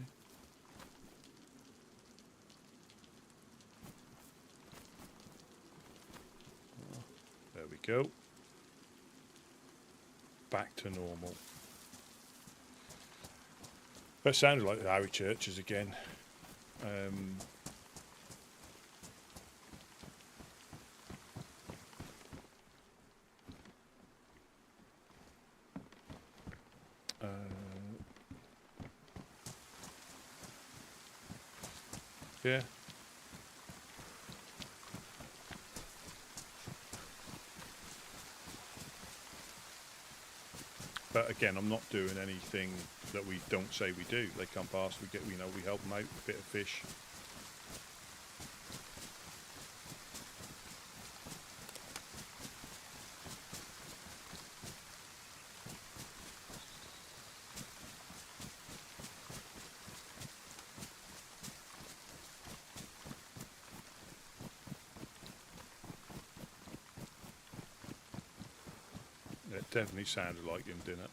There we go. Back to normal. That sounded like the Harry Churches again. Yeah. But again, I'm not doing anything that we don't say we do. They come past, we get, you know, we help them out, a bit of fish. It definitely sounded like him, didn't it?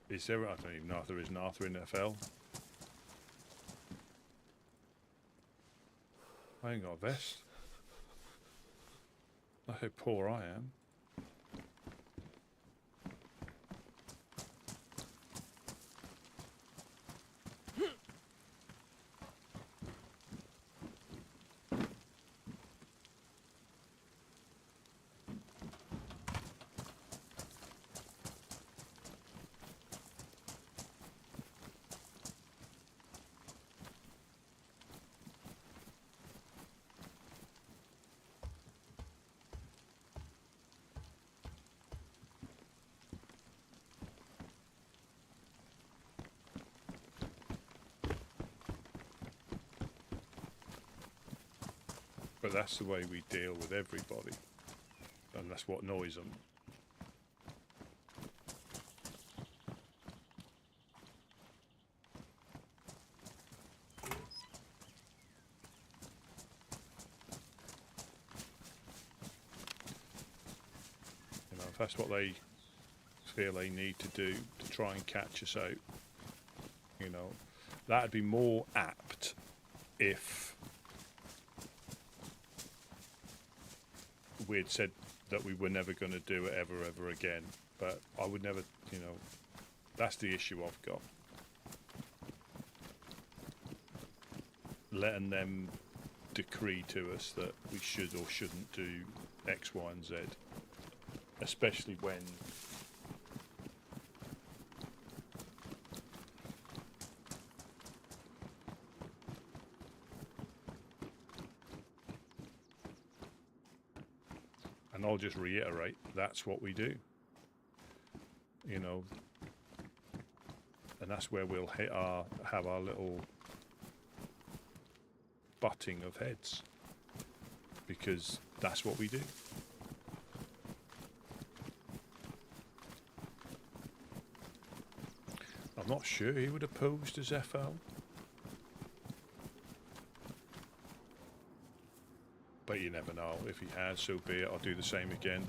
Is there? I don't even know if there is an Arthur in FL. I ain't got a vest. Look how poor I am. But that's the way we deal with everybody, and that's what annoys them. You know, if that's what they feel they need to do to try and catch us out, you know, that'd be more apt if we'd said that we were never going to do it ever again. But I would never, you know, that's the issue I've got. Letting them decree to us that we should or shouldn't do X, Y, and Z, especially when and I'll just reiterate, that's what we do, you know, and that's where we'll have our little butting of heads, because that's what we do. I'm not sure he would have posed as FL, but you never know. If he has, so be it. I'll do the same again.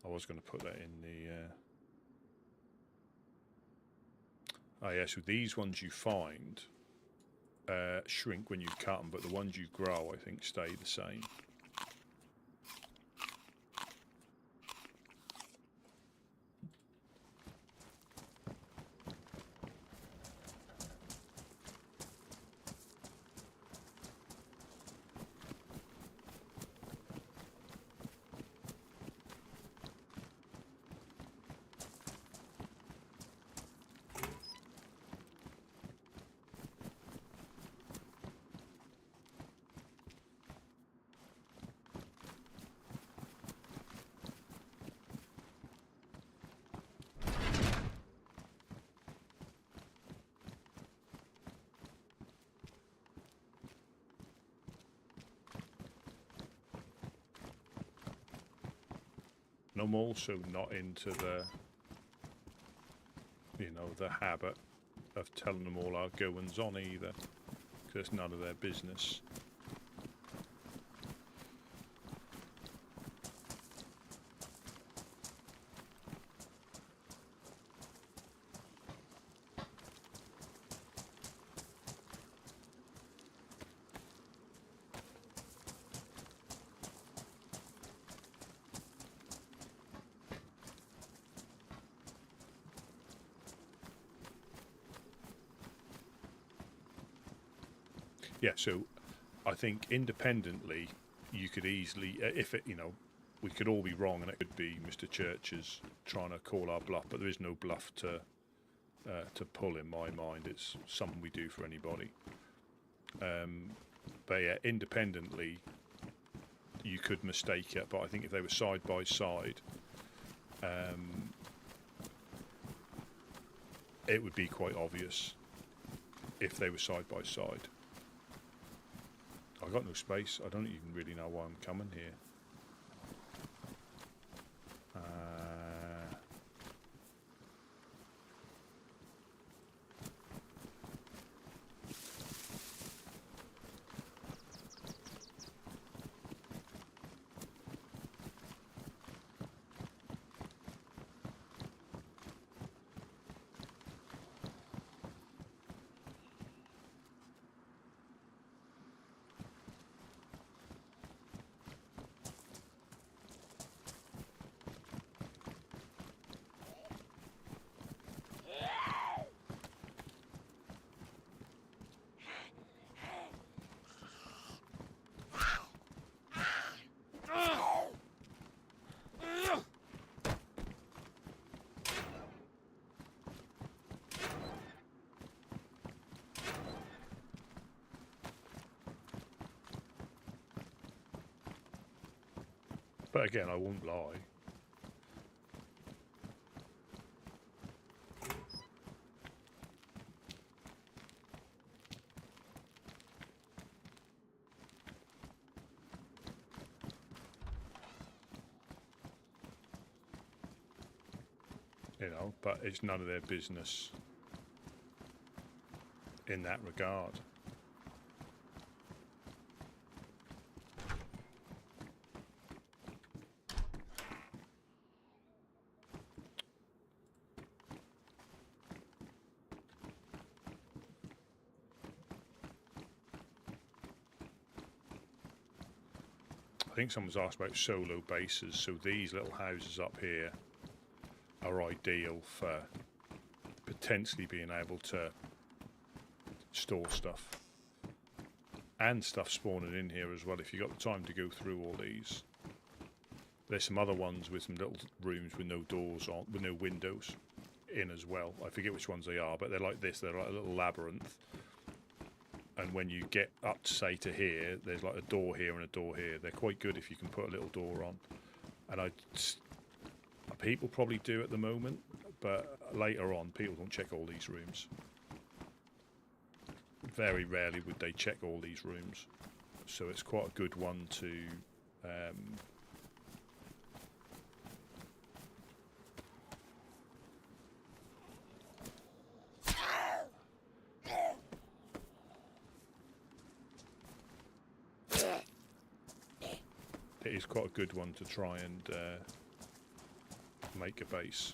I was going to put that in the... Oh yeah, so these ones you find shrink when you cut them, but the ones you grow, I think, stay the same. And I'm also not into the, you know, the habit of telling them all our goings on either, because it's none of their business. Yeah, so I think independently you could easily, if it, you know, we could all be wrong and it could be Mr. Church's trying to call our bluff, but there is no bluff to pull in my mind. It's something we do for anybody. But yeah, independently you could mistake it, but I think if they were side by side, it would be quite obvious if they were side by side. I've got no space. I don't even really know why I'm coming here. But again, I won't lie. You know, but it's none of their business in that regard. I think someone's asked about solo bases, so these little houses up here are ideal for potentially being able to store stuff. And stuff spawning in here as well if you've got the time to go through all these. There's some other ones with some little rooms with no doors on, with no windows in as well. I forget which ones they are, but they're like this, they're like a little labyrinth. And when you get up, say, to here, there's like a door here and a door here. They're quite good if you can put a little door on. And people probably do at the moment, but later on, people don't check all these rooms. Very rarely would they check all these rooms. So it's quite a good one to... it is quite a good one to try and make a base.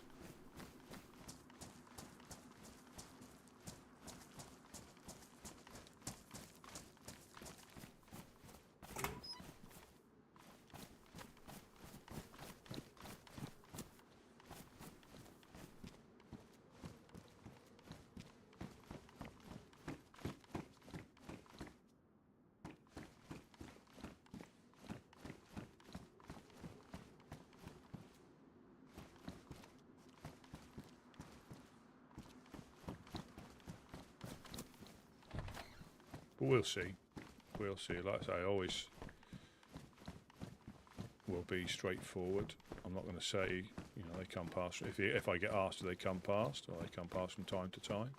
But we'll see. We'll see. Like I say, I always will be straightforward. I'm not going to say, you know, they come past. If I get asked, do they come past, or they come past from time to time.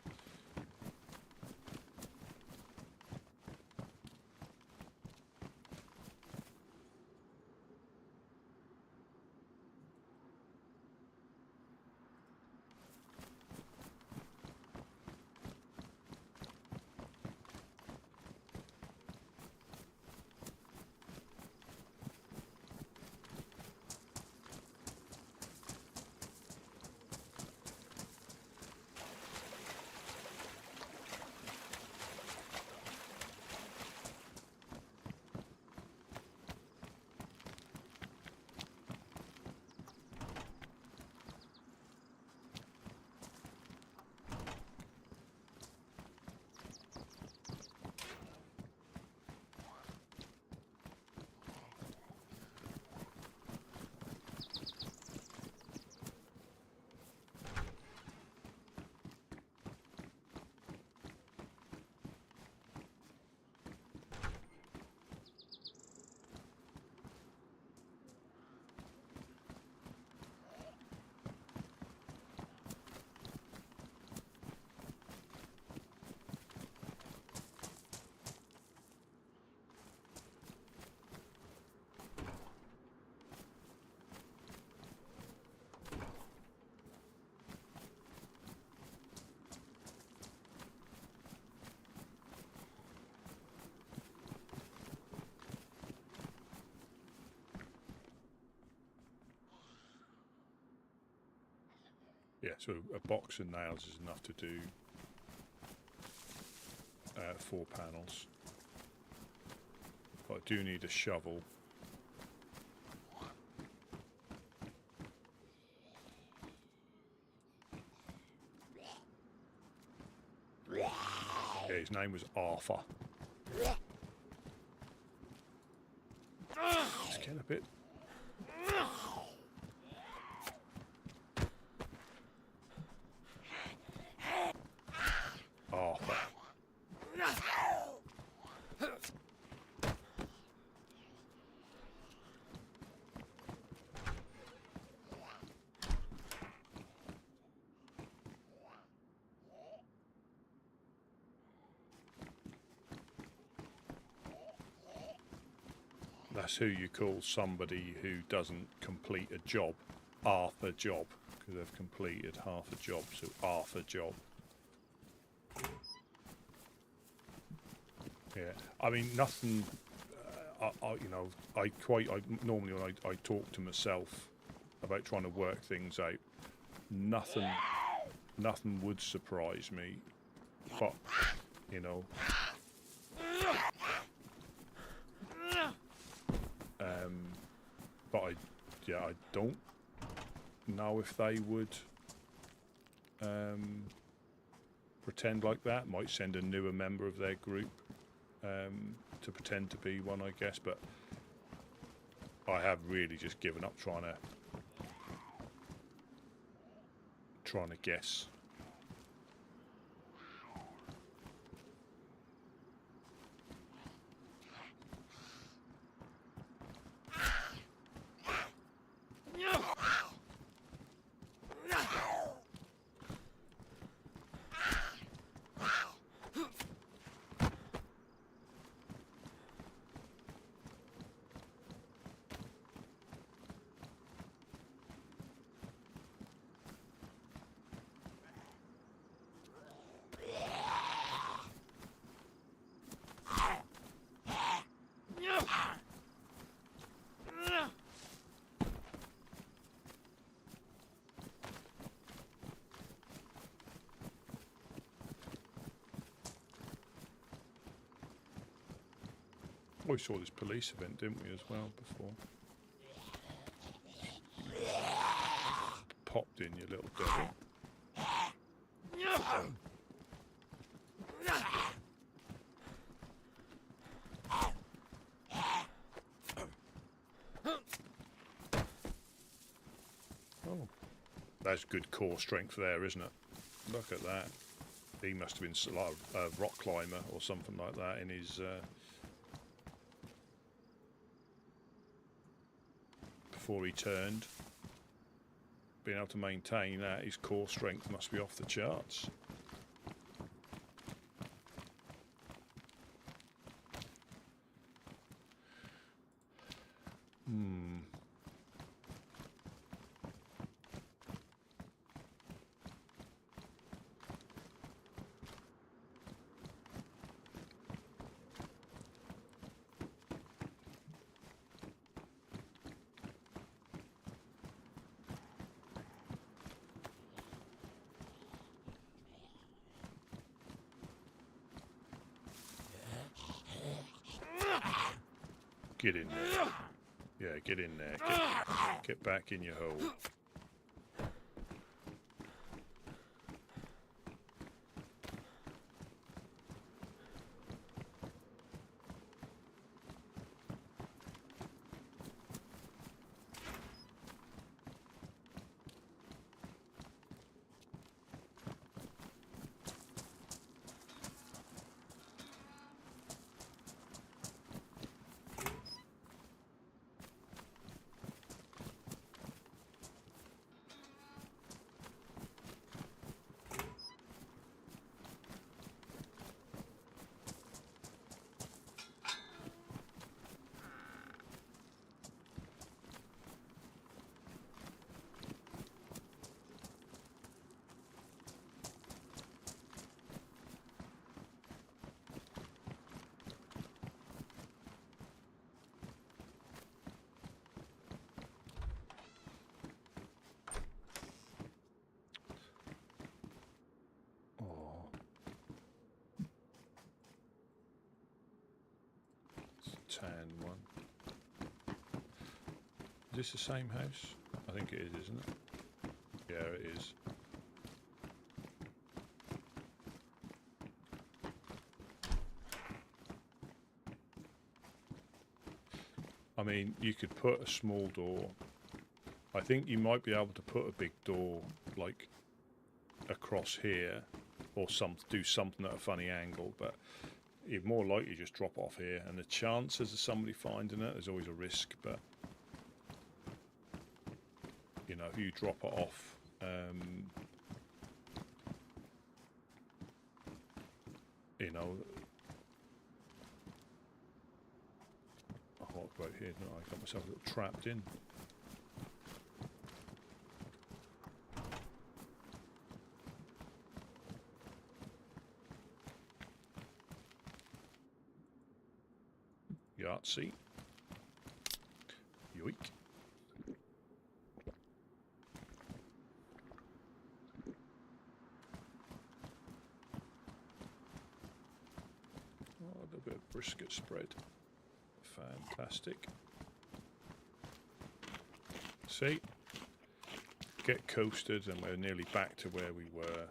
Yeah, so a box of nails is enough to do 4 panels. But I do need a shovel. Yeah, his name was Arthur. It's getting a bit... Arthur. That's who you call somebody who doesn't complete a job, half a job, because they've completed half a job, so half a job. Yeah, I mean, nothing, you know, normally when I talk to myself about trying to work things out, nothing would surprise me, but, you know, but I don't know if they would pretend like that. Might send a newer member of their group to pretend to be one, I guess, but I have really just given up trying to guess. We saw this police event, didn't we, as well, before? Popped in, you little devil. Oh, that's good core strength there, isn't it? Look at that. He must have been like a rock climber or something like that in his... before he turned. Being able to maintain that, his core strength must be off the charts. Get in there. Yeah, get in there. Get back in your hole. Tan one. Is this the same house? I think it is, isn't it? Yeah, it is. I mean, you could put a small door. I think you might be able to put a big door, like, across here, or do something at a funny angle, but you're more likely just drop off here, and the chances of somebody finding it, there's always a risk, but you know, if you drop it off, you know, right here, didn't I? Got myself a little trapped in. Yahtzee. Yoink. Oh, a little bit of brisket spread. Fantastic. See? Get coasted and we're nearly back to where we were.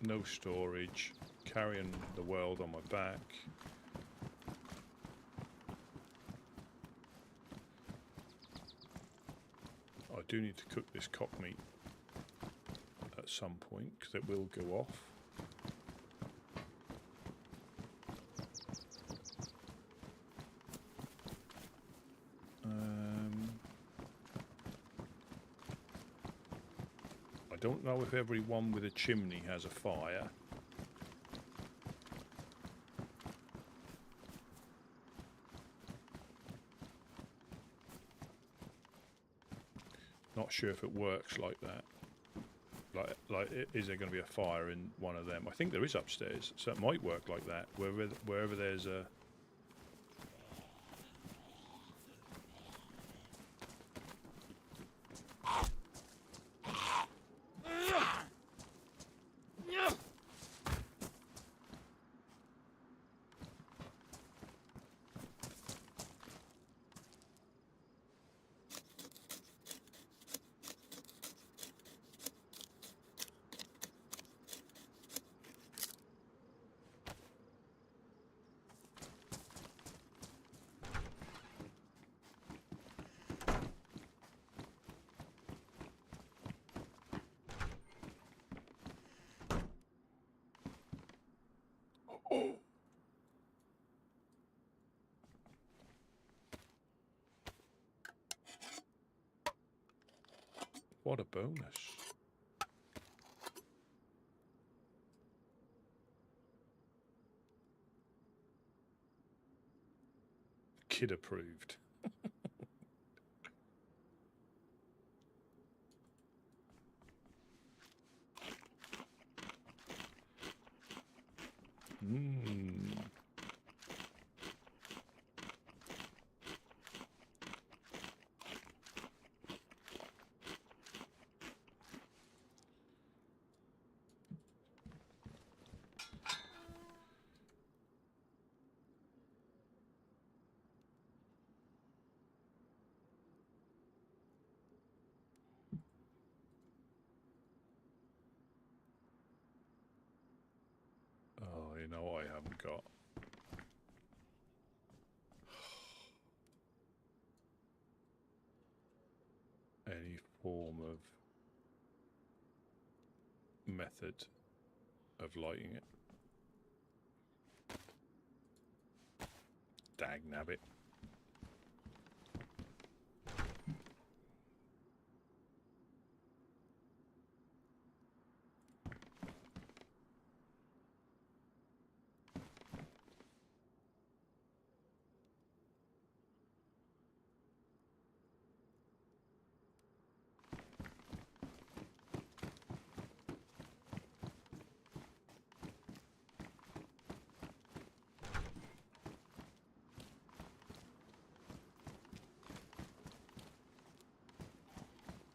No storage, carrying the world on my back. I do need to cook this cock meat at some point because it will go off. I don't know if everyone with a chimney has a fire. Not sure if it works like that. Is there going to be a fire in one of them? I think there is upstairs, so it might work like that. Wherever there's a what a bonus. Kid approved. Oh, you know what I haven't got? Any form of method of lighting it. Dagnabbit.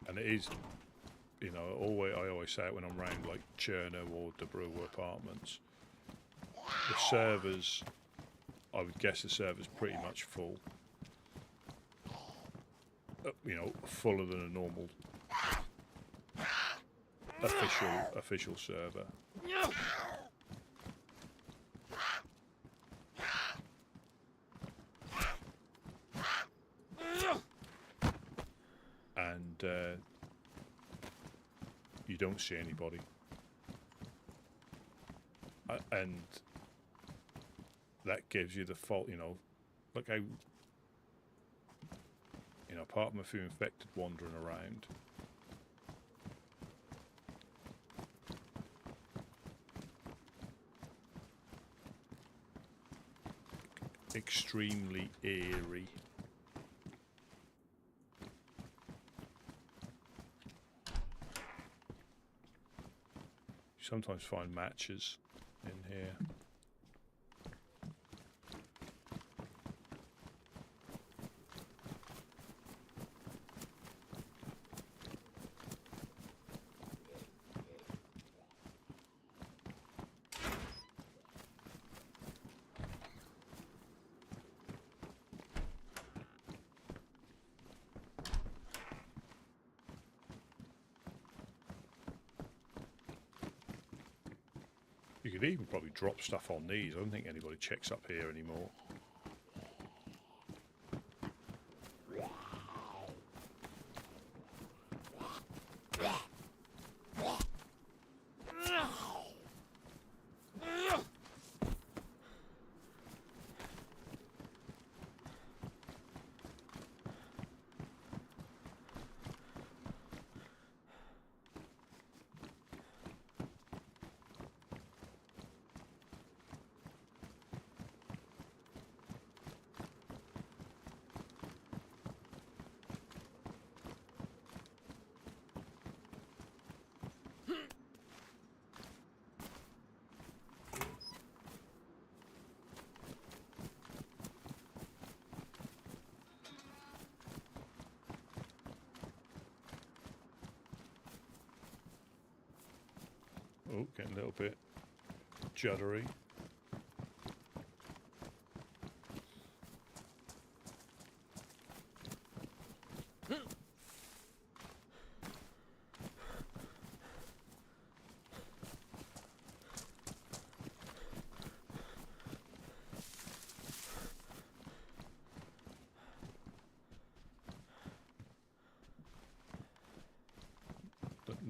And it is, you know, I always say it when I'm around like Chernarus or Debrew Apartments. The servers, I would guess the server's pretty much full. You know, fuller than a normal official server. And you don't see anybody. And that gives you the fault, you know, look how, you know, apart from a few infected wandering around, extremely eerie. You sometimes find matches in here. You could even probably drop stuff on these. I don't think anybody checks up here anymore. Oh, getting a little bit juddery.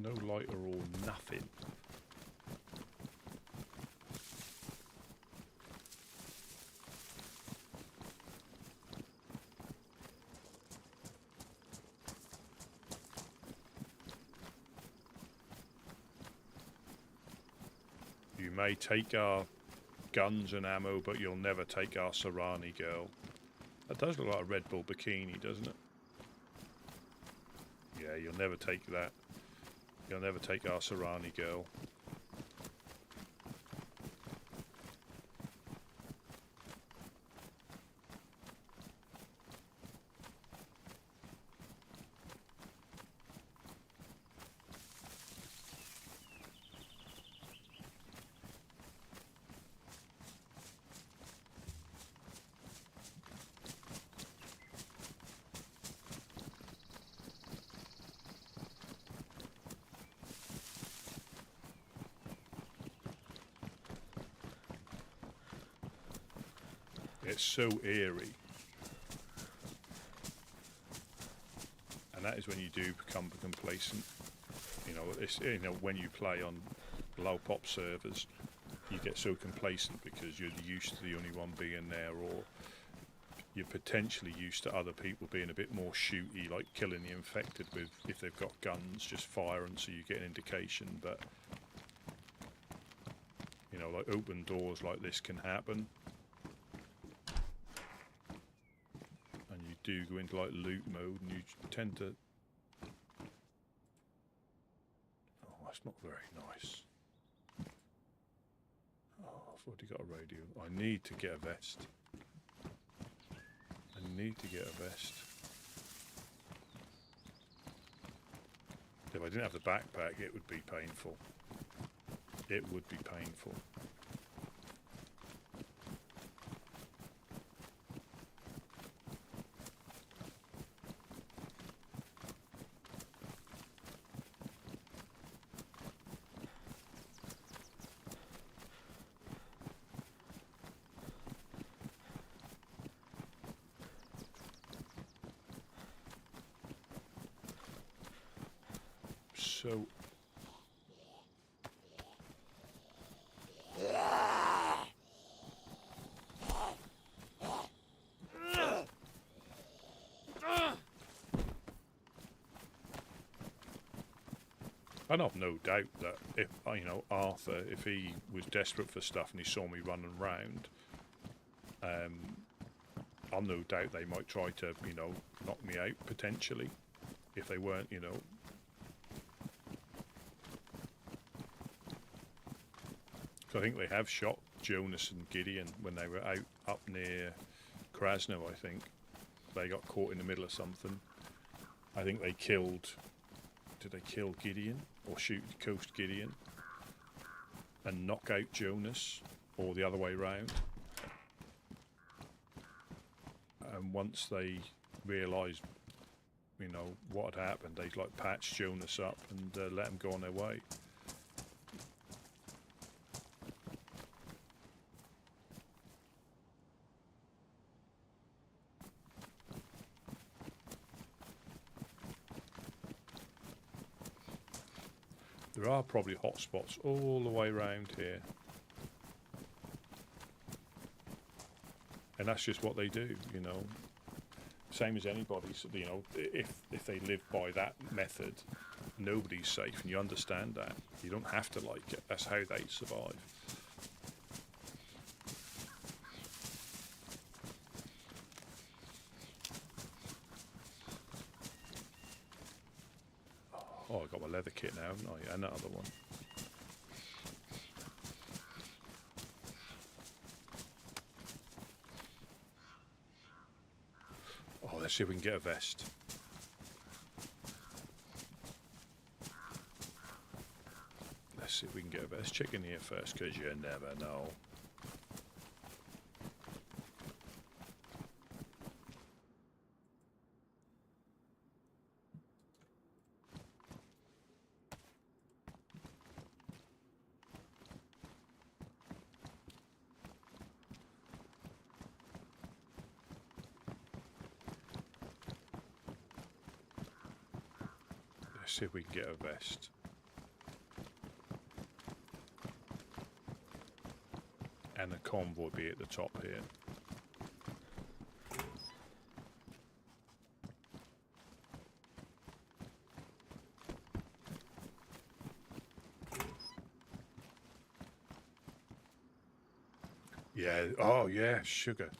No lighter or nothing. You may take our guns and ammo, but you'll never take our Serrani girl. That does look like a Red Bull bikini, doesn't it? Yeah, you'll never take that. You'll never take our Serrani girl. It's so eerie. And that is when you do become complacent. You know, it's, you know, when you play on low pop servers, you get so complacent because you're used to the only one being there, or you're potentially used to other people being a bit more shooty, like killing the infected with, if they've got guns, just firing so you get an indication. But, you know, like open doors like this can happen. Do go into like loot mode, and you tend to. Oh, that's not very nice. Oh, I've already got a radio. I need to get a vest. I need to get a vest. If I didn't have the backpack, it would be painful. It would be painful. So and I've no doubt that if, you know, Arthur, if he was desperate for stuff and he saw me running around, I've no doubt they might try to, you know, knock me out potentially if they weren't, you know. So I think they have shot Jonas and Gideon when they were out up near Krasno, I think. They got caught in the middle of something. I think they killed... Did they kill Gideon? Or coast Gideon? And knock out Jonas? Or the other way round? And once they realised, you know, what had happened, they like patched Jonas up and let him go on their way. There are probably hotspots all the way around here. And that's just what they do, you know. Same as anybody, so, you know, if they live by that method, nobody's safe, and you understand that. You don't have to like it. That's how they survive. Oh, I got my leather kit now, haven't I? And another one. Oh, let's see if we can get a vest. Let's see if we can get a vest. Check in here first, because you never know. See if we can get a vest. And a convoy be at the top here. Yeah, oh yeah, sugar.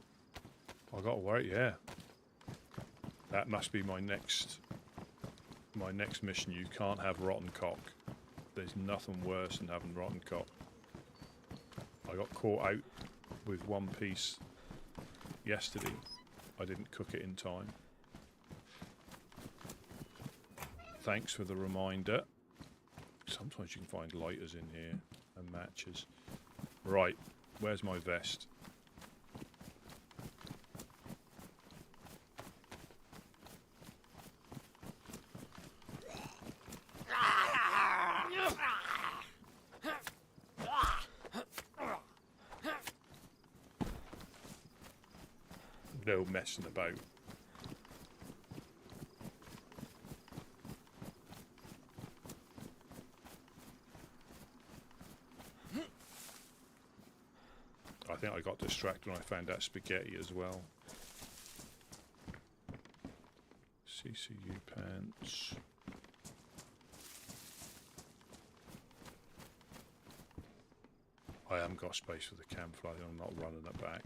I got to worry, yeah. That must be my next mission. You can't have rotten cock. There's nothing worse than having rotten cock. I got caught out with one piece yesterday. I didn't cook it in time. Thanks for the reminder. Sometimes you can find lighters in here and matches. Right, where's my vest? No messing about. I think I got distracted when I found that spaghetti as well. CCU pants. I haven't got space for the camouflage. I'm not running it back.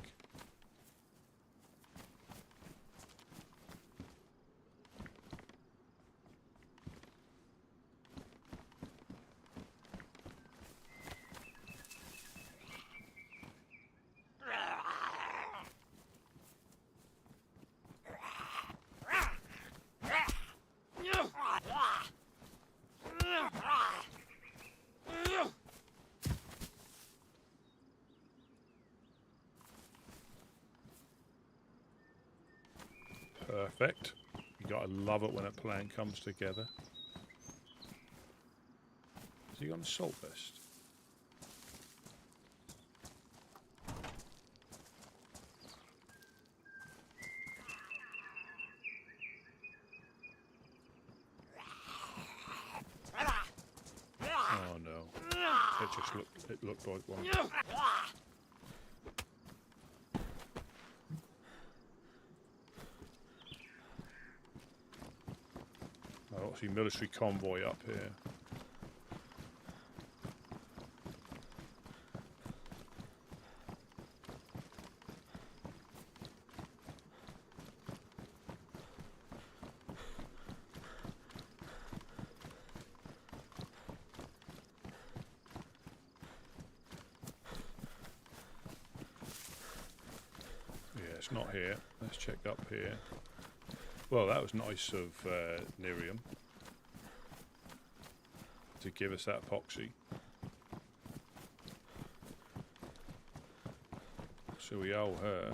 Perfect. You gotta love it when a plan comes together. Has he got an assault vest? Oh no. It looked like one. I see military convoy up here. it's not here. Let's check up here. Well, that was nice of Miriam to give us that epoxy. So we owe her.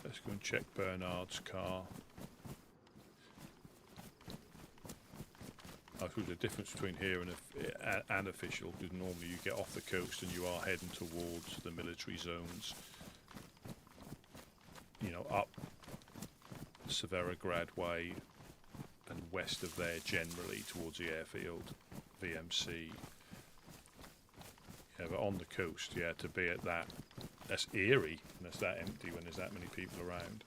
Let's go and check Bernard's car. I suppose the difference between here and official is normally you get off the coast and you are heading towards the military zones. You know, up Severograd way and west of there generally towards the airfield, VMC. Yeah, but on the coast, yeah, to be at that, that's eerie and it's that empty when there's that many people around.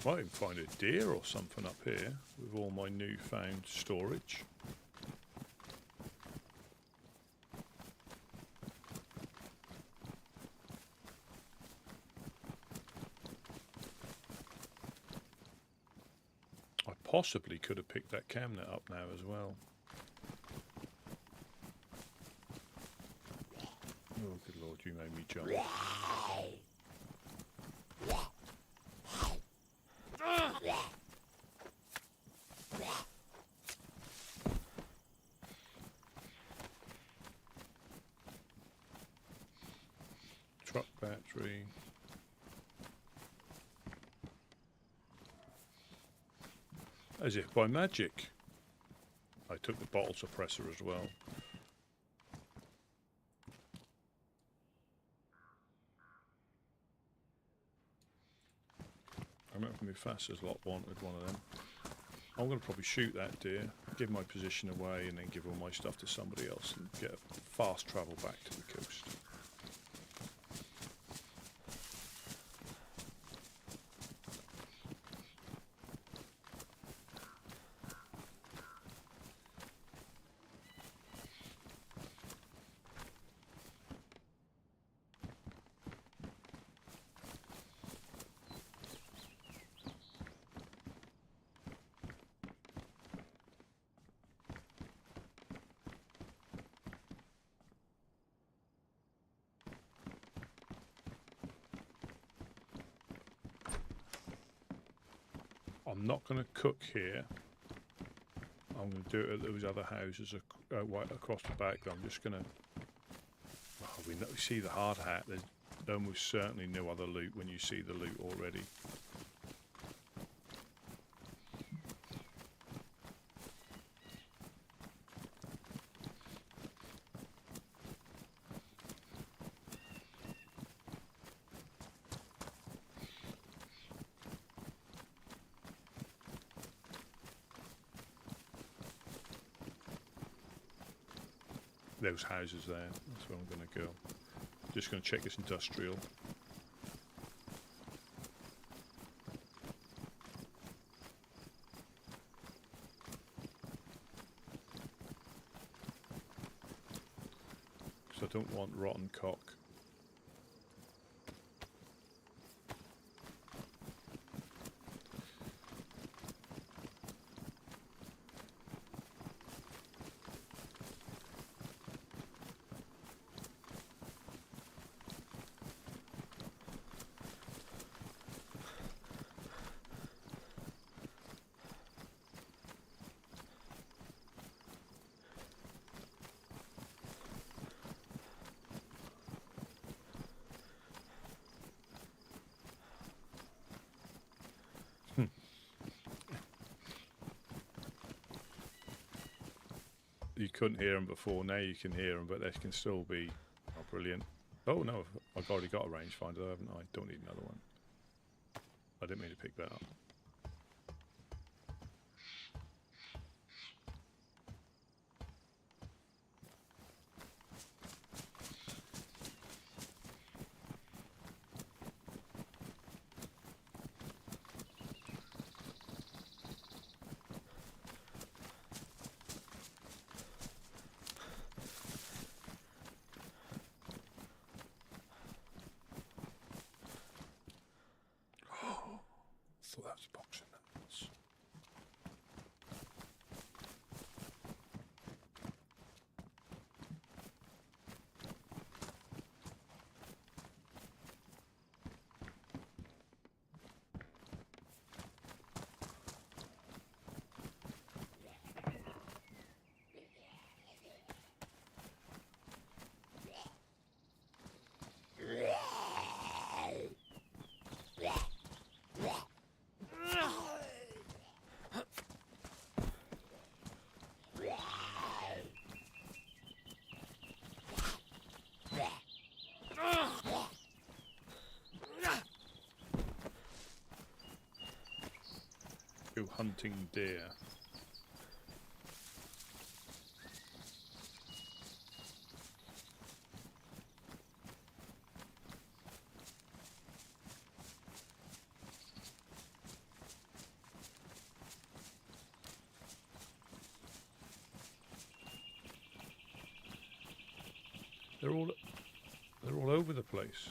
Might even find a deer or something up here with all my newfound storage. I possibly could have picked that camnet up now as well. Oh, good lord, you made me jump. Truck battery. As if by magic. I took the bottle suppressor as well. I remember Mufasa's lot wanted one of them. I'm going to probably shoot that deer, give my position away, and then give all my stuff to somebody else and get a fast travel back to the coast. I'm not going to cook here. I'm going to do it at those other houses right across the back. I'm just going to... Oh, we see the hard hat. There's almost certainly no other loot when you see the loot already. Those houses there, that's where I'm going to go. Just going to check this industrial. I don't want rotten cock. You couldn't hear them before, now you can hear them, but they can still be brilliant. Oh no, I've already got a rangefinder, haven't I? Don't need another one. I didn't mean to pick that up. I thought that was boxing knuckles. Go hunting deer. They're all over the place.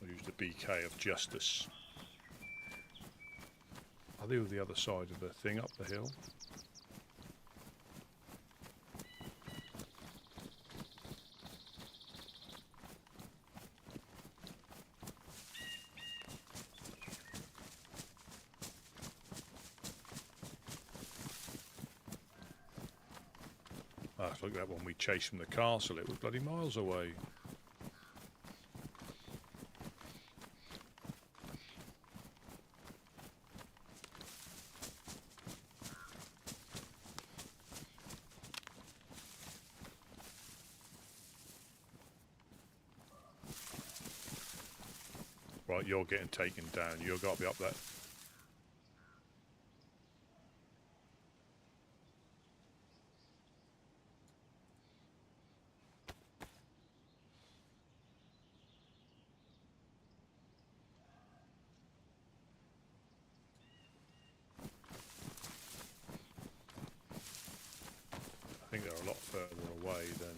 I'll use the BK of justice. Are they on the other side of the thing up the hill? Ah, look at that one we chased from the castle, it was bloody miles away. Right, you're getting taken down, you've got to be up there. I think they're a lot further away than...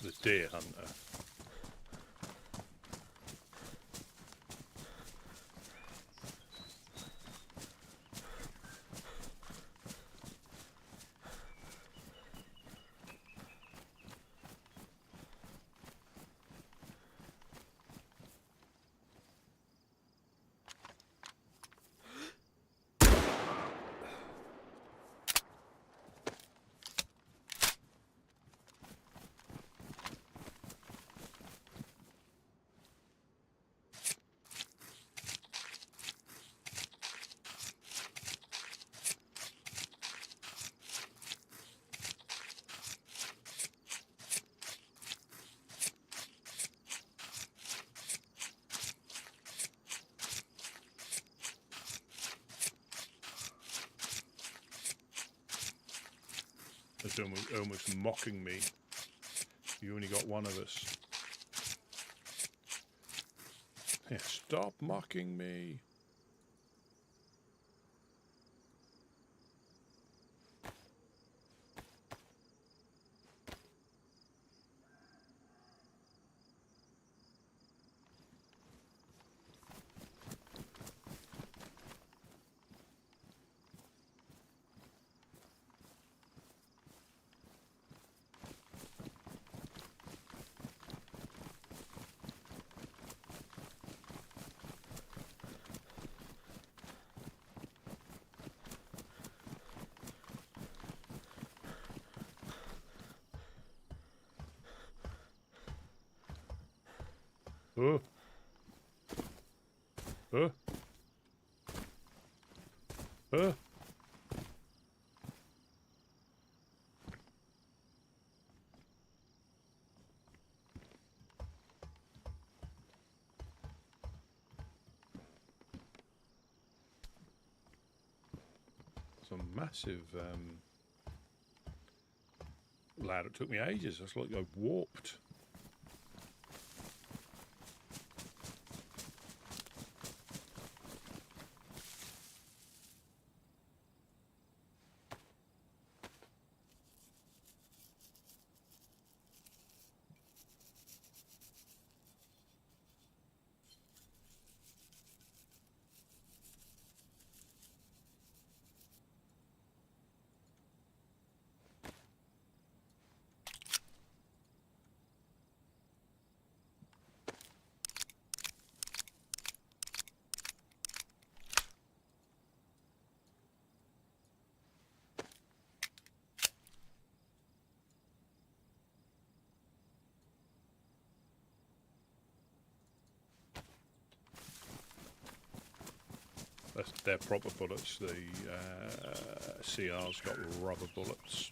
the deer hunter. It's almost mocking me. You only got one of us. Yeah, stop mocking me. Oh. Oh. Oh. Some massive ladder. It took me ages. It's like I warped. They're proper bullets. The CR's got rubber bullets.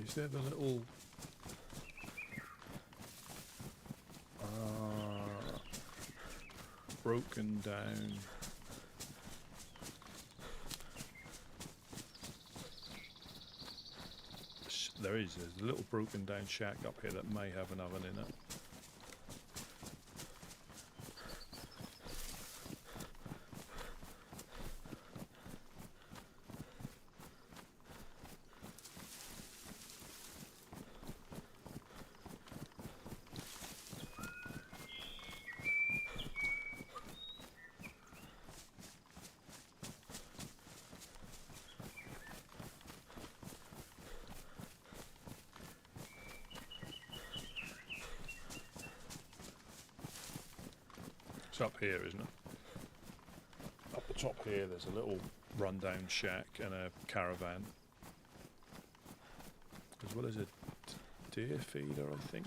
Is there the little broken down there's a little broken down shack up here that may have an oven in it. It's up here, isn't it? Up the top here, there's a little rundown shack and a caravan, as well as a deer feeder, I think.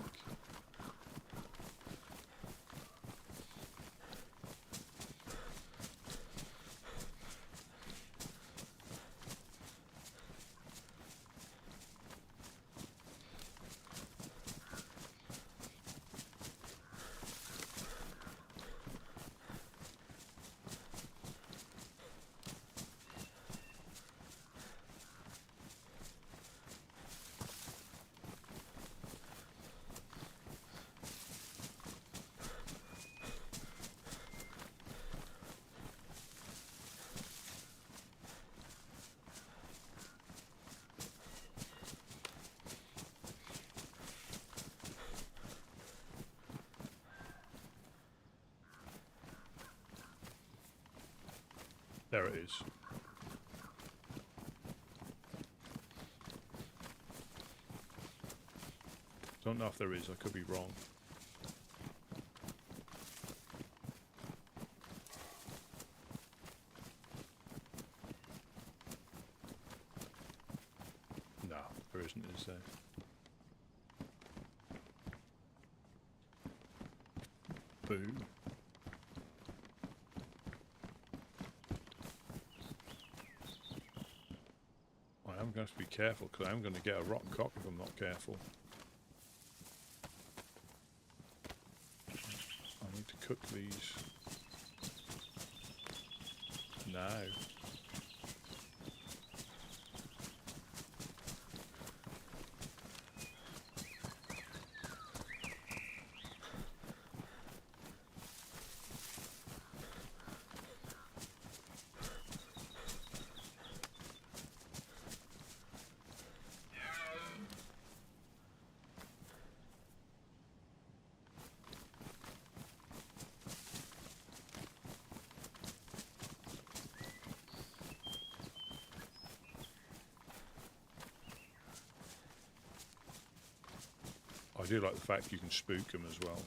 There it is. Don't know if there is, I could be wrong. No, there isn't, is there? Boom. I am going to be careful because I am going to get a rotten cock if I'm not careful. I need to cook these now. I do like the fact you can spook them as well,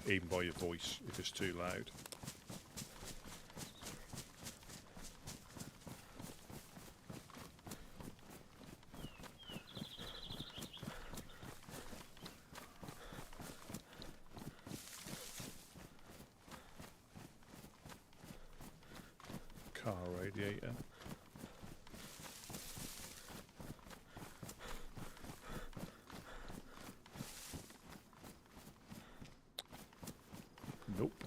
even by your voice if it's too loud. Car radiator. Nope.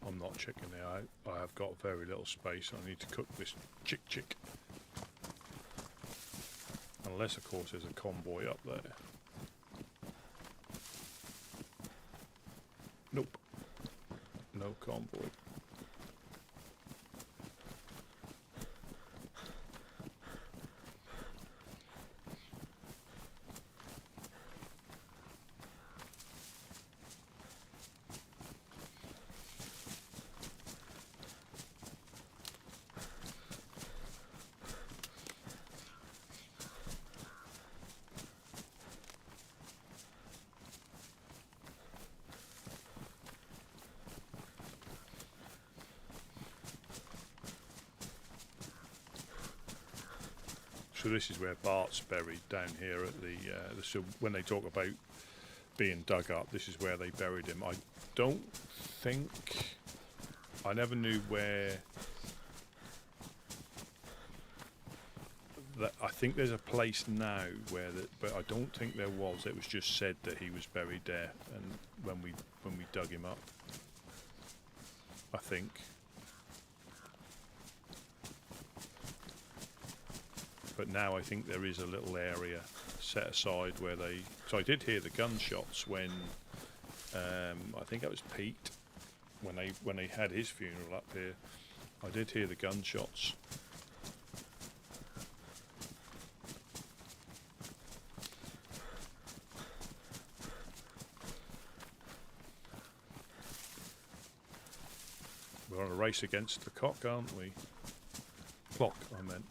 I'm not checking it out. I have got very little space. I need to cook this chick. Unless, of course, there's a convoy up there. Nope. No convoy. So this is where Bart's buried, down here at the so when they talk about being dug up, this is where they buried him. I don't think, I never knew where that, I think there's a place now where that, but I don't think there was. It was just said that he was buried there, and when we dug him up, I think. But now I think there is a little area set aside where they... So I did hear the gunshots when... I think that was Pete, when they had his funeral up here. I did hear the gunshots. We're on a race against the cock, aren't we? Clock, I meant.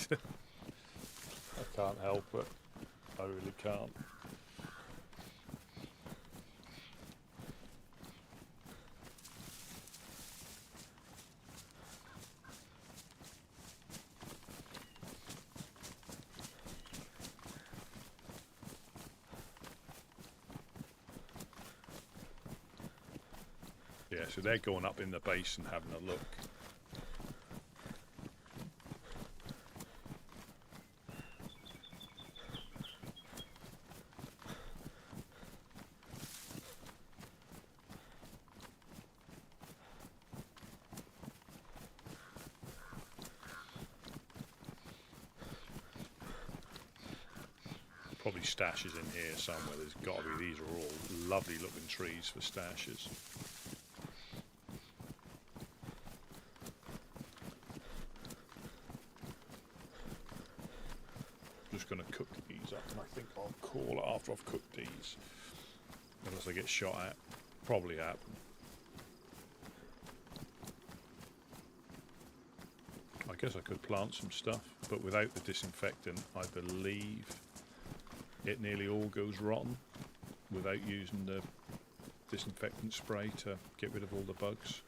I can't help it. I really can't. Yeah, so they're going up in the base and having a look. Probably stashes in here somewhere. There's got to be. These are all lovely looking trees for stashes. Just going to cook these up, and I think I'll call it after I've cooked these. Unless I get shot at. Probably happen. I guess I could plant some stuff, but without the disinfectant, I believe it nearly all goes rotten without using the disinfectant spray to get rid of all the bugs.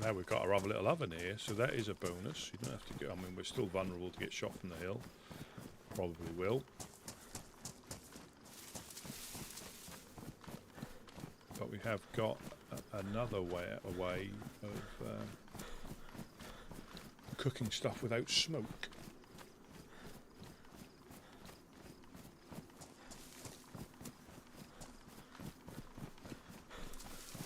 Now we've got our other little oven here, so that is a bonus. You don't have to go. I mean, we're still vulnerable to get shot from the hill. Probably will. But we have got another way of cooking stuff without smoke.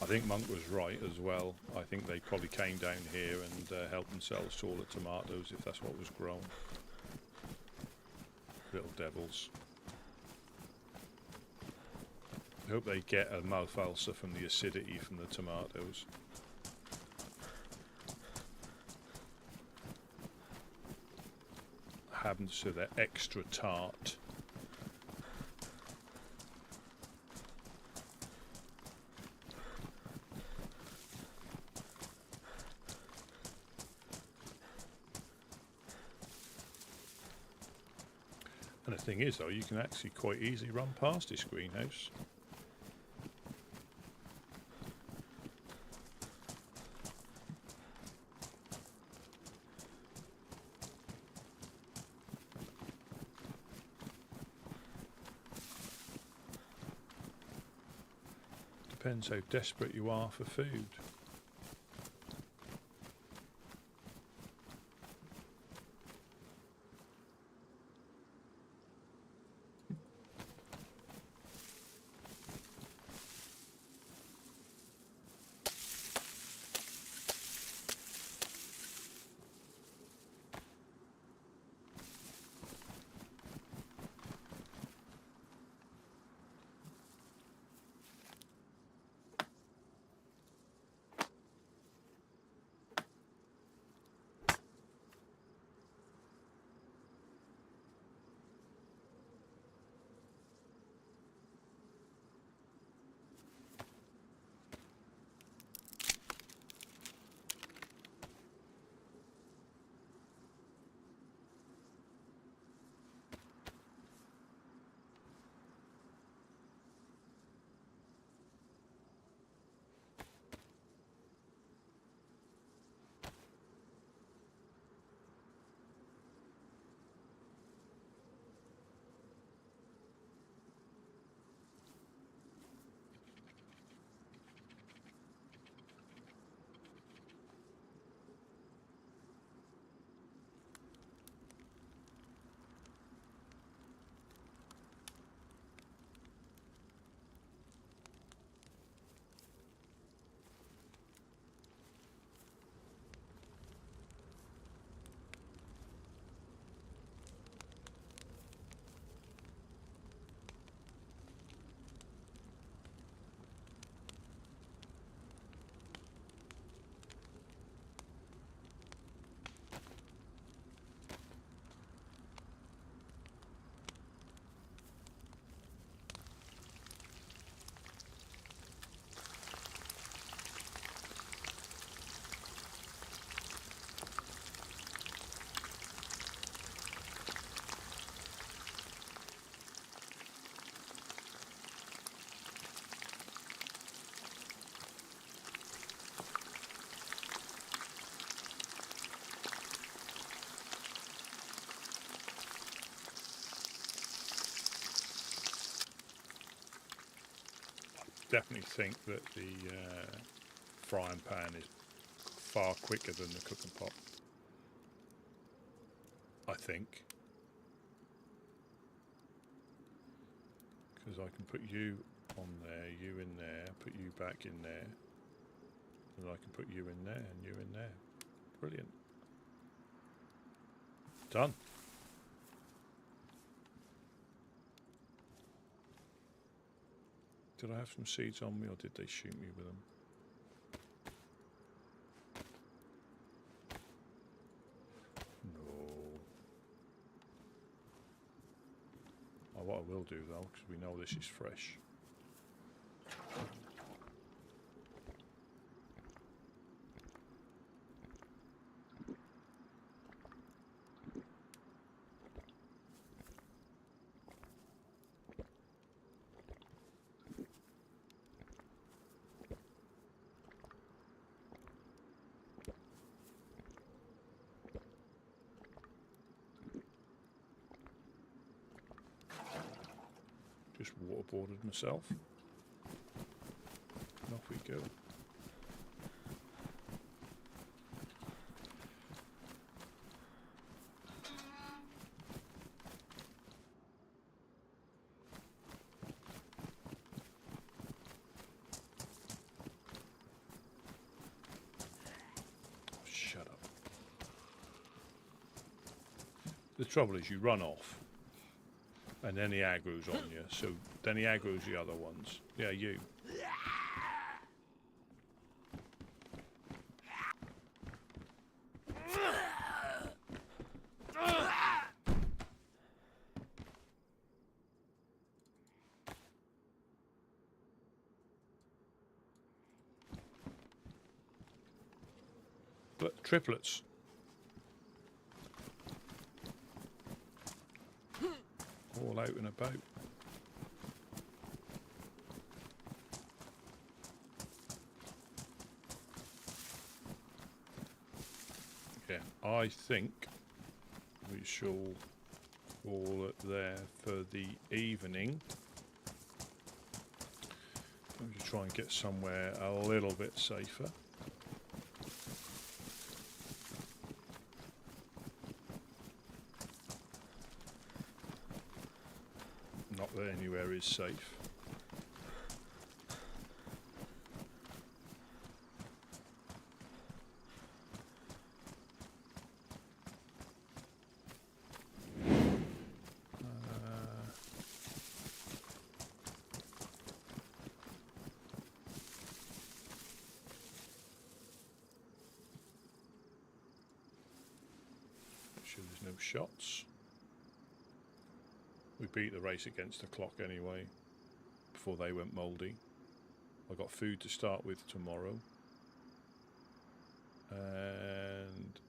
I think Monk was right as well. I think they probably came down here and helped themselves to all the tomatoes, if that's what was grown. Little devils. I hope they get a mouth ulcer from the acidity from the tomatoes. Happens so they're extra tart. And the thing is, though, you can actually quite easily run past this greenhouse. Depends how desperate you are for food. definitely think that the frying pan is far quicker than the cooking pot. I think. Because I can put you on there, you in there, put you back in there. And I can put you in there and you in there. Brilliant. Done. Did I have some seeds on me or did they shoot me with them? No. Oh, what I will do though, because we know this is fresh. Just waterboarded myself. And off we go. Oh, shut up. The trouble is you run off. And then he aggro's on you, so then he aggro's the other ones. Yeah, you. But triplets. All out and about. Yeah, I think we shall call it there for the evening. I'm just try and get somewhere a little bit safer. Not that anywhere is safe. Make sure there's no shots. We beat the race against the clock anyway, before they went mouldy. I got food to start with tomorrow. And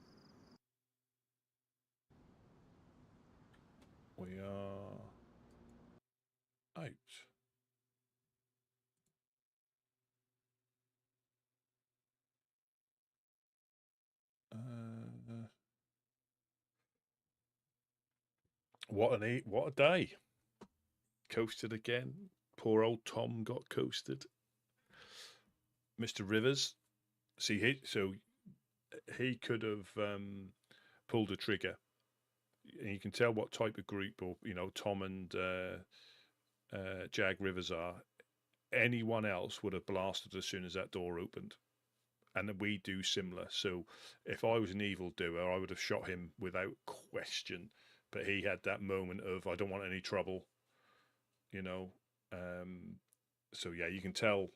we are out. What a day. Coasted again. Poor old Tom got coasted. Mr. Rivers, see, he could have pulled a trigger. And you can tell what type of group, or Tom and Jag Rivers are. Anyone else would have blasted as soon as that door opened. And we do similar. So if I was an evildoer, I would have shot him without question. But he had that moment of, I don't want any trouble, So yeah, you can tell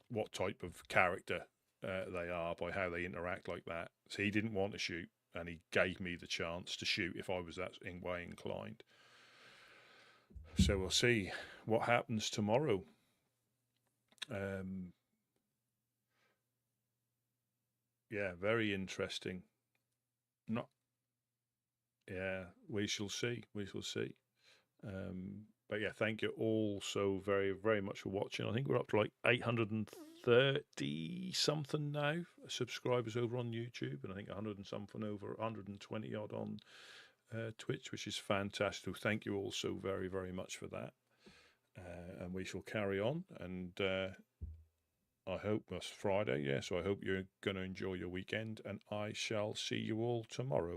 what type of character they are by how they interact like that. So he didn't want to shoot, and he gave me the chance to shoot if I was that way inclined. So we'll see what happens tomorrow. Yeah, very interesting. Yeah, we shall see. We shall see. But yeah, thank you all so very, very much for watching. I think we're up to like 830 something now subscribers over on YouTube, and I think 100 and something over 120 odd on Twitch, which is fantastic. Thank you all so very, very much for that. and we shall carry on. And I hope it's Friday, yeah. So I hope you're going to enjoy your weekend, and I shall see you all tomorrow.